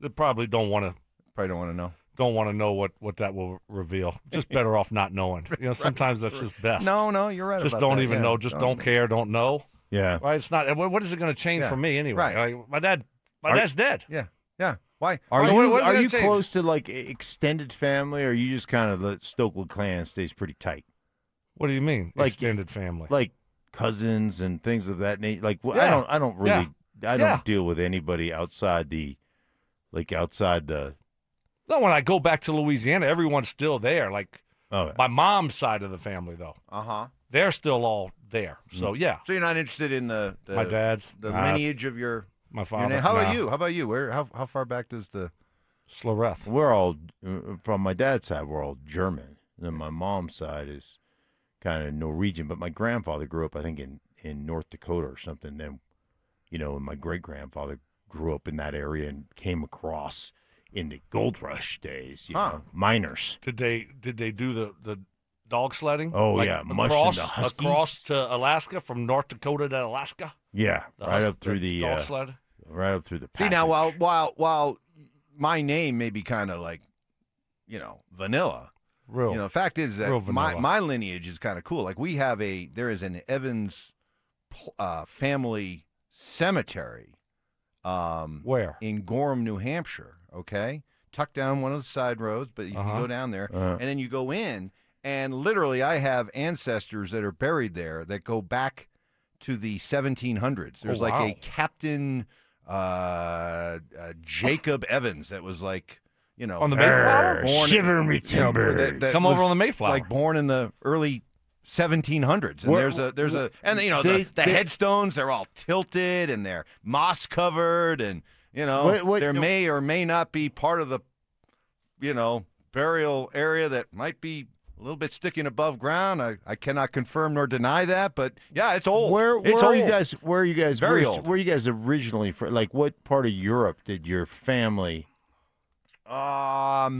They probably don't want to. Probably don't want to know. Don't want to know what that will reveal. Just better off not knowing. You know, sometimes that's just best. No, you're right. Just about don't that. even know. Just don't care. Don't know. Yeah. Right. It's not. What is it going to change for me anyway? Right. Like, my dad's dead. Yeah. Why? Are What is it you gonna change? close to like extended family, or are you just kind of the Stokeley clan stays pretty tight? What do you mean? Like extended family? Like cousins and things of that nature. Like Yeah. I don't really I Yeah. don't deal with anybody outside the. No, when I go back to Louisiana, everyone's still there. Like Oh, yeah. my mom's side of the family, though. They're still all there. So yeah. So you're not interested in the My dad's the nah, lineage of your my father. name? How nah. about you? How about you? Where? How far back does the Schlereth? We're all from my dad's side. We're all German. And then my mom's side is kind of Norwegian. But my grandfather grew up, I think, in North Dakota or something. Then, and my great grandfather grew up in that area and came across in the gold rush days. You know, miners. Did they do the dog sledding? Oh, Like yeah, much in across, the Huskies. across to Alaska, from North Dakota to Alaska. Yeah, The right up through the dog sled. right up through the. See now, passage. while my name may be kind of like, vanilla. Real. The fact is real that vanilla. my lineage is kind of cool. Like there is an Evans family cemetery. Where? In Gorham, New Hampshire. Okay, tucked down one of the side roads, but you can go down there, and then you go in, and literally, I have ancestors that are buried there that go back to the 1700s. There's like a Captain Jacob Evans that was like, on the Mayflower. Shiver me timbers. Come over on the Mayflower. like born in the early 1700s, and Where- the headstones, they're all tilted and they're moss covered, and there may or may not be part of the burial area that might be a little bit sticking above ground. I cannot confirm nor deny that, but yeah, it's old. Where it's are old. you guys? Where are you guys? Very where old. are you guys originally from? Like, what part of Europe did your family? But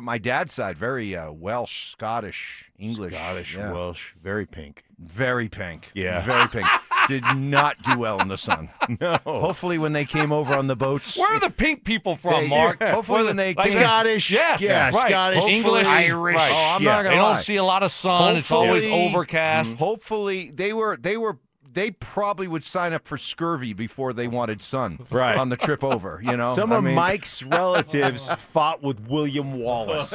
my dad's side, very Welsh, Scottish, English, Welsh, very pink. Very pink. Yeah. Very pink. Did not do well in the sun. No. Hopefully when they came over on the boats. Where are the pink people from, Mark? Hopefully when they Like came. Scottish. Yes. Yeah, right. Scottish. English, Irish. Right. Oh, I'm Yeah. not They gonna lie. don't see a lot of sun. It's always overcast. Hopefully they probably would sign up for scurvy before they wanted sun. Right. On the trip over. Some of Mike's relatives fought with William Wallace.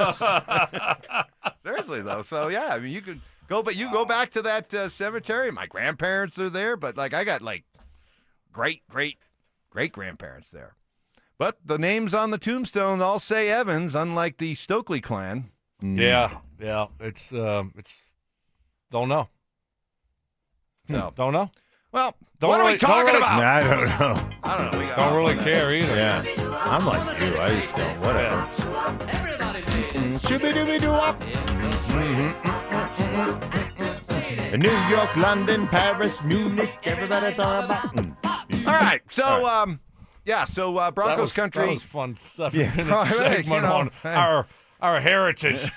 Seriously though, so yeah, I mean you could go, but you go back to that cemetery. My grandparents are there, but like I got like great grandparents there. But the names on the tombstone all say Evans, unlike the Stokeley clan. Yeah. It's don't know. No. Don't know. Well, Don't what are really- we talking don't really- about? I don't know. I don't know. We got Don't off really on that. care either. Yeah, I'm like you. I just don't. Whatever. Shooby-dooby-doo-wop. New York, London, Paris, Munich. Everybody talking about. All right, so so Broncos country. That was fun. 7 Yeah, minute right, segment on our heritage.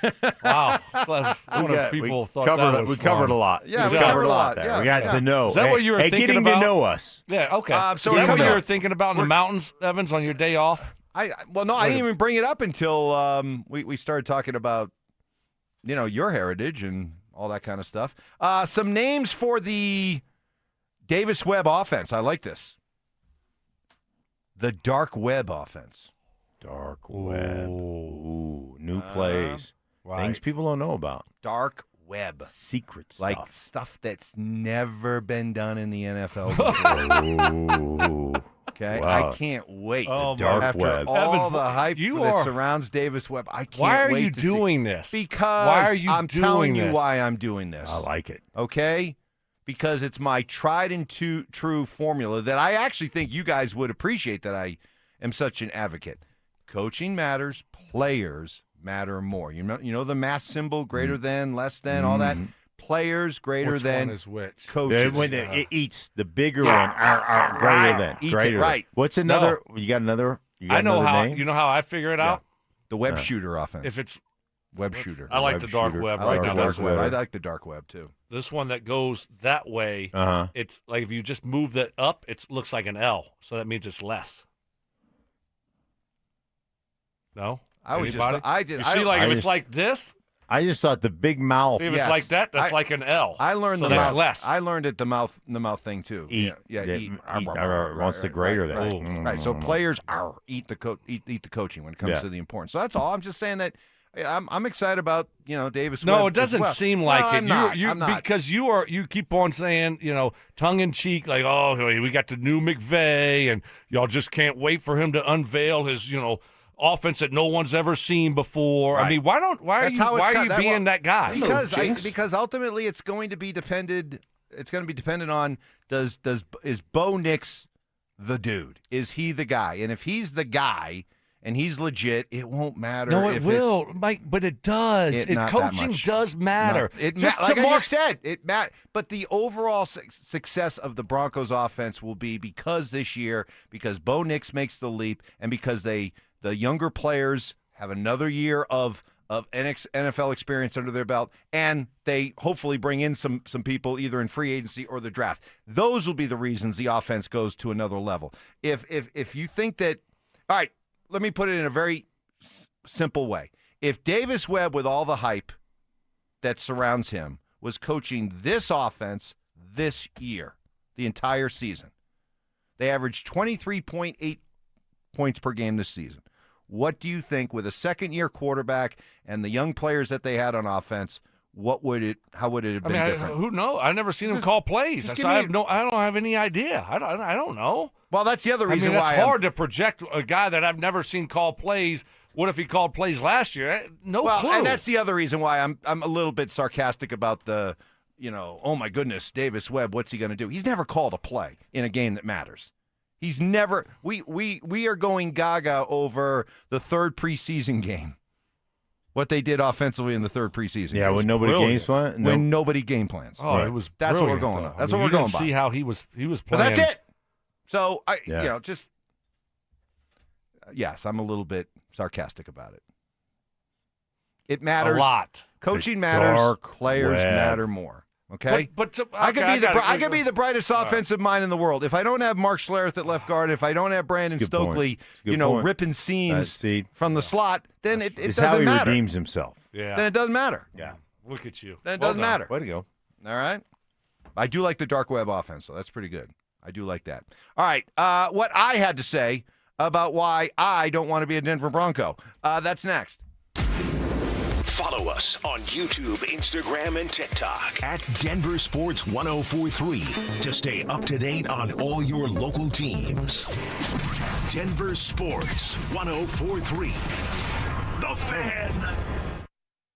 Wow. Glad one of people thought that was we covered fun. a lot. Yeah, we we covered covered a a lot lot. there. Yeah, we got yeah. to know. Is that what you were thinking getting about? to know us. Yeah, okay. So Is that what coming you up. were thinking about in the mountains, Evans, on your day off? I didn't even bring it up until we started talking about your heritage and all that kind of stuff. Some names for the Davis Webb offense. I like this. The dark web offense. Dark web. Ooh, new plays. Things people don't know about. Dark web. Secret stuff. Like stuff that's never been done in the NFL before. Ooh. Okay, Wow. I can't wait. Oh, dark After web. all Evans, the hype that are- surrounds Davis Webb, I can't Why are wait you to doing see. this? Because Why are you I'm doing telling you this? why I'm doing this. I like it. Okay? because it's my tried and true formula that I actually think you guys would appreciate that I am such an advocate. Coaching matters, players matter more. You know the mass symbol, greater than, less than, all that. Players greater Which than one is which? Coaches. It eats the bigger one. Greater than. Eats Greater it, than. right. What's another? You got another? You got I know another how. name? You know how I figure it out? The web shooter offense. If it's web shooter. I like Web the dark shooter. web. I like right the now. dark web. I like the dark web too. This one that goes that way, Uh-huh. it's like if you just move that up, it looks like an L. So that means it's less. No? I was Anybody? just I did. You I, see, like I if just- it's like this, I just thought the big mouth. if Yes. it's like that, that's I- like an L. I learned so the that's mouth. less. I learned it the mouth thing too. Eat. Yeah, Yeah, eat. wants the greater than. Right. Right. So players eat the coaching when it comes Yeah. to the importance. So that's all. I'm just saying that I'm excited about Davis. No, Webb it doesn't as well. seem like No, it. I'm not. You I'm not. because you keep on saying, tongue in cheek, like, oh, we got the new McVay, and y'all just can't wait for him to unveil his, offense that no one's ever seen before. Right. I mean, why are you being that guy? Because ultimately it's going to be dependent. It's going to be dependent on is Bo Nix the dude? Is he the guy? And if he's the guy and he's legit, it won't matter. No, it if will, Mike, but it does. Not that Coaching much. does matter. Like I just said, it matters. But the overall success of the Broncos offense will be because this year, because Bo Nix makes the leap, and because the younger players have another year of NFL experience under their belt, and they hopefully bring in some people either in free agency or the draft. Those will be the reasons the offense goes to another level. If you think that, all right, let me put it in a very simple way. If Davis Webb, with all the hype that surrounds him, was coaching this offense this year, the entire season, they averaged 23.8 points per game this season. What do you think, with a second-year quarterback and the young players that they had on offense, how would it have been different? Who knows? I've never seen him call plays. I don't have any idea. I don't know. Well, that's the other reason why. It's hard to project a guy that I've never seen call plays. What if he called plays last year? No clue. And that's the other reason why I'm a little bit sarcastic about the, oh my goodness, Davis Webb, what's he going to do? He's never called a play in a game that matters. He's never. We are going gaga over the third preseason game. What they did offensively in the third preseason. Yeah, when nobody game plans. When nobody game plans. Oh, right. It was. That's what we're going on. That's what we're going by. See how he was playing. But that's it. So yes, I'm a little bit sarcastic about it. It matters a lot. Coaching matters. Players matter more. Okay, I could be the brightest offensive mind in the world if I don't have Mark Schlereth at left guard. If I don't have Brandon Stokley, ripping seams from the slot, then it doesn't how he matter. Redeems himself. Yeah, then it doesn't matter. Yeah, look at you. Then it doesn't matter. Way to go. All right, I do like the dark web offense, so that's pretty good. I do like that. All right, what I had to say about why I don't want to be a Denver Bronco. That's next. Follow us on YouTube, Instagram, and TikTok at Denver Sports 1043 to stay up to date on all your local teams. Denver Sports 1043. The Fan.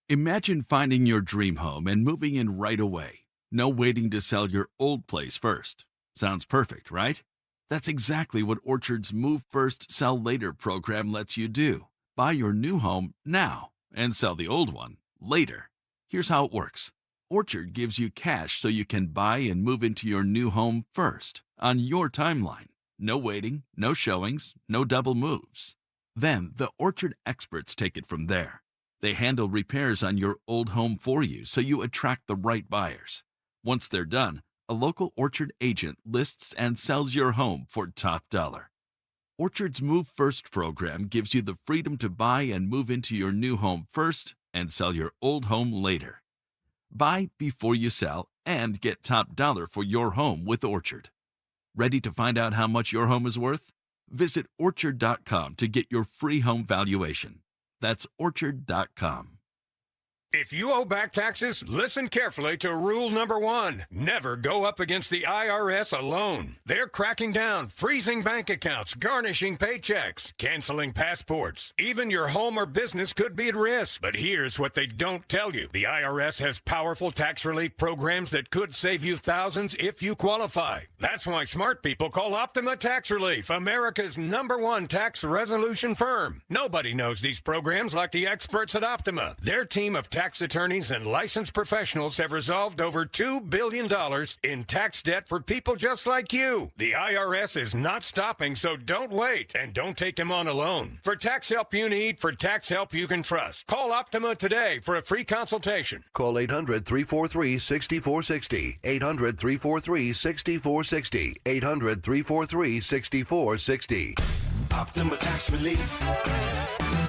Imagine finding your dream home and moving in right away. No waiting to sell your old place first. Sounds perfect, right? That's exactly what Orchard's Move First, Sell Later program lets you do. Buy your new home now and sell the old one later. Here's how it works. Orchard gives you cash so you can buy and move into your new home first, on your timeline. No waiting, no showings, no double moves. Then the Orchard experts take it from there. They handle repairs on your old home for you so you attract the right buyers. Once they're done, a local Orchard agent lists and sells your home for top dollar. Orchard's Move First program gives you the freedom to buy and move into your new home first and sell your old home later. Buy before you sell and get top dollar for your home with Orchard. Ready to find out how much your home is worth? Visit Orchard.com to get your free home valuation. That's Orchard.com. If you owe back taxes, listen carefully to rule number 1. Never go up against the IRS alone. They're cracking down, freezing bank accounts, garnishing paychecks, canceling passports. Even your home or business could be at risk. But here's what they don't tell you. The IRS has powerful tax relief programs that could save you thousands if you qualify. That's why smart people call Optima Tax Relief, America's #1 tax resolution firm. Nobody knows these programs like the experts at Optima. Their team of tax attorneys and licensed professionals have resolved over $2 billion in tax debt for people just like you. The IRS is not stopping, so don't wait and don't take them on alone. For tax help you need, for tax help you can trust, call Optima today for a free consultation. Call 800-343-6460. 800-343-6460. 800-343-6460. Optima Tax Relief.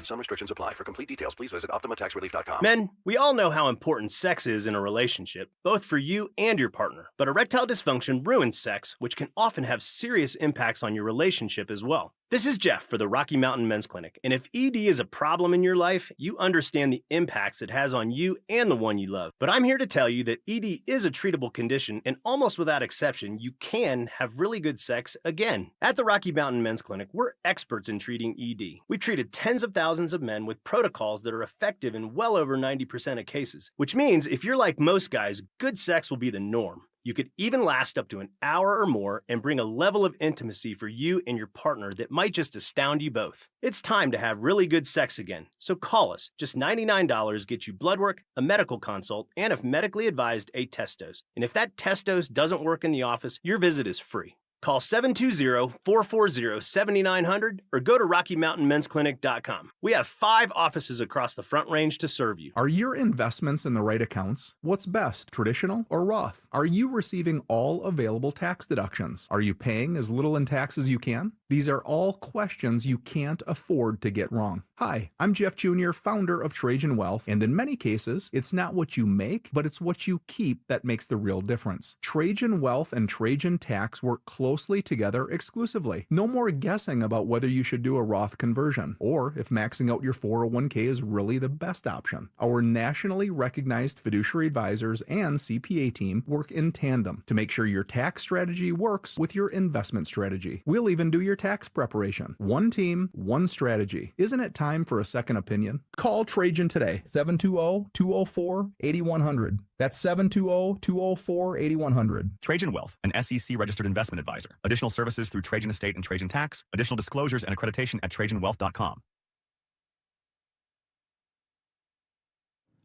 Some restrictions apply. For complete details, please visit OptimaTaxRelief.com. Men, we all know how important sex is in a relationship, both for you and your partner. But erectile dysfunction ruins sex, which can often have serious impacts on your relationship as well. This is Jeff for the Rocky Mountain Men's Clinic, and if ED is a problem in your life, you understand the impacts it has on you and the one you love. But I'm here to tell you that ED is a treatable condition, and almost without exception, you can have really good sex again. At the Rocky Mountain Men's Clinic, we're experts in treating ED. We've treated tens of thousands of men with protocols that are effective in well over 90% of cases, which means if you're like most guys, good sex will be the norm. You could even last up to an hour or more and bring a level of intimacy for you and your partner that might just astound you both. It's time to have really good sex again, so call us. Just $99 gets you blood work, a medical consult, and if medically advised, a test dose. And if that test dose doesn't work in the office, your visit is free. Call 720-440-7900 or go to RockyMountainMen'sClinic.com. We have 5 offices across the Front Range to serve you. Are your investments in the right accounts? What's best, traditional or Roth? Are you receiving all available tax deductions? Are you paying as little in tax as you can? These are all questions you can't afford to get wrong. Hi, I'm Jeff Jr., founder of Trajan Wealth, and in many cases, it's not what you make, but it's what you keep that makes the real difference. Trajan Wealth and Trajan Tax work closely together exclusively. No more guessing about whether you should do a Roth conversion, or if maxing out your 401k is really the best option. Our nationally recognized fiduciary advisors and CPA team work in tandem to make sure your tax strategy works with your investment strategy. We'll even do your tax preparation. One team, one strategy. Isn't it time for a second opinion? Call Trajan today, 720-204-8100. That's 720-204-8100. Trajan Wealth, an SEC-registered investment advisor. Additional services through Trajan Estate and Trajan Tax. Additional disclosures and accreditation at TrajanWealth.com.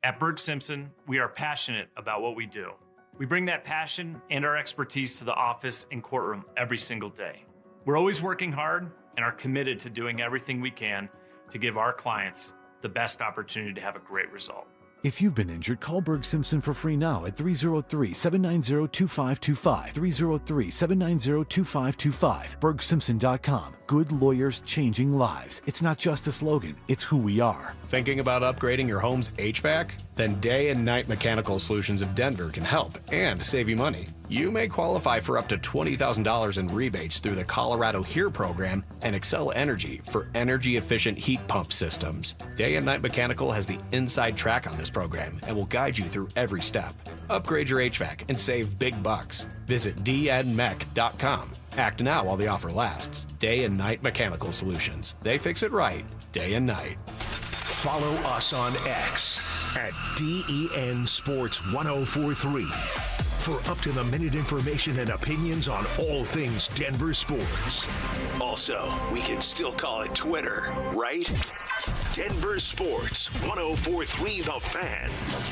At Berg Simpson, we are passionate about what we do. We bring that passion and our expertise to the office and courtroom every single day. We're always working hard and are committed to doing everything we can to give our clients the best opportunity to have a great result. If you've been injured, call Berg Simpson for free now at 303-790-2525. 303-790-2525. BergSimpson.com. Good lawyers changing lives. It's not just a slogan, it's who we are. Thinking about upgrading your home's HVAC? Then Day and Night Mechanical Solutions of Denver can help and save you money. You may qualify for up to $20,000 in rebates through the Colorado HERE program and Excel Energy for energy-efficient heat pump systems. Day and Night Mechanical has the inside track on this program and will guide you through every step. Upgrade your HVAC and save big bucks. Visit dnmech.com. Act now while the offer lasts. Day and Night Mechanical Solutions. They fix it right, day and night. Follow us on X at DEN Sports 1043 for up-to-the-minute information and opinions on all things Denver sports. Also, we can still call it Twitter, right? Denver Sports 1043 The Fan,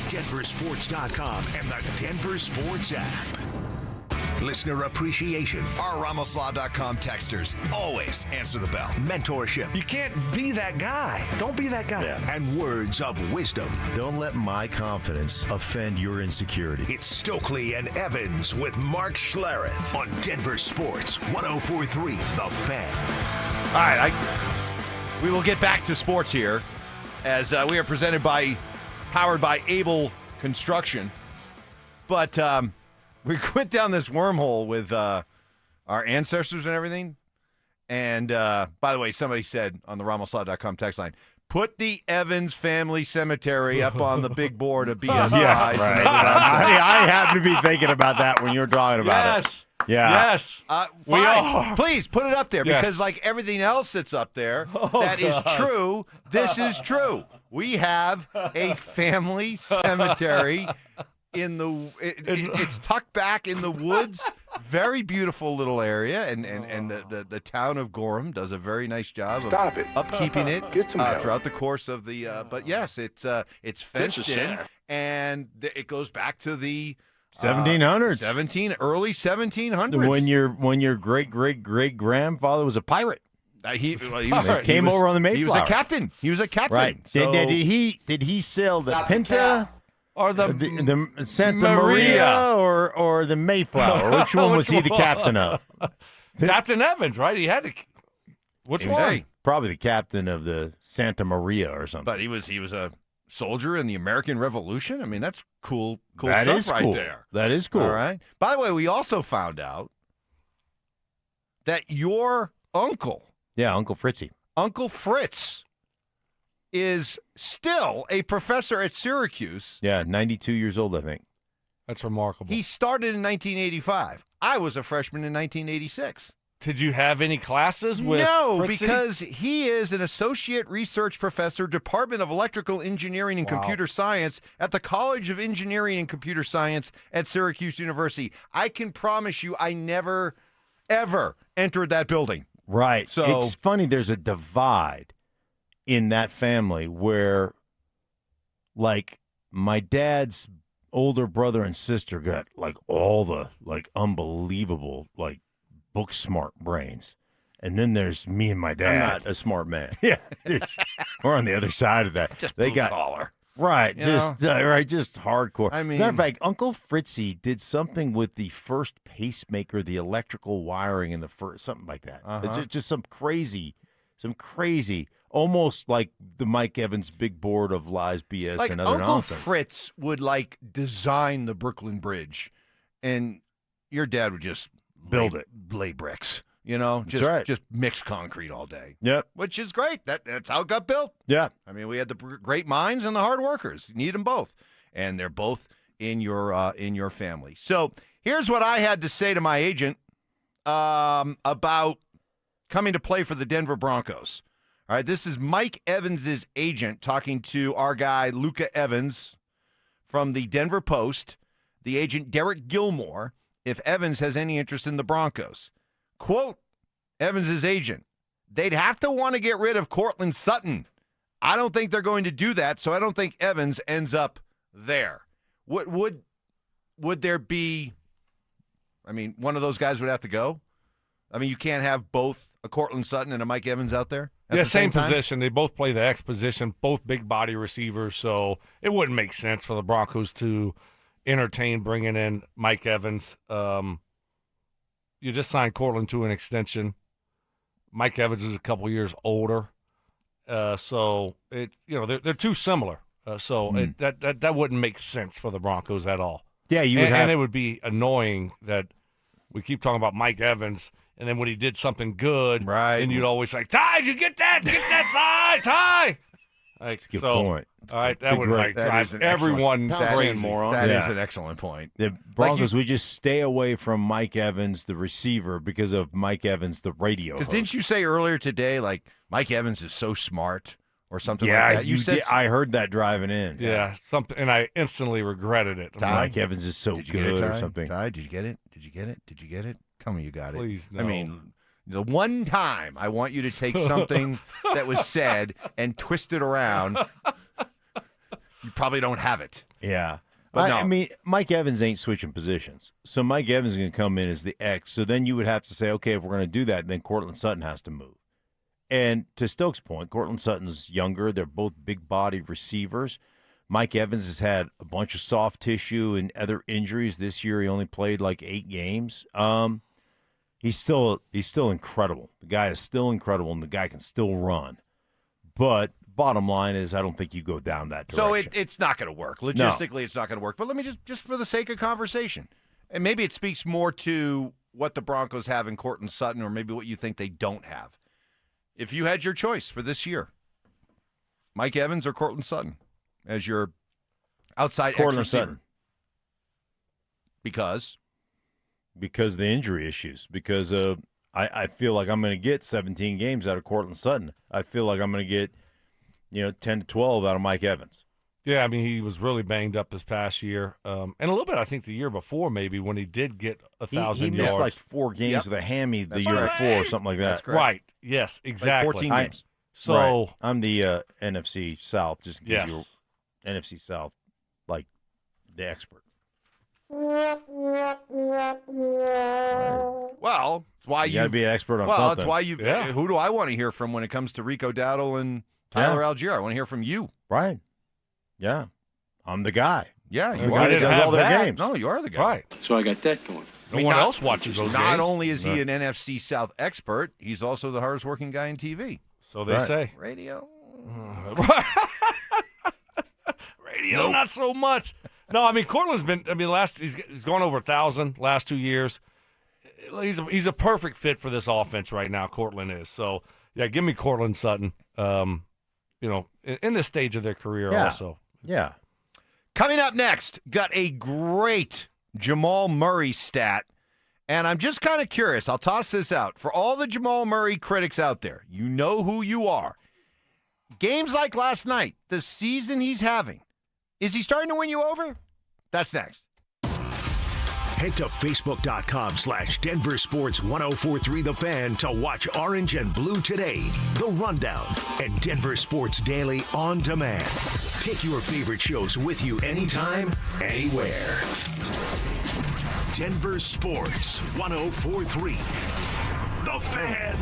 DenverSports.com, and the Denver Sports app. Listener appreciation. Our RamosLaw.com texters always answer the bell. Mentorship. You can't be that guy. Don't be that guy. Yeah. And words of wisdom. Don't let my confidence offend your insecurity. It's Stokley and Evans with Mark Schlereth on Denver Sports 1043 The Fan. All right, we will get back to sports here as we are powered by Able Construction. But we went down this wormhole with our ancestors and everything. And by the way, somebody said on the RamosLaw.com text line, Put the Evans family cemetery up on the big board of BSIs. Yeah, and right. other nonsense. I happen to be thinking about that when you're talking about it. Yeah. Yes. We are. Please put it up there Yes. because, like everything else that's up there, that is true. This is true. We have a family cemetery in the. It's tucked back in the woods. Very beautiful little area, and the town of Gorham does a very nice job of upkeeping it throughout the course of the. But yes, it's fenced in, and it goes back to the 1700s. Early 1700s. When your great grandfather was a pirate. He came over on the Mayflower. He was a captain. Right. So, did he sail the Pinta or the Santa Maria or the Mayflower? Which one was he the captain of? Captain Evans, right? He had to. Which one? Probably the captain of the Santa Maria or something. But he was a soldier in the American Revolution. I mean, that's cool That stuff is right cool. there. That is cool. All right. By the way, we also found out that your uncle, Uncle Fritzy, Uncle Fritz, is still a professor at Syracuse. 92 years old, I think. That's remarkable. He started in 1985. I was a freshman in 1986. Did you have any classes with No, Fritzy? because he is an associate research professor, Department of Electrical Engineering and Computer Science at the College of Engineering and Computer Science at Syracuse University. I can promise you I never, ever entered that building. Right. So it's funny, there's a divide in that family where, like, my dad's older brother and sister got, like, all the, like, unbelievable, like, book smart brains. And then there's me and my dad. I'm not a smart man. Yeah. We're on the other side of that. Just they blue got collar. Right. You Just just hardcore. I mean, matter of fact, Uncle Fritzy did something with the first pacemaker, the electrical wiring in the first, something like that. Just some crazy, almost like the Mike Evans big board of lies, BS, like and other Uncle nonsense. Fritz would like design the Brooklyn Bridge, and your dad would just Build it. lay bricks. You know, That's just mix concrete all day. Yep. Which is great. That's how it got built. Yeah. I mean, we had the great minds and the hard workers. You need them both, and they're both in your family. So here's what I had to say to my agent about coming to play for the Denver Broncos. All right, this is Mike Evans' agent talking to our guy Luca Evans from the Denver Post. The agent Derek Gilmore, if Evans has any interest in the Broncos. Quote, Evans' agent, they'd have to want to get rid of Courtland Sutton. I don't think they're going to do that, so I don't think Evans ends up there. Would there be, I mean, one of those guys would have to go? I mean, you can't have both a Courtland Sutton and a Mike Evans out there at the same time? position. They both play the X position, both big body receivers, so it wouldn't make sense for the Broncos to entertain bringing in Mike Evans. You just signed Courtland to an extension. Mike Evans is a couple years older, so they're too similar. That wouldn't make sense for the Broncos at all. Yeah, and it would be annoying that we keep talking about Mike Evans, and then when he did something good, right? And you'd always like, Ty, did you get that? Get that side, Ty. Like, Good point. All right, that would drive everyone crazy. That is an excellent point. The Broncos, we just stay away from Mike Evans, the receiver, because of Mike Evans, the radio host. Because didn't you say earlier today, like, Mike Evans is so smart or something yeah, like that? You said I heard that driving in. Yeah, something, and I instantly regretted it. Mike Evans is so good or something. Ty, did you get it? Did you get it? Did you get it? Tell me you got it. Please, no. I mean, the one time I want you to take something that was said and twist it around, you probably don't have it. Yeah. But no. I mean, Mike Evans ain't switching positions. So Mike Evans is going to come in as the X. So then you would have to say, okay, if we're going to do that, then Courtland Sutton has to move. And to Stokes' point, Courtland Sutton's younger. They're both big-body receivers. Mike Evans has had a bunch of soft tissue and other injuries this year. He only played like 8 games. He's still incredible. The guy is still incredible, and the guy can still run. But bottom line is, I don't think you go down that direction. So it's not going to work. Logistically, It's not going to work. But let me just for the sake of conversation, and maybe it speaks more to what the Broncos have in Courtland Sutton, or maybe what you think they don't have. If you had your choice for this year, Mike Evans or Courtland Sutton as your outside Courtland X receiver? Sutton. Because the injury issues. Because I feel like I'm going to get 17 games out of Courtland Sutton. I feel like I'm going to get 10 to 12 out of Mike Evans. Yeah, I mean, he was really banged up this past year. And a little bit, I think, the year before maybe when he did get 1,000 yards. He missed like 4 games with a hammy the year before or something like that. That's correct. Right. Yes, exactly. Like 14 games. So right. I'm the NFC South, just because Yes. you're NFC South, like the expert. Well, it's why you got to be an expert on well, something. that's why you. Yeah. Who do I want to hear from when it comes to Rico Dowdle and Tyler Algier? I want to hear from you. Right. Yeah. I'm the guy. Yeah, The you guy are. that does all their games. No, you are the guy. Right. So I got that going. No one else watches those games. Not only is he an NFC South expert, he's also the hardest working guy in TV. So they say. Radio. Radio, not so much. No, I mean, Courtland's been, he's gone over 1,000 last 2 years. He's a perfect fit for this offense right now, Courtland is. So, yeah, give me Courtland Sutton, in this stage of their career also. Yeah. Coming up next, got a great Jamal Murray stat. And I'm just kind of curious. I'll toss this out. For all the Jamal Murray critics out there, you know who you are. Games like last night, the season he's having, is he starting to win you over? That's next. Head to Facebook.com/DenverSports1043 The Fan to watch Orange and Blue Today, The Rundown, and Denver Sports Daily on demand. Take your favorite shows with you anytime, anywhere. Denver Sports 1043 The Fan.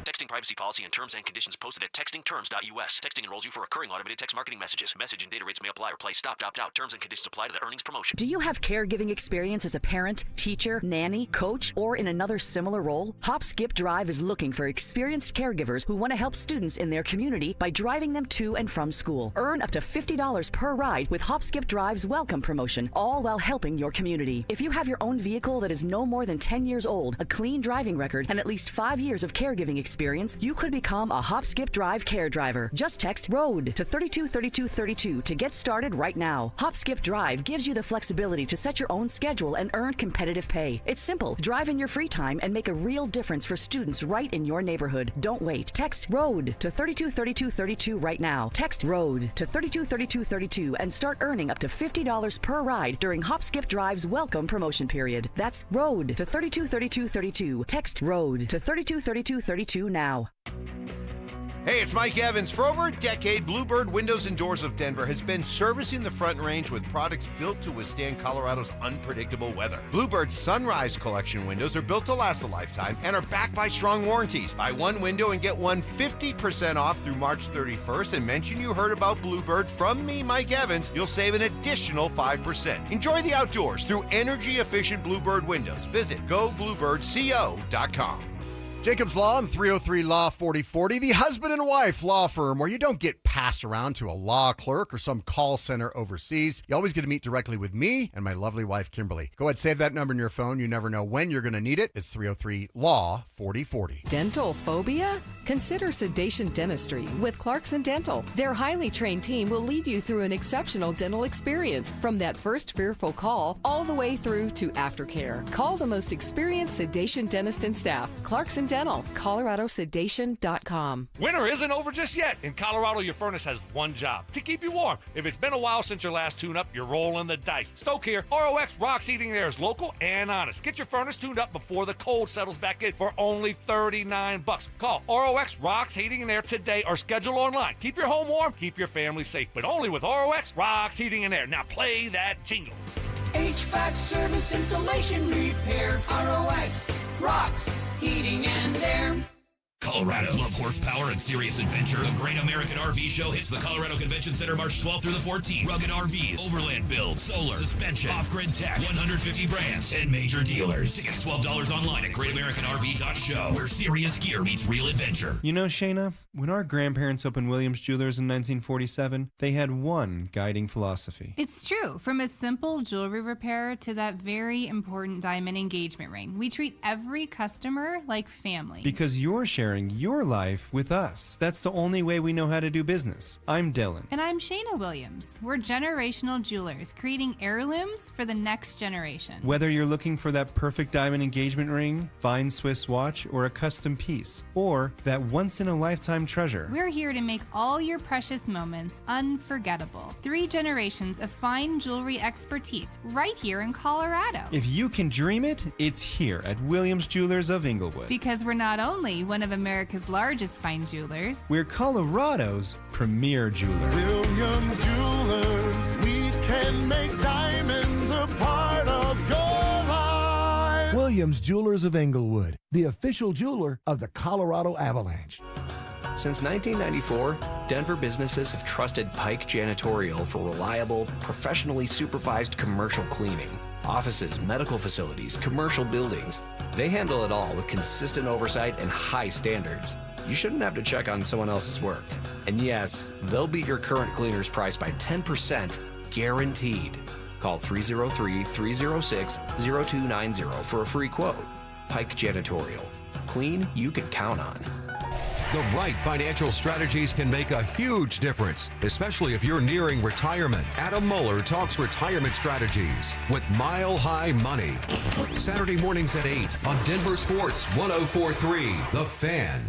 Texting privacy policy and terms and conditions posted at textingterms.us. Texting enrolls you for recurring automated text marketing messages. Message and data rates may apply or play. Stop, opt out. Terms and conditions apply to the earnings promotion. Do you have caregiving experience as a parent, teacher, nanny, coach, or in another similar role? Hop Skip Drive is looking for experienced caregivers who want to help students in their community by driving them to and from school. Earn up to $50 per ride with Hop Skip Drive's welcome promotion, all while helping your community. If you have your own vehicle that is no more than 10 years old, a clean driving record, and at least 5 years of caregiving experience, you could become a Hop Skip Drive care driver. Just text ROAD to 323232 to get started right now. Hop Skip Drive gives you the flexibility to set your own schedule and earn competitive pay. It's simple. Drive in your free time and make a real difference for students right in your neighborhood. Don't wait. Text ROAD to 323232 right now. Text ROAD to 323232 and start earning up to $50 per ride during Hop Skip Drive's welcome promotion period. That's ROAD to 323232. Text ROAD to 323232 now. Hey, it's Mike Evans. For over a decade, Bluebird Windows and Doors of Denver has been servicing the Front Range with products built to withstand Colorado's unpredictable weather. Bluebird's Sunrise Collection windows are built to last a lifetime and are backed by strong warranties. Buy one window and get one 50% off through March 31st and mention you heard about Bluebird from me, Mike Evans. You'll save an additional 5%. Enjoy the outdoors through energy-efficient Bluebird windows. Visit gobluebirdco.com. Jacob's Law and 303 Law 4040, the husband and wife law firm where you don't get passed around to a law clerk or some call center overseas. You always get to meet directly with me and my lovely wife, Kimberly. Go ahead, save that number in your phone. You never know when you're going to need it. It's 303 Law 4040. Dental phobia? Consider Sedation Dentistry with Clarkson Dental. Their highly trained team will lead you through an exceptional dental experience from that first fearful call all the way through to aftercare. Call the most experienced sedation dentist and staff. Clarkson Dental, coloradosedation.com. Winter isn't over just yet. In Colorado, your furnace has one job: to keep you warm. If it's been a while since your last tune-up, you're rolling the dice. Stoke here. ROX Rocks Heating and Air is local and honest. Get your furnace tuned up before the cold settles back in for only $39. Call ROX Rocks Heating and Air today or schedule online. Keep your home warm, keep your family safe, but only with ROX Rocks Heating and Air. Now play that jingle. HVAC service, installation, repair. ROX Rocks Heating and Air. Colorado. Love horsepower and serious adventure? The Great American RV Show hits the Colorado Convention Center March 12th through the 14th. Rugged RVs, overland builds, solar, suspension, off-grid tech, 150 brands, and major dealers. Tickets $12 online at greatamericanrv.show, where serious gear meets real adventure. You know, Shayna, when our grandparents opened Williams Jewelers in 1947, they had one guiding philosophy. It's true. From a simple jewelry repair to that very important diamond engagement ring, we treat every customer like family. Because you're sharing sharing your life with us. That's the only way we know how to do business. I'm Dylan. And I'm Shayna Williams. We're generational jewelers, creating heirlooms for the next generation. Whether you're looking for that perfect diamond engagement ring, fine Swiss watch, or a custom piece, or that once-in-a-lifetime treasure, we're here to make all your precious moments unforgettable. 3 generations of fine jewelry expertise right here in Colorado. if you can dream it, it's here at Williams Jewelers of Inglewood. Because we're not only one of America's largest fine jewelers, We're Colorado's premier jeweler. Williams Jewelers, we can make diamonds a part of your life. Williams Jewelers of Inglewood, the official jeweler of the Colorado Avalanche. Since 1994, Denver businesses have trusted Pike Janitorial for reliable, professionally supervised commercial cleaning. Offices, medical facilities, commercial buildings. They handle it all with consistent oversight and high standards. You shouldn't have to check on someone else's work. And yes, they'll beat your current cleaner's price by 10%, guaranteed. Call 303-306-0290 for a free quote. Pike Janitorial. Clean you can count on. The right financial strategies can make a huge difference, especially if you're nearing retirement. Adam Mueller talks retirement strategies with Mile High Money. Saturday mornings at 8 on Denver Sports 104.3, The Fan.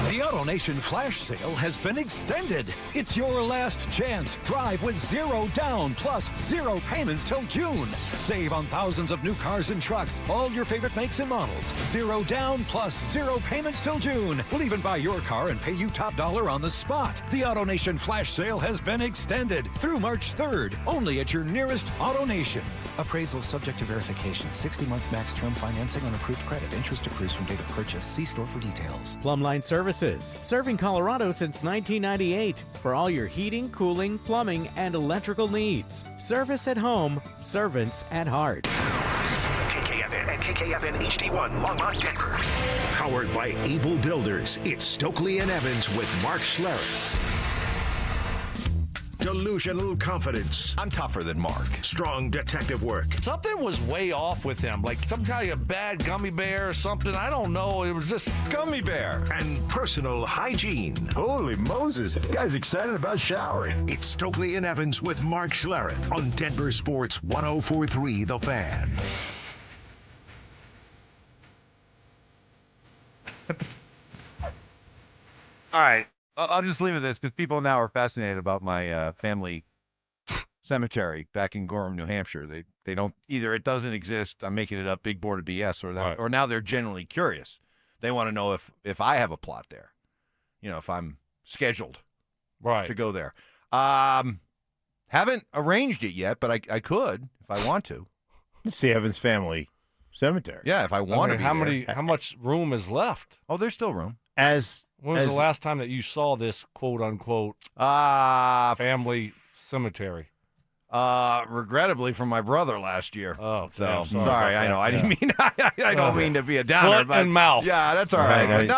The AutoNation flash sale has been extended. It's your last chance. Drive with 0 down plus 0 payments till June. Save on thousands of new cars and trucks, all your favorite makes and models. 0 down plus 0 payments till June. We'll even buy your car and pay you top dollar on the spot. The AutoNation flash sale has been extended through March 3rd, only at your nearest AutoNation. Appraisal subject to verification. 60-month max term financing on approved credit. Interest accrues from date of purchase. See store for details. Plumbline Services, serving Colorado since 1998 for all your heating, cooling, plumbing, and electrical needs. Service at home, servants at heart. KKFN and KKFN HD1 Longmont, Denver. Powered by Able Builders, it's Stokley and Evans with Mark Schlereth. Delusional confidence. I'm tougher than Mark. Strong detective work. Something was way off with him, like some kind of bad gummy bear or something. I don't know. It was just Gummy bear. And personal hygiene. Holy Moses, the guy's excited about showering. It's Stokley and Evans with Mark Schlereth on Denver Sports 104.3 The Fan. All right. I'll just leave it at this because people now are fascinated about my family cemetery back in Gorham, New Hampshire. They don't either. It doesn't exist. I'm making it up. Big board of BS, or that, Right. or now they're genuinely curious. They want to know if I have a plot there. You know, if I'm scheduled to go there. Haven't arranged it yet, but I could if I want to. It's the Evans family cemetery. Yeah, if I want to be there. How much room is left? Oh, there's still room. When was the last time that you saw this quote unquote family cemetery? Regrettably from my brother last year. Oh, so damn, sorry. I know. I didn't mean. I don't mean to be a downer. Foot but and mouth. Yeah, that's all right. Right. No.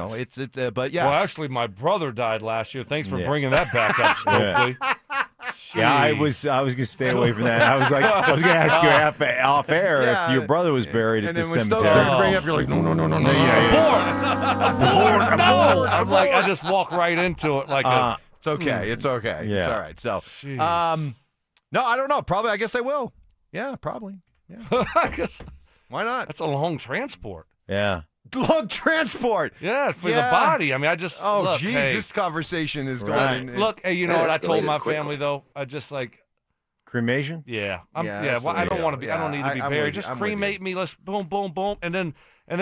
Wow. It's but yeah. Well, actually, my brother died last year. Thanks for Yeah. bringing that back up, Stokley. Yeah, I was gonna stay away from that. I was gonna ask you off air if your brother was buried at the cemetery. And then when Stokes started to bring it up, you're like, no. Abort! No! I'm like, I just walk right into it like it's okay. It's okay. Yeah. It's all right. So, Jeez. no, I don't know. Probably, I guess I will. Yeah, probably. Yeah. I guess Why not? that's a long transport. Yeah. Long transport. Yeah, for the body. I mean, I just look, geez, hey, this conversation is Right. going. look, hey, you know what I told my family though? I just like, Cremation? yeah, that's well, the I way don't to want to go. be. I don't need to be I'm with buried. you. Just I'm with you. cremate me. Let's boom, boom, boom, and then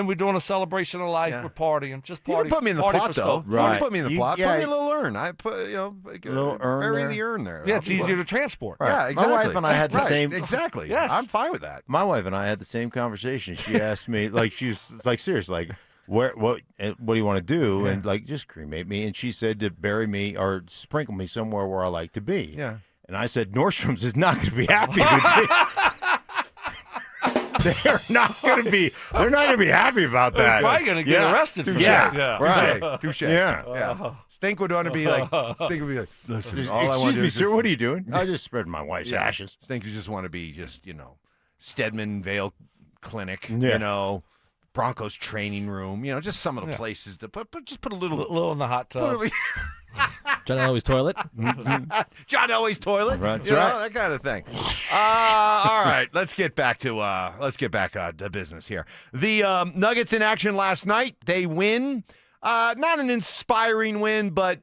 we're doing a celebration of life. Yeah. We're partying. Just You party. can put me in the party plot for though. Stoke. You Right. can put me in the You- plot. yeah. Put me in a little urn. I put Little urn bury there. the urn there. Yeah, I'll it's be easier fine. to transport. Right. Yeah, exactly. My wife and I had the Right, same. Exactly. Yes. I'm fine with that. My wife and I had the same conversation. She asked me, like, she was like, serious, like, what do you want to do? Yeah. And like, just cremate me. And she said to bury me or sprinkle me somewhere where I like to be. Yeah. And I said, Nordstrom's is not going to be happy with me. They're not going to be happy about They're that. probably going to get arrested for Yeah. that. Yeah. Right. Touche. Yeah. Yeah. Stink would want to be like. Stink would be like. Listen. All I want to Excuse do me, is sir. just- What are you doing? I just spread my wife's ashes. Stink would just want to be just Stedman Vale Clinic. Yeah. Broncos training room. Just some of the places to put a little in the hot tub. John Elway's toilet. John Elway's toilet. That's That kind of thing. All right, let's get back to business here. The Nuggets in action last night. They win. Not an inspiring win, but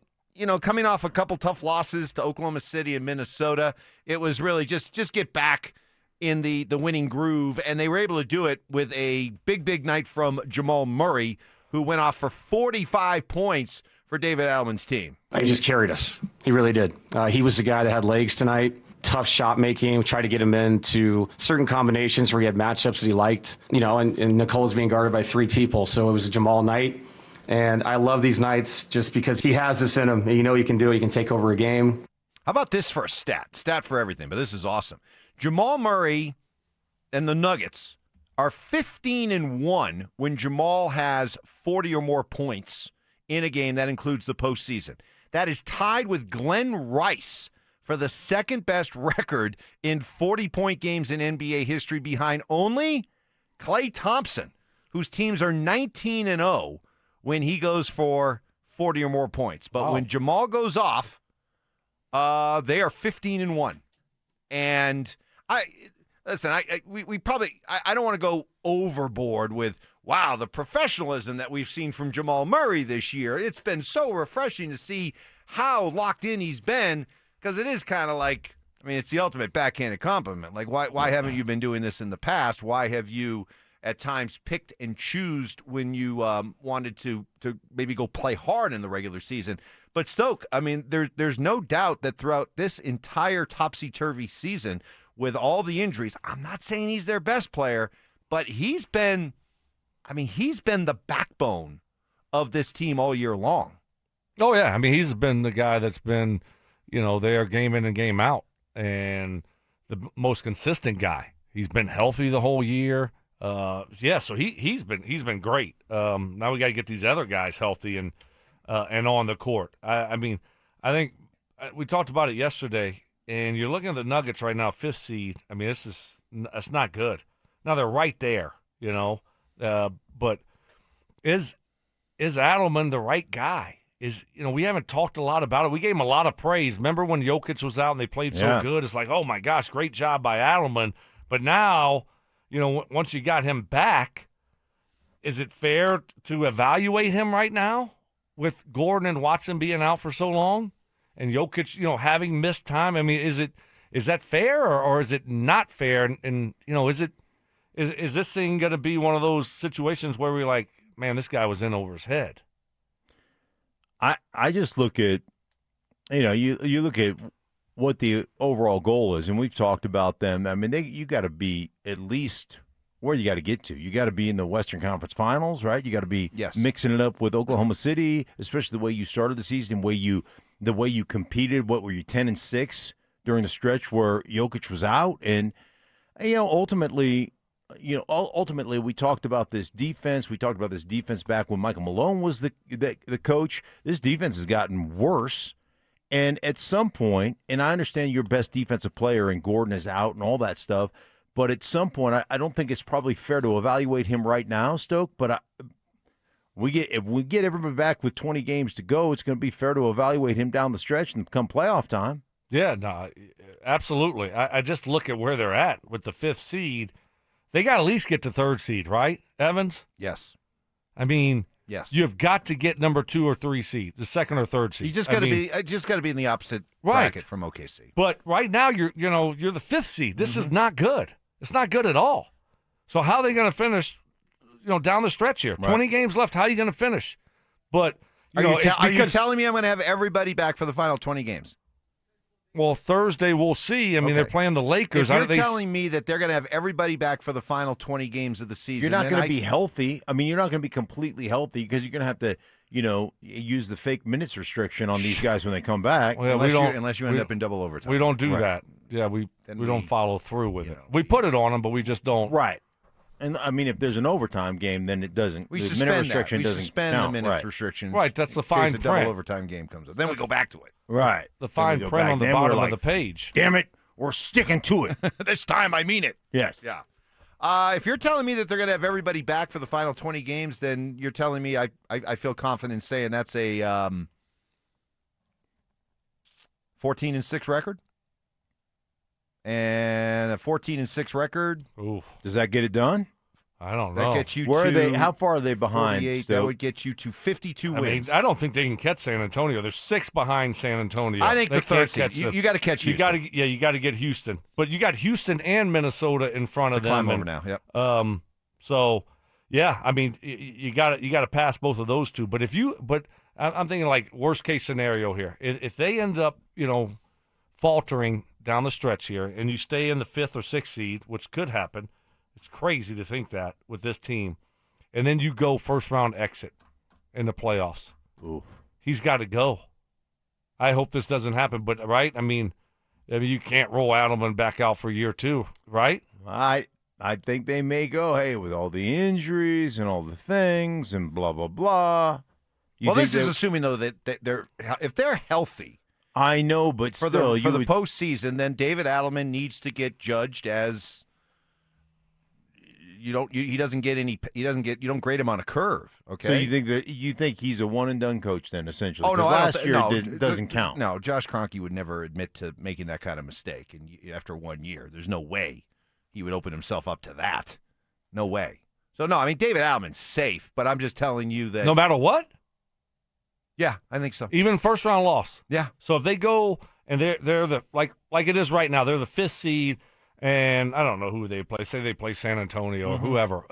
coming off a couple tough losses to Oklahoma City and Minnesota, it was really just get back in the winning groove, and they were able to do it with a big night from Jamal Murray, who went off for 45 points for David Adelman's team. He just carried us. He really did. He was the guy that had legs tonight. Tough shot making. We tried to get him into certain combinations where he had matchups that he liked. And Nicole's being guarded by 3 people, so it was a Jamal night. And I love these nights just because he has this in him. He can do it. He can take over a game. How about this for a stat for everything, but this is awesome. Jamal Murray and the Nuggets are 15-1 when Jamal has 40 or more points in a game. That includes the postseason. That is tied with Glenn Rice for the second best record in 40-point games in NBA history, behind only Klay Thompson, whose teams are 19-0 when he goes for 40 or more points. But when Jamal goes off, they are 15-1. And I don't want to go overboard with, wow, the professionalism that we've seen from Jamal Murray this year. It's been so refreshing to see how locked in he's been, because it is kind of like, it's the ultimate backhanded compliment. Like, why haven't you been doing this in the past? Why have you at times picked and choosed when you wanted to maybe go play hard in the regular season? But Stoke, there's no doubt that throughout this entire topsy-turvy season, with all the injuries, I'm not saying he's their best player, but he's been the backbone of this team all year long. Oh, yeah. He's been the guy that's been, there game in and game out, and the most consistent guy. He's been healthy the whole year. So he's been great. Now we got to get these other guys healthy and on the court. I think we talked about it yesterday, and you're looking at the Nuggets right now, 5th seed. That's not good. Now they're right there, but is Adelman the right guy? We haven't talked a lot about it. We gave him a lot of praise. Remember when Jokic was out and they played so good? It's like, oh my gosh, great job by Adelman. But now, once you got him back, is it fair to evaluate him right now with Gordon and Watson being out for so long and Jokic, having missed time? Is that fair or is it not fair? And is this thing going to be one of those situations where we're like, man, this guy was in over his head? I just look at, you look at what the overall goal is, and we've talked about them. You got to be at least where you got to get to. You got to be in the Western Conference Finals, right? You got to be mixing it up with Oklahoma City, especially the way you started the season, the way you competed. What were you, 10-6 during the stretch where Jokic was out? And ultimately, we talked about this defense. We talked about this defense back when Michael Malone was the coach. This defense has gotten worse. And at some point, and I understand your best defensive player and Gordon is out and all that stuff, but at some point, I don't think it's probably fair to evaluate him right now, Stoke. But if we get everybody back with 20 games to go, it's going to be fair to evaluate him down the stretch and come playoff time. Yeah, no, absolutely. I just look at where they're at with the 5th seed. They got to at least get to 3rd seed, right, Evans? Yes. Yes. You've got to get number 2 or 3 seed, the 2nd or 3rd seed. You just got to be in the opposite bracket from OKC. But right now you're the 5th seed. This is not good. It's not good at all. So how are they going to finish? Down the stretch here, 20 games left. How are you going to finish? But are you telling me I'm going to have everybody back for the final 20 games? Well, Thursday we'll see. They're playing the Lakers. If you're telling me that they're going to have everybody back for the final 20 games of the season, you're not going to be healthy. You're not going to be completely healthy because you're going to have to, use the fake minutes restriction on these guys when they come back. Well, unless you end up in double overtime. We don't do that. Yeah, we don't follow through with it. We put it on them, but we just don't. Right. And if there's an overtime game, then it doesn't. We the suspend minute restriction that. We doesn't suspend count. the minutes restrictions. Right, that's the fine print. print. Double overtime game comes up. Then we go back to it. Right. The fine print on the bottom of the page. Damn it, we're sticking to it. This time I mean it. Yes. Yeah. If you're telling me that they're going to have everybody back for the final 20 games, then you're telling me I feel confident in saying that's a 14-6 record. And a 14-6 record. Oof. Does that get it done? I don't know. That gets you Where to are they? How far are they behind? 48. That would get you to 52 wins. I don't think they can catch San Antonio. They're 6 behind San Antonio. I think they the third seed. You got to catch Houston. You got to get Houston. But you got Houston and Minnesota in front of them. Climb over now. Yep. So, yeah, I mean, you got to pass both of those two. But I'm thinking like worst case scenario here. If they end up, faltering down the stretch here, and you stay in the 5th or 6th seed, which could happen. It's crazy to think that with this team. And then you go first-round exit in the playoffs. Ooh. He's got to go. I hope this doesn't happen, but, right? I mean, you can't roll Adelman back out for year 2, right? I think they may go, hey, with all the injuries and all the things and blah, blah, blah. This is assuming, though, that if they're healthy. I know, but for still. the postseason, then David Adelman needs to get judged as you don't grade him on a curve. Okay. So you think he's a one and done coach then, essentially? Oh no, last year doesn't count. No, Josh Kroenke would never admit to making that kind of mistake. And after 1 year, there's no way he would open himself up to that. No way. So no, I mean David Adelman's safe, but I'm just telling you that no matter what. Yeah, I think so. Even first round loss. Yeah. So if they go and they're the like it is right now, they're the 5th seed, and I don't know who they play. Say they play San Antonio or whoever.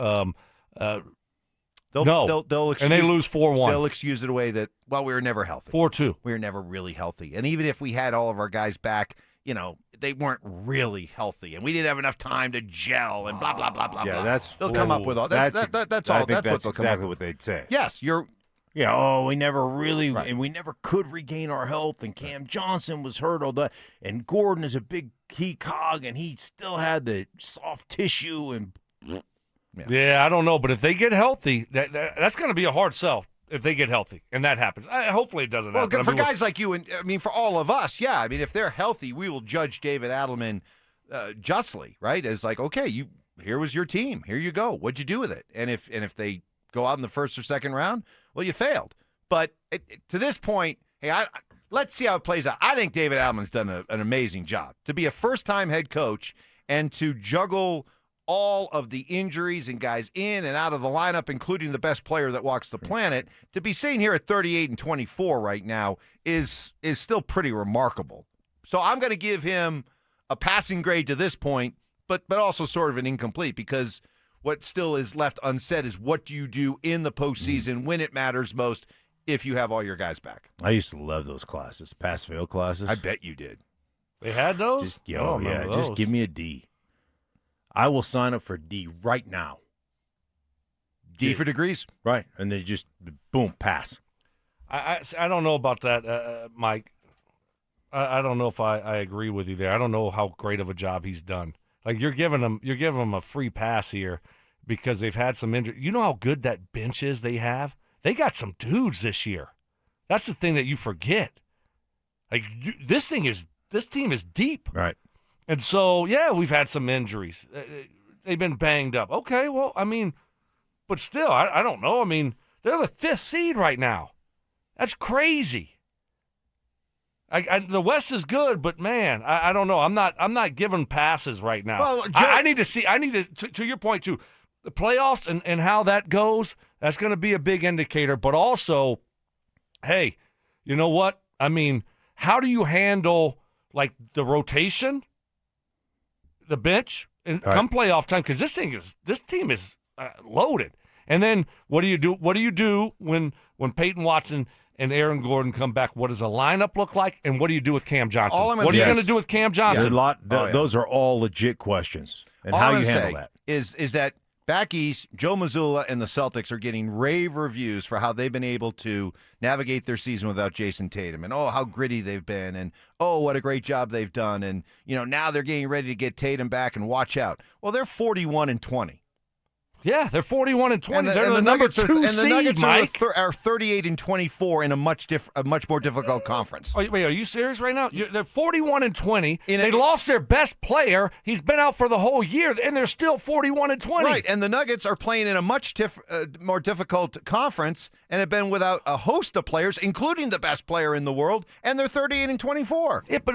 They'll excuse, and they lose 4-1. They'll excuse it away that we were never healthy. 4-2. We were never really healthy, and even if we had all of our guys back, they weren't really healthy, and we didn't have enough time to gel and blah blah blah blah. Yeah, blah. They'll come up with all that. That's all. That's what they'll come up exactly with. what they'd say. Yes, you're. Yeah, we never really, and we never could regain our health, and Cam Johnson was hurt all that, and Gordon is a big key cog, and he still had the soft tissue, and yeah, I don't know, but if they get healthy, that's going to be a hard sell if they get healthy, and that happens. Hopefully it doesn't happen. For guys like you, and for all of us, yeah, I mean, if they're healthy, we will judge David Adelman justly, right? As like, okay, here was your team, here you go, what'd you do with it? And if they go out in the 1st or 2nd round, well, you failed. But to this point, hey, let's see how it plays out. I think David Adelman's done an amazing job. To be a first-time head coach and to juggle all of the injuries and guys in and out of the lineup, including the best player that walks the planet, to be sitting here at 38-24 right now is still pretty remarkable. So I'm going to give him a passing grade to this point, but also sort of an incomplete, because what still is left unsaid is what do you do in the postseason when it matters most if you have all your guys back. I used to love those classes, pass-fail classes. I bet you did. They had those? Just give me a D. I will sign up for D right now. D for degrees? Right, and they just, boom, pass. I don't know about that, Mike. I don't know if I agree with you there. I don't know how great of a job he's done. Like you're giving them a free pass here because they've had some injury. You know how good that bench is they have? They got some dudes this year. That's the thing that you forget. Like this team is deep. Right. And so, yeah, we've had some injuries. They've been banged up. Okay, well, I mean, but still, I don't know. I mean, they're the 5th seed right now. That's crazy. The West is good, but man, I don't know. I'm not giving passes right now. Well, I need to see. To your point too, the playoffs and how that goes. That's going to be a big indicator. But also, hey, you know what? I mean, how do you handle like the rotation, the bench, and come playoff time? Because this team is loaded. And then what do you do? What do you do when Peyton Watson and Aaron Gordon come back? What does a lineup look like? And what do you do with Cam Johnson? What are you going to do with Cam Johnson? Those are all legit questions. And all how I'm you handle say that is that back east, Joe Mazzulla and the Celtics are getting rave reviews for how they've been able to navigate their season without Jason Tatum, and how gritty they've been, and what a great job they've done, and now they're getting ready to get Tatum back, and watch out. Well, they're 41-20. Yeah, they're 41-20. They're and the number Nuggets 2 and seed, the Nuggets Mike. are 38-24 in a much more difficult conference. Oh, wait, are you serious right now? They're 41-20. They lost their best player. He's been out for the whole year, and they're still 41-20. Right, and the Nuggets are playing in a much more difficult conference and have been without a host of players, including the best player in the world, and they're 38-24. Yeah, but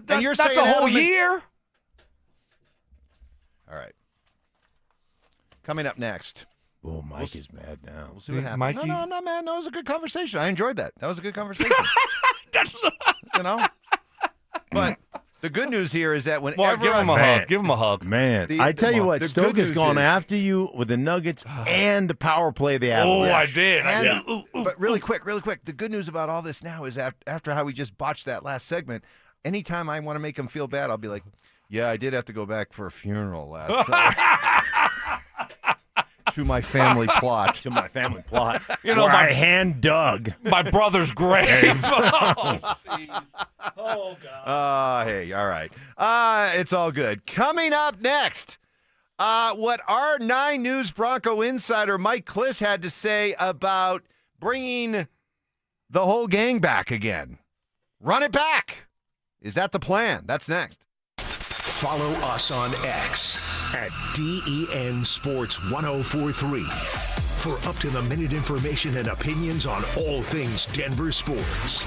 and you're not saying the whole Adelman- year. All right. Coming up next. Oh, Mike is mad now. We'll see what happens. Mikey? No, I'm not mad. No, it was a good conversation. I enjoyed that. That was a good conversation. You know? But the good news here is that whenever Mark, give him a hug. Give him a hug. Man, The- I tell you what, the Stoke good has news gone is- after you with the Nuggets and the power play of the Oh, Avalanche. I did. And, but really quick, the good news about all this now is after how we just botched that last segment, anytime I want to make them feel bad, I'll be like, yeah, I did have to go back for a funeral last summer. To my family plot. To my family plot. You know, where my I hand dug my brother's grave. Oh, jeez. Oh, God. Hey, all right. It's all good. Coming up next, what our 9 News Bronco insider Mike Cliss had to say about bringing the whole gang back again. Run it back. Is that the plan? That's next. Follow us on X at DEN Sports 1043 for up-to-the-minute information and opinions on all things Denver sports.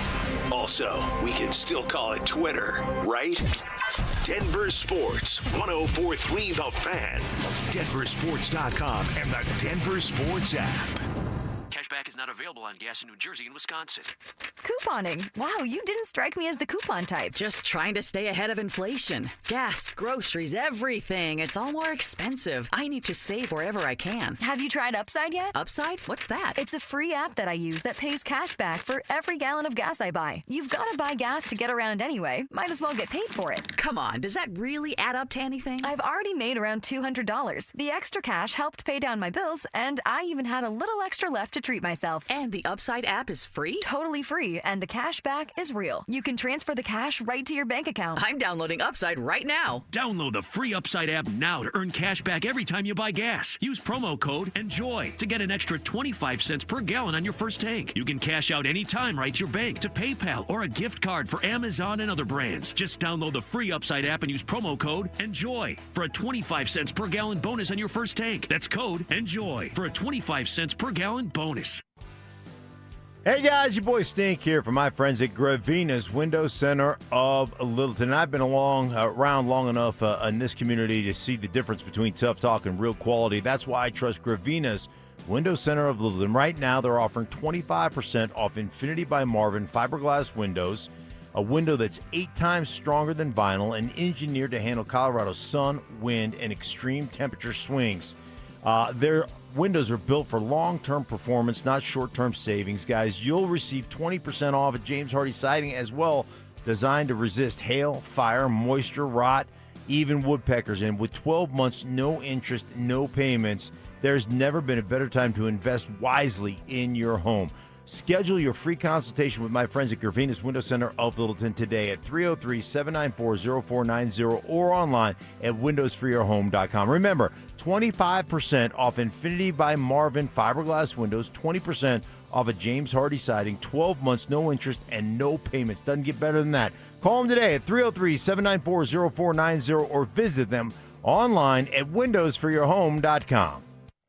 Also, we can still call it Twitter, right? Denver Sports 1043 The Fan, DenverSports.com, and the Denver Sports app. Cashback is not available on gas in New Jersey and Wisconsin. Couponing. Wow, you didn't strike me as the coupon type. Just trying to stay ahead of inflation. Gas, groceries, everything. It's all more expensive. I need to save wherever I can. Have you tried Upside yet? Upside? What's that? It's a free app that I use that pays cash back for every gallon of gas I buy. You've got to buy gas to get around anyway. Might as well get paid for it. Come on, does that really add up to anything? I've already made around $200. The extra cash helped pay down my bills, and I even had a little extra left to treat myself. And the Upside app is free? Totally free, and the cash back is real. You can transfer the cash right to your bank account. I'm downloading Upside right now. Download the free Upside app now to earn cash back every time you buy gas. Use promo code ENJOY to get an extra 25 cents per gallon on your first tank. You can cash out anytime right to your bank, to PayPal, or a gift card for Amazon and other brands. Just download the free Upside app and use promo code ENJOY for a 25 cents per gallon bonus on your first tank. That's code ENJOY for a 25 cents per gallon bonus. Hey guys, your boy Stink here from my friends at Gravina's Window Center of Littleton. I've been around long enough in this community to see the difference between tough talk and real quality. That's why I trust Gravina's Window Center of Littleton. Right now, they're offering 25% off Infinity by Marvin fiberglass windows, a window that's 8 times stronger than vinyl and engineered to handle Colorado's sun, wind, and extreme temperature swings. Their windows are built for long-term performance, not short-term savings. Guys, you'll receive 20% off at James Hardie Siding as well, designed to resist hail, fire, moisture, rot, even woodpeckers. And with 12 months, no interest, no payments, there's never been a better time to invest wisely in your home. Schedule your free consultation with my friends at Gravina's Window Center of Littleton today at 303-794-0490 or online at windowsforyourhome.com. Remember, 25% off Infinity by Marvin fiberglass windows, 20% off of James Hardie Siding, 12 months, no interest, and no payments. Doesn't get better than that. Call them today at 303-794-0490 or visit them online at windowsforyourhome.com.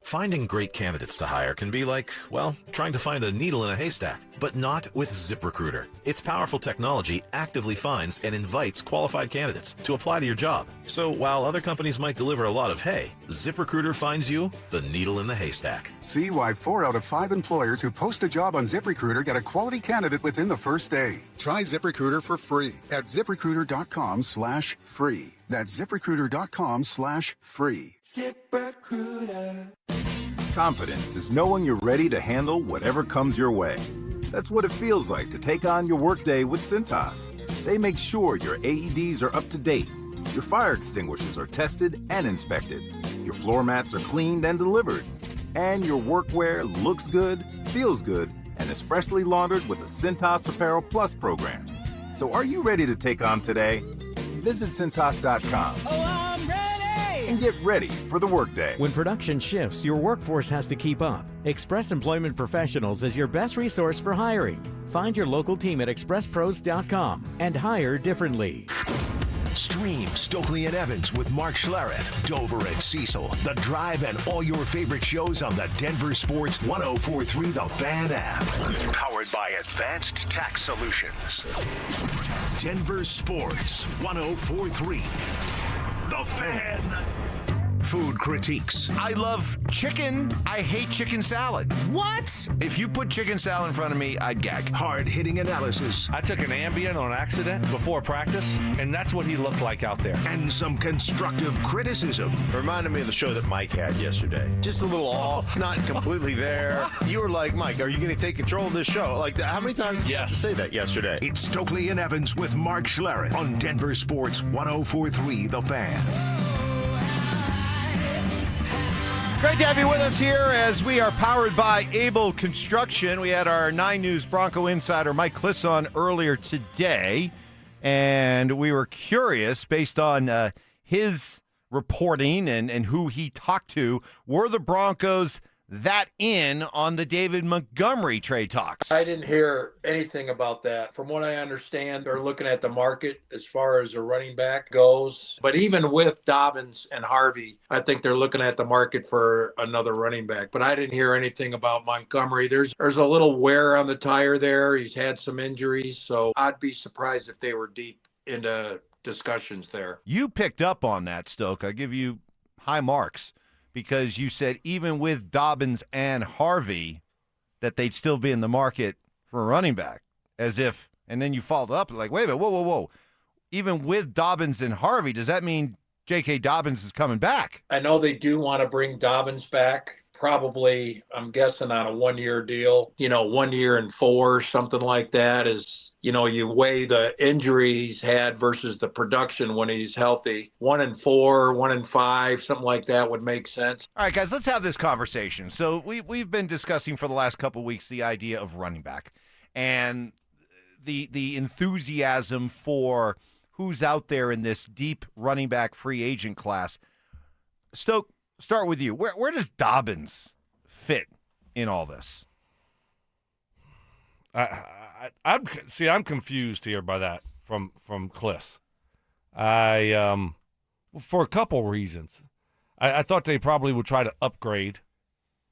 Finding great candidates to hire can be like, well, trying to find a needle in a haystack, but not with ZipRecruiter. Its powerful technology actively finds and invites qualified candidates to apply to your job. So while other companies might deliver a lot of hay, ZipRecruiter finds you the needle in the haystack. See why 4 out of 5 employers who post a job on ZipRecruiter get a quality candidate within the first day. Try ZipRecruiter for free at ZipRecruiter.com/free. That's ZipRecruiter.com/free. ZipRecruiter. Confidence is knowing you're ready to handle whatever comes your way. That's what it feels like to take on your workday with Cintas. They make sure your AEDs are up to date, your fire extinguishers are tested and inspected, your floor mats are cleaned and delivered, and your workwear looks good, feels good, and is freshly laundered with the Cintas Apparel Plus program. So are you ready to take on today? Visit Cintas.com. Oh, I'm ready! and get ready for the workday. When production shifts, your workforce has to keep up. Express Employment Professionals is your best resource for hiring. Find your local team at expresspros.com and hire differently. Stream Stokley and Evans with Mark Schlereth, Dover and Cecil, The Drive, and all your favorite shows on the Denver Sports 104.3 The Fan app. Powered by Advanced Tax Solutions. Denver Sports 104.3 The Fan. Food critiques. I love chicken. I hate chicken salad. What? If you put chicken salad in front of me, I'd gag. Hard-hitting analysis. I took an Ambien on accident before practice, and that's what he looked like out there. And some constructive criticism. Reminded me of the show that Mike had yesterday. Just a little off, not completely there. You were like, Mike, are you going to take control of this show? Like, how many times did you have to say that yesterday? It's Stokley and Evans with Mark Schlereth on Denver Sports 104.3 The Fan. Great to have you with us here as we are powered by Able Construction. We had our 9 News Bronco insider Mike Cliss on earlier today, and we were curious, based on his reporting and who he talked to, were the Broncos that in on the David Montgomery trade talks? I didn't hear anything about that. From what I understand, they're looking at the market as far as a running back goes. But even with Dobbins and Harvey, I think they're looking at the market for another running back. But I didn't hear anything about Montgomery. There's a little wear on the tire there. He's had some injuries, so I'd be surprised if they were deep into discussions there. You picked up on that, Stoke. I give you high marks, because you said even with Dobbins and Harvey that they'd still be in the market for a running back, as if, and then you followed up like, wait a minute, whoa. Even with Dobbins and Harvey, does that mean J.K. Dobbins is coming back? I know they do want to bring Dobbins back. Probably, I'm guessing, on a 1-year deal, 1 year and 4, something like that. Is, you weigh the injuries he's had versus the production when he's healthy. 1 and 4, 1 and 5, something like that would make sense. All right, guys, let's have this conversation. So we've been discussing for the last couple of weeks the idea of running back and the enthusiasm for who's out there in this deep running back free agent class. Stoke, start with you. Where does Dobbins fit in all this? I'm confused here by that from Cliss. For a couple reasons. I thought they probably would try to upgrade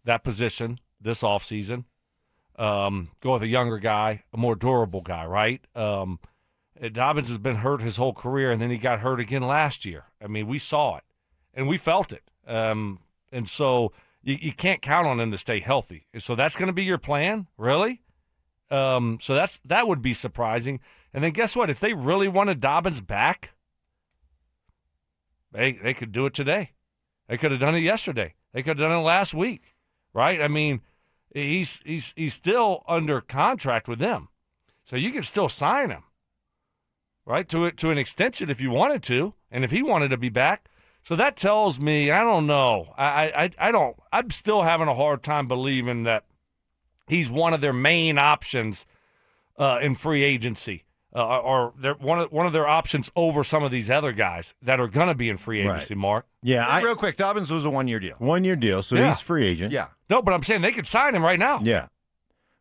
that position this offseason. Go with a younger guy, a more durable guy, right? Dobbins has been hurt his whole career, and then he got hurt again last year. I mean, we saw it, and we felt it. And so you can't count on him to stay healthy. So that's going to be your plan, really? So that would be surprising. And then guess what? If they really wanted Dobbins back, they could do it today. They could have done it yesterday. They could have done it last week, right? I mean, he's still under contract with them, so you can still sign him, right? To an extension if you wanted to, and if he wanted to be back. So that tells me, I don't know. I'm still having a hard time believing that he's one of their main options in free agency, or they're one of their options over some of these other guys that are going to be in free agency. Right. Mark, real quick, Dobbins was a 1-year deal. 1-year deal, so he's free agent. Yeah, no, but I'm saying they could sign him right now. Yeah,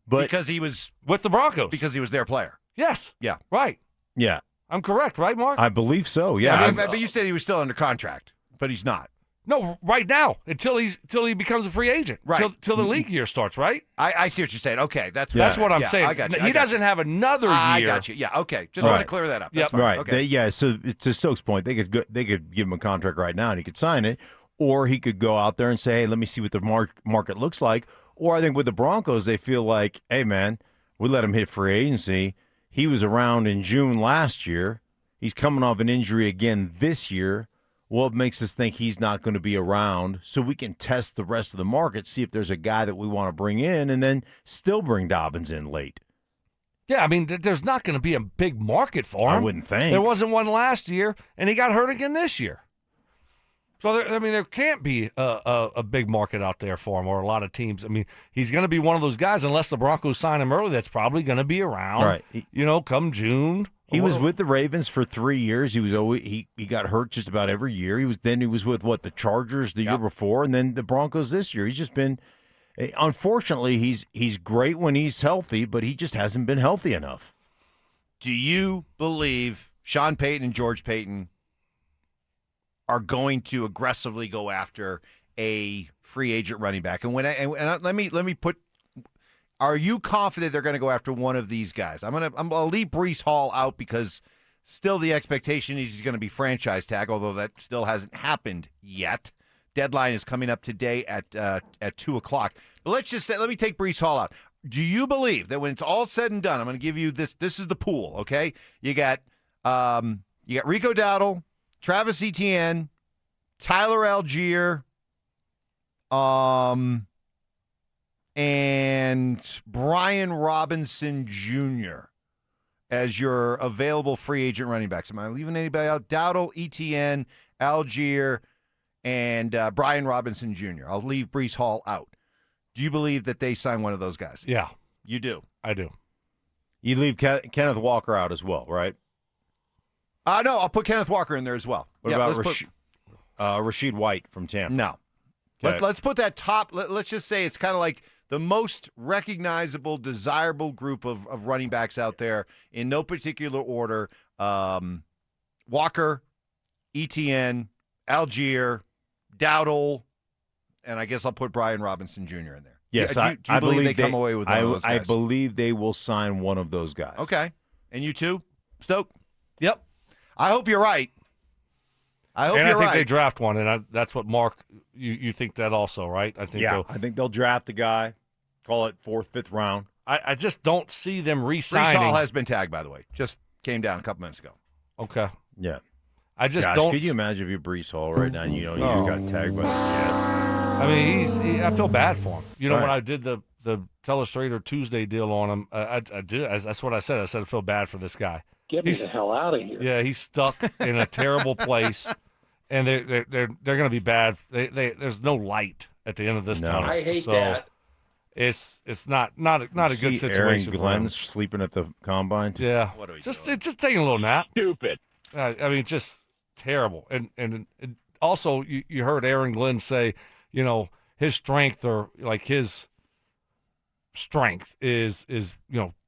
but because he was with the Broncos, because he was their player. Yes. Yeah. Right. Yeah. I'm correct, right, Mark? I believe so. Yeah. But you said he was still under contract, but he's not. No, right now, until he becomes a free agent, right? Till the league year starts, right? I see what you're saying. Okay, that's what I'm saying. I got you. He doesn't have another year. I got you. Yeah, okay. Just want to clear that up. That's fine. Right. Okay. So to Stokes' point, they could give him a contract right now and he could sign it, or he could go out there and say, hey, let me see what the market looks like. Or I think with the Broncos, they feel like, hey, man, we let him hit free agency. He was around in June last year. He's coming off an injury again this year. What makes us think he's not going to be around, so we can test the rest of the market, see if there's a guy that we want to bring in, and then still bring Dobbins in late. Yeah, I mean, there's not going to be a big market for him. I wouldn't think. There wasn't one last year, and he got hurt again this year. So, there can't be a big market out there for him or a lot of teams. I mean, he's going to be one of those guys, unless the Broncos sign him early, that's probably going to be around, right? Come June. He was with the Ravens for 3 years. He was always he got hurt just about every year. He was with the Chargers the year before, and then the Broncos this year. He's just been, unfortunately, he's great when he's healthy, but he just hasn't been healthy enough. Do you believe Sean Payton and George Payton are going to aggressively go after a free agent running back? And let me put. Are you confident they're going to go after one of these guys? I'm gonna leave Breece Hall out because still the expectation is he's going to be franchise tag, although that still hasn't happened yet. Deadline is coming up today at 2:00. But let me take Breece Hall out. Do you believe that when it's all said and done, I'm going to give you this. This is the pool, okay? You got Rico Dowdle, Travis Etienne, Tyler Algier, and Brian Robinson Jr. as your available free agent running backs. Am I leaving anybody out? Dowdle, Etienne, Algier, and Brian Robinson Jr. I'll leave Breece Hall out. Do you believe that they sign one of those guys? Yeah. You do? I do. You leave Kenneth Walker out as well, right? No, I'll put Kenneth Walker in there as well. What about Rashid White from Tampa? No. Okay. Let's put that top. Let's just say it's kind of like the most recognizable, desirable group of running backs out there in no particular order. Walker, Etienne, Algier, Dowdle, and I guess I'll put Brian Robinson Jr. in there. Yes, do you believe they come away with one of those guys? I believe they will sign one of those guys. Okay. And you too, Stoke? Yep. I hope you're right. I think they draft one, and that's what Mark. You think that also, right? I think. Yeah, I think they'll draft a guy. Call it 4th, 5th round. I just don't see them re-signing. Breece Hall has been tagged, by the way. Just came down a couple minutes ago. Okay. Yeah. I just Gosh, don't. Could you imagine if you're Breece Hall right now? And you just got tagged by the Jets. I mean, I feel bad for him. Right. When I did the Telestrator Tuesday deal on him, I did. That's what I said. I said I feel bad for this guy. Get me the hell out of here. Yeah, he's stuck in a terrible place, and they're going to be bad. There's no light at the end of this tunnel. I hate that. It's not a good situation. Aaron Glenn sleeping at the combine. Yeah, what are we just taking a little nap. Stupid. I mean, just terrible. And also, you heard Aaron Glenn say, his strength his strength is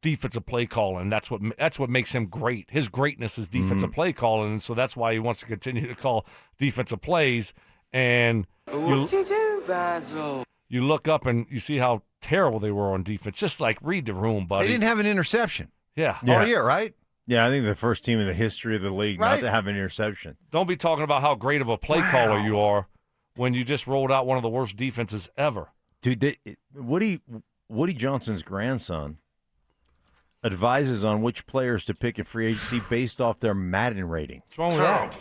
defensive play calling. That's what makes him great. His greatness is defensive play calling, and so that's why he wants to continue to call defensive plays. And What you do, Basil? You look up and you see how terrible they were on defense. Just read the room, buddy. They didn't have an interception. Yeah. All year, right? Yeah, I think the first team in the history of the league not to have an interception. Don't be talking about how great of a play caller you are when you just rolled out one of the worst defenses ever. Dude, Woody Johnson's grandson advises on which players to pick in free agency based off their Madden rating. What's wrong with that?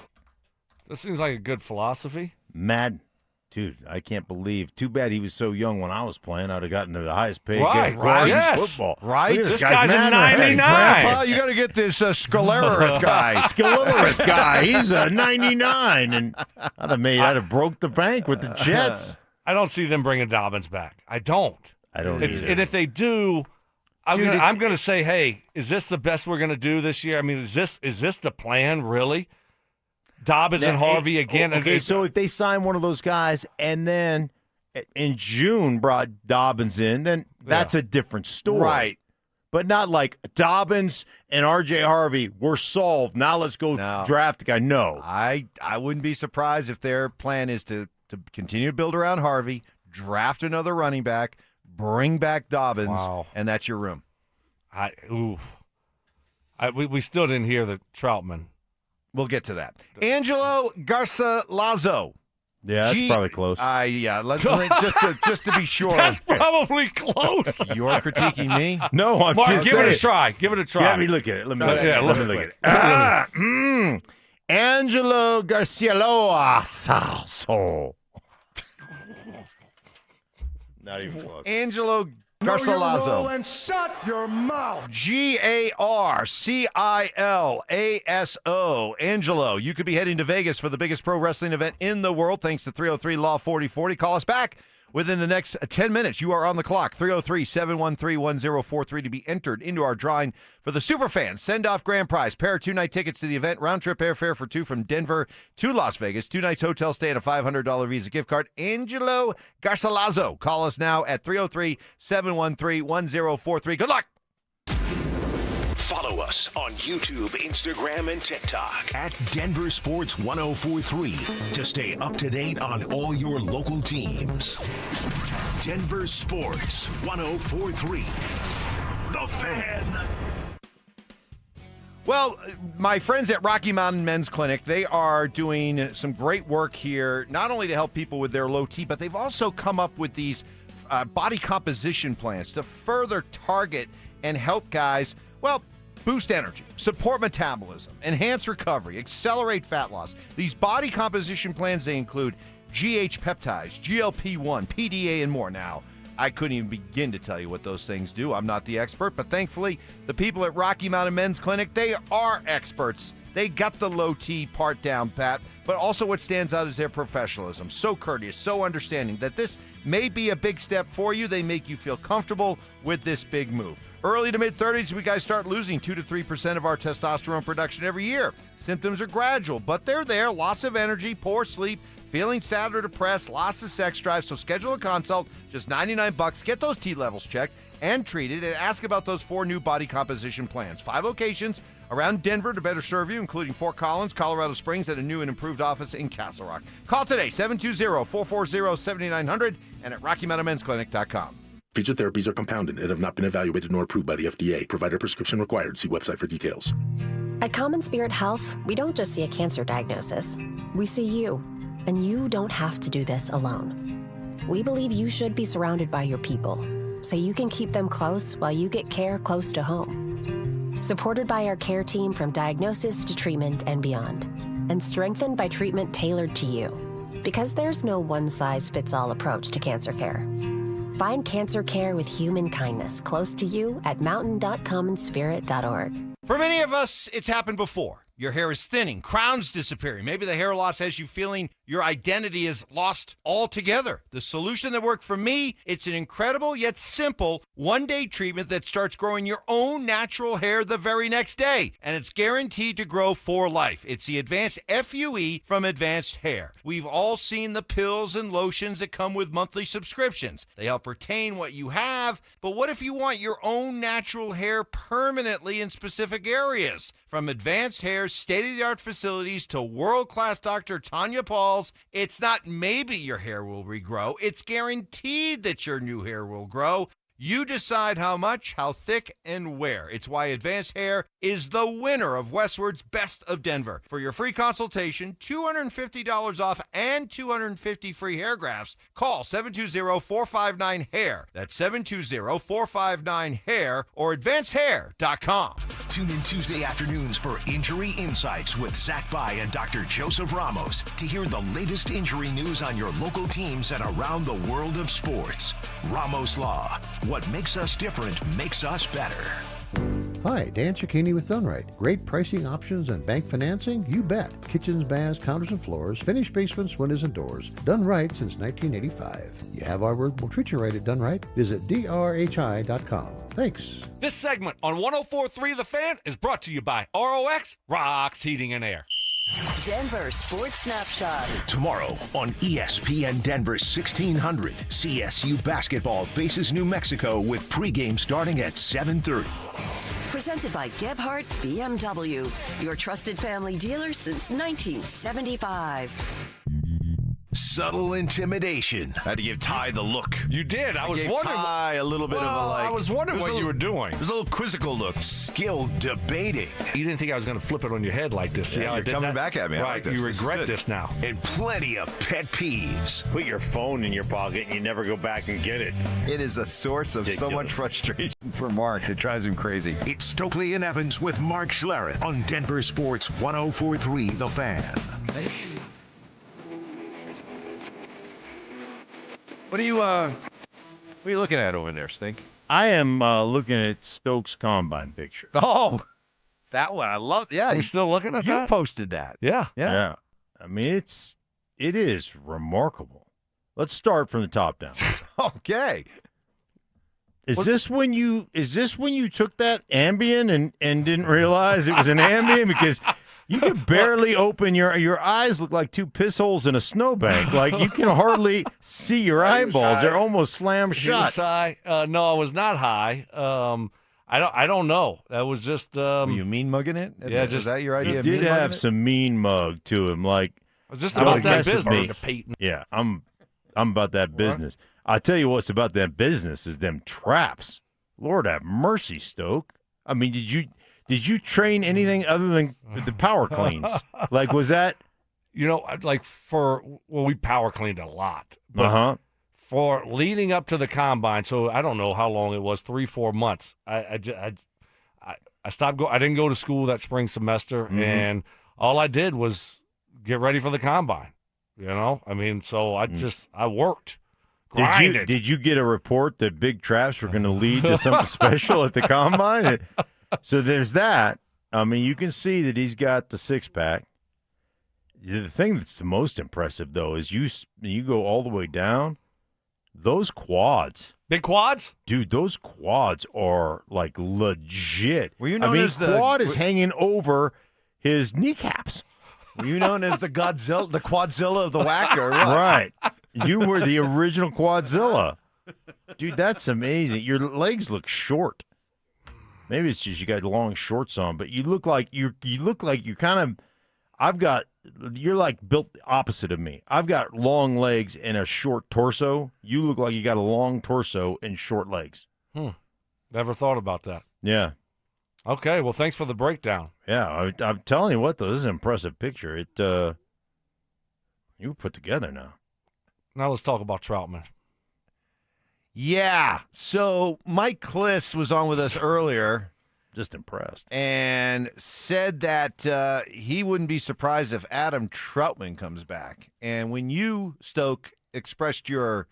That seems like a good philosophy. Madden. Dude, I can't believe. Too bad he was so young when I was playing. I'd have gotten the highest paid guy in football. Right? This guy's a 99. Grandpa, you got to get this Schlereth guy. Schlereth guy. He's a 99. And I'd have broke the bank with the Jets. I don't see them bringing Dobbins back. I don't. Either. And if they do, I'm going to say, hey, is this the best we're going to do this year? I mean, is this the plan, really? Dobbins and Harvey again. Okay, so if they sign one of those guys and then in June brought Dobbins in, then that's a different story. Right. But not like Dobbins and R.J. Harvey, we're solved. Now let's go draft a guy. No. I wouldn't be surprised if their plan is to continue to build around Harvey, draft another running back, bring back Dobbins, and that's your room. We still didn't hear the Troutman. We'll get to that. Angelo Garza-Lazo. Yeah, that's probably close. Just to be sure. That's probably close. You're critiquing me? No, I'm Mark, just give saying. it a try. Give it a try. Let me look at it. Let me look at it. Angelo Garcia-Lazo. Not even close. Angelo Garcilaso. And shut your mouth. Garcilaso. Angelo, you could be heading to Vegas for the biggest pro wrestling event in the world thanks to 303 Law 4040. Call us back within the next 10 minutes. You are on the clock. 303-713-1043 to be entered into our drawing for the Superfans Send-Off Grand Prize. Pair of 2-night tickets to the event. Round-trip airfare for 2 from Denver to Las Vegas. 2 nights hotel stay and a $500 Visa gift card. Angelo Garcilaso. Call us now at 303-713-1043. Good luck. Follow us on YouTube, Instagram, and TikTok at Denver Sports 1043 to stay up to date on all your local teams. Denver Sports 1043. The Fan. Well, my friends at Rocky Mountain Men's Clinic, they are doing some great work here, not only to help people with their low T, but they've also come up with these body composition plans to further target and help guys, well, boost energy, support metabolism, enhance recovery, accelerate fat loss. These body composition plans, they include GH peptides, GLP-1, PDA, and more. Now, I couldn't even begin to tell you what those things do. I'm not the expert, but thankfully, the people at Rocky Mountain Men's Clinic, they are experts. They got the low T part down pat, but also what stands out is their professionalism. So courteous, so understanding that this may be a big step for you. They make you feel comfortable with this big move. Early to mid-30s, we guys start losing 2 to 3% of our testosterone production every year. Symptoms are gradual, but they're there. Loss of energy, poor sleep, feeling sad or depressed, loss of sex drive. So schedule a consult, just $99. Get those T levels checked and treated, and ask about those 4 new body composition plans. 5 locations around Denver to better serve you, including Fort Collins, Colorado Springs, and a new and improved office in Castle Rock. Call today, 720-440-7900, and at RockyMountainMen'sClinic.com. Feature therapies are compounded and have not been evaluated nor approved by the FDA. Provider prescription required. See website for details. At Common Spirit Health, we don't just see a cancer diagnosis. We see you, and you don't have to do this alone. We believe you should be surrounded by your people, so you can keep them close while you get care close to home. Supported by our care team from diagnosis to treatment and beyond, and strengthened by treatment tailored to you. Because there's no one-size-fits-all approach to cancer care. Find cancer care with human kindness close to you at mountain.commonspirit.org. For many of us, it's happened before. Your hair is thinning, crowns disappearing. Maybe the hair loss has you feeling your identity is lost altogether. The solution that worked for me, it's an incredible yet simple one-day treatment that starts growing your own natural hair the very next day. And it's guaranteed to grow for life. It's the Advanced FUE from Advanced Hair. We've all seen the pills and lotions that come with monthly subscriptions. They help retain what you have, but what if you want your own natural hair permanently in specific areas? From Advanced Hair's state-of-the-art facilities to world-class Dr. Tanya Paul's, it's not maybe your hair will regrow, it's guaranteed that your new hair will grow. You decide how much, how thick, and where. It's why Advanced Hair is the winner of Westward's Best of Denver. For your free consultation, $250 off and 250 free hair grafts, call 720-459-HAIR. That's 720-459-HAIR or advancedhair.com. Tune in Tuesday afternoons for Injury Insights with Zach Bai and Dr. Joseph Ramos to hear the latest injury news on your local teams and around the world of sports. Ramos Law. What makes us different makes us better. Hi, Dan Cicchini with Done Right. Great pricing options and bank financing? You bet. Kitchens, baths, counters, and floors, finished basements, windows, and doors. Done right since 1985. You have our word, we'll treat you right at Done Right. Visit drhi.com. Thanks. This segment on 104.3 The Fan is brought to you by ROX Rocks Heating and Air. Denver Sports Snapshot. Tomorrow on ESPN Denver 1600, CSU basketball faces New Mexico with pregame starting at 7:30. Presented by Gebhardt BMW, your trusted family dealer since 1975. Subtle intimidation. Had to give Ty the look. You did. I was gave wondering. Ty a little bit of a like. I was wondering what you were doing. It was a little quizzical look. Skill debating. You didn't think I was going to flip it on your head like this. See how I you're did coming that? back at me. I Right. like this. You This is regret good. this now. And plenty of pet peeves. Put your phone in your pocket and you never go back and get it. It is a source of so much frustration for Mark. It drives him crazy. It's Stokley and Evans with Mark Schlereth on Denver Sports 1043 The Fan. What are you looking at over there, Stink? I am looking at Stokes' combine picture. Oh, that one. I love. Yeah, Are we still looking at you that? posted that. Yeah. Yeah. I mean, it is remarkable. Let's start from the top down. Okay. Is this when you took that Ambien and didn't realize it was an Ambien? Because you could barely open your eyes look like two piss holes in a snowbank. Like you can hardly see your eyeballs. They're almost slammed He was shut. high. No, I was not high. I don't know. That was just. Were you mean mugging it? Yeah, is that your idea? He of did mean mugging have it? some mean mug to him. Like It was just about that mess with me. business, Payton. Yeah, I'm about that business. I tell you what's about that business is them traps. Lord have mercy, Stoke. I mean, did you train anything other than the power cleans? Like, was that? You know, like we power cleaned a lot. Uh-huh. For leading up to the combine, so I don't know how long it was, 3-4 months. I stopped I didn't go to school that spring semester, and all I did was get ready for the combine. You know, I mean, so I worked. Grinded. Did you get a report that big traps were going to lead to something special at the combine? So there's that. I mean, you can see that he's got the six-pack. The thing that's the most impressive, though, is you go all the way down, those quads. Big quads? Dude, those quads are, like, legit. Were you known as the quad is hanging over his kneecaps. Were you known as the Quadzilla of the Whacker? Or what? Right. You were the original Quadzilla. Dude, that's amazing. Your legs look short. Maybe it's just you got long shorts on, but you look like you're kind of you're like built opposite of me. I've got long legs and a short torso. You look like you got a long torso and short legs. Never thought about that. Yeah. Okay, well, thanks for the breakdown. Yeah, I'm telling you what, though, this is an impressive picture. You were put together now. Now let's talk about Troutman. Yeah. So Mike Cliss was on with us earlier. Just impressed. And said that he wouldn't be surprised if Adam Troutman comes back. And when you, Stoke, expressed you were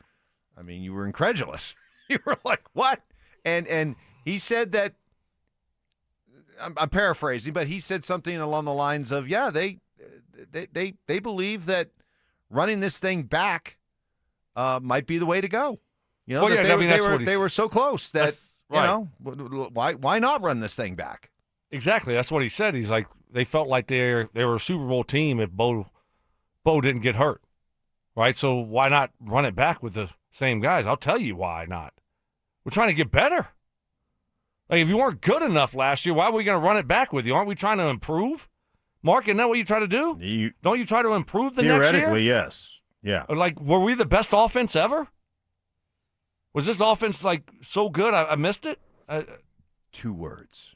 incredulous. You were like, what? And he said that, I'm paraphrasing, but he said something along the lines of, yeah, they believe that running this thing back might be the way to go. You know, they were so close that why not run this thing back? Exactly, that's what he said. He's like, they felt like they were a Super Bowl team if Bo didn't get hurt, right? So why not run it back with the same guys? I'll tell you why not. We're trying to get better. Like, if you weren't good enough last year, why are we going to run it back with you? Aren't we trying to improve? Mark, isn't that what you try to do? Don't you try to improve the next year? Theoretically, yes. Yeah. Like, were we the best offense ever? Was this offense, like, so good I missed it? 2 words.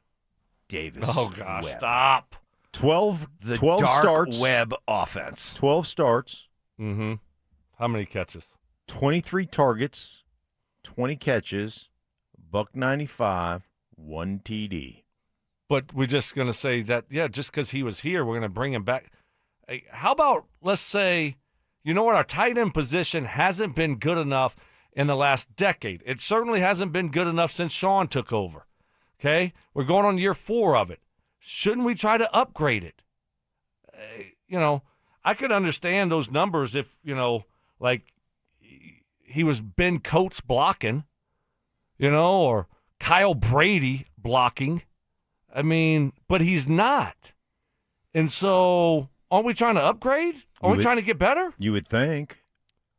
Davis. Oh, gosh, Webb. stop. 12 dark starts. web offense. 12 starts. Mm-hmm. How many catches? 23 targets, 20 catches, $195, 1 TD. But we're just going to say that, yeah, just because he was here, we're going to bring him back. Hey, how about, let's say, you know what, our tight end position hasn't been good enough in the last decade. It certainly hasn't been good enough since Sean took over. Okay? We're going on year 4 of it. Shouldn't we try to upgrade it? I could understand those numbers if, like he was Ben Coates blocking, or Kyle Brady blocking. I mean, but he's not. And so aren't we trying to upgrade? Aren't we trying to get better? You would think.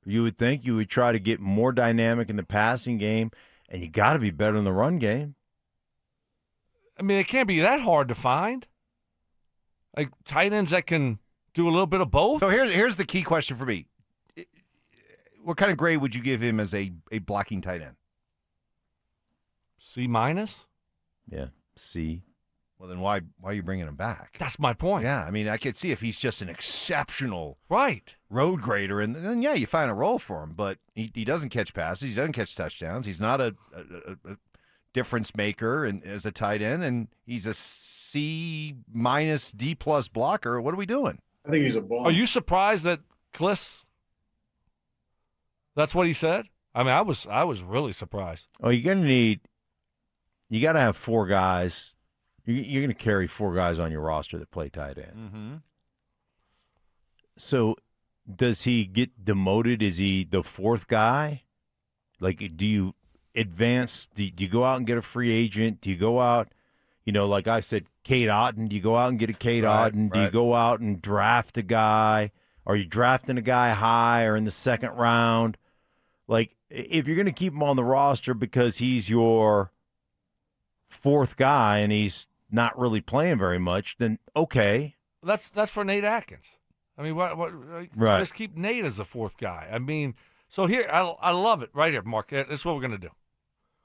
You would think you would try to get more dynamic in the passing game, and you got to be better in the run game. I mean, it can't be that hard to find. Like tight ends that can do a little bit of both. So here's the key question for me. What kind of grade would you give him as a blocking tight end? C minus? Yeah, C. Well, then why are you bringing him back? That's my point. Yeah, I mean, I could see if he's just an exceptional road grader, and then, yeah, you find a role for him, but he doesn't catch passes. He doesn't catch touchdowns. He's not a difference maker and as a tight end, and he's a C minus D plus blocker. What are we doing? I think he's a ball. Are you surprised that Cliss, that's what he said? I mean, I was really surprised. Oh, you got to have 4 guys. You're going to carry 4 guys on your roster that play tight end. Mm-hmm. So does he get demoted? Is he the 4th guy? Like, do you advance? Do you go out and get a free agent? Do you go out, like I said, Cade Otton? Do you go out and get a Cade Otton? Do you go out and draft a guy? Are you drafting a guy high or in the 2nd round? Like, if you're going to keep him on the roster because he's your 4th guy and he's not really playing very much, then okay. That's for Nate Atkins. I mean, what right. Just keep Nate as the 4th guy. I mean, so here, I love it right here, Mark. This is what we're going to do.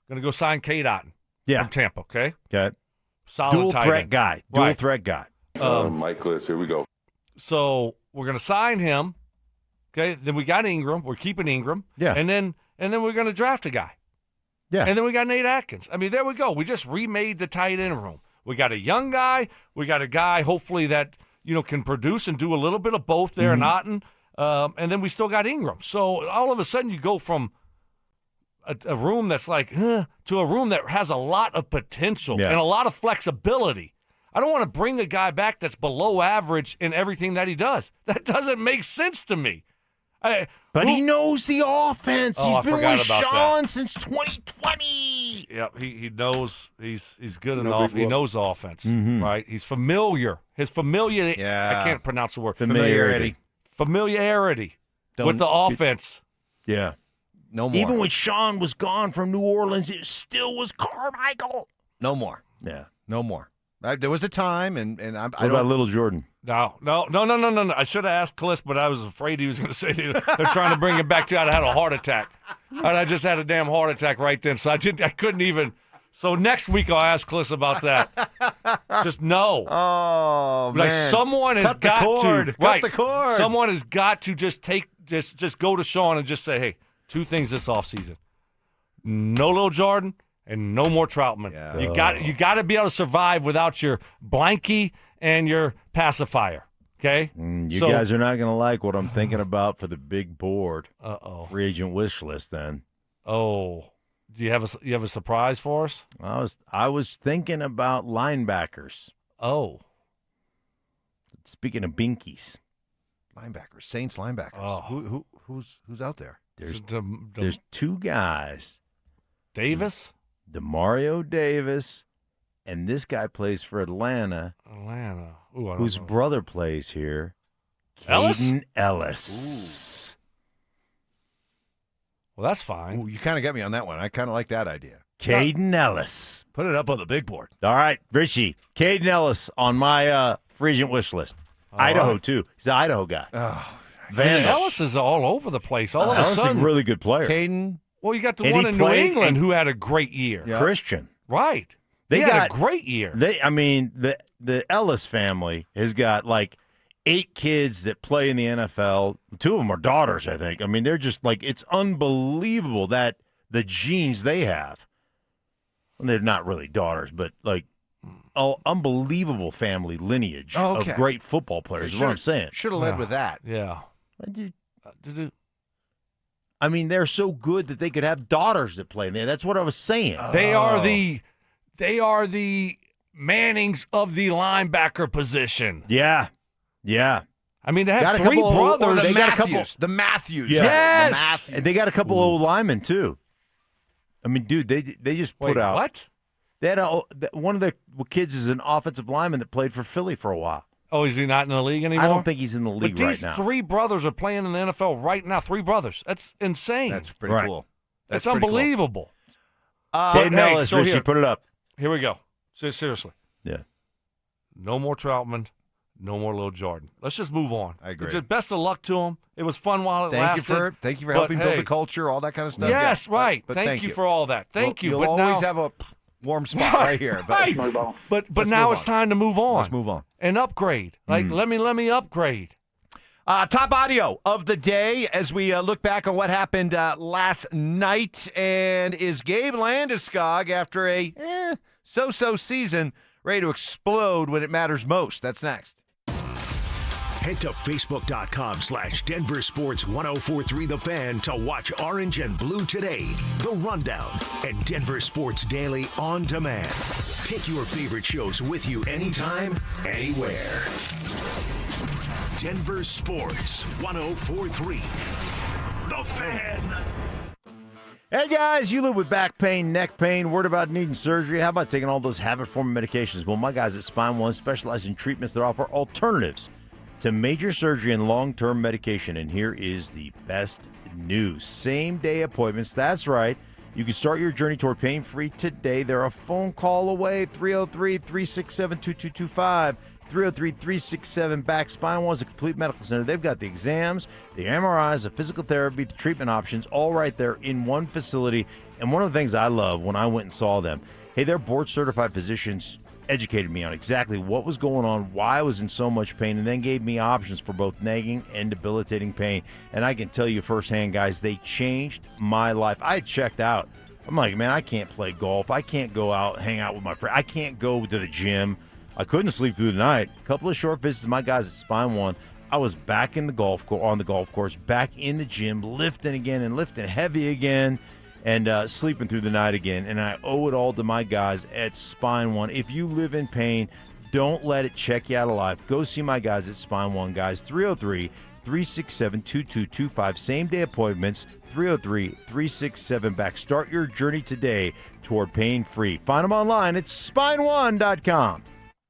Going to go sign Cade Otton from Tampa, okay? Okay. Solid Dual tight threat end. guy. Dual threat guy. Mike Cliss, here we go. So we're going to sign him, okay? Then we got Ingram. We're keeping Ingram. Yeah. And then we're going to draft a guy. Yeah. And then we got Nate Atkins. I mean, there we go. We just remade the tight end room. We got a young guy. We got a guy, hopefully, that can produce and do a little bit of both there in Otton. And then we still got Ingram. So all of a sudden you go from a room that's like, to a room that has a lot of potential and a lot of flexibility. I don't want to bring a guy back that's below average in everything that he does. That doesn't make sense to me. But he knows the offense. Oh, He's I been forgot with about Sean since 2020. Yep, he knows he's good in the offense. He knows the offense, right? He's familiar. His familiarity. I can't pronounce the word. Familiarity with the offense. Yeah. No more. Even when Sean was gone from New Orleans, it still was Carmichael. No more. Yeah. No more. There was a time, and I What about Little Jordan? No. I should have asked Cliss, but I was afraid he was going to say they're trying to bring him back to. I had a heart attack. And I just had a damn heart attack right then, so I couldn't even. So next week I'll ask Cliss about that. Just no. Oh like man! Someone has got to Cut the cord. Someone has got to just go to Sean and just say, hey, 2 things this offseason. No Lil Jordan and no more Troutman. Yeah. You got to be able to survive without your blankie and your pacifier. Okay? You guys are not going to like what I'm thinking about for the big board. Free agent wish list then. Oh. Do you have a surprise for us? I was thinking about linebackers. Oh. Speaking of binkies. Linebackers, Saints linebackers. Oh. Who's out there? There's 2 guys. Davis? DeMario Davis, and this guy plays for Atlanta. Ooh, I don't whose know. brother plays here. Ellis? Caden Ellis. Well, that's fine. Ooh, you kind of got me on that one. I kind of like that idea. Caden Ellis. Put it up on the big board. All right, Richie. Caden Ellis on my free agent wish list. Idaho, too. He's an Idaho guy. Oh, Ellis is all over the place. All of a Ellis is a sudden. really good player. Caden. Well, you got the one in New England who had a great year. Yeah. Christian. Right. They had got a great year. The Ellis family has got like 8 kids that play in the NFL. 2 of them are daughters, I think. I mean, they're just like, it's unbelievable that the genes they have. And they're not really daughters, but like, unbelievable family lineage of great football players is what I'm saying. Should have led with that. Yeah. I mean, they're so good that they could have daughters that play in there. That's what I was saying. They are the Mannings of the linebacker position. Yeah. I mean, they have 3 brothers. They got a couple. The Matthews. Yeah. Yes. The Matthews. And they got a couple old linemen, too. I mean, dude, they just put out. What? They had one of the kids is an offensive lineman that played for Philly for a while. Oh, is he not in the league anymore? I don't think he's in the league but right these now. 3 brothers are playing in the NFL right now. 3 brothers. That's insane. That's pretty cool. That's unbelievable. Caden Ellis, so Richie, here- put it up. Here we go. Seriously. Yeah. No more Troutman. No more Lil Jordan. Let's just move on. I agree. Just best of luck to him. It was fun while it Thank you lasted. for but helping build hey, the culture, all that kind of stuff. Yes, Yeah. right. But Thank you for all that. Thank you. You'll But always now, have a warm spot right here. But right. But Let's now move it's on. time to move on. Let's move on. And upgrade. Like let me upgrade. Top audio of the day as we look back on what happened last night. And is Gabe Landeskog, after a so-so season, ready to explode when it matters most? That's next. Head to Facebook.com/DenverSports1043 The Fan to watch Orange and Blue Today, The Rundown, and Denver Sports Daily on demand. Take your favorite shows with you anytime, anywhere. Denver Sports 1043 The Fan. Hey guys, you live with back pain, neck pain, worried about needing surgery. How about taking all those habit-forming medications? Well, my guys at Spine One specialize in treatments that offer alternatives to major surgery and long-term medication. And here is the best news. Same-day appointments. That's right. You can start your journey toward pain-free today. They're a phone call away. 303-367-2225. 303-367-BACK. Spine One is a complete medical center. They've got the exams, the MRIs, the physical therapy, the treatment options, all right there in one facility. And one of the things I love when I went and saw them, hey, their board-certified physicians educated me on exactly what was going on, why I was in so much pain, and then gave me options for both nagging and debilitating pain. And I can tell you firsthand, guys, they changed my life. I had checked out. I'm like, man, I can't play golf. I can't go out and hang out with my friends. I can't go to the gym. I couldn't sleep through the night. A couple of short visits with my guys at Spine One. I was back in the on the golf course, back in the gym, lifting again and lifting heavy again, and sleeping through the night again. And I owe it all to my guys at Spine One. If you live in pain, don't let it check you out of life. Go see my guys at Spine One, guys. 303-367-2225. Same-day appointments. 303-367-BACK. Start your journey today toward pain-free. Find them online at spine1.com.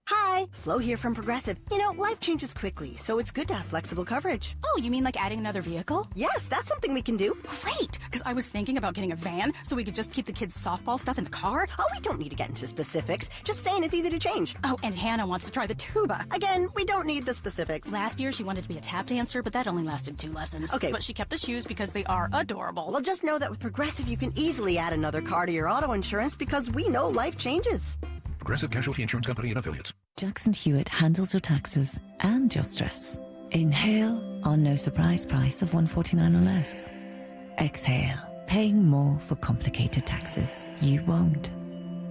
Hi, Flo here from Progressive. You know, life changes quickly, so it's good to have flexible coverage. Oh, you mean like adding another vehicle? Yes, that's something we can do. Great, because I was thinking about getting a van so we could just keep the kids' softball stuff in the car. Oh, we don't need to get into specifics. Just saying it's easy to change. Oh, and Hannah wants to try the tuba. Again, we don't need the specifics. Last year, she wanted to be a tap dancer, but that only lasted 2 lessons. Okay. But she kept the shoes because they are adorable. Well, just know that with Progressive, you can easily add another car to your auto insurance because we know life changes. Progressive Casualty Insurance Company and Affiliates. Jackson Hewitt handles your taxes and your stress. Inhale our no surprise price of $149 or less. Exhale, paying more for complicated taxes. You won't.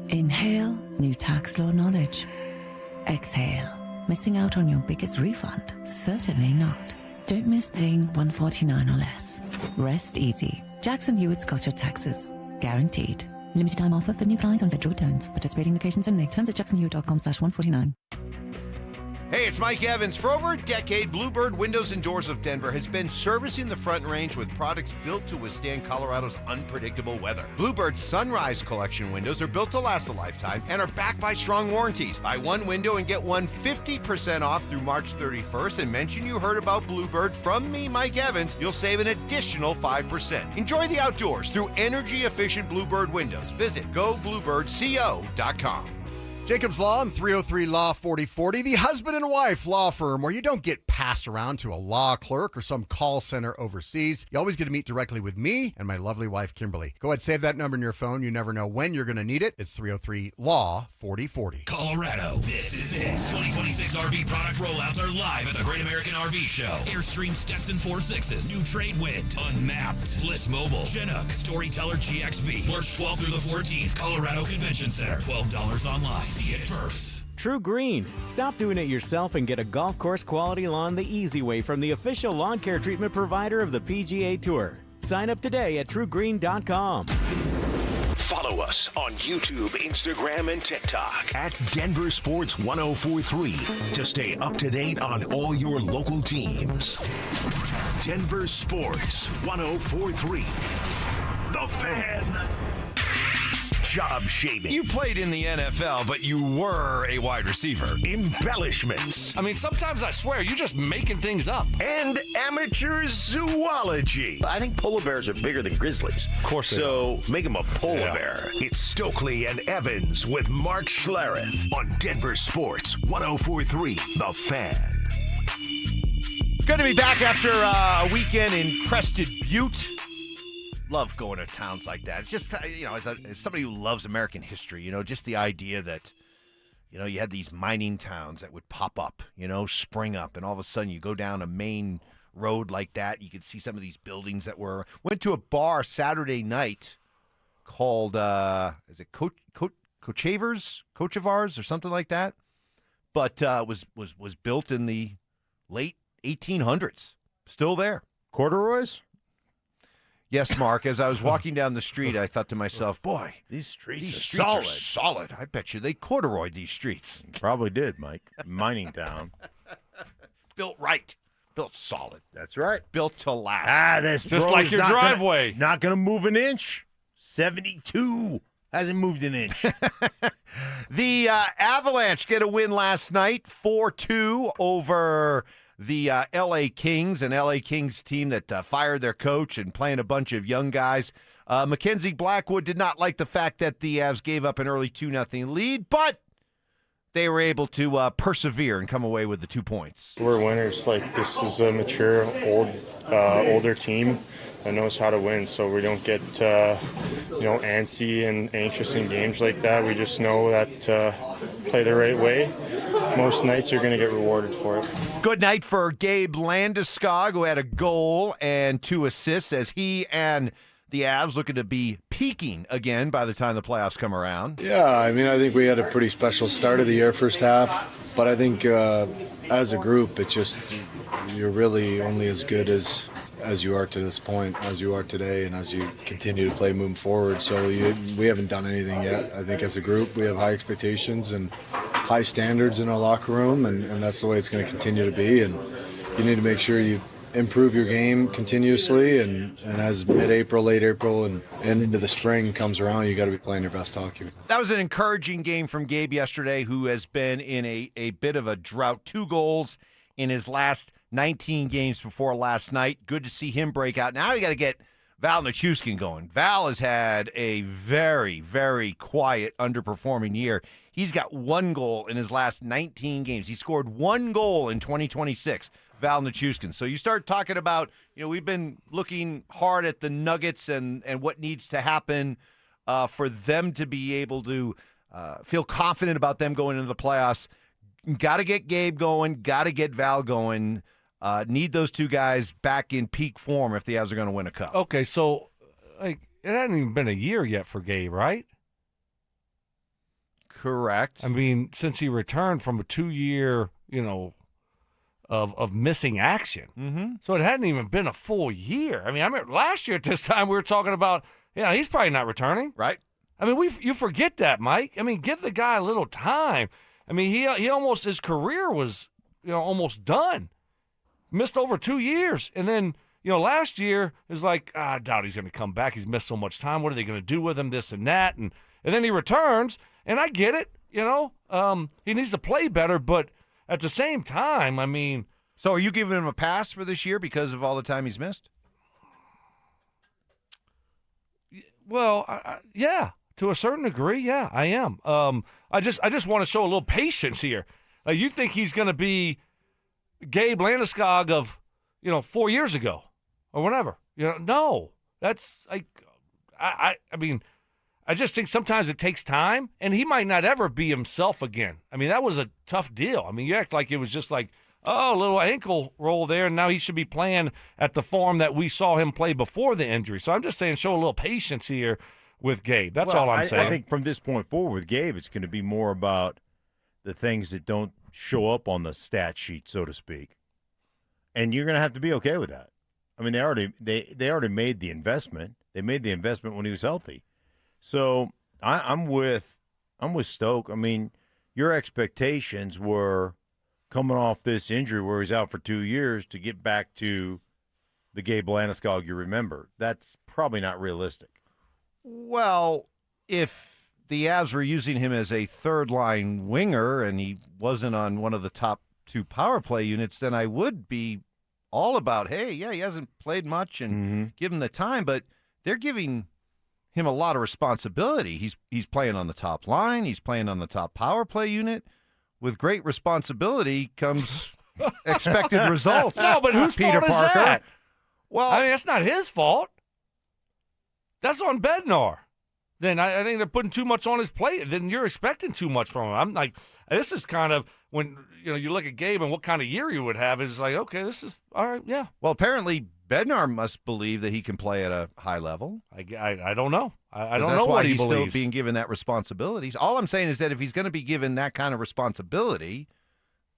Inhale new tax law knowledge. Exhale, missing out on your biggest refund? Certainly not. Don't miss paying $149 or less. Rest easy. Jackson Hewitt's got your taxes. Guaranteed. Limited time offer for new clients on federal returns. Participating locations only. Terms at jacksonhewitt.com/149. Hey, it's Mike Evans. For over a decade, Bluebird Windows and Doors of Denver has been servicing the Front Range with products built to withstand Colorado's unpredictable weather. Bluebird's Sunrise Collection windows are built to last a lifetime and are backed by strong warranties. Buy one window and get one 50% off through March 31st and mention you heard about Bluebird from me, Mike Evans. You'll save an additional 5%. Enjoy the outdoors through energy-efficient Bluebird windows. Visit gobluebirdco.com. Jacob's Law and 303 Law 4040, the husband and wife law firm where you don't get passed around to a law clerk or some call center overseas. You always get to meet directly with me and my lovely wife, Kimberly. Go ahead, save that number in your phone. You never know when you're going to need it. It's 303 Law 4040. Colorado, this is it. 2026 RV product rollouts are live at the Great American RV Show. Airstream Stetson 4.6s, New Trade Wind, Unmapped, Bliss Mobile, Chinook, Storyteller GXV. March 12th through the 14th, Colorado Convention Center. $12 online. See it first. True Green. Stop doing it yourself and get a golf course quality lawn the easy way from the official lawn care treatment provider of the PGA Tour. Sign up today at truegreen.com. Follow us on YouTube, Instagram, and TikTok at Denver Sports 1043 to stay up to date on all your local teams. Denver Sports 1043. The Fan. Job shaming. You played in the NFL, but you were a wide receiver. Embellishments. I mean, sometimes I swear you're just making things up. And amateur zoology. I think polar bears are bigger than grizzlies. Of course so make them a polar bear. It's Stokley and Evans with Mark Schlereth on Denver Sports 1043 The Fan. Good to be back after a weekend in Crested Butte. Love going to towns like that. It's just, you know, as somebody who loves American history, you know, just the idea that, you know, you had these mining towns that would pop up, you know, spring up, and all of a sudden you go down a main road like that, you could see some of these buildings that went to a bar Saturday night called, is it Cochavers or something like that? But was built in the late 1800s. Still there. Corduroys? Yes, Mark. As I was walking down the street, I thought to myself, boy, these streets are solid. I bet you they corduroyed these streets. Probably did, Mike. Mining town. Built right. Built solid. That's right. Built to last. This just like your driveway. Not going to move an inch. 72. Hasn't moved an inch. The Avalanche get a win last night, 4-2 over the L.A. Kings, an L.A. Kings team that fired their coach and playing a bunch of young guys. Mackenzie Blackwood did not like the fact that the Avs gave up an early 2-0 lead, but they were able to persevere and come away with the 2 points. We're winners. This is a mature, older team that knows how to win, so we don't get antsy and anxious in games like that. We just know that play the right way. Most nights you're going to get rewarded for it. Good night for Gabe Landeskog, who had a goal and 2 assists as he and the Avs looking to be peaking again by the time the playoffs come around. Yeah, I think we had a pretty special start of the year, first half. But I think as a group, it's just you're really only as good as you are to this point, as you are today, and as you continue to play moving forward. So we haven't done anything yet. I think as a group, we have high expectations and high standards in our locker room, and that's the way it's going to continue to be. And you need to make sure you improve your game continuously, and as mid-April, late April, and into the spring comes around, you got to be playing your best hockey. That was an encouraging game from Gabe yesterday, who has been in a bit of a drought. 2 goals in his last 19 games before last night. Good to see him break out. Now we got to get Val Nichushkin going. Val has had a very, very quiet, underperforming year. He's got 1 goal in his last 19 games. He scored 1 goal in 2026. Val Nichushkin. So you start talking about, we've been looking hard at the Nuggets and what needs to happen for them to be able to feel confident about them going into the playoffs. Got to get Gabe going. Got to get Val going. Need those 2 guys back in peak form if the Avs are going to win a cup. Okay, so it hasn't even been a year yet for Gabe, right? Correct. Since he returned from a 2-year, of missing action. Mm-hmm. So it hadn't even been a full year. I remember last year at this time we were talking about, he's probably not returning. Right. You forget that, Mike. Give the guy a little time. He almost, his career was, almost done. Missed over 2 years. And then, last year is like, I doubt he's going to come back. He's missed so much time. What are they going to do with him, this and that? And then he returns, and I get it, he needs to play better, but at the same time, So are you giving him a pass for this year because of all the time he's missed? Well, yeah, to a certain degree, yeah, I am. I just want to show a little patience here. You think he's going to be Gabe Landeskog of, 4 years ago or whatever? No. That's like, I just think sometimes it takes time, and he might not ever be himself again. That was a tough deal. You act like it was just like, a little ankle roll there, and now he should be playing at the form that we saw him play before the injury. So I'm just saying show a little patience here with Gabe. That's all I'm saying. I think from this point forward with Gabe, it's going to be more about the things that don't show up on the stat sheet, so to speak. And you're going to have to be okay with that. They already made the investment. They made the investment when he was healthy. So I'm with Stoke. Your expectations were coming off this injury where he's out for 2 years to get back to the Gabe Landeskog you remember. That's probably not realistic. Well, if the Avs were using him as a third-line winger and he wasn't on one of the top 2 power play units, then I would be all about, hey, yeah, he hasn't played much and give him the time, but they're giving him a lot of responsibility. He's playing on the top line. He's playing on the top power play unit. With great responsibility comes expected results. No, but whose Peter fault Parker. is that? Well, that's not his fault. That's on Bednar. Then I think they're putting too much on his plate. Then you're expecting too much from him. I'm like, this is kind of when you look at Gabe and what kind of year you would have. It's like, okay, this is all right. Yeah. Well, apparently Bednar must believe that he can play at a high level. I don't know. I don't know That's what he why he's believes. still being given that responsibility. All I'm saying is that if he's going to be given that kind of responsibility,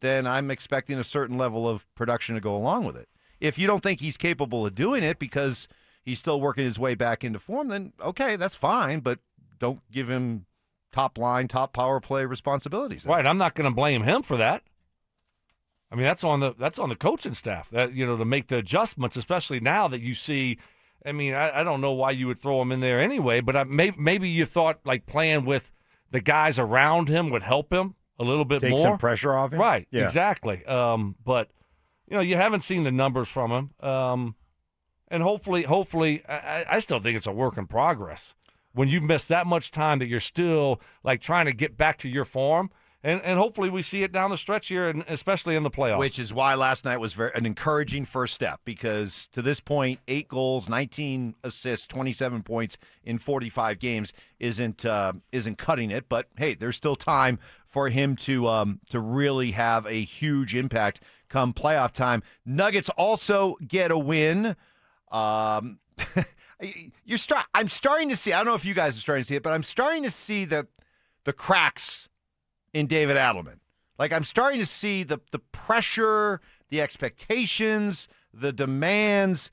then I'm expecting a certain level of production to go along with it. If you don't think he's capable of doing it because he's still working his way back into form, then okay, that's fine, but don't give him top line, top power play responsibilities. Right, I'm not going to blame him for that. I mean, that's on the coaching staff that to make the adjustments, especially now that you see. I mean, I don't know why you would throw him in there anyway, but maybe you thought like playing with the guys around him would help him a little bit more. Take some pressure off him. Right, yeah. Exactly. But you haven't seen the numbers from him, and hopefully, I still think it's a work in progress. When you've missed that much time, that you're still like trying to get back to your form. And hopefully we see it down the stretch here, and especially in the playoffs. Which is why last night was an encouraging first step, because to this point, 8 goals, 19 assists, 27 points in 45 games isn't cutting it. But hey, there's still time for him to really have a huge impact come playoff time. Nuggets also get a win. I'm starting to see. I don't know if you guys are starting to see it, but I'm starting to see the cracks in David Adelman. Like, I'm starting to see the pressure, the expectations, the demands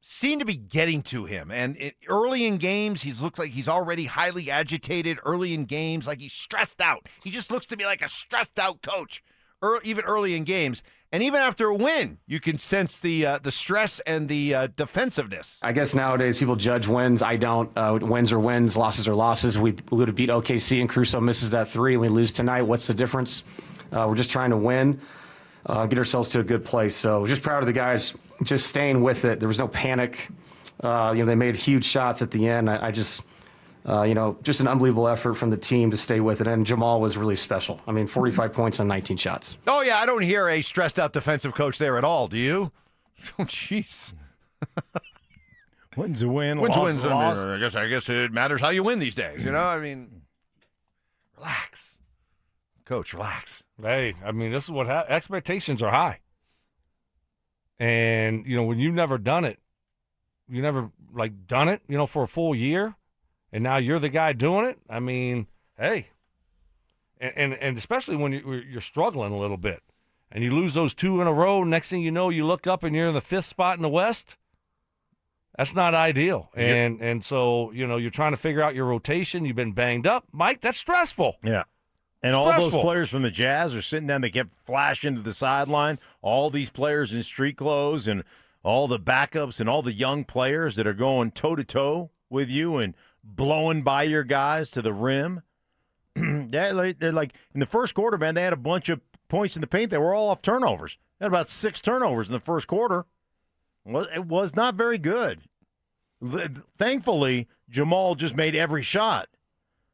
seem to be getting to him. And early in games, he's looked like he's already highly agitated early in games, like he's stressed out. He just looks to me like a stressed out coach, even early in games. And even after a win, you can sense the stress and the defensiveness. I guess nowadays people judge wins. I don't. Wins are wins, losses are losses. We would have beat OKC and Crusoe misses that 3 and we lose tonight. What's the difference? We're just trying to win, get ourselves to a good place. So just proud of the guys just staying with it. There was no panic. They made huge shots at the end. I just... just an unbelievable effort from the team to stay with it. And Jamal was really special. I mean, 45 points on 19 shots. Oh, yeah, I don't hear a stressed-out defensive coach there at all, do you? Oh, jeez. Win's a win, Win's loss. I guess it matters how you win these days, I mean, relax. Coach, relax. Hey, I mean, this is what expectations are high. And, when you've never done it, for a full year, and now you're the guy doing it. I mean, hey, and especially when you're struggling a little bit, and you lose those 2 in a row. Next thing you know, you look up and you're in the 5th spot in the West. That's not ideal. And so you're trying to figure out your rotation. You've been banged up, Mike. That's stressful. Yeah. And all those players from the Jazz are sitting down. They kept flashing to the sideline. All these players in street clothes and all the backups and all the young players that are going toe to toe with you and blowing by your guys to the rim. They're like in the first quarter, man, they had a bunch of points in the paint. They were all off turnovers. They had about 6 turnovers in the first quarter. It was not very good. Thankfully, Jamal just made every shot.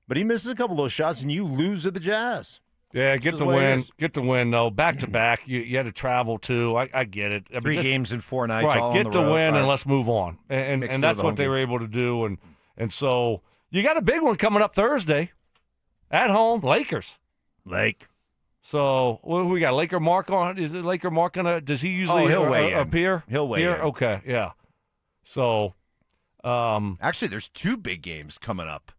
But he misses a couple of those shots, and you lose to the Jazz. Yeah, get the win. Get the win, though. Back-to-back. You had to travel, too. I get it. 3 games in 4 nights, right, all get on the the road. win, and let's move on. And that's what they were able to do. And so you got a big one coming up Thursday at home, Lakers. So we got Laker Mark on. Is it Laker Mark gonna? Does he usually appear? He'll weigh in. Okay, yeah. So actually, there's 2 big games coming up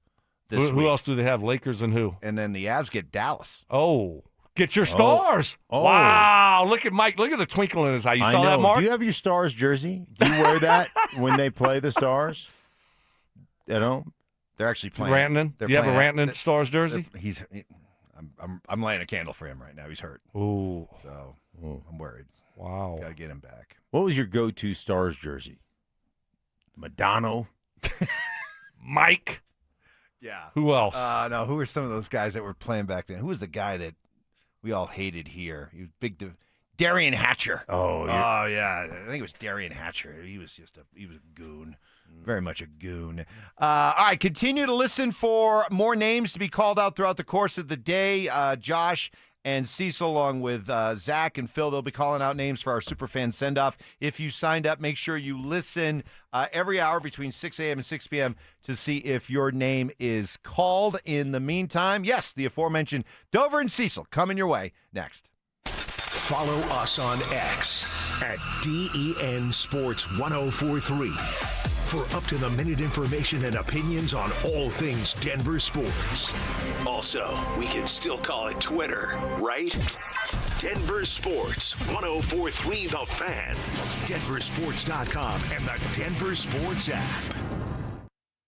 this week. Who else do they have? Lakers and who? And then the Avs get Dallas. Oh, get your stars! Oh. Wow, look at Mike. Look at the twinkle in his eye. You saw that, Mark? Do you have your Stars jersey? Do you wear that when they play the Stars? They're actually playing. Rantanen? Do you have a Rantanen Stars jersey? I'm laying a candle for him right now. He's hurt. Ooh. So I'm worried. Wow. Got to get him back. What was your go-to Stars jersey? Madonna? Mike? Yeah. Who else? No, who were some of those guys that were playing back then? Who was the guy that we all hated here? He was big. Darian Hatcher. Oh, yeah. I think it was Darian Hatcher. He was a goon. Very much a goon. All right, continue to listen for more names to be called out throughout the course of the day. Josh and Cecil, along with Zach and Phil, they'll be calling out names for our Superfan send-off. If you signed up, make sure you listen every hour between 6 a.m. and 6 p.m. to see if your name is called. In the meantime, yes, the aforementioned Dover and Cecil coming your way next. Follow us on X at DEN Sports 1043 for up-to-the-minute information and opinions on all things Denver sports. Also, we can still call it Twitter, right? Denver Sports, 104.3 The Fan, DenverSports.com, and the Denver Sports app.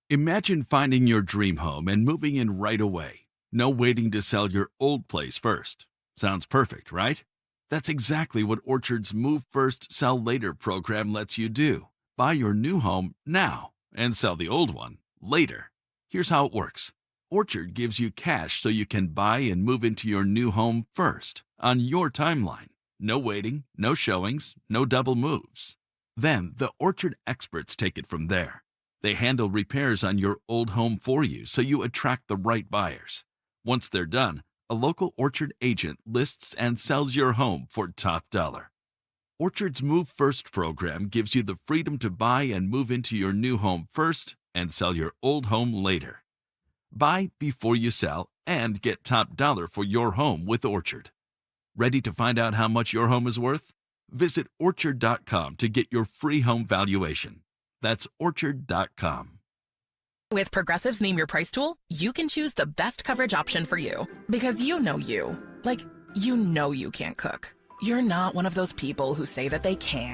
Imagine finding your dream home and moving in right away. No waiting to sell your old place first. Sounds perfect, right? That's exactly what Orchard's Move First, Sell Later program lets you do. Buy your new home now and sell the old one later. Here's how it works. Orchard gives you cash so you can buy and move into your new home first, on your timeline. No waiting, no showings, no double moves. Then the Orchard experts take it from there. They handle repairs on your old home for you so you attract the right buyers. Once they're done, a local Orchard agent lists and sells your home for top dollar. Orchard's Move First program gives you the freedom to buy and move into your new home first and sell your old home later. Buy before you sell and get top dollar for your home with Orchard. Ready to find out how much your home is worth? Visit Orchard.com to get your free home valuation. That's Orchard.com. With Progressive's Name Your Price tool, you can choose the best coverage option for you. Because you know you. Like, you know you can't cook. You're not one of those people who say that they can.